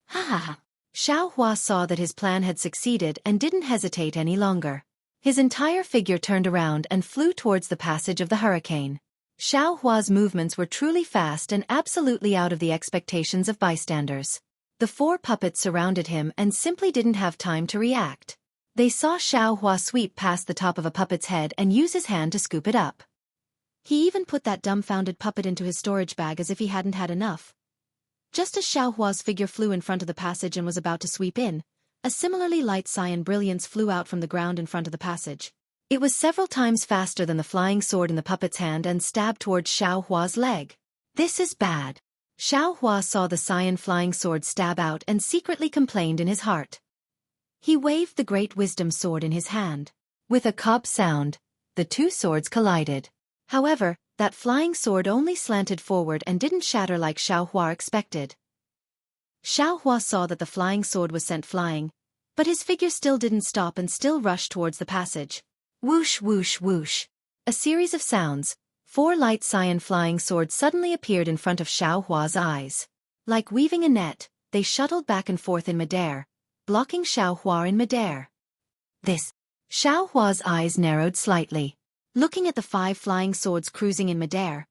Ha ha ha. Xueqi saw that his plan had succeeded and didn't hesitate any longer. His entire figure turned around and flew towards the passage of the hurricane. Xueqi's movements were truly fast and absolutely out of the expectations of bystanders. The 4 puppets surrounded him and simply didn't have time to react. They saw Xueqi sweep past the top of a puppet's head and use his hand to scoop it up. He even put that dumbfounded puppet into his storage bag as if he hadn't had enough. Just as Xueqi's figure flew in front of the passage and was about to sweep in, a similarly light cyan brilliance flew out from the ground in front of the passage. It was several times faster than the flying sword in the puppet's hand and stabbed towards Xueqi's leg. This is bad. Xueqi saw the cyan flying sword stab out and secretly complained in his heart. He waved the great wisdom sword in his hand. With a "cop" sound, the 2 swords collided. However, that flying sword only slanted forward and didn't shatter like Xueqi expected. Xueqi saw that the flying sword was sent flying, but his figure still didn't stop and still rushed towards the passage. Whoosh whoosh whoosh. A series of sounds. 4 light cyan flying swords suddenly appeared in front of Xueqi's eyes. Like weaving a net, they shuttled back and forth in midair, blocking Xueqi in midair. Xueqi's eyes narrowed slightly. Looking at the 5 flying swords cruising in midair,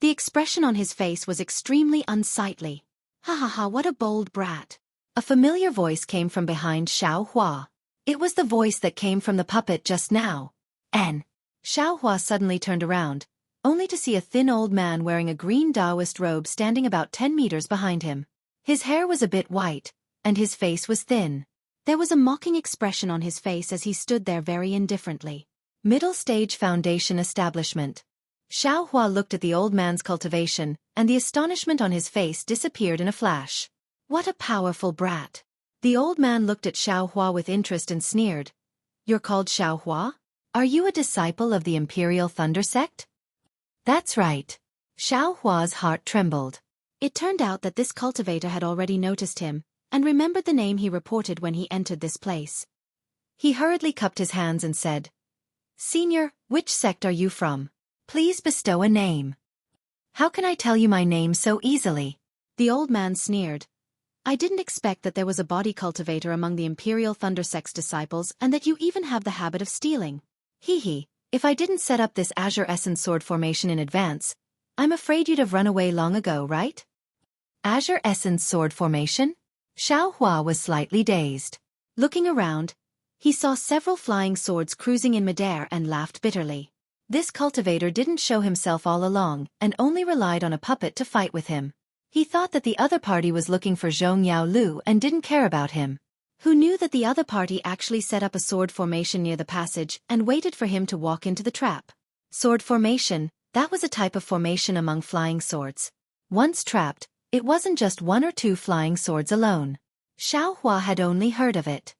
the expression on his face was extremely unsightly. Ha ha ha, what a bold brat. A familiar voice came from behind Xueqi. It was the voice that came from the puppet just now. Xueqi suddenly turned around, only to see a thin old man wearing a green Taoist robe standing about 10 meters behind him. His hair was a bit white, and his face was thin. There was a mocking expression on his face as he stood there very indifferently. Middle Stage Foundation Establishment. Xueqi looked at the old man's cultivation, and the astonishment on his face disappeared in a flash. What a powerful brat. The old man looked at Xueqi with interest and sneered. You're called Xueqi? Are you a disciple of the Imperial Thunder Sect? That's right. Xueqi's heart trembled. It turned out that this cultivator had already noticed him, and remembered the name he reported when he entered this place. He hurriedly cupped his hands and said, "Senior, which sect are you from? Please bestow a name." "How can I tell you my name so easily?" The old man sneered. "I didn't expect that there was a body cultivator among the Imperial Thunder Sect's disciples and that you even have the habit of stealing. Hee. If I didn't set up this Azure Essence sword formation in advance, I'm afraid you'd have run away long ago, right?" Azure Essence sword formation? Xueqi was slightly dazed. Looking around, he saw several flying swords cruising in midair and laughed bitterly. This cultivator didn't show himself all along and only relied on a puppet to fight with him. He thought that the other party was looking for Zhong Yaolu and didn't care about him. Who knew that the other party actually set up a sword formation near the passage and waited for him to walk into the trap? Sword formation, that was a type of formation among flying swords. Once trapped, it wasn't just 1 or 2 flying swords alone. Xueqi had only heard of it.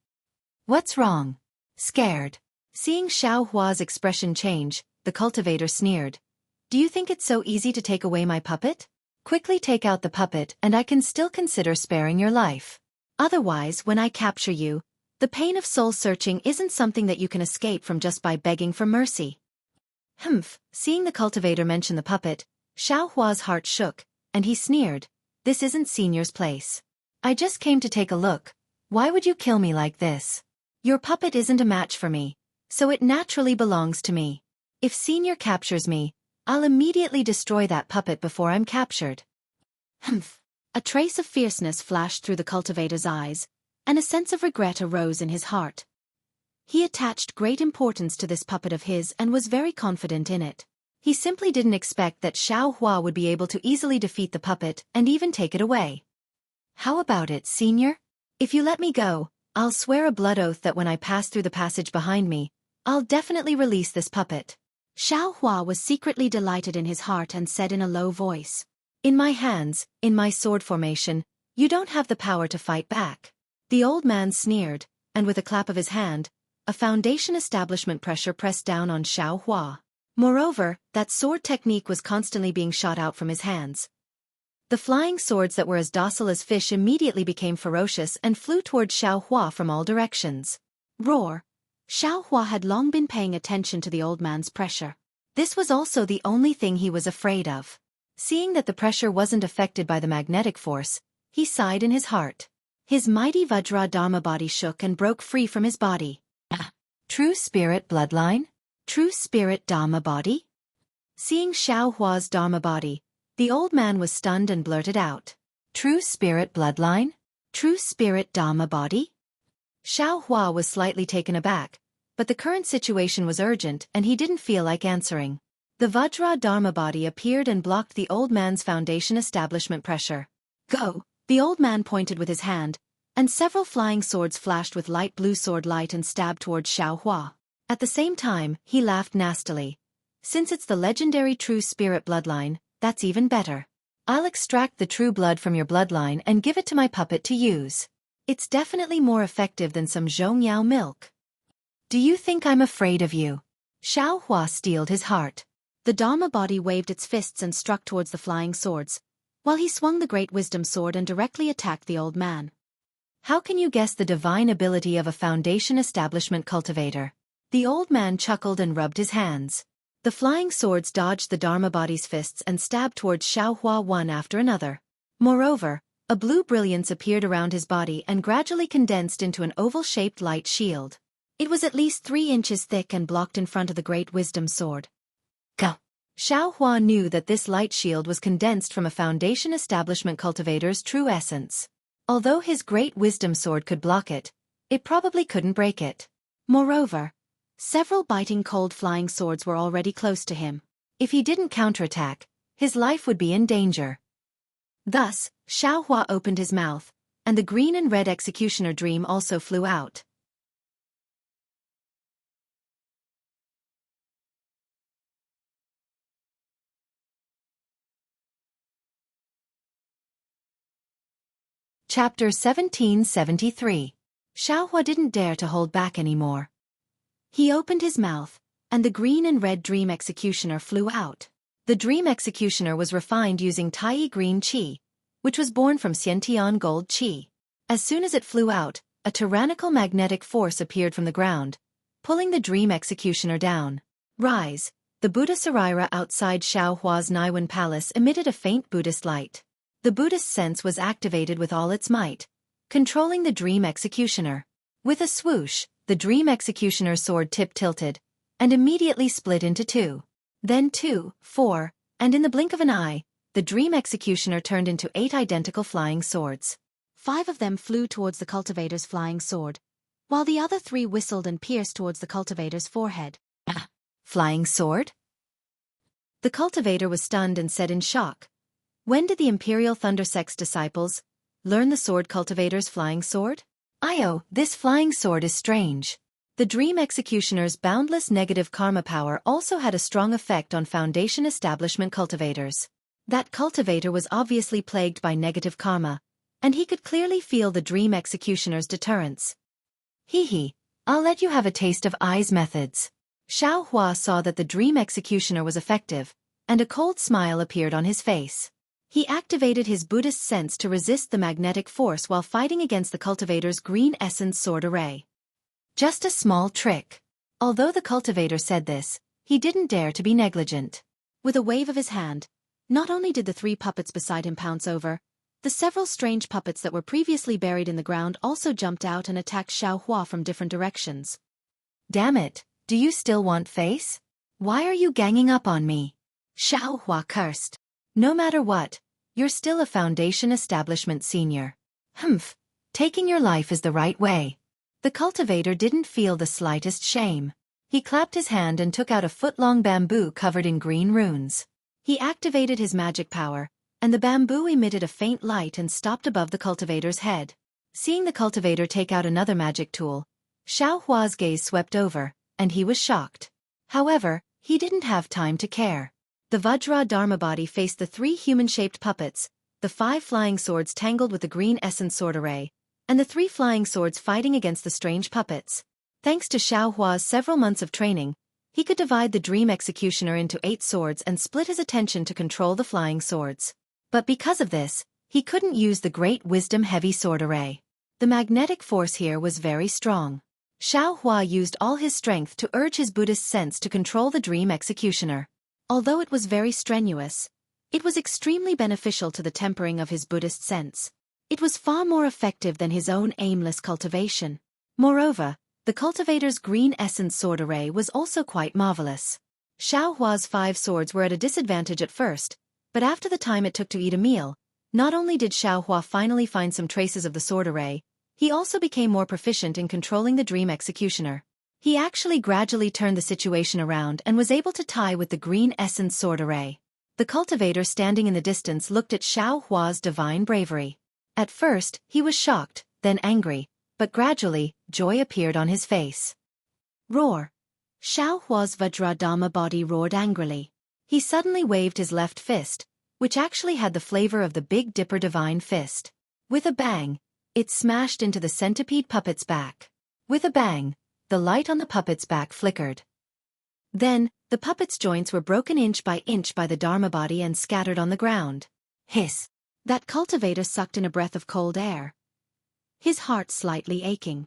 What's wrong? Scared. Seeing Xueqi's expression change, the cultivator sneered. Do you think it's so easy to take away my puppet? Quickly take out the puppet and I can still consider sparing your life. Otherwise, when I capture you, the pain of soul-searching isn't something that you can escape from just by begging for mercy. Seeing the cultivator mention the puppet, Xueqi's heart shook, and he sneered. This isn't Senior's place. I just came to take a look. Why would you kill me like this? Your puppet isn't a match for me, so it naturally belongs to me. If Senior captures me, I'll immediately destroy that puppet before I'm captured. A trace of fierceness flashed through the cultivator's eyes, and a sense of regret arose in his heart. He attached great importance to this puppet of his and was very confident in it. He simply didn't expect that Xiaohua would be able to easily defeat the puppet and even take it away. How about it, senior? If you let me go, I'll swear a blood oath that when I pass through the passage behind me, I'll definitely release this puppet. Xiaohua was secretly delighted in his heart and said in a low voice, "In my hands, in my sword formation, you don't have the power to fight back." The old man sneered, and with a clap of his hand, a foundation establishment pressure pressed down on Xiaohua. Moreover, that sword technique was constantly being shot out from his hands. The flying swords that were as docile as fish immediately became ferocious and flew toward Xiaohua from all directions. Roar! Xiaohua had long been paying attention to the old man's pressure. This was also the only thing he was afraid of. Seeing that the pressure wasn't affected by the magnetic force, he sighed in his heart. His mighty Vajra Dharma body shook and broke free from his body. True spirit bloodline? True spirit Dharma body? Seeing Xiaohua's Dharma body, the old man was stunned and blurted out. True spirit bloodline? True spirit Dharma body? Xiaohua was slightly taken aback, but the current situation was urgent and he didn't feel like answering. The Vajra Dharma body appeared and blocked the old man's foundation establishment pressure. Go! The old man pointed with his hand, and several flying swords flashed with light blue sword light and stabbed towards Xiaohua. At the same time, he laughed nastily. Since it's the legendary true spirit bloodline, that's even better. I'll extract the true blood from your bloodline and give it to my puppet to use. It's definitely more effective than some Zhongyao milk. Do you think I'm afraid of you? Xiaohua steeled his heart. The Dharma body waved its fists and struck towards the flying swords, while he swung the great wisdom sword and directly attacked the old man. How can you guess the divine ability of a foundation establishment cultivator? The old man chuckled and rubbed his hands. The flying swords dodged the Dharma body's fists and stabbed towards Xiaohua one after another. Moreover, a blue brilliance appeared around his body and gradually condensed into an oval-shaped light shield. It was at least 3 inches thick and blocked in front of the great wisdom sword. Go! Xiaohua knew that this light shield was condensed from a foundation establishment cultivator's true essence. Although his great wisdom sword could block it, it probably couldn't break it. Moreover, several biting cold flying swords were already close to him. If he didn't counterattack, his life would be in danger. Thus, Xiaohua opened his mouth, and the green and red executioner dream also flew out. Chapter 1773. Xiaohua didn't dare to hold back anymore. He opened his mouth, and the green and red dream executioner flew out. The dream executioner was refined using Tai green qi, which was born from Xiantian gold qi. As soon as it flew out, a tyrannical magnetic force appeared from the ground, pulling the dream executioner down. Rise! The Buddha Sarira outside Xiaohua's Naiwan palace emitted a faint Buddhist light. The Buddhist sense was activated with all its might, controlling the dream executioner. With a swoosh, the dream executioner's sword tip tilted, and immediately split into 2. Then 2, 4, and in the blink of an eye, the dream executioner turned into 8 identical flying swords. 5 of them flew towards the cultivator's flying sword, while the other 3 whistled and pierced towards the cultivator's forehead. Flying sword? The cultivator was stunned and said in shock, "When did the Imperial Thundersex disciples learn the sword cultivator's flying sword? This flying sword is strange." The dream executioner's boundless negative karma power also had a strong effect on foundation establishment cultivators. That cultivator was obviously plagued by negative karma, and he could clearly feel the dream executioner's deterrence. I'll let you have a taste of Ai's methods. Xiaohua saw that the dream executioner was effective, and a cold smile appeared on his face. He activated his Buddhist sense to resist the magnetic force while fighting against the cultivator's green essence sword array. Just a small trick. Although the cultivator said this, he didn't dare to be negligent. With a wave of his hand, not only did the 3 puppets beside him pounce over, the several strange puppets that were previously buried in the ground also jumped out and attacked Xiaohua from different directions. Damn it, do you still want face? Why are you ganging up on me? Xiaohua cursed. No matter what, you're still a foundation establishment senior. Taking your life is the right way. The cultivator didn't feel the slightest shame. He clapped his hand and took out a foot-long bamboo covered in green runes. He activated his magic power, and the bamboo emitted a faint light and stopped above the cultivator's head. Seeing the cultivator take out another magic tool, Xiaohua's gaze swept over, and he was shocked. However, he didn't have time to care. The Vajra Dharma body faced the 3 human-shaped puppets, the 5 flying swords tangled with the green essence sword array, and the 3 flying swords fighting against the strange puppets. Thanks to Xiaohua's several months of training, he could divide the dream executioner into 8 swords and split his attention to control the flying swords. But because of this, he couldn't use the great wisdom heavy sword array. The magnetic force here was very strong. Xiaohua used all his strength to urge his Buddhist sense to control the dream executioner. Although it was very strenuous, it was extremely beneficial to the tempering of his Buddhist sense. It was far more effective than his own aimless cultivation. Moreover, the cultivator's green essence sword array was also quite marvelous. Xiaohua's 5 swords were at a disadvantage at first, but after the time it took to eat a meal, not only did Xiaohua finally find some traces of the sword array, he also became more proficient in controlling the dream executioner. He actually gradually turned the situation around and was able to tie with the green essence sword array. The cultivator standing in the distance looked at Xiaohua's divine bravery. At first, he was shocked, then angry, but gradually, joy appeared on his face. Roar! Xiaohua's Vajradhamma body roared angrily. He suddenly waved his left fist, which actually had the flavor of the Big Dipper divine fist. With a bang, it smashed into the centipede puppet's back. With a bang, the light on the puppet's back flickered. Then, the puppet's joints were broken inch by the Dharma body and scattered on the ground. Hiss! That cultivator sucked in a breath of cold air, his heart slightly aching.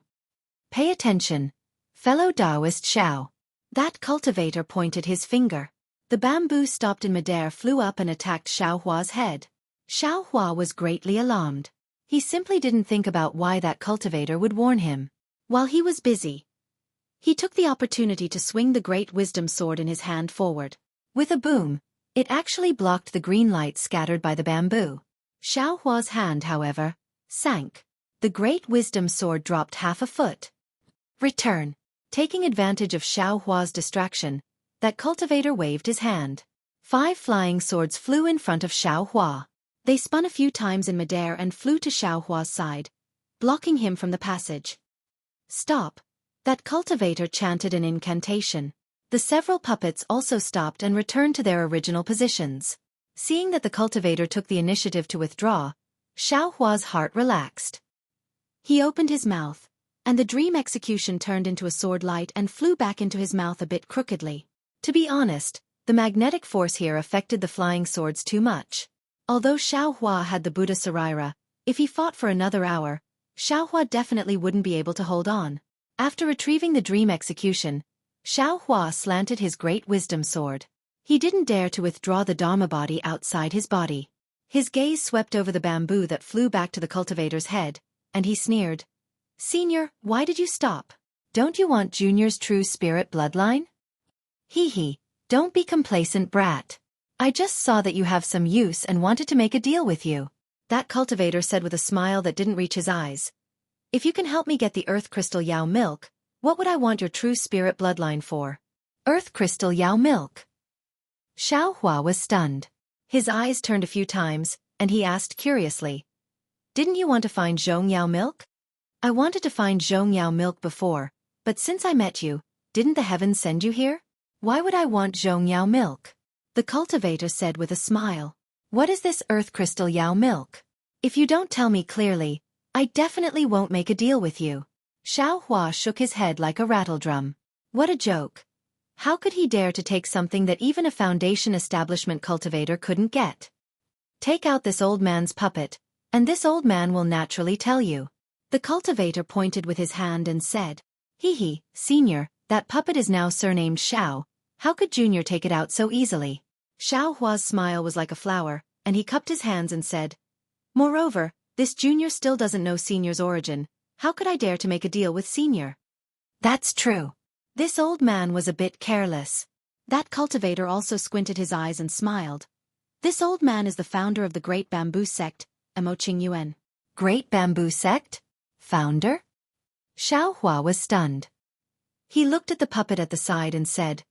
Pay attention, fellow Taoist Xiao. That cultivator pointed his finger. The bamboo stopped in midair, flew up and attacked Xiaohua's head. Xiaohua was greatly alarmed. He simply didn't think about why that cultivator would warn him. While he was busy, he took the opportunity to swing the great wisdom sword in his hand forward. With a boom, it actually blocked the green light scattered by the bamboo. Xiaohua's hand, however, sank. The great wisdom sword dropped half a foot. Return! Taking advantage of Xiaohua's distraction, that cultivator waved his hand. 5 flying swords flew in front of Xiaohua. They spun a few times in midair and flew to Xiaohua's side, blocking him from the passage. Stop! That cultivator chanted an incantation. The several puppets also stopped and returned to their original positions. Seeing that the cultivator took the initiative to withdraw, Xiaohua's heart relaxed. He opened his mouth, and the dream execution turned into a sword light and flew back into his mouth a bit crookedly. To be honest, the magnetic force here affected the flying swords too much. Although Xiaohua had the Buddha Sarira, if he fought for another hour, Xiaohua definitely wouldn't be able to hold on. After retrieving the dream execution, Xiaohua slanted his great wisdom sword. He didn't dare to withdraw the Dharma body outside his body. His gaze swept over the bamboo that flew back to the cultivator's head, and he sneered. "Senior, why did you stop? Don't you want Junior's true spirit bloodline?" "Hee, don't be complacent, brat. I just saw that you have some use and wanted to make a deal with you," that cultivator said with a smile that didn't reach his eyes. "If you can help me get the Earth Crystal Yao milk, what would I want your true spirit bloodline for?" Earth Crystal Yao milk. Xiaohua was stunned. His eyes turned a few times, and he asked curiously, "Didn't you want to find Zhong Yao milk?" "I wanted to find Zhong Yao milk before, but since I met you, didn't the heavens send you here? Why would I want Zhong Yao milk?" The cultivator said with a smile. "What is this Earth Crystal Yao milk? If you don't tell me clearly, I definitely won't make a deal with you." Xiaohua shook his head like a rattledrum. What a joke. How could he dare to take something that even a foundation establishment cultivator couldn't get? "Take out this old man's puppet, and this old man will naturally tell you." The cultivator pointed with his hand and said, "Hee, senior, that puppet is now surnamed Xiao. How could Junior take it out so easily?" Xiaohua's smile was like a flower, and he cupped his hands and said, "Moreover, this Junior still doesn't know Senior's origin. How could I dare to make a deal with Senior?" "That's true. This old man was a bit careless." That cultivator also squinted his eyes and smiled. "This old man is the founder of the Great Bamboo Sect, Emo Qing Yuan." Great Bamboo Sect? Founder? Xiaohua was stunned. He looked at the puppet at the side and said,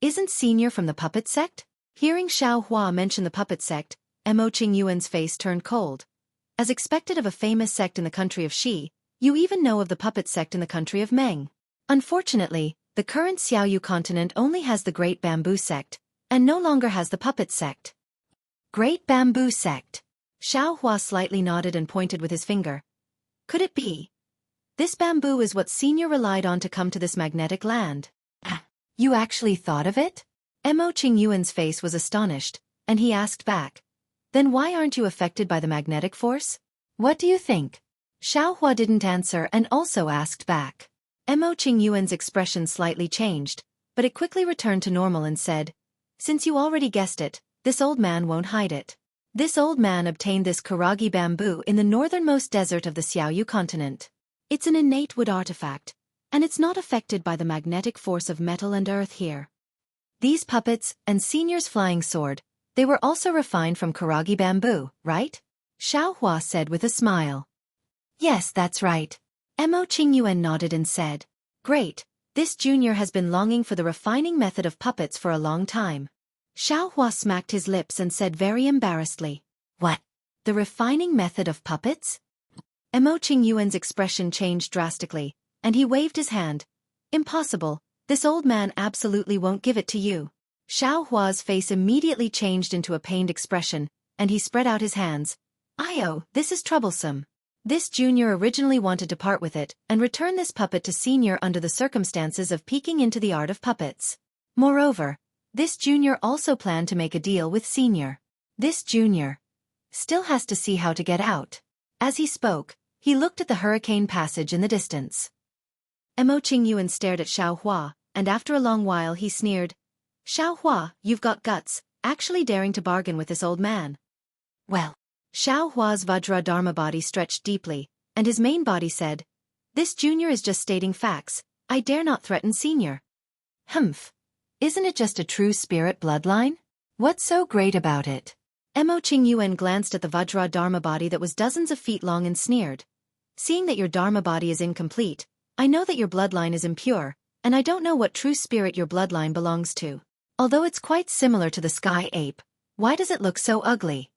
"Isn't Senior from the puppet sect?" Hearing Xiaohua mention the puppet sect, Mo Qingyuan's face turned cold. As expected of a famous sect in the country of Xi, you even know of the puppet sect in the country of Meng. Unfortunately, the current Xiaoyu continent only has the Great Bamboo sect, and no longer has the puppet sect. Great Bamboo sect. Xiaohua slightly nodded and pointed with his finger. Could it be? This bamboo is what Senior relied on to come to this magnetic land. You actually thought of it? Mo Qingyuan's face was astonished, and he asked back. Then why aren't you affected by the magnetic force? What do you think? Xiaohua didn't answer and also asked back. Mo Qingyuan's expression slightly changed, but it quickly returned to normal and said, "Since you already guessed it, this old man won't hide it. This old man obtained this Kuragi bamboo in the northernmost desert of the Xiaoyu continent. It's an innate wood artifact, and it's not affected by the magnetic force of metal and earth here. These puppets, and Senior's flying sword, they were also refined from Kuragi bamboo, right?" Xiaohua said with a smile. "Yes, that's right." Mo Qingyuan nodded and said, "Great, this junior has been longing for the refining method of puppets for a long time." Xiaohua smacked his lips and said very embarrassedly, "What? The refining method of puppets?" Mo Qingyuan's expression changed drastically, and he waved his hand. "Impossible, this old man absolutely won't give it to you." Xiaohua's face immediately changed into a pained expression, and he spread out his hands. "Io, this is troublesome. This junior originally wanted to part with it and return this puppet to Senior under the circumstances of peeking into the art of puppets. Moreover, this junior also planned to make a deal with Senior. This junior still has to see how to get out." As he spoke, he looked at the hurricane passage in the distance. Mo Qingyuan stared at Xiaohua, and after a long while he sneered, "Xiaohua, you've got guts, actually daring to bargain with this old man." Well, Xiaohua's Vajra Dharma body stretched deeply, and his main body said, "This junior is just stating facts, I dare not threaten Senior." "Humph. Isn't it just a true spirit bloodline? What's so great about it?" Mo Qingyuan glanced at the Vajra Dharma body that was dozens of feet long and sneered. "Seeing that your Dharma body is incomplete, I know that your bloodline is impure, and I don't know what true spirit your bloodline belongs to. Although it's quite similar to the sky ape, why does it look so ugly?"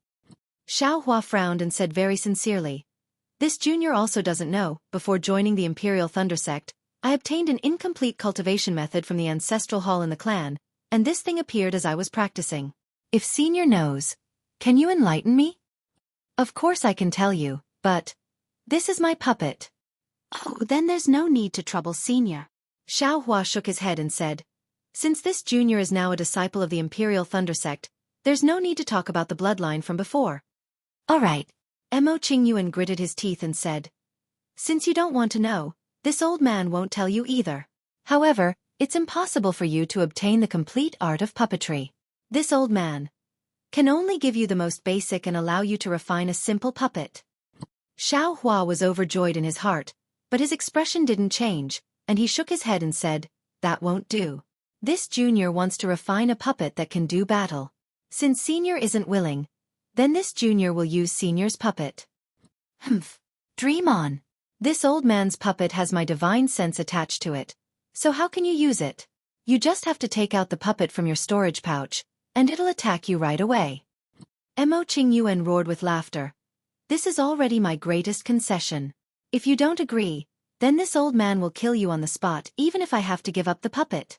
Xiaohua frowned and said very sincerely, "This junior also doesn't know, before joining the Imperial Thunder Sect, I obtained an incomplete cultivation method from the ancestral hall in the clan, and this thing appeared as I was practicing. If Senior knows, can you enlighten me?" "Of course I can tell you, but this is my puppet." "Oh, then there's no need to trouble Senior." Xiaohua shook his head and said, "Since this junior is now a disciple of the Imperial Thunder Sect, there's no need to talk about the bloodline from before." "All right." Mo Qingyuan gritted his teeth and said, "Since you don't want to know, this old man won't tell you either. However, it's impossible for you to obtain the complete art of puppetry. This old man can only give you the most basic and allow you to refine a simple puppet." Xiaohua was overjoyed in his heart, but his expression didn't change, and he shook his head and said, "That won't do. This junior wants to refine a puppet that can do battle. Since Senior isn't willing, then this junior will use Senior's puppet." "Humph. Dream on. This old man's puppet has my divine sense attached to it, so how can you use it? You just have to take out the puppet from your storage pouch, and it'll attack you right away." Mo Qingyuan roared with laughter. "This is already my greatest concession. If you don't agree, then this old man will kill you on the spot even if I have to give up the puppet."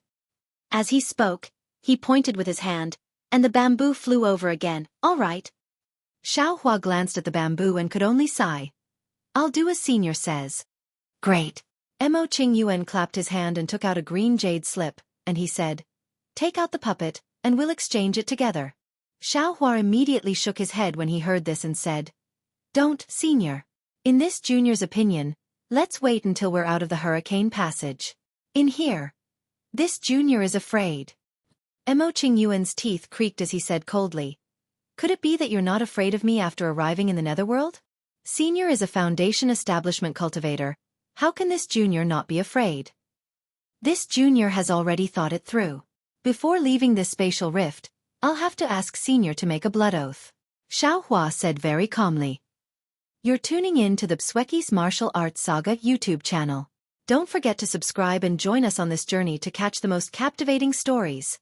As he spoke, he pointed with his hand, and the bamboo flew over again. "All right." Xiaohua glanced at the bamboo and could only sigh. "I'll do as Senior says." "Great." Mo Qingyuan clapped his hand and took out a green jade slip, and he said, "Take out the puppet, and we'll exchange it together." Xiaohua immediately shook his head when he heard this and said, "Don't, Senior. In this junior's opinion, let's wait until we're out of the hurricane passage. In here, this junior is afraid." Mo Qingyuan's teeth creaked as he said coldly, "Could it be that you're not afraid of me after arriving in the netherworld? Senior is a Foundation establishment cultivator. How can this junior not be afraid? This junior has already thought it through. Before leaving this spatial rift, I'll have to ask Senior to make a blood oath." Xiaohua said very calmly. You're tuning in to the Xueqi's Martial Arts Saga YouTube channel. Don't forget to subscribe and join us on this journey to catch the most captivating stories.